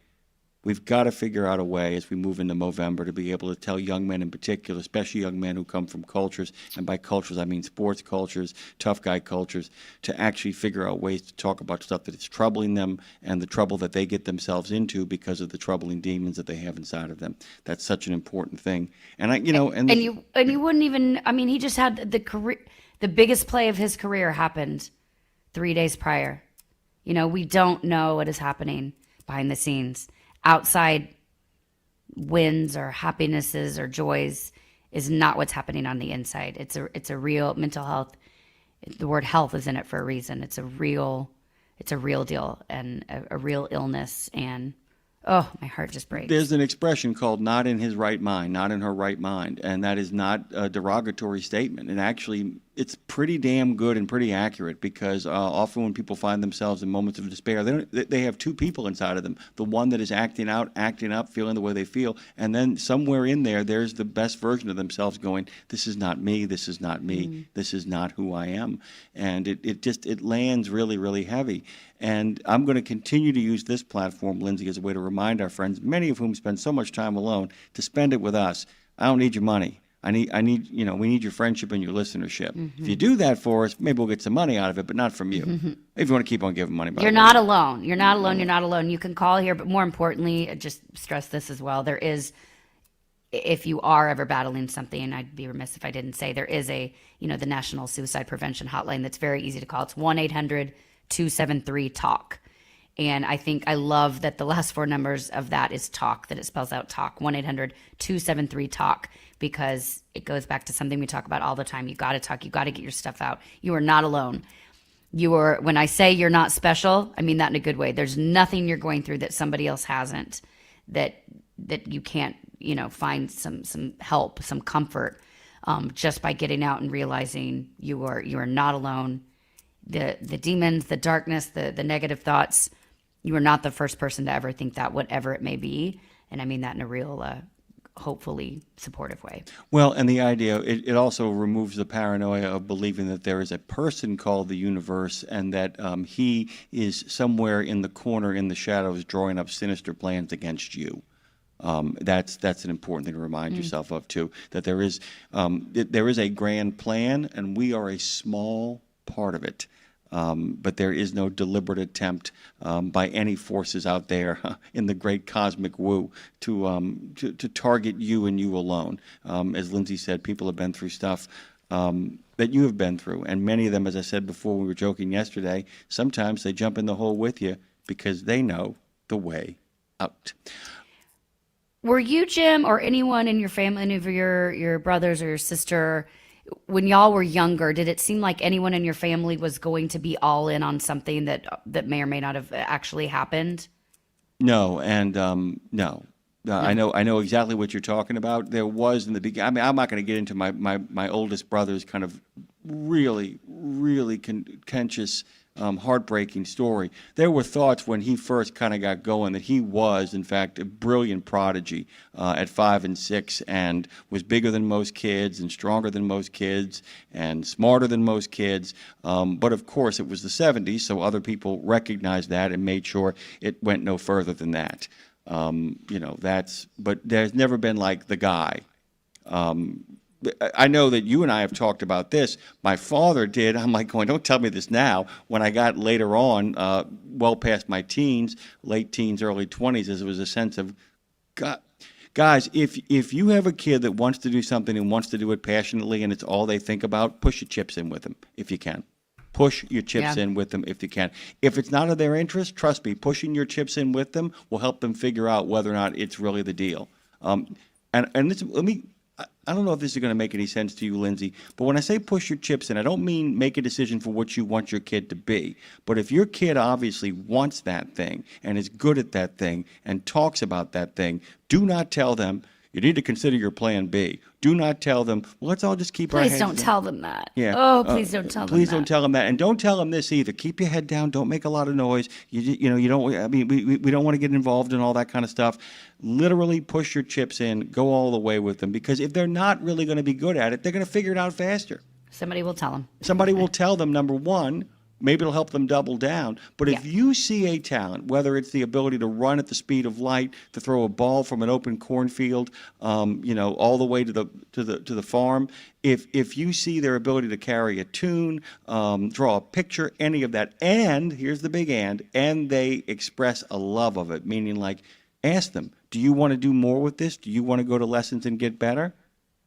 We've got to figure out a way as we move into November to be able to tell young men in particular, especially young men who come from cultures, and by cultures I mean sports cultures, tough guy cultures, to actually figure out ways to talk about stuff that is troubling them and the trouble that they get themselves into because of the troubling demons that they have inside of them. That's such an important thing. And you wouldn't even. I mean, he just had the biggest play of his career happened 3 days prior. We don't know what is happening behind the scenes. Outside wins or happinesses or joys is not what's happening on the inside. It's a real mental health. The word health is in it for a reason. It's a real deal and a real illness. And my heart just breaks. There's an expression called "not in his right mind," not in her right mind, and that is not a derogatory statement. And actually, it's pretty damn good and pretty accurate, because often when people find themselves in moments of despair, they have two people inside of them. The one that is acting out, acting up, feeling the way they feel, and then somewhere in there's the best version of themselves going, this is not me, this is not me, this is not who I am. And it lands really, really heavy. And I'm going to continue to use this platform, Lindsay, as a way to remind our friends, many of whom spend so much time alone, to spend it with us. I don't need your money. we need your friendship and your listenership. If you do that for us, maybe we'll get some money out of it, but not from you. If you want to keep on giving money. You're not alone. You're not alone. You're not alone. You can call here, but more importantly, just stress this as well. There is, if you are ever battling something, and I'd be remiss if I didn't say, there is the National Suicide Prevention Hotline that's very easy to call. It's 1-800-273-TALK. And I love that the last four numbers of that is TALK, that it spells out TALK, 1-800-273-TALK, because it goes back to something we talk about all the time. You got to talk. You got to get your stuff out. You are not alone. When I say you're not special, I mean that in a good way. There's nothing you're going through that somebody else hasn't, that you can't, find some help, some comfort, just by getting out and realizing you are not alone. The demons, the darkness, the negative thoughts, you are not the first person to ever think that, whatever it may be. And I mean that in a real, hopefully supportive way. Well, and the idea, it also removes the paranoia of believing that there is a person called the universe, and that he is somewhere in the corner in the shadows drawing up sinister plans against you. That's an important thing to remind yourself of too, that there is a grand plan, and we are a small part of it. But there is no deliberate attempt by any forces out there in the great cosmic woo to target you and you alone. As Lindsay said, people have been through stuff that you have been through, and many of them, as I said before, we were joking yesterday, sometimes they jump in the hole with you because they know the way out. Were you, Jim, or anyone in your family, any of your brothers or your sister, when y'all were younger, did it seem like anyone in your family was going to be all in on something that may or may not have actually happened? No, and no. I know exactly what you're talking about. There was in the beginning. I mean, I'm not going to get into my oldest brother's kind of really, really contentious, heartbreaking story. There were thoughts when he first kind of got going that he was, in fact, a brilliant prodigy at 5 and 6, and was bigger than most kids and stronger than most kids and smarter than most kids. But of course, it was the 70s, so other people recognized that and made sure it went no further than that. But there's never been like the guy. I know that you and I have talked about this. My father did. I'm like going, don't tell me this now. When I got later on, well past my teens, late teens, early 20s, as it was a sense of, God, guys, if you have a kid that wants to do something and wants to do it passionately and it's all they think about, push your chips in with them if you can. Push your chips in with them if you can. If it's not of their interest, trust me, pushing your chips in with them will help them figure out whether or not it's really the deal. I don't know if this is going to make any sense to you, Lindsay, but when I say push your chips in, I don't mean make a decision for what you want your kid to be. But if your kid obviously wants that thing and is good at that thing and talks about that thing, do not tell them, you need to consider your plan B. Do not tell them, well, let's all just keep our heads down. Please don't tell them that. Yeah. Oh, please don't tell them that. Please don't tell them that. And don't tell them this either. Keep your head down. Don't make a lot of noise. We don't want to get involved in all that kind of stuff. Literally push your chips in. Go all the way with them. Because if they're not really going to be good at it, they're going to figure it out faster. Somebody will tell them. Somebody will tell them, number one. Maybe it'll help them double down. But if you see a talent, whether it's the ability to run at the speed of light, to throw a ball from an open cornfield, all the way to the farm, if you see their ability to carry a tune, draw a picture, any of that, and here's the big and they express a love of it, meaning like, ask them, do you want to do more with this? Do you want to go to lessons and get better?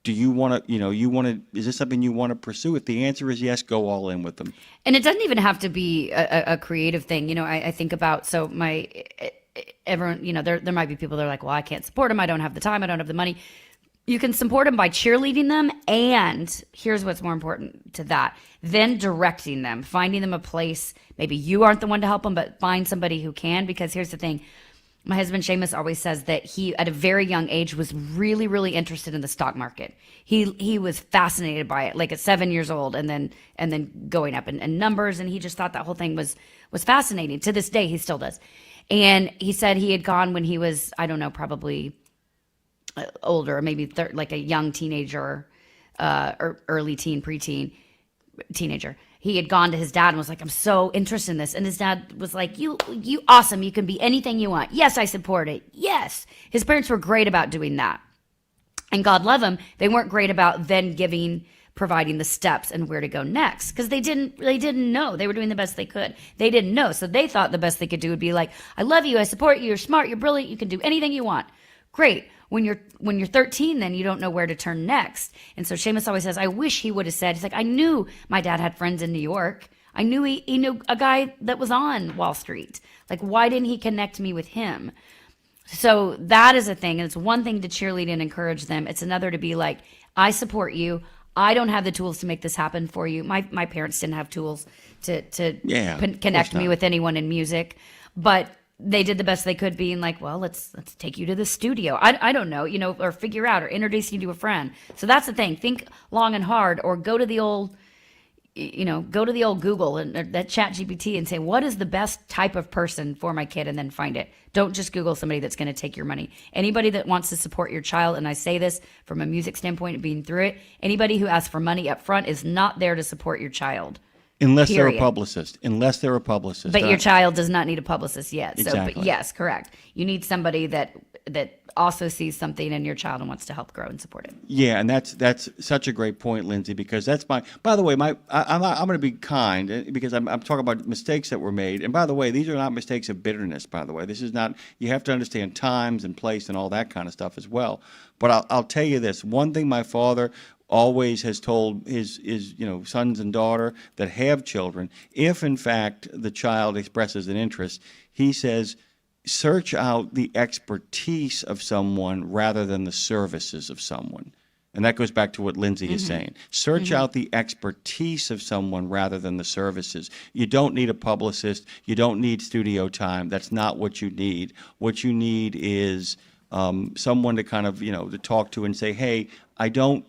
Do you want to, is this something you want to pursue? If the answer is yes, go all in with them. And it doesn't even have to be a creative thing. I think about, everyone, there might be people that are like, well, I can't support them. I don't have the time. I don't have the money. You can support them by cheerleading them. And here's what's more important to that. Then directing them, finding them a place. Maybe you aren't the one to help them, but find somebody who can, because here's the thing. My husband Seamus always says that he, at a very young age, was really, really interested in the stock market. He was fascinated by it, like at 7 years old, and then going up and numbers, and he just thought that whole thing was fascinating. To this day, he still does. And he said he had gone when he was, I don't know, probably older, maybe like a young teenager, or early teen, preteen, teenager. He had gone to his dad and was like, I'm so interested in this. And his dad was like, you awesome. You can be anything you want. Yes, I support it. Yes. His parents were great about doing that. And God love them. They weren't great about then providing the steps and where to go next. Because they didn't know. They were doing the best they could. They didn't know. So they thought the best they could do would be like, I love you. I support you. You're smart. You're brilliant. You can do anything you want. Great. When you're 13, then you don't know where to turn next. And so Seamus always says, I wish he would have said, he's like, I knew my dad had friends in New York. I knew he knew a guy that was on Wall Street. Like, why didn't he connect me with him? So that is a thing. And it's one thing to cheerlead and encourage them. It's another to be like, I support you. I don't have the tools to make this happen for you. My parents didn't have tools to connect me with anyone in music, but they did the best they could, being like, well, let's take you to the studio. I don't know, or figure out, or introduce you to a friend. So that's the thing. Think long and hard, or go to the old Google and that Chat GPT and say, what is the best type of person for my kid? And then find it. Don't just Google somebody that's going to take your money. Anybody that wants to support your child, and I say this from a music standpoint and being through it, anybody who asks for money up front is not there to support your child. Unless Period. they're a publicist. But your child does not need a publicist yet. Exactly. So, but yes, correct. You need somebody that also sees something in your child and wants to help grow and support it. Yeah, and that's such a great point, Lindsay, because that's my. By the way, I'm going to be kind, because I'm talking about mistakes that were made. And by the way, these are not mistakes of bitterness. By the way, this is not. You have to understand times and place and all that kind of stuff as well. But I'll tell you this: one thing my father always has told his sons and daughter that have children, if in fact the child expresses an interest, he says, search out the expertise of someone rather than the services of someone. And that goes back to what Lindsay is saying. Search out the expertise of someone rather than the services. You don't need a publicist. You don't need studio time. That's not what you need. What you need is someone to kind of, to talk to and say, hey, I don't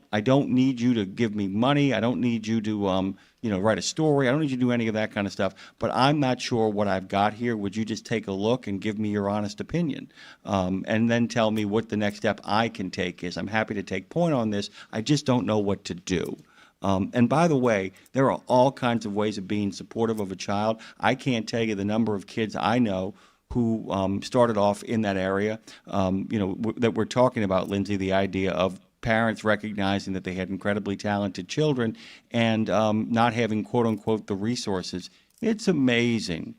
need you to give me money. I don't need you to, write a story. I don't need you to do any of that kind of stuff. But I'm not sure what I've got here. Would you just take a look and give me your honest opinion? And then tell me what the next step I can take is. I'm happy to take point on this. I just don't know what to do. And by the way, there are all kinds of ways of being supportive of a child. I can't tell you the number of kids I know who started off in that area, that we're talking about, Lindsay, the idea of parents recognizing that they had incredibly talented children and not having, quote unquote, the resources. It's amazing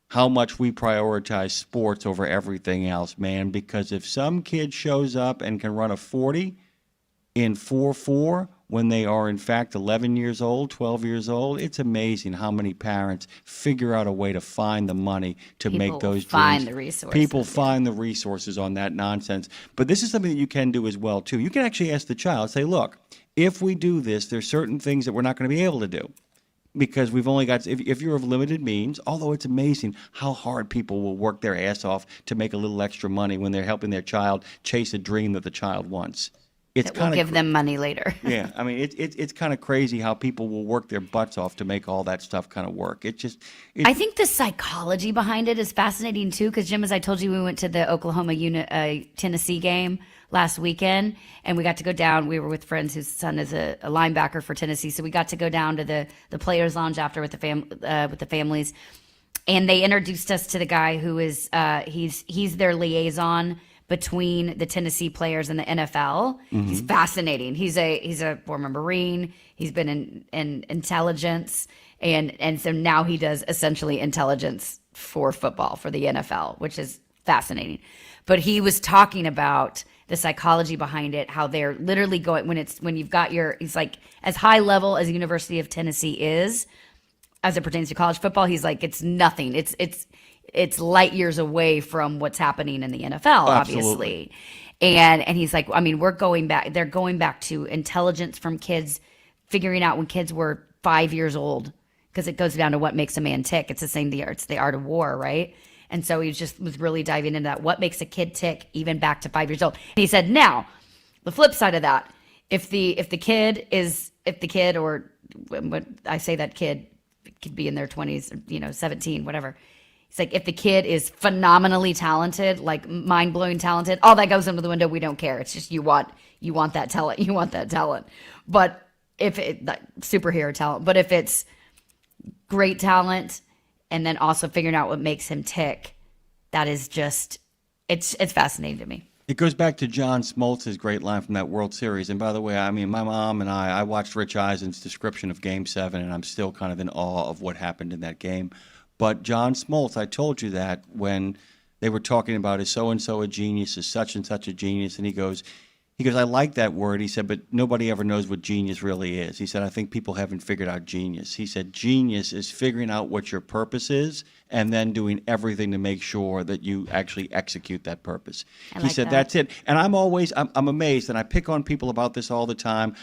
how much we prioritize sports over everything else, man, because if some kid shows up and can run a 40 in 4.4 when they are in fact 11 years old, 12 years old, it's amazing how many parents figure out a way to find the money to make those dreams. Find the resources. People find the resources on that nonsense. But this is something that you can do as well, too. You can actually ask the child, say, look, if we do this, there's certain things that we're not going to be able to do. Because we've only got, if you're of limited means, although it's amazing how hard people will work their ass off to make a little extra money when they're helping their child chase a dream that the child wants. It's that will give them money later. Yeah, I mean, it's kind of crazy how people will work their butts off to make all that stuff kind of work. I think the psychology behind it is fascinating too, because Jim, as I told you, we went to the Oklahoma Tennessee game last weekend, and we got to go down. We were with friends whose son is a linebacker for Tennessee, so we got to go down to the players' lounge after with the families, and they introduced us to the guy who is he's their liaison between the Tennessee players and the NFL. He's fascinating. He's a former Marine. He's been in intelligence, and so now he does essentially intelligence for football for the NFL, which is fascinating. But he was talking about the psychology behind it, how they're literally going when you've got he's like, as high level as the University of Tennessee is as it pertains to college football, he's like, it's nothing. It's light years away from what's happening in the NFL, obviously. And he's like, I mean, they're going back to intelligence from kids, figuring out when kids were 5 years old, because it goes down to what makes a man tick. It's the same, it's the art of war, right? And so he was really diving into that. What makes a kid tick, even back to 5 years old? And he said, now, the flip side of that, if the kid, or when I say that kid, it could be in their 20s, 17, whatever. It's like if the kid is phenomenally talented, like mind-blowing talented, all that goes into the window. We don't care. It's just you want that talent. You want that talent. But if it like superhero talent, but if it's great talent and then also figuring out what makes him tick, that is just it's fascinating to me. It goes back to John Smoltz's great line from that World Series. And by the way, I mean, my mom and I watched Rich Eisen's description of Game 7, and I'm still kind of in awe of what happened in that game. But John Smoltz, I told you that when they were talking about is so-and-so a genius, is such and such a genius, and he goes, I like that word. He said, but nobody ever knows what genius really is. He said, I think people haven't figured out genius. He said, genius is figuring out what your purpose is and then doing everything to make sure that you actually execute that purpose. He said, that's it. And I'm amazed, and I pick on people about this all the time.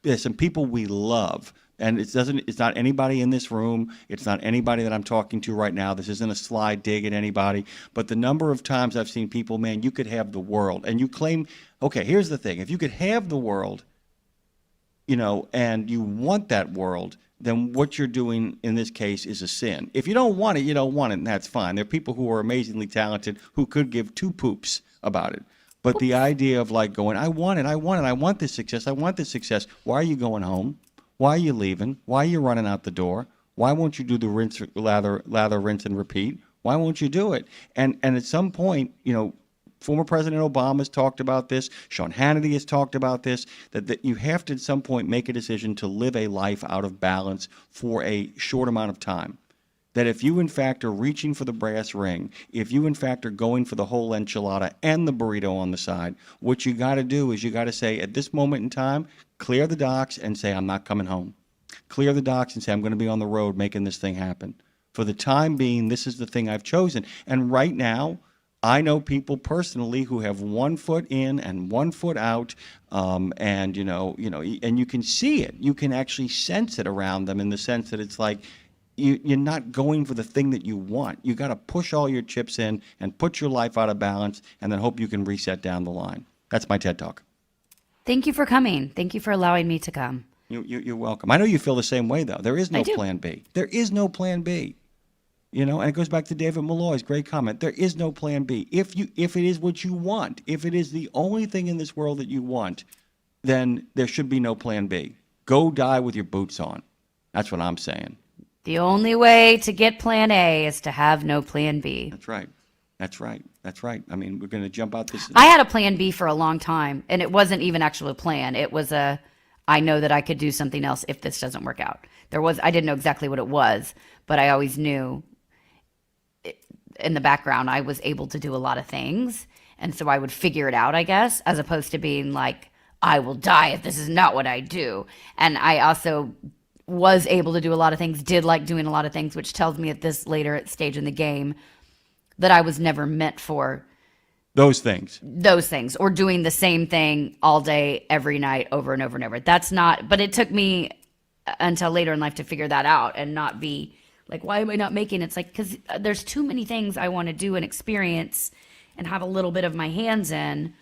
There's some people we love. And it's not anybody in this room. It's not anybody that I'm talking to right now. This isn't a sly dig at anybody. But the number of times I've seen people, man, you could have the world. And you claim, okay, here's the thing. If you could have the world, and you want that world, then what you're doing in this case is a sin. If you don't want it, you don't want it, and that's fine. There are people who are amazingly talented who could give two poops about it. But the idea of like going, I want this success, why are you going home? Why are you leaving? Why are you running out the door? Why won't you do the lather, rinse, and repeat? Why won't you do it? And at some point, former President Obama has talked about this. Sean Hannity has talked about this, that you have to at some point make a decision to live a life out of balance for a short amount of time. That if you, in fact, are reaching for the brass ring, if you, in fact, are going for the whole enchilada and the burrito on the side, what you got to do is you got to say, at this moment in time, clear the docks and say, I'm not coming home. Clear the docks and say, I'm going to be on the road making this thing happen. For the time being, this is the thing I've chosen. And right now, I know people personally who have 1 foot in and 1 foot out, and you can see it. You can actually sense it around them in the sense that it's like, you're not going for the thing that you want. You got to push all your chips in and put your life out of balance and then hope you can reset down the line. That's my TED Talk. Thank you for coming. Thank you for allowing me to come. You're welcome. I know you feel the same way, though. There is no plan B. There is no plan B. And it goes back to David Malloy's great comment. There is no plan B. If it is what you want, if it is the only thing in this world that you want, then there should be no plan B. Go die with your boots on. That's what I'm saying. The only way to get plan A is to have no plan B. That's right. I mean, we're going to jump out this. I had a plan B for a long time, and it wasn't even actually a plan. It was I know that I could do something else if this doesn't work out. I didn't know exactly what it was, but I always knew in the background I was able to do a lot of things. And so I would figure it out, I guess, as opposed to being like, I will die if this is not what I do. And I also was able to do a lot of things, did like doing a lot of things, which tells me at this later stage in the game that I was never meant for those things or doing the same thing all day, every night, over and over and over. But it took me until later in life to figure that out and not be like, why am I not making it? It's like, because there's too many things I want to do and experience and have a little bit of my hands in.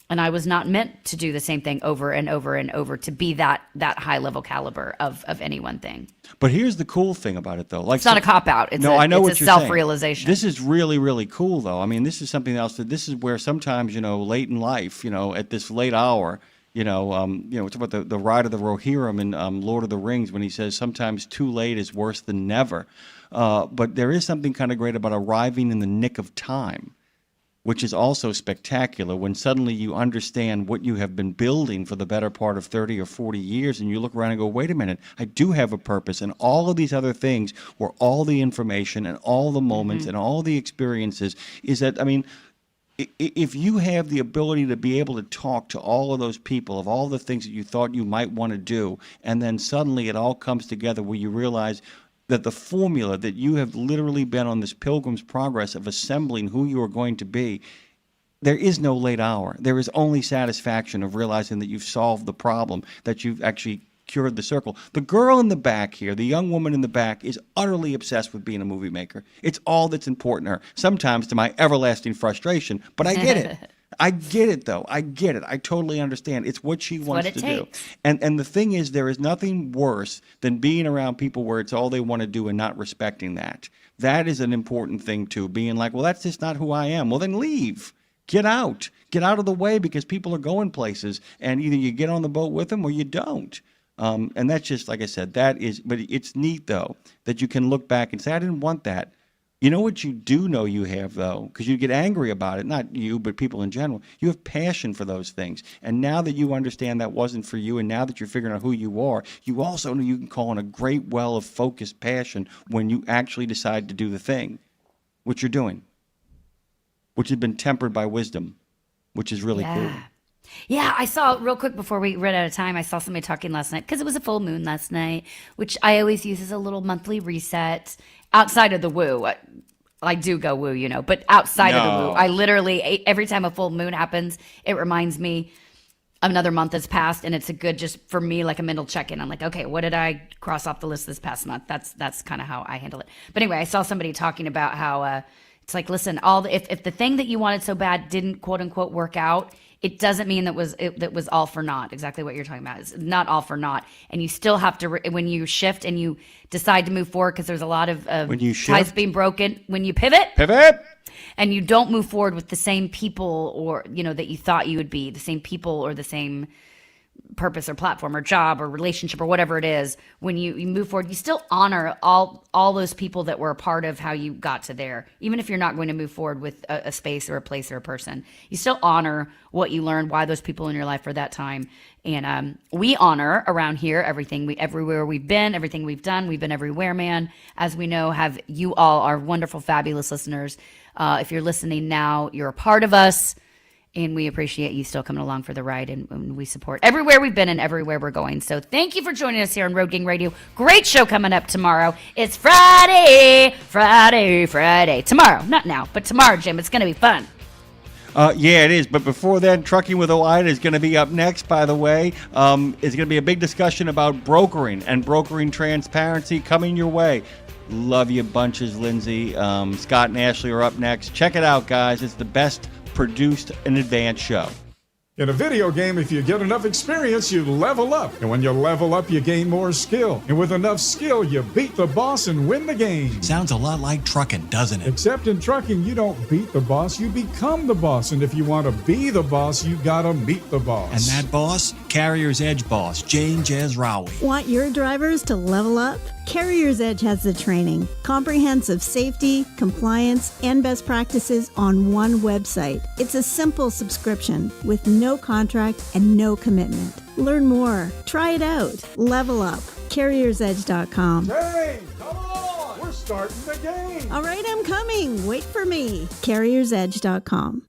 And I was not meant to do the same thing over and over and over to be that high level caliber of any one thing. But here's the cool thing about it, though. Like, it's not a cop out. It's I know it's what a you're self-realization. saying. This is really, really cool, though. I mean, this is something else. This is where sometimes, late in life, at this late hour, it's about the ride of the Rohirrim in Lord of the Rings when he says sometimes too late is worse than never. But there is something kind of great about arriving in the nick of time, which is also spectacular when suddenly you understand what you have been building for the better part of 30 or 40 years, and you look around and go, wait a minute, I do have a purpose, and all of these other things were all the information and all the moments and all the experiences is that, I mean, if you have the ability to be able to talk to all of those people of all the things that you thought you might want to do, and then suddenly it all comes together where you realize that the formula that you have literally been on this pilgrim's progress of assembling who you are going to be, there is no late hour. There is only satisfaction of realizing that you've solved the problem, that you've actually cured the circle. The girl in the back here, the young woman in the back, is utterly obsessed with being a movie maker. It's all that's important to her, sometimes to my everlasting frustration, but I get it. I get it, though. I get it. I totally understand. It's what she wants to do. And the thing is, there is nothing worse than being around people where it's all they want to do and not respecting that. That is an important thing, too, being like, well, that's just not who I am. Well, then leave. Get out. Get out of the way, because people are going places, and either you get on the boat with them or you don't. And that's just, like I said, that is, but it's neat, though, that you can look back and say, I didn't want that. You know what you do know you have, though, because you get angry about it, not you, but people in general. You have passion for those things. And now that you understand that wasn't for you, and now that you're figuring out who you are, you also know you can call on a great well of focused passion when you actually decide to do the thing, which you're doing, which has been tempered by wisdom, which is really cool. Yeah, I saw, real quick before we ran out of time, I saw somebody talking last night, because it was a full moon last night, which I always use as a little monthly reset. Outside of the woo, I do go woo, you know, but outside of the woo, I literally, every time a full moon happens, it reminds me another month has passed, and it's a good, just for me, like a mental check-in. I'm like, okay, what did I cross off the list this past month? That's kind of how I handle it. But anyway, I saw somebody talking about how it's like, listen, if the thing that you wanted so bad didn't quote unquote work out, it doesn't mean that was all for naught. Exactly what you're talking about. It's not all for naught. And you still have to, when you shift and you decide to move forward, because there's a lot of ties being broken. When you pivot, and you don't move forward with the same people, or, you know, that you thought you would be, the same people or the same purpose or platform or job or relationship or whatever it is, when you move forward, you still honor all those people that were a part of how you got to there. Even if you're not going to move forward with a space or a place or a person, you still honor what you learned, why those people in your life for that time. And we honor around here everywhere we've been, everything we've done. We've been everywhere, man. As we know, have you all, our wonderful, fabulous listeners. If you're listening now, you're a part of us. And we appreciate you still coming along for the ride, and we support everywhere we've been and everywhere we're going. So thank you for joining us here on Road Gang Radio. Great show coming up tomorrow. It's Friday. Tomorrow, not now, but tomorrow, Jim. It's going to be fun. Yeah, it is. But before then, Trucking with Oida is going to be up next, by the way. It's going to be a big discussion about brokering and brokering transparency coming your way. Love you bunches, Lindsay. Scott and Ashley are up next. Check it out, guys. It's the best produced in advance show. In a video game, if you get enough experience, you level up. And when you level up, you gain more skill. And with enough skill, you beat the boss and win the game. Sounds a lot like trucking, doesn't it? Except in trucking, you don't beat the boss, you become the boss. And if you want to be the boss, you gotta meet the boss. And that boss? Carrier's Edge boss, Jane Jezraoui. Want your drivers to level up? Carrier's Edge has the training, comprehensive safety, compliance, and best practices on one website. It's a simple subscription with no contract and no commitment. Learn more. Try it out. Level up. CarriersEdge.com. Hey, come on! We're starting the game! All right, I'm coming. Wait for me. CarriersEdge.com.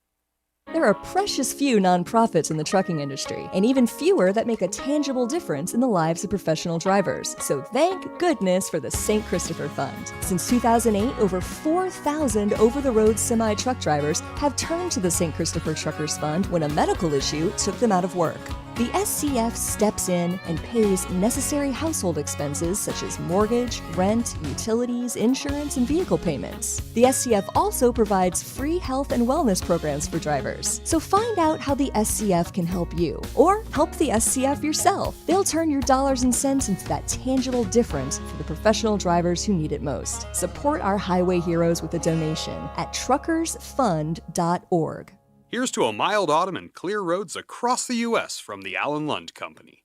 There are precious few nonprofits in the trucking industry, and even fewer that make a tangible difference in the lives of professional drivers. So thank goodness for the St. Christopher Fund. Since 2008, over 4,000 over-the-road semi-truck drivers have turned to the St. Christopher Truckers Fund when a medical issue took them out of work. The SCF steps in and pays necessary household expenses such as mortgage, rent, utilities, insurance, and vehicle payments. The SCF also provides free health and wellness programs for drivers. So find out how the SCF can help you, or help the SCF yourself. They'll turn your dollars and cents into that tangible difference for the professional drivers who need it most. Support our highway heroes with a donation at truckersfund.org. Here's to a mild autumn and clear roads across the U.S. from the Allen Lund Company.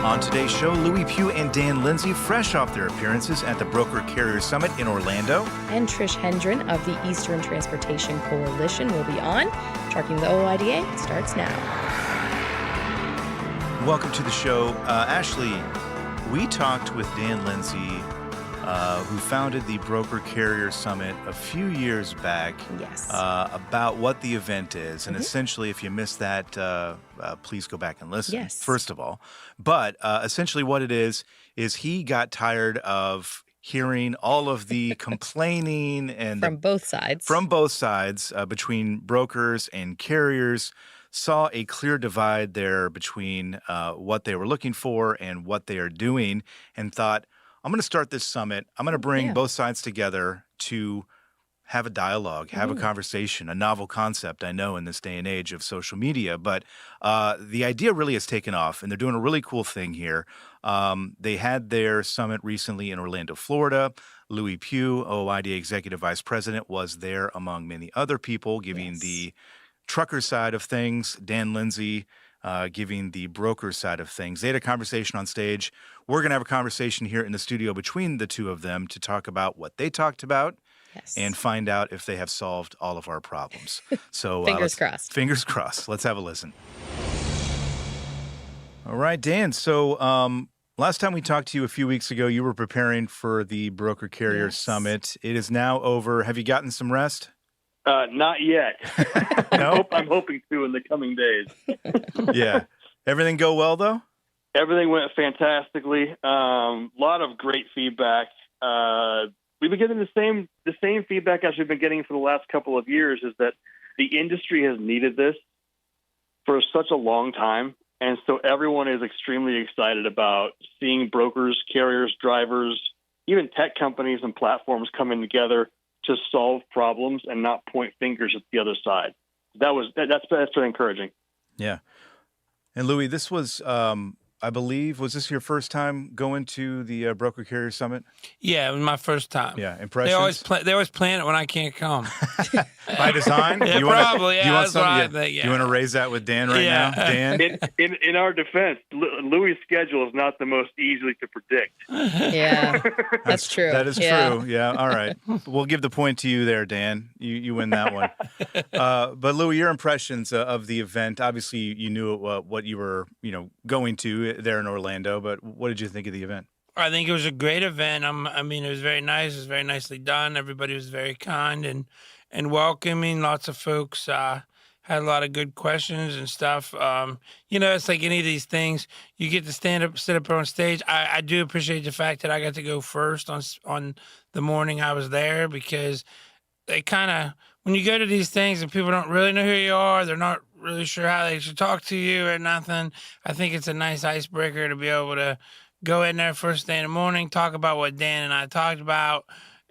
On today's show, Louis Pugh and Dan Lindsay, fresh off their appearances at the Broker Carrier Summit in Orlando. And Trish Hendren of the Eastern Transportation Coalition will be on. Trucking the OIDA starts now. Welcome to the show. Ashley, we talked with Dan Lindsay, who founded the Broker Carrier Summit a few years back. Yes. About what the event is. And essentially, if you missed that, please go back and listen, yes. First of all. But essentially what it is he got tired of hearing all of the complaining and from both sides. From both sides, between brokers and carriers. saw a clear divide there between what they were looking for and what they are doing, and thought, I'm going to start this summit. I'm going to bring both sides together to have a dialogue, have a conversation, a novel concept, I know, in this day and age of social media. But the idea really has taken off, and they're doing a really cool thing here. They had their summit recently in Orlando, Florida. Louis Pugh, OOIDA Executive Vice President, was there among many other people giving the trucker side of things. Dan Lindsay giving the broker side of things. They had a conversation on stage. We're going to have a conversation here in the studio between the two of them to talk about what they talked about. Yes. And find out if they have solved all of our problems. So Fingers crossed. Fingers crossed. Let's have a listen. All right, Dan. So last time we talked to you a few weeks ago, you were preparing for the Broker Carrier Summit. It is now over. Have you gotten some rest? Not yet. No? I'm hoping to in the coming days. Yeah. Everything go well, though? Everything went fantastically. Lot of great feedback. We've been getting the same feedback as we've been getting for the last couple of years, is that the industry has needed this for such a long time. And so everyone is extremely excited about seeing brokers, carriers, drivers, even tech companies and platforms coming together to solve problems and not point fingers at the other side. That's been encouraging. Yeah. And Louis, this was, I believe, was this your first time going to the Broker Carrier Summit? Yeah, it was my first time. Yeah, impressions? They always plan it when I can't come. By design? Yeah, probably. Yeah, that's what I think. Yeah. You want to raise that with Dan right now? Dan? In our defense, Louis' schedule is not the most easily to predict. Yeah, that's true. That is true. Yeah, all right. We'll give the point to you there, Dan. You win that one. But Louis, your impressions of the event, obviously you knew what you were going to there in Orlando, but what did you think of the event? I think it was a great event. I mean, it was very nice. It was very nicely done. Everybody was very kind and welcoming. Lots of folks had a lot of good questions and stuff. It's like any of these things. You get to sit up on stage. I do appreciate the fact that I got to go first on the morning I was there, because they kind of, when you go to these things and people don't really know who you are, they're not really sure how they should talk to you or nothing. I think it's a nice icebreaker to be able to go in there first thing in the morning, talk about what Dan and I talked about,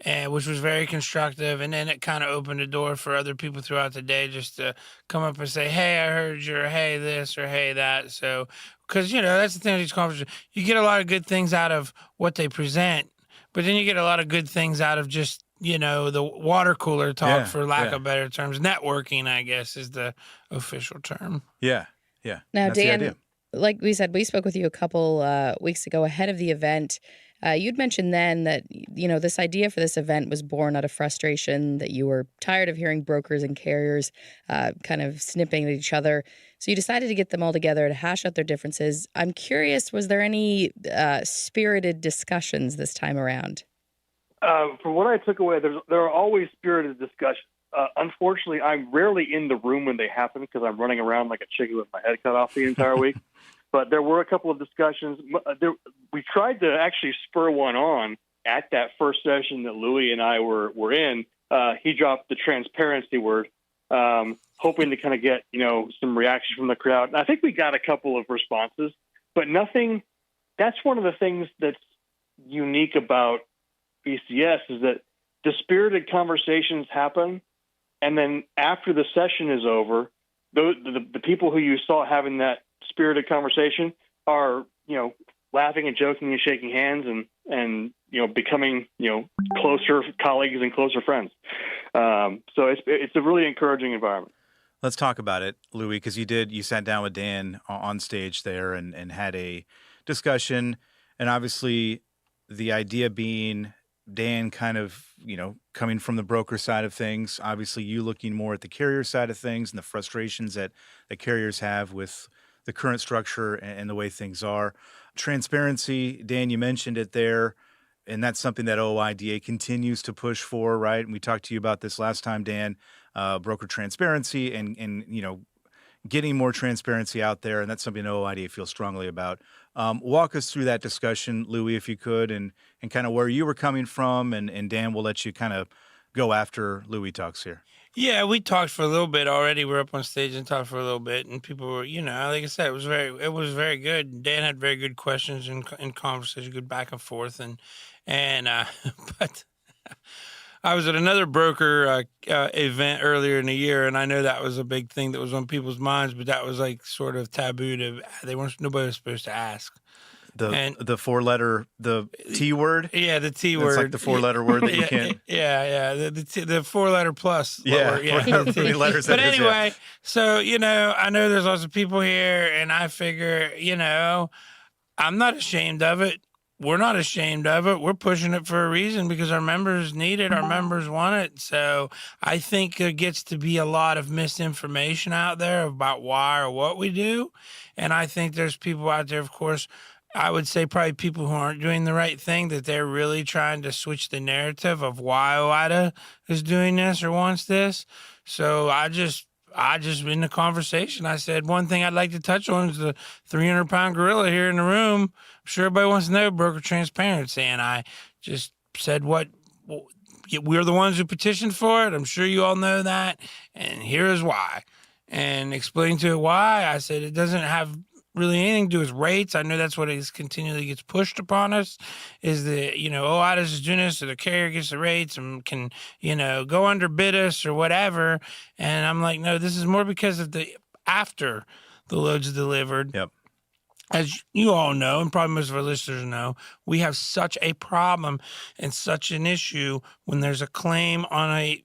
which was very constructive. And then it kind of opened the door for other people throughout the day just to come up and say, hey, I heard you, or hey, this, or hey, that. So, because, that's the thing with these conferences. You get a lot of good things out of what they present, but then you get a lot of good things out of just, the water cooler talk, for lack of better terms. Networking, I guess, is the official term. Yeah. Now, that's Dan, like we said, we spoke with you a couple weeks ago ahead of the event. You'd mentioned then that, this idea for this event was born out of frustration, that you were tired of hearing brokers and carriers kind of snipping at each other. So you decided to get them all together to hash out their differences. I'm curious, was there any spirited discussions this time around? From what I took away, there are always spirited discussions. Unfortunately, I'm rarely in the room when they happen because I'm running around like a chicken with my head cut off the entire week. But there were a couple of discussions. We tried to actually spur one on at that first session that Louis and I were in. He dropped the transparency word, hoping to kind of get some reaction from the crowd. And I think we got a couple of responses, but nothing. That's one of the things that's unique about BCS, is that the spirited conversations happen, and then after the session is over, the people who you saw having that spirited conversation are laughing and joking and shaking hands and becoming closer colleagues and closer friends. So it's a really encouraging environment. Let's talk about it, Louis, because you sat down with Dan on stage there and had a discussion, and obviously the idea being Dan kind of, coming from the broker side of things, obviously you looking more at the carrier side of things and the frustrations that the carriers have with the current structure and the way things are. Transparency, Dan, you mentioned it there, and that's something that OOIDA continues to push for, right? And we talked to you about this last time, Dan, broker transparency and getting more transparency out there, and that's something OOIDA feels strongly about. Walk us through that discussion, Louis, if you could, and kind of where you were coming from, and Dan, we'll let you kind of go after Louis talks here. Yeah, we talked for a little bit already. We're up on stage and talked for a little bit, and people were, like I said, it was very good. Dan had very good questions and conversation, good back and forth, and but I was at another broker event earlier in the year, and I know that was a big thing that was on people's minds, but that was like sort of taboo nobody was supposed to ask. The 4-letter, the T word? Yeah, the T word. It's like the 4-letter word that you can't. Yeah. The 4-letter plus. Yeah, word, how many letters But that is, anyway, yeah. so, I know there's lots of people here, and I figure, I'm not ashamed of it. We're not ashamed of it. We're pushing it for a reason because our members need it. Our members want it. So I think there gets to be a lot of misinformation out there about why or what we do. And I think there's people out there, of course, I would say probably people who aren't doing the right thing, that they're really trying to switch the narrative of why OIDA is doing this or wants this. So I just in the conversation, I said, one thing I'd like to touch on is the 300-pound gorilla here in the room. I'm sure everybody wants to know broker transparency. And I just said we're the ones who petitioned for it. I'm sure you all know that. And here is why. And explain to it why. I said it doesn't have really anything to do with rates. I know that's what is continually gets pushed upon us, is that, OIDA is doing this, so the carrier gets the rates and can, go underbid us or whatever. And I'm like, no, this is more because of after the load's delivered. Yep. As you all know, and probably most of our listeners know, we have such a problem and such an issue when there's a claim on a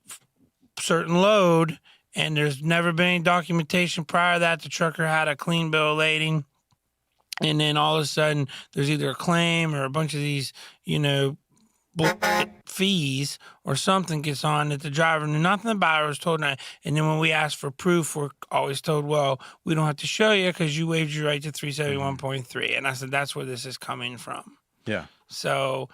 certain load, and there's never been any documentation prior to that. The trucker had a clean bill of lading, and then all of a sudden there's either a claim or a bunch of these, fees or something gets on that the driver knew nothing about or was told not. And then when we ask for proof, we're always told, well, we don't have to show you because you waived your right to 371.3. And I said, that's where this is coming from. Yeah. So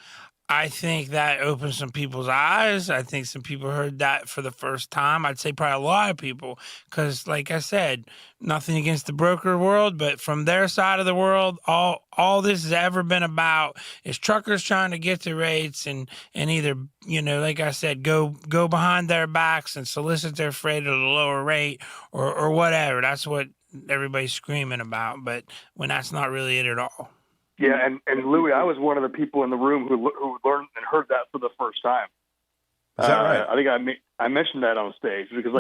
I think that opened some people's eyes. I think some people heard that for the first time. I'd say probably a lot of people because, like I said, nothing against the broker world, but from their side of the world, all this has ever been about is truckers trying to get the rates and either, like I said, go behind their backs and solicit their freight at a lower rate or whatever. That's what everybody's screaming about, but when that's not really it at all. Yeah, and Louis, I was one of the people in the room who learned and heard that for the first time. Is that right? I think I mentioned that on stage because,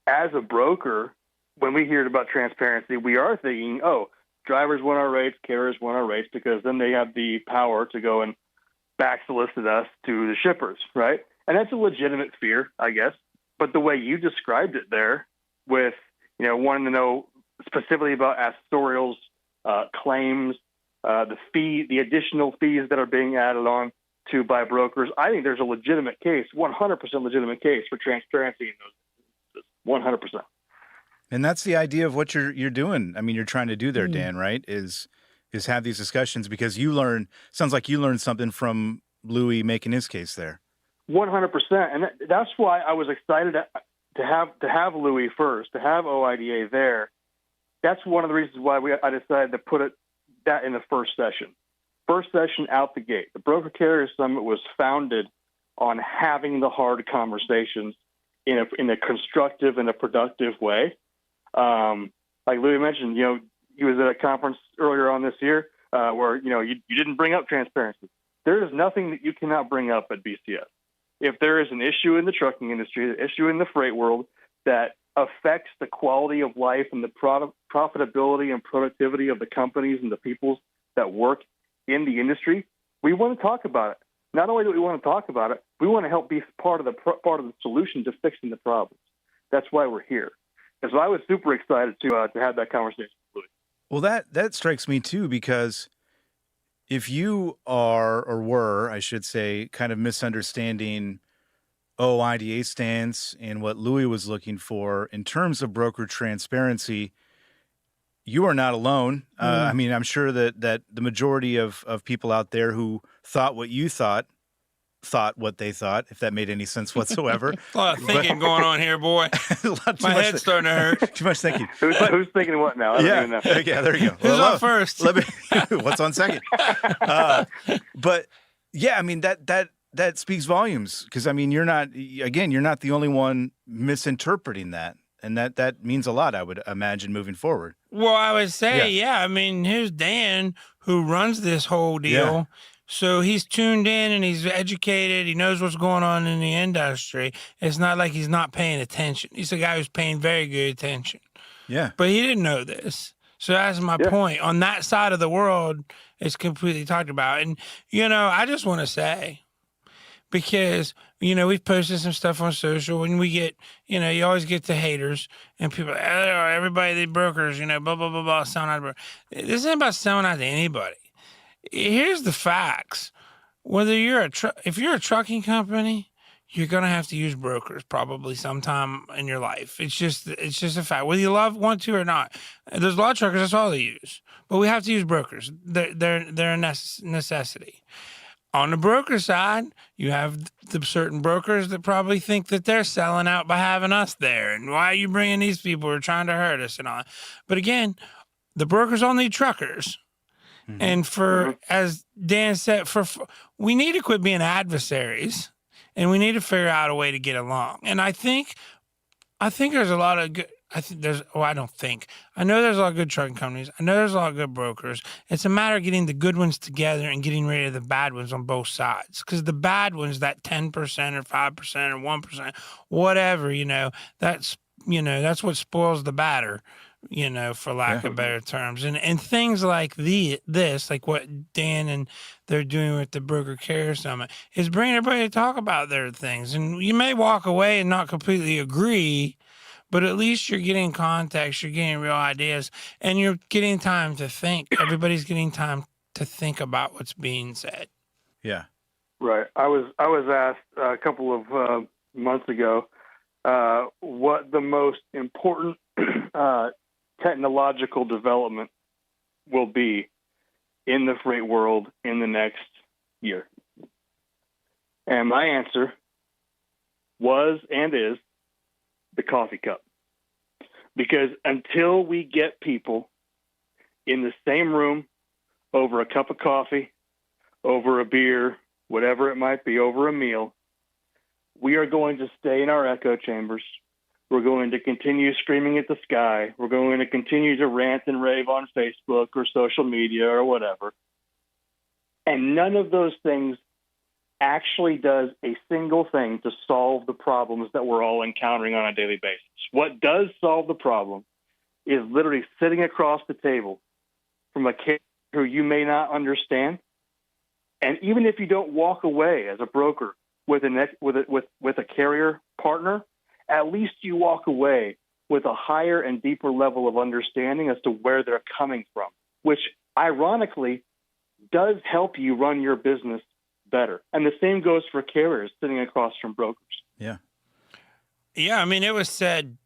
as a broker, when we hear about transparency, we are thinking, oh, drivers want our rates, carriers want our rates, because then they have the power to go and back solicit us to the shippers, right? And that's a legitimate fear, I guess. But the way you described it there, with wanting to know specifically about accessorials, claims. The additional fees that are being added on to by brokers, I think there's a legitimate case, 100% legitimate case for transparency in those 100%. And that's the idea of what you're doing. I mean, you're trying to do there, Dan, right? Is have these discussions because sounds like you learned something from Louis making his case there. 100%. And that's why I was excited to have Louis first, to have OIDA there. That's one of the reasons why I decided to put that in the first session. First session out the gate. The Broker Carrier Summit was founded on having the hard conversations in a constructive and a productive way. Like Louis mentioned, he was at a conference earlier on this year where you didn't bring up transparency. There is nothing that you cannot bring up at BCS. If there is an issue in the trucking industry, an issue in the freight world that affects the quality of life and the profitability and productivity of the companies and the people that work in the industry, we want to talk about it. Not only do we want to talk about it, we want to help be part of the solution to fixing the problems. That's why we're here. And so I was super excited to have that conversation with Louis. Well, that strikes me too, because if you are, or were, I should say, kind of misunderstanding OIDA's stance and what Louis was looking for in terms of broker transparency, you are not alone. I mean, I'm sure that the majority of people out there who thought what you thought what they thought, if that made any sense whatsoever. A lot of thinking going on here, boy. My head's starting to hurt. Too much thinking. Who's thinking what now? I don't even know. Yeah, there you go. Who's on first? What's on second? But yeah, I mean, that that speaks volumes, because I mean, you're not the only one misinterpreting that, and that means a lot, I would imagine, moving forward. Well, I would say, yeah. I mean, here's Dan, who runs this whole deal. Yeah. So he's tuned in and he's educated. He knows what's going on in the industry. It's not like he's not paying attention. He's a guy who's paying very good attention. Yeah. But he didn't know this. So that's my point. On that side of the world, it's completely talked about. And, I just want to say, because, we've posted some stuff on social, and we get, you always get the haters, and people, everybody, they brokers, blah, blah, blah, blah, selling out. This isn't about selling out to anybody. Here's the facts. Whether if you're a trucking company, you're going to have to use brokers probably sometime in your life. It's just a fact. Whether you want to or not. There's a lot of truckers, that's all they use. But we have to use brokers. They're a necessity. On the broker side, you have the certain brokers that probably think that they're selling out by having us there. And why are you bringing these people who are trying to hurt us and all? But again, the brokers all need truckers. Mm-hmm. And as Dan said, we need to quit being adversaries, and we need to figure out a way to get along. And I think there's a lot of good. I know there's a lot of good trucking companies. I know there's a lot of good brokers. It's a matter of getting the good ones together and getting rid of the bad ones on both sides. Because the bad ones, that 10% or 5% or 1%, whatever, that's what spoils the batter. For lack of better terms. And things like this, like what Dan and they're doing with the Broker Care Summit, is bringing everybody to talk about their things. And you may walk away and not completely agree, but at least you're getting context, you're getting real ideas, and you're getting time to think. Everybody's getting time to think about what's being said. Yeah. Right. I was asked a couple of months ago what the most important technological development will be in the freight world in the next year. And my answer was and is the coffee cup. Because until we get people in the same room over a cup of coffee, over a beer, whatever it might be, over a meal, we are going to stay in our echo chambers. We're going to continue screaming at the sky. We're going to continue to rant and rave on Facebook or social media or whatever. And none of those things actually does a single thing to solve the problems that we're all encountering on a daily basis. What does solve the problem is literally sitting across the table from a carrier who you may not understand. And even if you don't walk away as a broker with a carrier partner, at least you walk away with a higher and deeper level of understanding as to where they're coming from, which ironically does help you run your business better. And the same goes for carriers sitting across from brokers. Yeah. Yeah, it was said,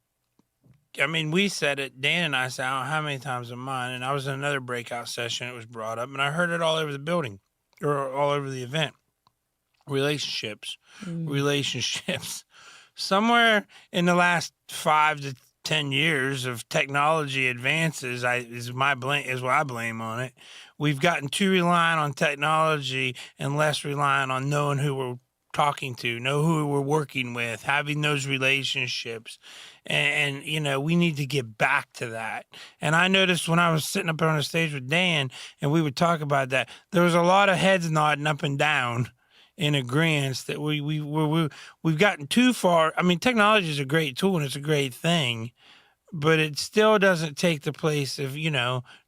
we said it, Dan and I said, I don't know how many times in mine, and I was in another breakout session, it was brought up, and I heard it all over the building, or all over the event. Relationships. Somewhere in the last 5 to 10 years of technology advances is what I blame on it. We've gotten too reliant on technology and less reliant on knowing who we're talking to, know who we're working with, having those relationships. And we need to get back to that. And I noticed when I was sitting up on the stage with Dan and we would talk about that, there was a lot of heads nodding up and down in agreement that we've gotten too far. Technology is a great tool and it's a great thing, but it still doesn't take the place of,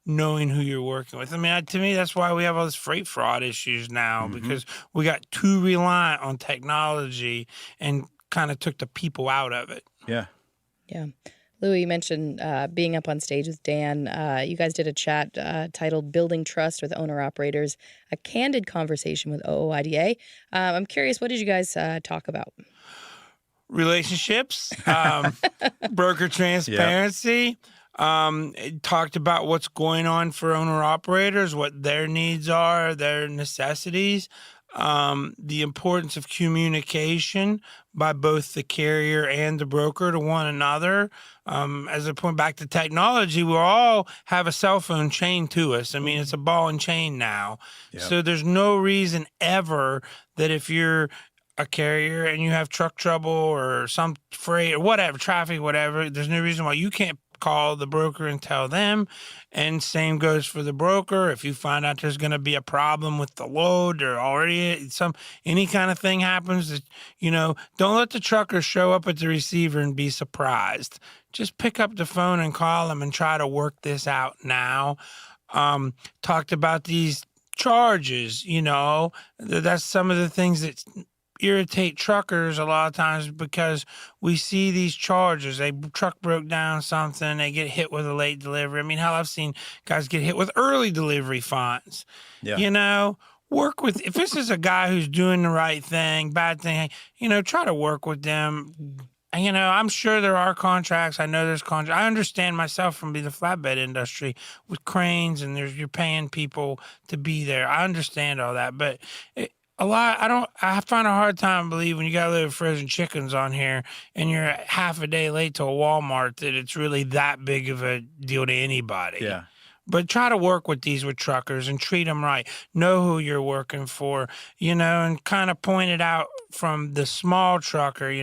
knowing who you're working with. To me, that's why we have all this freight fraud issues now, because we got too reliant on technology and kind of took the people out of it. Yeah. Yeah. Louis, you mentioned being up on stage with Dan. You guys did a chat titled Building Trust with Owner-Operators, a candid conversation with OOIDA. I'm curious, what did you guys talk about? Relationships, broker transparency. It talked about what's going on for owner-operators, what their needs are, their necessities. the importance of communication by both the carrier and the broker to one another. As I point back to technology, we all have a cell phone chained to us. I mean, it's a ball and chain now. Yep. So there's no reason ever that if you're a carrier and you have truck trouble or some freight or whatever, traffic, whatever, there's no reason why you can't call the broker and tell them. And same goes for the broker. If you find out there's going to be a problem with the load or already any kind of thing happens, that, don't let the trucker show up at the receiver and be surprised. Just pick up the phone and call them and try to work this out now. Talked about these charges, that's some of the things that irritate truckers a lot of times, because we see these charges. A truck broke down something, they get hit with a late delivery. I mean, hell, I've seen guys get hit with early delivery fines. Yeah. Work with, if this is a guy who's doing the right thing, bad thing, try to work with them. I'm sure there are contracts. I know there's contracts. I understand myself from the flatbed industry with cranes, and you're paying people to be there. I understand all that, but I find a hard time believing when you got to live frozen chickens on here and you're half a day late to a Walmart that it's really that big of a deal to anybody. Yeah. But try to work with truckers and treat them right. Know who you're working for, and kind of point it out from the small trucker,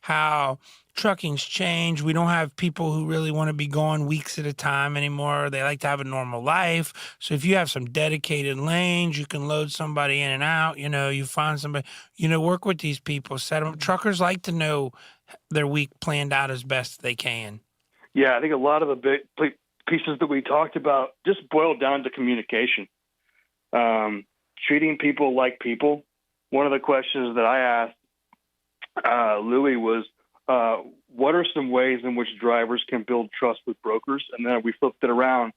how trucking's changed. We don't have people who really want to be gone weeks at a time anymore. They like to have a normal life. So if you have some dedicated lanes, you can load somebody in and out. You find somebody, work with these people. Set them. Truckers like to know their week planned out as best they can. Yeah, I think a lot of the big pieces that we talked about just boil down to communication. Treating people like people. One of the questions that I asked Louis was, what are some ways in which drivers can build trust with brokers? And then we flipped it around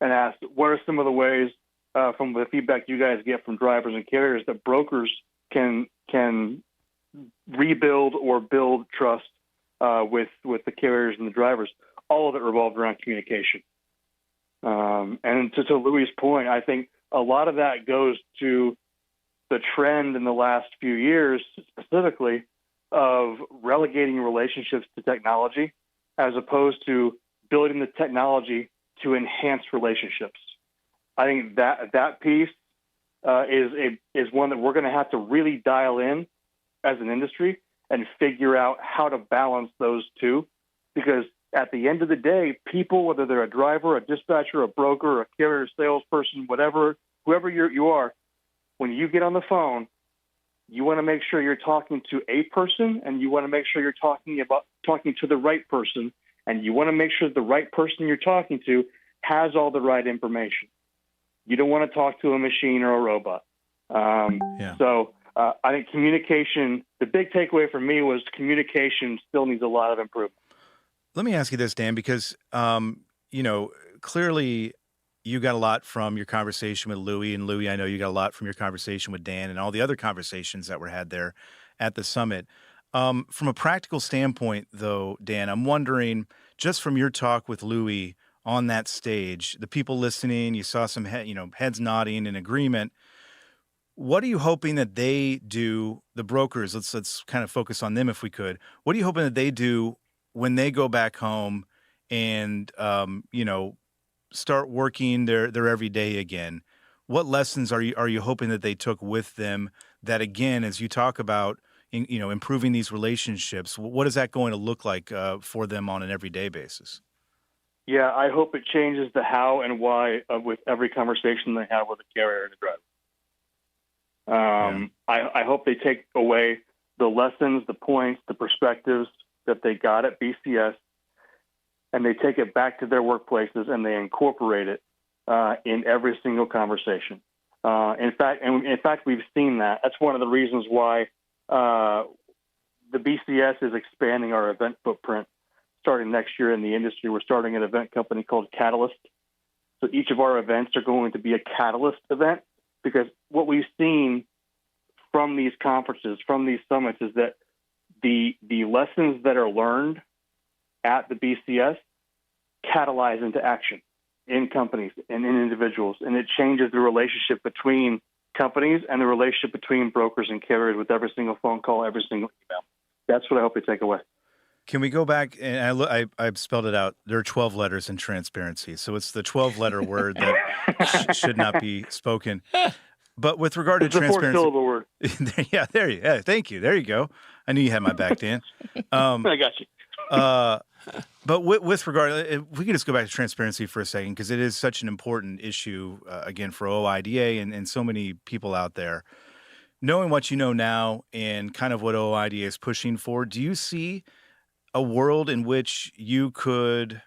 and asked, what are some of the ways from the feedback you guys get from drivers and carriers that brokers can rebuild or build trust with the carriers and the drivers? All of it revolved around communication. And to Louis' point, I think a lot of that goes to the trend in the last few years, specifically, of relegating relationships to technology as opposed to building the technology to enhance relationships. I think that piece is one that we're going to have to really dial in as an industry and figure out how to balance those two, because at the end of the day, people, whether they're a driver, a dispatcher, a broker, a carrier, salesperson, whoever you are, when you get on the phone, you want to make sure you're talking to a person, and you want to make sure you're talking to the right person, and you want to make sure the right person you're talking to has all the right information. You don't want to talk to a machine or a robot. So I think communication, the big takeaway for me was communication still needs a lot of improvement. Let me ask you this, Dan, because, clearly you got a lot from your conversation with Louis, and Louis, I know you got a lot from your conversation with Dan and all the other conversations that were had there at the summit. From a practical standpoint, though, Dan, I'm wondering, just from your talk with Louis on that stage, the people listening, you saw some heads nodding in agreement. What are you hoping that they do, the brokers? Let's kind of focus on them if we could. What are you hoping that they do when they go back home and start working their everyday again? What lessons are you hoping that they took with them that, again, as you talk about improving these relationships, what is that going to look like for them on an everyday basis? Yeah, I hope it changes the how and why with every conversation they have with a carrier and a driver. I hope they take away the lessons, the points, the perspectives that they got at BCS, and they take it back to their workplaces and they incorporate it in every single conversation. In fact, we've seen that. That's one of the reasons why the BCS is expanding our event footprint. Starting next year in the industry, we're starting an event company called Catalyst. So each of our events are going to be a Catalyst event, because what we've seen from these conferences, from these summits, is that the lessons that are learned at the BCS catalyze into action in companies and in individuals, and it changes the relationship between companies and the relationship between brokers and carriers with every single phone call, every single email. That's what I hope you take away. Can we go back? And I spelled it out. There are 12 letters in transparency. So it's the 12-letter word that should not be spoken. But with regard to transparency. It's a 4-syllable word. Yeah, there you go. Thank you. There you go. I knew you had my back, Dan. I got you. But with regard, if we can just go back to transparency for a second, because it is such an important issue, again, for OIDA and so many people out there. Knowing what you know now and kind of what OIDA is pushing for, do you see a world in which you could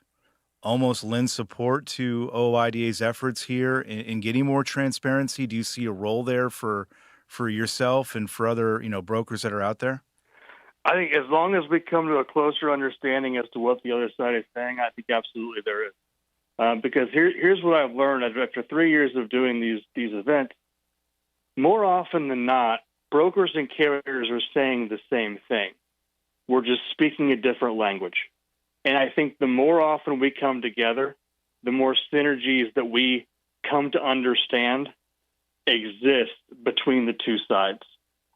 almost lend support to OIDA's efforts here in getting more transparency? Do you see a role there for yourself and for other, brokers that are out there? I think as long as we come to a closer understanding as to what the other side is saying, I think absolutely there is. Because here's what I've learned after 3 years of doing these events. More often than not, brokers and carriers are saying the same thing. We're just speaking a different language. And I think the more often we come together, the more synergies that we come to understand exist between the two sides.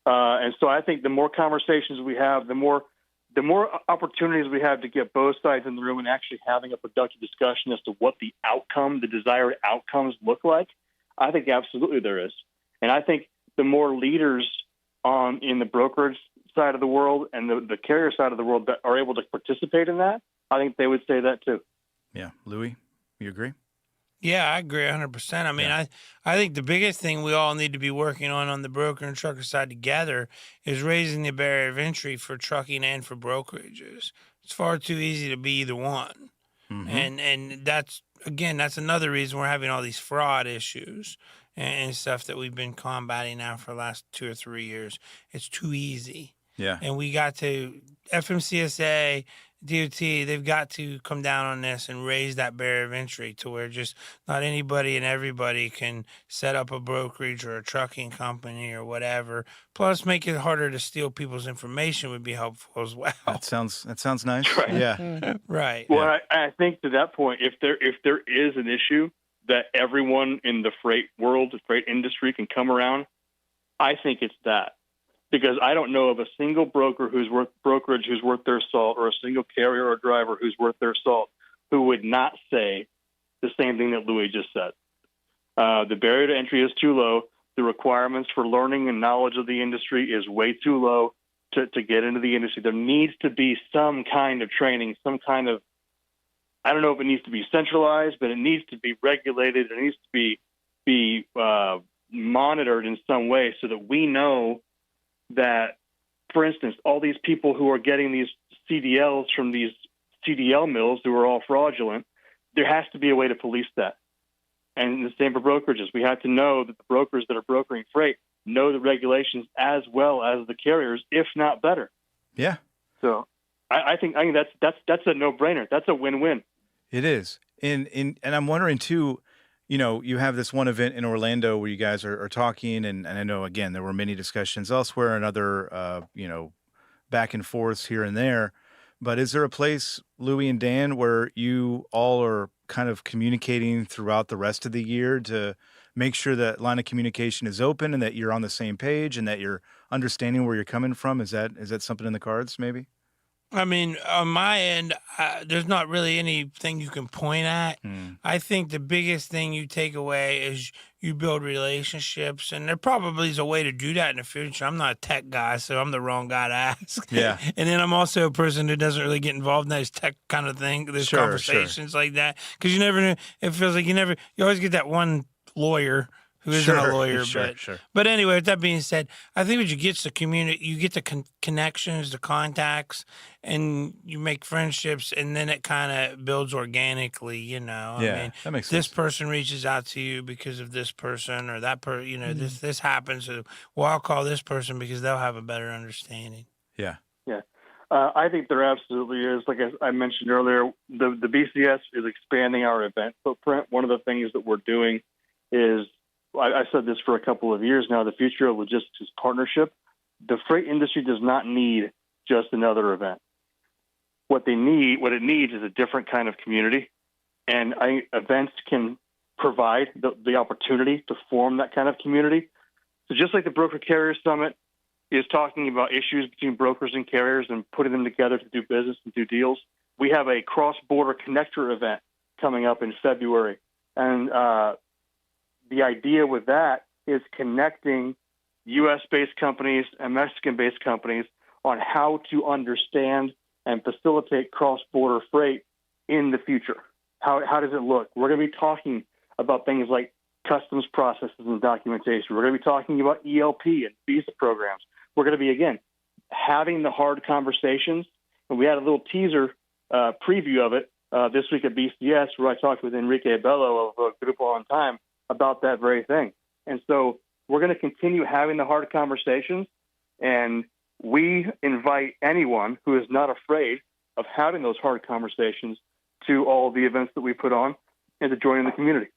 And so I think the more conversations we have, the more opportunities we have to get both sides in the room and actually having a productive discussion as to what the desired outcomes look like, I think absolutely there is. And I think the more leaders in the brokerage side of the world and the carrier side of the world that are able to participate in that, I think they would say that too. Yeah. Louis, you agree? Yeah, I agree 100%. I mean, I think the biggest thing we all need to be working on the broker and trucker side together is raising the barrier of entry for trucking and for brokerages. It's far too easy to be either one. Mm-hmm. And that's another reason we're having all these fraud issues and stuff that we've been combating now for the last 2 or 3 years. It's too easy. Yeah. And we got to, FMCSA, DOT, they've got to come down on this and raise that barrier of entry to where just not anybody and everybody can set up a brokerage or a trucking company or whatever. Plus, make it harder to steal people's information would be helpful as well. That sounds nice. Right. Yeah. Right. Well, yeah. I think to that point, if there is an issue that everyone in the freight world, the freight industry can come around, I think it's that. Because I don't know of a single brokerage who's worth their salt, or a single carrier or driver who's worth their salt, who would not say the same thing that Louis just said. The barrier to entry is too low. The requirements for learning and knowledge of the industry is way too low to get into the industry. There needs to be some kind of training, some kind of, I don't know if it needs to be centralized, but it needs to be regulated. It needs to be monitored in some way so that we know that, for instance, all these people who are getting these CDLs from these CDL mills who are all fraudulent, there has to be a way to police that. And the same for brokerages. We have to know that the brokers that are brokering freight know the regulations as well as the carriers, if not better. Yeah. So I think that's a no-brainer. That's a win-win. It is. And I'm wondering too, you have this one event in Orlando where you guys are talking, and I know, again, there were many discussions elsewhere and other, back and forths here and there. But is there a place, Louis and Dan, where you all are kind of communicating throughout the rest of the year to make sure that line of communication is open and that you're on the same page and that you're understanding where you're coming from? Is that something in the cards, maybe? I mean, on my end, there's not really anything you can point at. I think the biggest thing you take away is you build relationships, and there probably is a way to do that in the future. I'm not a tech guy, so I'm the wrong guy to ask. Yeah. And then I'm also a person who doesn't really get involved in those tech kind of thing, those conversations like that, because you never know. It feels like you always get that one lawyer who isn't a lawyer. But anyway, with that being said, I think what you get is the community, you get the connections, the contacts, and you make friendships, and then it kind of builds organically, Yeah, I mean, that makes this sense. person reaches out to you because of this person, or that person, this happens. So, well, I'll call this person because they'll have a better understanding. Yeah. Yeah. I think there absolutely is. Like I mentioned earlier, the BCS is expanding our event footprint. One of the things that we're doing is, I said this for a couple of years now, the future of logistics is partnership. The freight industry does not need just another event. What it needs is a different kind of community. And I think events can provide the opportunity to form that kind of community. So just like the Broker Carrier Summit is talking about issues between brokers and carriers and putting them together to do business and do deals, we have a cross-border connector event coming up in February. And the idea with that is connecting U.S.-based companies and Mexican-based companies on how to understand and facilitate cross-border freight in the future. How does it look? We're going to be talking about things like customs processes and documentation. We're going to be talking about ELP and visa programs. We're going to be, again, having the hard conversations. And we had a little teaser preview of it this week at BCS, where I talked with Enrique Bello of Grupo On Time about that very thing. And so we're going to continue having the hard conversations, and we invite anyone who is not afraid of having those hard conversations to all the events that we put on and to join in the community.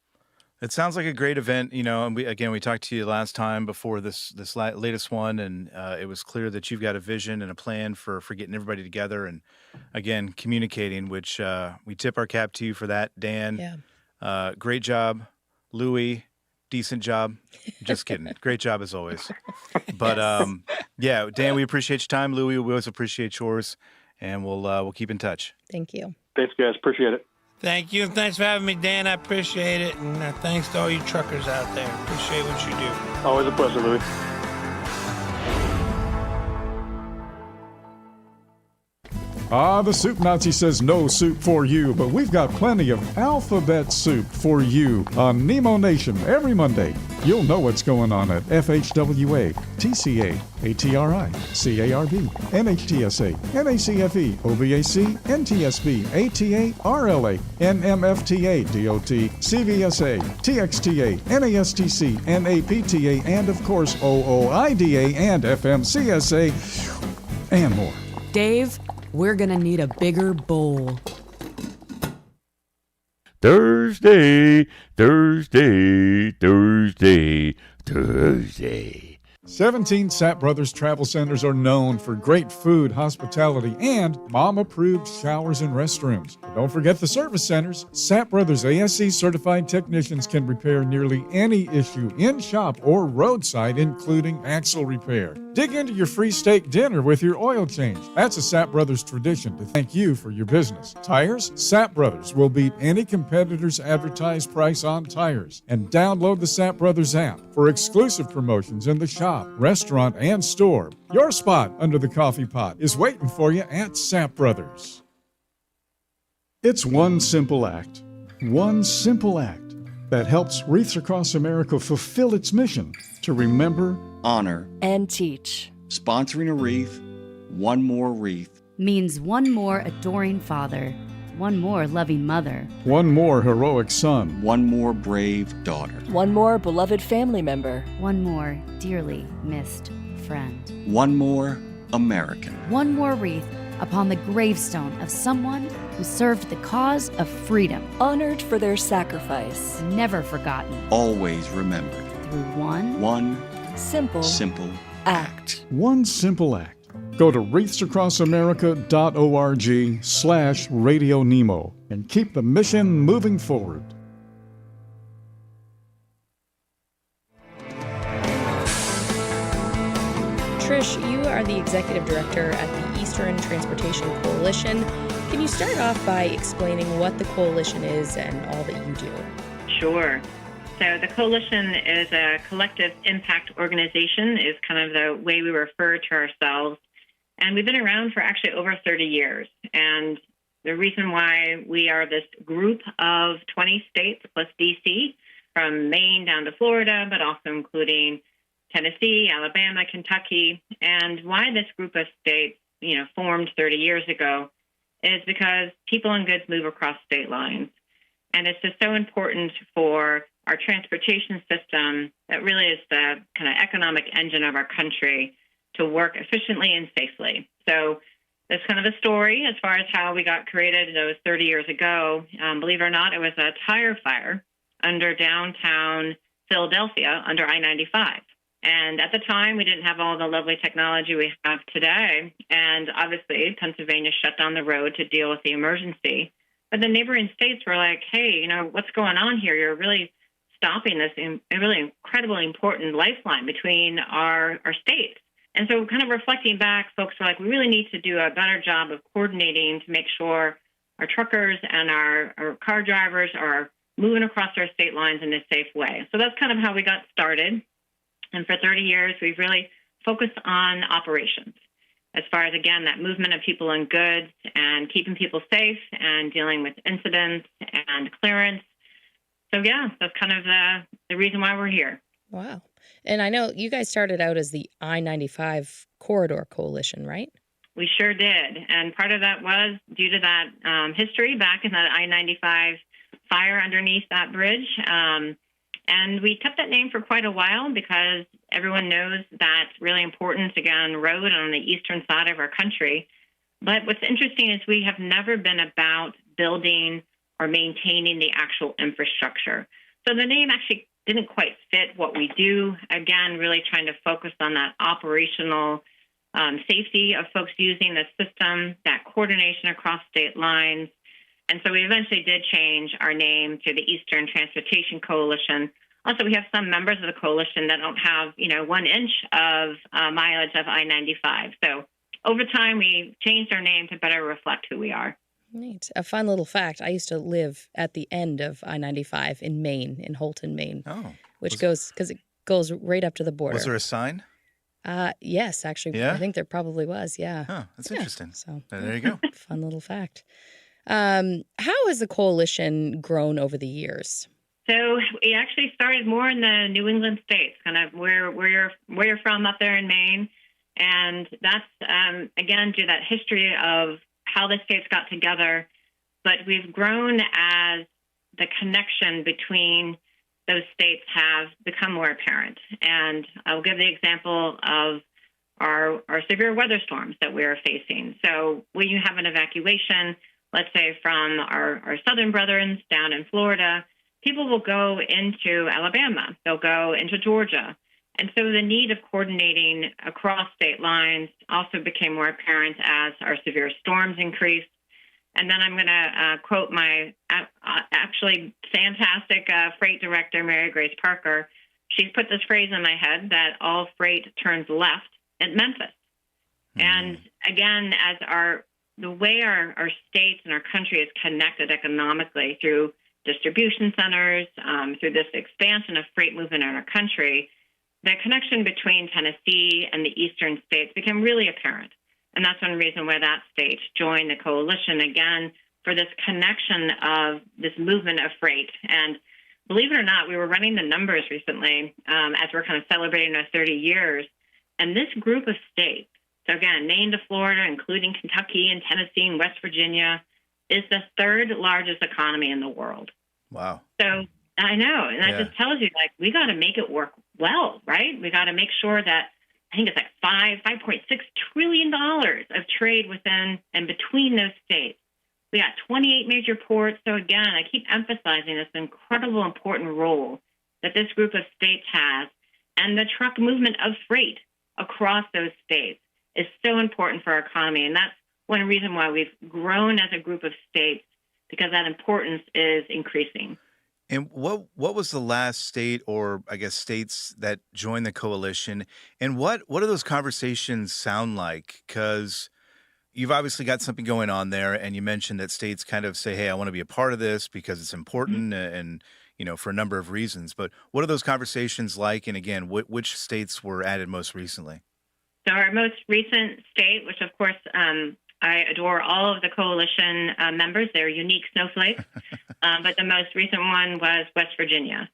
It sounds like a great event, and we talked to you last time before this latest one, and it was clear that you've got a vision and a plan for getting everybody together and, again, communicating, which we tip our cap to you for that, Dan. Yeah. Great job. Louie, decent job. Just kidding. Great job as always. But, yeah, Dan, we appreciate your time. Louie, we always appreciate yours, and we'll keep in touch. Thank you. Thanks, guys. Appreciate it. Thank you. Thanks for having me, Dan. I appreciate it. And thanks to all you truckers out there. Appreciate what you do. Always a pleasure, Louis. The Soup Nazi says no soup for you, but we've got plenty of alphabet soup for you on Nemo Nation every Monday. You'll know what's going on at FHWA, TCA, ATRI, CARB, NHTSA, NACFE, OVAC, NTSB, ATA, RLA, NMFTA, DOT, CVSA, TXTA, NASTC, NAPTA, and of course OOIDA and FMCSA, and more. Dave, we're going to need a bigger bowl. Thursday. 17 Sapp Brothers Travel Centers are known for great food, hospitality, and mom-approved showers and restrooms. But don't forget the service centers. Sapp Brothers ASC certified technicians can repair nearly any issue in shop or roadside, including axle repair. Dig into your free steak dinner with your oil change. That's a Sapp Brothers tradition to thank you for your business. Tires? Sapp Brothers will beat any competitor's advertised price on tires. And download the Sapp Brothers app for exclusive promotions in the shop, restaurant, and store. Your spot under the coffee pot is waiting for you at Sapp Brothers. It's one simple act that helps Wreaths Across America fulfill its mission to remember, honor, and teach. Sponsoring a wreath, one more wreath, means one more adoring father, one more loving mother, one more heroic son, one more brave daughter, one more beloved family member, one more dearly missed friend, one more American, one more wreath upon the gravestone of someone who served the cause of freedom, honored for their sacrifice, never forgotten, always remembered, through one simple act. One simple act. Go to wreathsacrossamerica.org/RadioNemo and keep the mission moving forward. Trish, you are the executive director at the Eastern Transportation Coalition. Can you start off by explaining what the coalition is and all that you do? Sure. So the coalition is a collective impact organization, is kind of the way we refer to ourselves. And we've been around for actually over 30 years. And the reason why we are this group of 20 states plus D.C., from Maine down to Florida, but also including Tennessee, Alabama, Kentucky, and why this group of states, formed 30 years ago is because people and goods move across state lines. And it's just so important for our transportation system that really is the kind of economic engine of our country to work efficiently and safely. So there's kind of a story as far as how we got created those 30 years ago. Believe it or not, it was a tire fire under downtown Philadelphia under I-95. And at the time, we didn't have all the lovely technology we have today. And obviously, Pennsylvania shut down the road to deal with the emergency. But the neighboring states were like, hey, what's going on here? You're really stopping this really incredibly important lifeline between our states. And so kind of reflecting back, folks were like, we really need to do a better job of coordinating to make sure our truckers and our car drivers are moving across our state lines in a safe way. So that's kind of how we got started. And for 30 years, we've really focused on operations as far as, again, that movement of people and goods and keeping people safe and dealing with incidents and clearance. So, yeah, that's kind of the reason why we're here. Wow. And I know you guys started out as the I-95 Corridor Coalition, right? We sure did. And part of that was due to that history back in that I-95 fire underneath that bridge. And we kept that name for quite a while because everyone knows that's really important, again, road on the eastern side of our country. But what's interesting is we have never been about building or maintaining the actual infrastructure. So the name actually didn't quite fit what we do. Again, really trying to focus on that operational safety of folks using the system, that coordination across state lines. And so we eventually did change our name to the Eastern Transportation Coalition. Also, we have some members of the coalition that don't have, 1 inch of mileage of I-95. So over time, we changed our name to better reflect who we are. Neat. A fun little fact. I used to live at the end of I-95 in Maine, in Holton, Maine. Oh. Because it goes right up to the border. Was there a sign? Yes, actually. Yeah? I think there probably was, yeah. Huh, that's interesting. So There you go. Fun little fact. How has the coalition grown over the years? So we actually started more in the New England states, kind of where you're from up there in Maine. And that's, again, due to that history of how the states got together. But we've grown as the connection between those states have become more apparent. And I'll give the example of our severe weather storms that we're facing. So when you have an evacuation, let's say from our southern brethren down in Florida, people will go into Alabama, they'll go into Georgia. And so the need of coordinating across state lines also became more apparent as our severe storms increased. And then I'm going to quote my actually fantastic freight director, Mary Grace Parker. She's put this phrase in my head that all freight turns left at Memphis. And again, as the way our states and our country is connected economically through distribution centers, through this expansion of freight movement in our country, the connection between Tennessee and the eastern states became really apparent. And that's one reason why that state joined the coalition, again, for this connection of this movement of freight. And believe it or not, we were running the numbers recently as we're kind of celebrating our 30 years. And this group of states, so again, Maine to Florida, including Kentucky and Tennessee and West Virginia, is the third largest economy in the world. Wow. So I know. And that just tells you, we got to make it work well, right? We got to make sure that, I think it's like $5.6 trillion of trade within and between those states. We got 28 major ports. So again, I keep emphasizing this incredible important role that this group of states has. And the truck movement of freight across those states is so important for our economy. And that's one reason why we've grown as a group of states, because that importance is increasing. And what was the last state, or I guess states, that joined the coalition? And what do those conversations sound like? Because you've obviously got something going on there, and you mentioned that states kind of say, hey, I want to be a part of this because it's important and, for a number of reasons. But what are those conversations like? And again, which states were added most recently? So our most recent state, which of course I adore all of the coalition members. They're unique snowflakes. But the most recent one was West Virginia.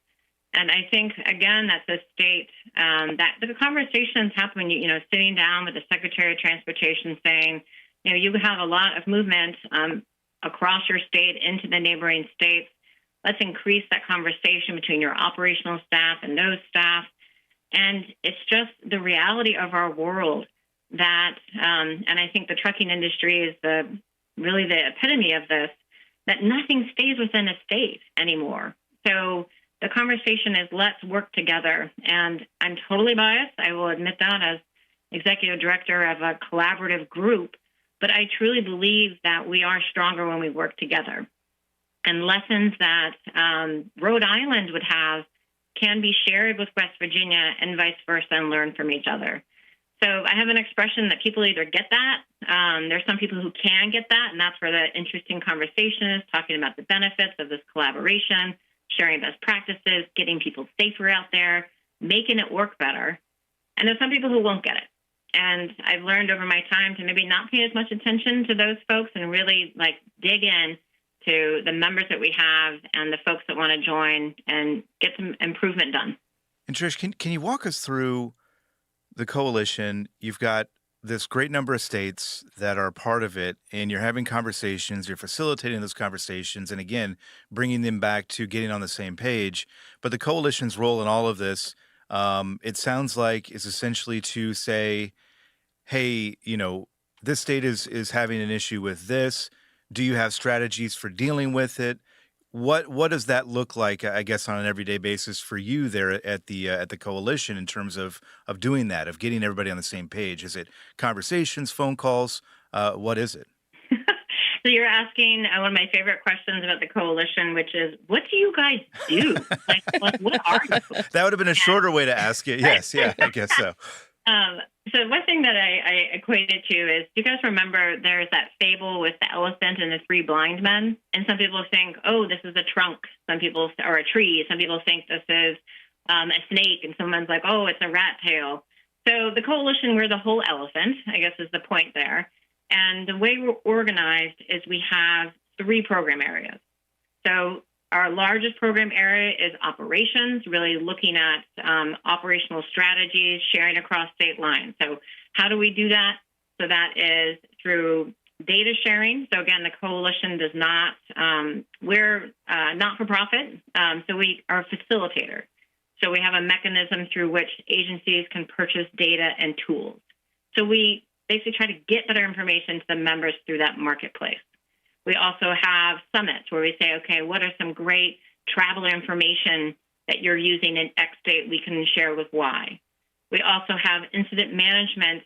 And I think, again, that's a state that the conversations happen, sitting down with the Secretary of Transportation saying, you have a lot of movement across your state into the neighboring states. Let's increase that conversation between your operational staff and those staff. And it's just the reality of our world that, and I think the trucking industry is really the epitome of this, that nothing stays within a state anymore. So the conversation is, let's work together. And I'm totally biased. I will admit that as executive director of a collaborative group. But I truly believe that we are stronger when we work together. And lessons that Rhode Island would have can be shared with West Virginia and vice versa and learn from each other. So I have an expression that people either get that. There's some people who can get that, and that's where the interesting conversation is, talking about the benefits of this collaboration, sharing best practices, getting people safer out there, making it work better. And there's some people who won't get it. And I've learned over my time to maybe not pay as much attention to those folks and really dig in to the members that we have and the folks that want to join and get some improvement done. And Trish, can you walk us through the coalition? You've got this great number of states that are part of it, and you're having conversations, you're facilitating those conversations, and again, bringing them back to getting on the same page. But the coalition's role in all of this, it sounds like, is essentially to say, hey, this state is having an issue with this. Do you have strategies for dealing with it? What does that look like, I guess, on an everyday basis for you there at the coalition in terms of doing that, of getting everybody on the same page? Is it conversations, phone calls? What is it? So you're asking one of my favorite questions about the coalition, which is, what do you guys do? What are you? That would have been a shorter way to ask it. Yes, yeah, I guess so. So one thing that I equate it to is, do you guys remember there's that fable with the elephant and the three blind men? And some people think, oh, this is a trunk. Some people, or a tree. Some people think this is a snake. And someone's like, oh, it's a rat tail. So the coalition, we're the whole elephant, I guess is the point there. And the way we're organized is we have 3 program areas. So our largest program area is operations, really looking at operational strategies, sharing across state lines. So how do we do that? So that is through data sharing. So again, the coalition does not, we're not-for-profit, so we are a facilitator. So we have a mechanism through which agencies can purchase data and tools. So we basically try to get better information to the members through that marketplace. We also have summits where we say, okay, what are some great traveler information that you're using in X state we can share with Y? We also have incident management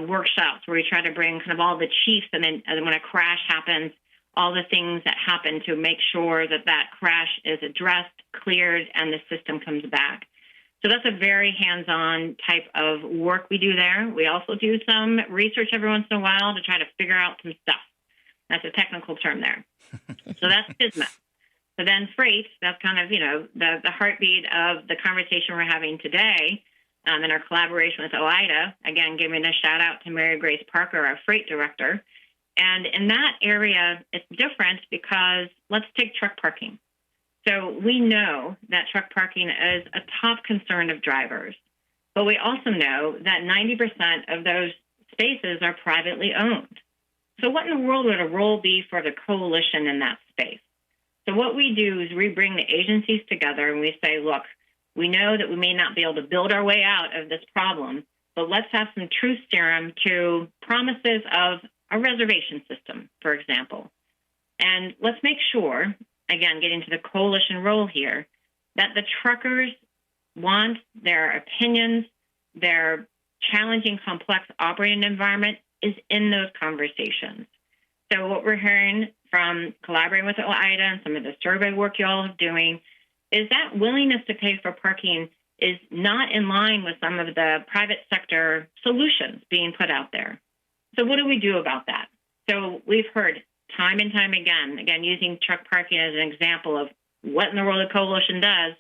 workshops where we try to bring kind of all the chiefs, and then when a crash happens, all the things that happen to make sure that that crash is addressed, cleared, and the system comes back. So that's a very hands-on type of work we do there. We also do some research every once in a while to try to figure out some stuff. That's a technical term there. So that's FISMA. So then freight, that's kind of, the heartbeat of the conversation we're having today in our collaboration with OIDA. Again, giving a shout out to Mary Grace Parker, our freight director. And in that area, it's different because let's take truck parking. So we know that truck parking is a top concern of drivers, but we also know that 90% of those spaces are privately owned. So what in the world would a role be for the coalition in that space? So what we do is we bring the agencies together and we say, look, we know that we may not be able to build our way out of this problem, but let's have some truth serum to promises of a reservation system, for example. And let's make sure, again, getting to the coalition role here, that the truckers want their opinions, their challenging, complex operating environment is in those conversations. So what we're hearing from collaborating with OIDA and some of the survey work you all are doing is that willingness to pay for parking is not in line with some of the private sector solutions being put out there. So what do we do about that? So we've heard time and time again, using truck parking as an example of what in the world the coalition does,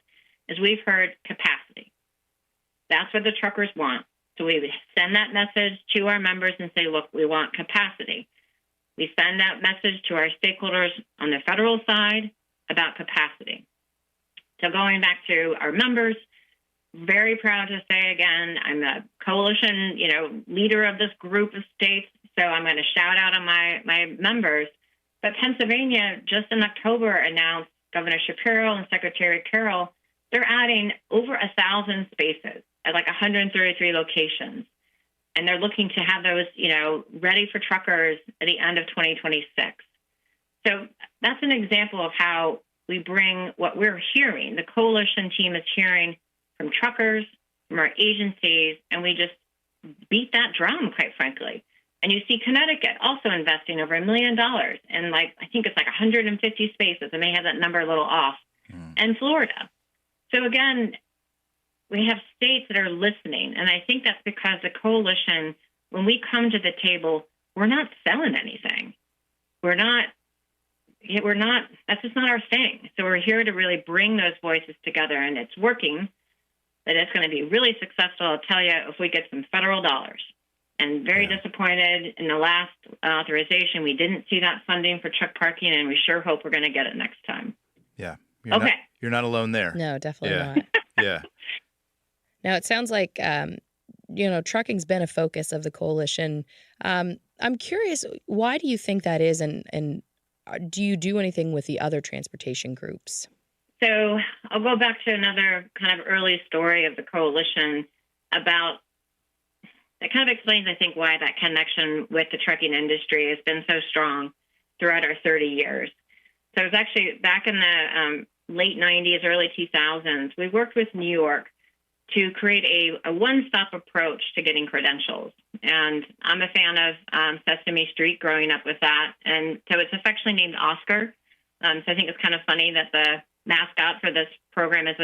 is we've heard capacity. That's what the truckers want. So we send that message to our members and say, look, we want capacity. We send that message to our stakeholders on the federal side about capacity. So going back to our members, very proud to say again, I'm a coalition, leader of this group of states. So I'm going to shout out on my members. But Pennsylvania just in October announced, Governor Shapiro and Secretary Carroll, they're adding over 1,000 spaces at 133 locations. And they're looking to have those, ready for truckers at the end of 2026. So that's an example of how we bring what we're hearing. The coalition team is hearing from truckers, from our agencies, and we just beat that drum, quite frankly. And you see Connecticut also investing over $1 million in I think it's 150 spaces. I may have that number a little off. And Florida. So again, we have states that are listening. And I think that's because the coalition, when we come to the table, we're not selling anything. We're not, that's just not our thing. So we're here to really bring those voices together, and it's working. That it's going to be really successful, I'll tell you, if we get some federal dollars. And very disappointed in the last authorization, we didn't see that funding for truck parking, and we sure hope we're going to get it next time. Yeah. You're not alone there. No, definitely not. Yeah. Now, it sounds like, trucking's been a focus of the coalition. I'm curious, why do you think that is, and do you do anything with the other transportation groups? So I'll go back to another kind of early story of the coalition about, that kind of explains, I think, why that connection with the trucking industry has been so strong throughout our 30 years. So it was actually back in the late 90s, early 2000s, we worked with New York to create a one-stop approach to getting credentials. And I'm a fan of Sesame Street, growing up with that. And so it's affectionately named Oscar. So I think it's kind of funny that the mascot for this program is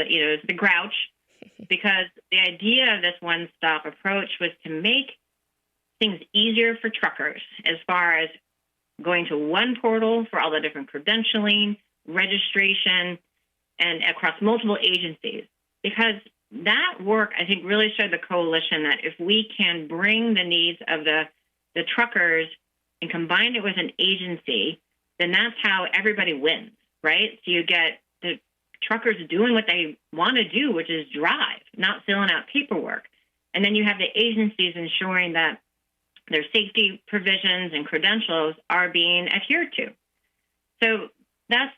the Grouch, because the idea of this one-stop approach was to make things easier for truckers as far as going to one portal for all the different credentialing, registration, and across multiple agencies. Because that work, I think, really showed the coalition that if we can bring the needs of the truckers and combine it with an agency, then that's how everybody wins, right? So you get the truckers doing what they want to do, which is drive, not filling out paperwork. And then you have the agencies ensuring that their safety provisions and credentials are being adhered to. So I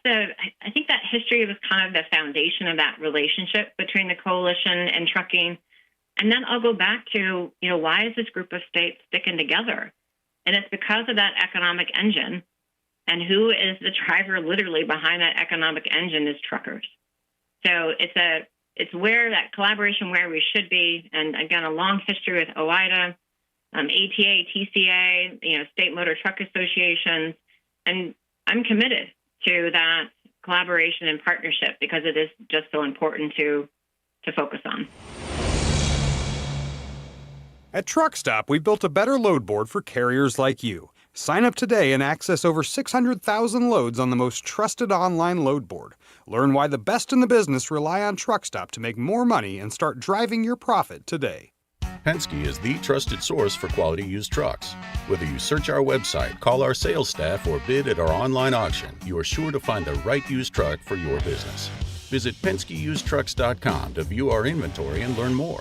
think that history was kind of the foundation of that relationship between the coalition and trucking. And then I'll go back to, why is this group of states sticking together? And it's because of that economic engine. And who is the driver literally behind that economic engine is truckers. So it's where that collaboration where we should be. And again, a long history with OIDA, ATA, TCA, state motor truck associations. And I'm committed to that collaboration and partnership because it is just so important to focus on. At Truck Stop, we built a better load board for carriers like you. Sign up today and access over 600,000 loads on the most trusted online load board. Learn why the best in the business rely on Truck Stop to make more money and start driving your profit today. Penske is the trusted source for quality used trucks. Whether you search our website, call our sales staff, or bid at our online auction, you are sure to find the right used truck for your business. Visit PenskeUsedTrucks.com to view our inventory and learn more.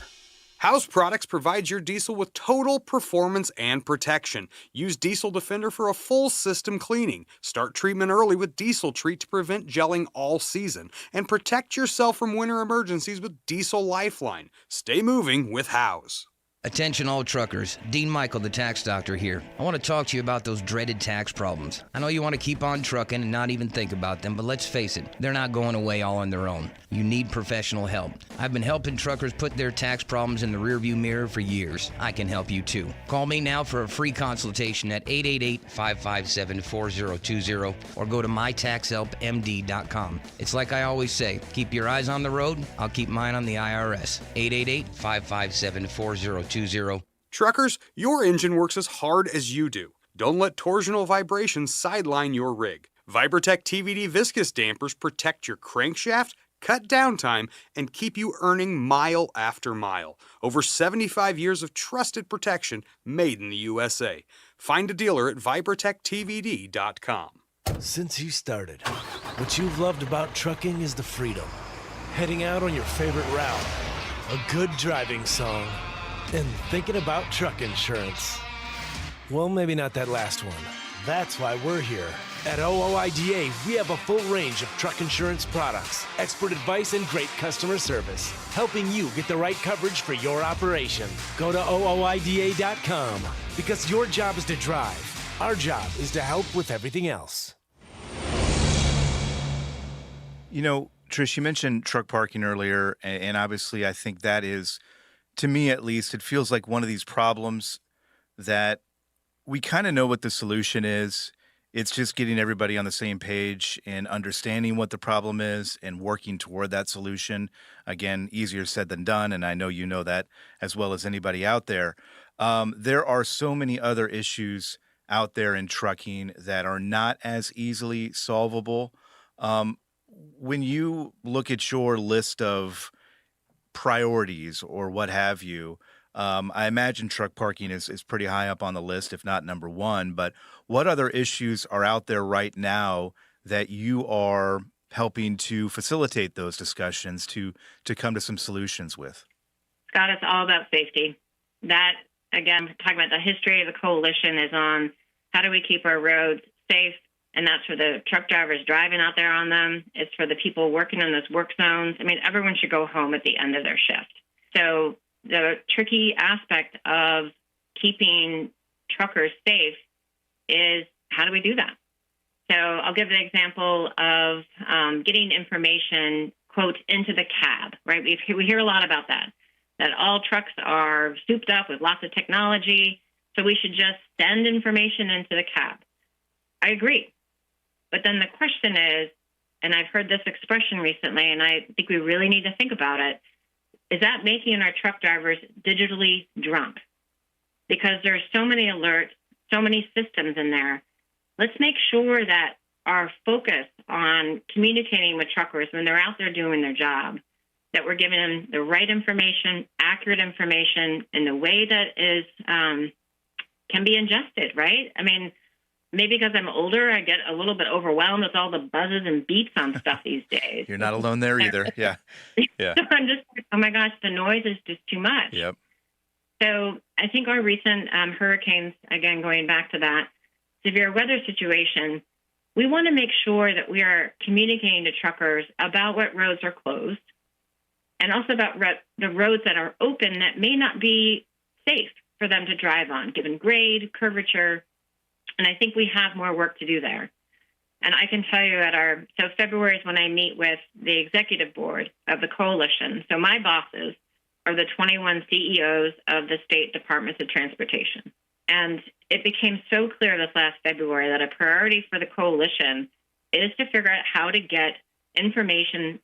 House Products provides your diesel with total performance and protection. Use Diesel Defender for a full system cleaning. Start treatment early with Diesel Treat to prevent gelling all season. And protect yourself from winter emergencies with Diesel Lifeline. Stay moving with House. Attention all truckers, Dean Michael, the tax doctor here. I want to talk to you about those dreaded tax problems. I know you want to keep on trucking and not even think about them, but let's face it, they're not going away all on their own. You need professional help. I've been helping truckers put their tax problems in the rearview mirror for years. I can help you too. Call me now for a free consultation at 888-557-4020 or go to mytaxhelpmd.com. It's like I always say, keep your eyes on the road, I'll keep mine on the IRS. 888-557-4020. Truckers, your engine works as hard as you do. Don't let torsional vibrations sideline your rig. Vibratech TVD viscous dampers protect your crankshaft, cut downtime, and keep you earning mile after mile. Over 75 years of trusted protection made in the USA. Find a dealer at vibratechtvd.com. Since you started, what you've loved about trucking is the freedom. Heading out on your favorite route, a good driving song, and thinking about truck insurance. Well, maybe not that last one. That's why we're here. At OOIDA, we have a full range of truck insurance products, expert advice, and great customer service, helping you get the right coverage for your operation. Go to OOIDA.com because your job is to drive. Our job is to help with everything else. Trish, you mentioned truck parking earlier, and obviously I think that is, to me at least, it feels like one of these problems that we kind of know what the solution is. It's just getting everybody on the same page and understanding what the problem is and working toward that solution. Again, easier said than done, and I know you know that as well as anybody out there. There are so many other issues out there in trucking that are not as easily solvable. When you look at your list of priorities or what have you, I imagine truck parking is pretty high up on the list, if not number one. But what other issues are out there right now that you are helping to facilitate those discussions to come to some solutions with? Scott, it's all about safety. That, again, talking about the history of the coalition is on how do we keep our roads safe, and that's for the truck drivers driving out there on them. It's for the people working in those work zones. I mean, everyone should go home at the end of their shift. So the tricky aspect of keeping truckers safe is how do we do that? So I'll give the example of getting information, quote, into the cab, right? We hear a lot about that all trucks are souped up with lots of technology, so we should just send information into the cab. I agree. But then the question is, and I've heard this expression recently, and I think we really need to think about it, is that making our truck drivers digitally drunk? Because there's so many alerts, so many systems in there. Let's make sure that our focus on communicating with truckers when they're out there doing their job, that we're giving them the right information, accurate information, in the way that is can be ingested, right? I mean, maybe because I'm older, I get a little bit overwhelmed with all the buzzes and beeps on stuff these days. You're not alone there either. Yeah. Yeah. So I'm just, oh my gosh, the noise is just too much. Yep. So I think our recent hurricanes, again, going back to that, severe weather situation, we want to make sure that we are communicating to truckers about what roads are closed and also about the roads that are open that may not be safe for them to drive on, given grade, curvature. And I think we have more work to do there. And I can tell you so February is when I meet with the executive board of the coalition. So my bosses are the 21 CEOs of the state departments of transportation. And it became so clear this last February that a priority for the coalition is to figure out how to get information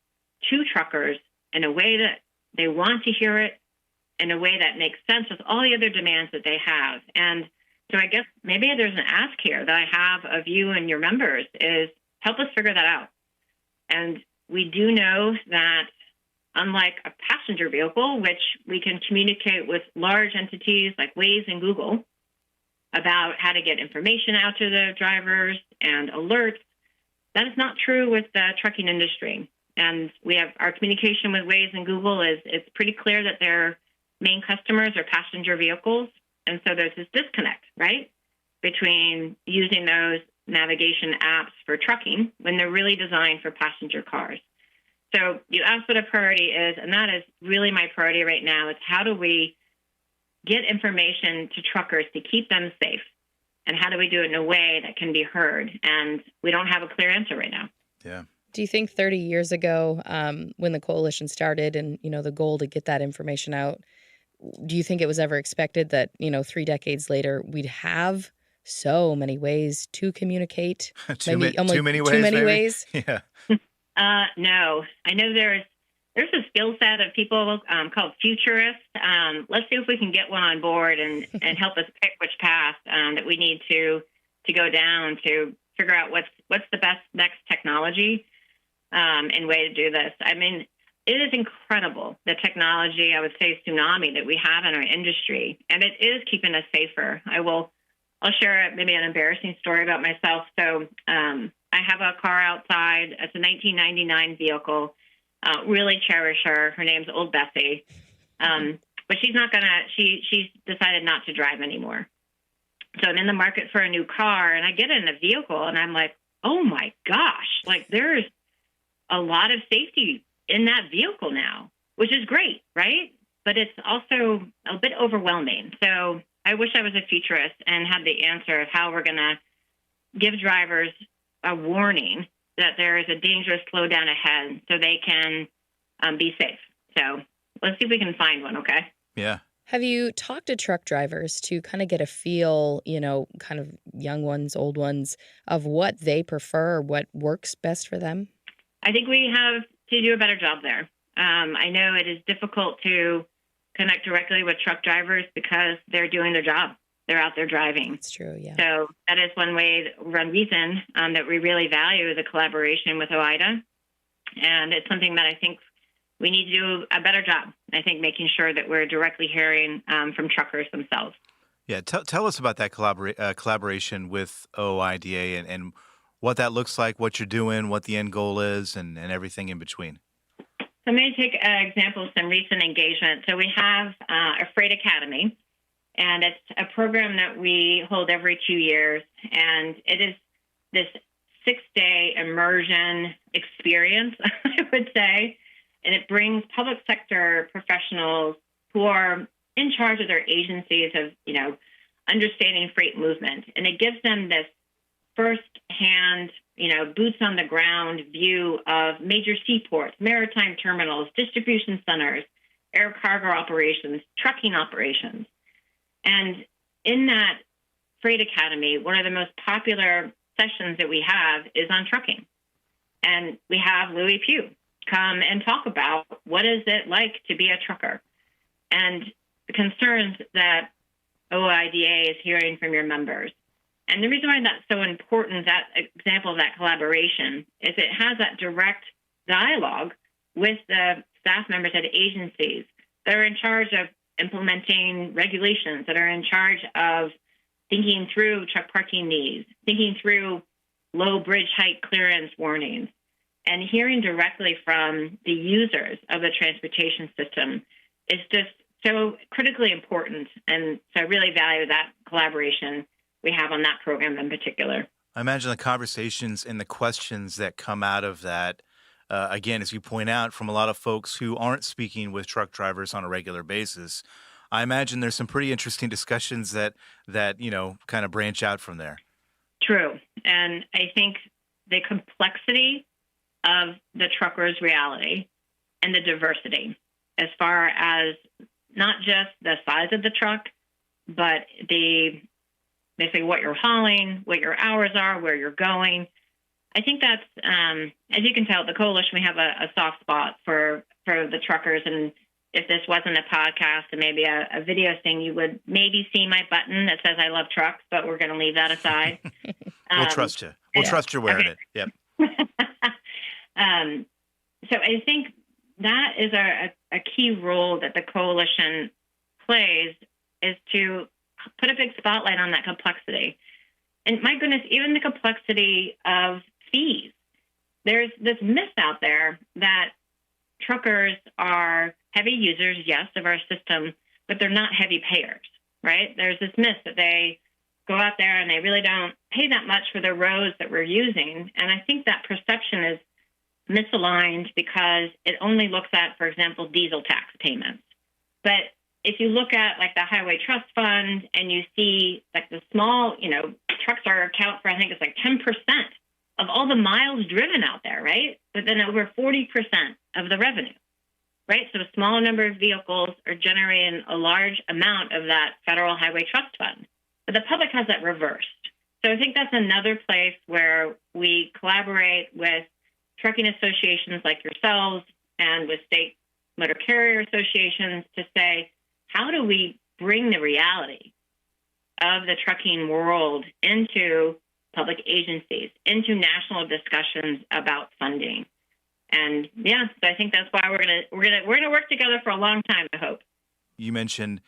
to truckers in a way that they want to hear it, in a way that makes sense with all the other demands that they have. And so I guess maybe there's an ask here that I have of you and your members is help us figure that out. And we do know that unlike a passenger vehicle, which we can communicate with large entities like Waze and Google about how to get information out to the drivers and alerts, that is not true with the trucking industry. And we have our communication with Waze and Google it's pretty clear that their main customers are passenger vehicles. And so there's this disconnect, right, between using those navigation apps for trucking when they're really designed for passenger cars. So you asked what a priority is, and that is really my priority right now. It's how do we get information to truckers to keep them safe, and how do we do it in a way that can be heard? And we don't have a clear answer right now. Yeah. Do you think 30 years ago, when the coalition started and, the goal to get that information out, do you think it was ever expected that, 3 decades later, we'd have so many ways to communicate? Too many ways? Yeah. No. I know there's a skill set of people called futurists. Let's see if we can get one on board and help us pick which path that we need to go down to figure out what's the best next technology and way to do this. I mean, it is incredible, the technology, I would say tsunami that we have in our industry, and it is keeping us safer. I'll share maybe an embarrassing story about myself. So I have a car outside. It's a 1999 vehicle. Really cherish her. Her name's Old Bessie. But she's decided not to drive anymore. So I'm in the market for a new car, and I get in a vehicle, and I'm like, oh my gosh, like there's a lot of safety in that vehicle now, which is great, right? But it's also a bit overwhelming. So I wish I was a futurist and had the answer of how we're going to give drivers a warning that there is a dangerous slowdown ahead so they can be safe. So let's see if we can find one, okay? Yeah. Have you talked to truck drivers to kind of get a feel, kind of young ones, old ones, of what they prefer, what works best for them? I think we have to do a better job there. I know it is difficult to connect directly with truck drivers because they're doing their job. They're out there driving. That's true, yeah. So that is one reason that we really value the collaboration with OOIDA. And it's something that I think we need to do a better job, I think, making sure that we're directly hearing from truckers themselves. Yeah, tell us about that collaboration with OOIDA and what that looks like, what you're doing, what the end goal is, and everything in between. So I'm going to take an example of some recent engagement. So we have a Freight Academy, and it's a program that we hold every 2 years, and it is this 6-day immersion experience, I would say. And it brings public sector professionals who are in charge of their agencies of, understanding freight movement. And it gives them this first-hand, boots on the ground view of major seaports, maritime terminals, distribution centers, air cargo operations, trucking operations. And in that Freight Academy, one of the most popular sessions that we have is on trucking. And we have Louis Pugh come and talk about what is it like to be a trucker and the concerns that OOIDA is hearing from your members. And the reason why that's so important, that example of that collaboration, is it has that direct dialogue with the staff members at agencies that are in charge of implementing regulations, that are in charge of thinking through truck parking needs, thinking through low bridge height clearance warnings, and hearing directly from the users of the transportation system is just so critically important. And so I really value that collaboration we have on that program in particular. I imagine the conversations and the questions that come out of that, again, as you point out, from a lot of folks who aren't speaking with truck drivers on a regular basis, I imagine there's some pretty interesting discussions that kind of branch out from there. True. And I think the complexity of the trucker's reality and the diversity as far as not just the size of the truck, but basically what you're hauling, what your hours are, where you're going. I think that's, as you can tell, at the coalition, we have a soft spot for the truckers. And if this wasn't a podcast and maybe a video thing, you would maybe see my button that says I love trucks, but we're going to leave that aside. We'll trust you. We'll trust you're wearing it. Yep. So I think that is a key role that the coalition plays, is to put a big spotlight on that complexity. And my goodness, even the complexity of fees. There's this myth out there that truckers are heavy users, yes, of our system, but they're not heavy payers, right? There's this myth that they go out there and they really don't pay that much for the roads that we're using. And I think that perception is misaligned because it only looks at, for example, diesel tax payments. But if you look at like the Highway Trust Fund and you see like the small, trucks account for, I think it's like 10% of all the miles driven out there, right? But then over 40% of the revenue, right? So a small number of vehicles are generating a large amount of that Federal Highway Trust Fund. But the public has that reversed. So I think that's another place where we collaborate with trucking associations like yourselves and with state motor carrier associations to say, how do we bring the reality of the trucking world into public agencies, into national discussions about funding? And yeah, so I think that's why we're gonna work together for a long time, I hope. You mentioned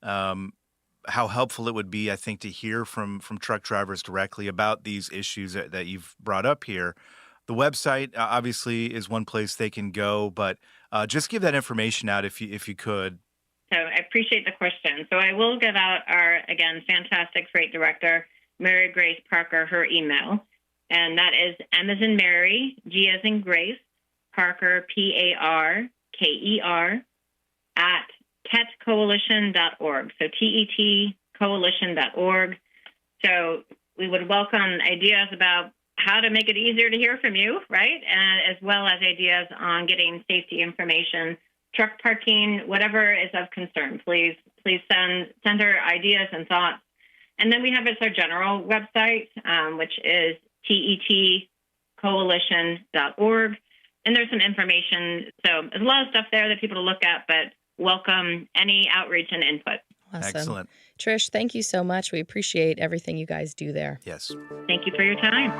how helpful it would be, I think, to hear from truck drivers directly about these issues that you've brought up here. The website obviously is one place they can go, but just give that information out if you could. So I appreciate the question. So I will give out our, again, fantastic freight director, Mary Grace Parker, her email. And that is M as in Mary, G as in Grace, Parker, Parker, at TETcoalition.org. So TET coalition.org. So we would welcome ideas about how to make it easier to hear from you, right? And as well as ideas on getting safety information, truck parking, whatever is of concern, please send our ideas and thoughts. And then we have our general website, which is tetcoalition.org. And there's some information. So there's a lot of stuff there that people to look at, but welcome any outreach and input. Awesome. Excellent. Trish, thank you so much. We appreciate everything you guys do there. Yes. Thank you for your time.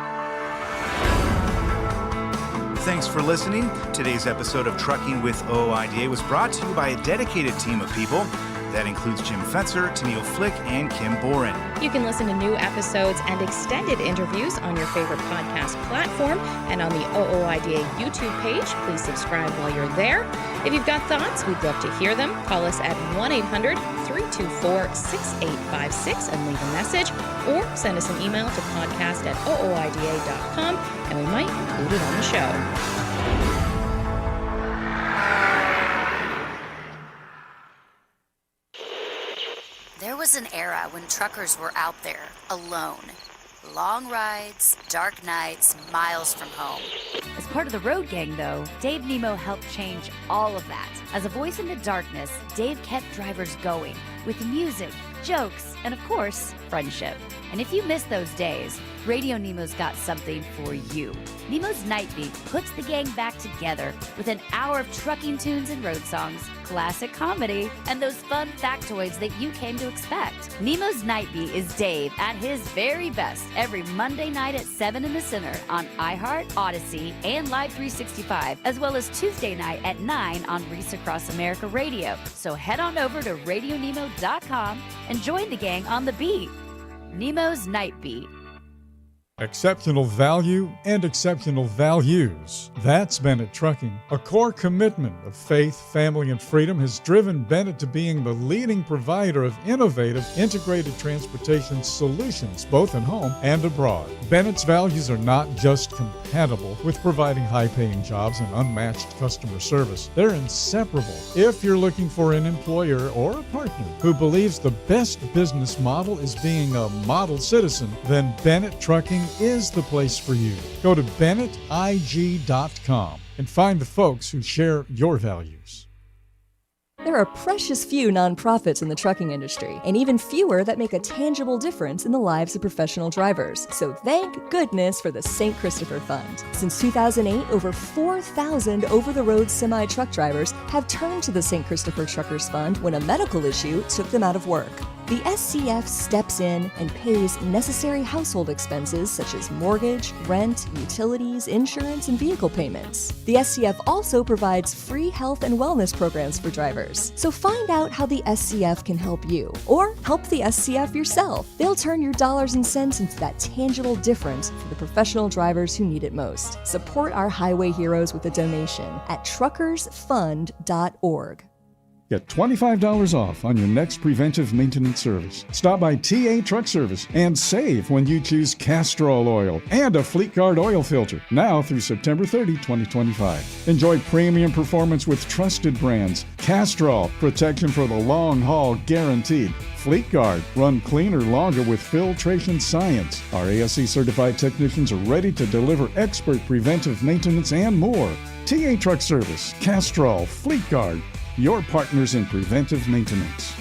Thanks for listening. Today's episode of Trucking with OOIDA was brought to you by a dedicated team of people. That includes Jim Fetzer, Tennille Flick, and Kim Boren. You can listen to new episodes and extended interviews on your favorite podcast platform and on the OOIDA YouTube page. Please subscribe while you're there. If you've got thoughts, we'd love to hear them. Call us at 1-800-324-6856 and leave a message, or send us an email to podcast@ooida.com, and we might include it on the show. There was an era when truckers were out there, alone. Long rides, dark nights, miles from home. As part of the road gang, though, Dave Nemo helped change all of that. As a voice in the darkness, Dave kept drivers going with music, jokes, and of course, friendship. And if you miss those days, Radio Nemo's got something for you. Nemo's Night Beat puts the gang back together with an hour of trucking tunes and road songs, classic comedy, and those fun factoids that you came to expect. Nemo's Night Beat is Dave at his very best every Monday night at 7 in the Center on iHeart, Odyssey, and Live 365, as well as Tuesday night at 9 on Reese Across America Radio. So head on over to RadioNemo.com and join the gang on the beat. Nemo's Night Beat. Exceptional value and exceptional values. That's Bennett Trucking. A core commitment of faith, family, and freedom has driven Bennett to being the leading provider of innovative, integrated transportation solutions, both at home and abroad. Bennett's values are not just compatible with providing high-paying jobs and unmatched customer service. They're inseparable. If you're looking for an employer or a partner who believes the best business model is being a model citizen, then Bennett Trucking is the place for you. Go to BennettIG.com and find the folks who share your values. There are precious few nonprofits in the trucking industry, and even fewer that make a tangible difference in the lives of professional drivers. So thank goodness for the St. Christopher Fund. Since 2008, over 4,000 over-the-road semi-truck drivers have turned to the St. Christopher Truckers Fund when a medical issue took them out of work. The SCF steps in and pays necessary household expenses such as mortgage, rent, utilities, insurance, and vehicle payments. The SCF also provides free health and wellness programs for drivers. So find out how the SCF can help you, or help the SCF yourself. They'll turn your dollars and cents into that tangible difference for the professional drivers who need it most. Support our highway heroes with a donation at truckersfund.org. Get $25 off on your next preventive maintenance service. Stop by TA Truck Service and save when you choose Castrol oil and a Fleet Guard oil filter, now through September 30, 2025. Enjoy premium performance with trusted brands. Castrol, protection for the long haul guaranteed. Fleet Guard, run cleaner longer with filtration science. Our ASE certified technicians are ready to deliver expert preventive maintenance and more. TA Truck Service, Castrol, Fleet Guard, your partners in preventive maintenance.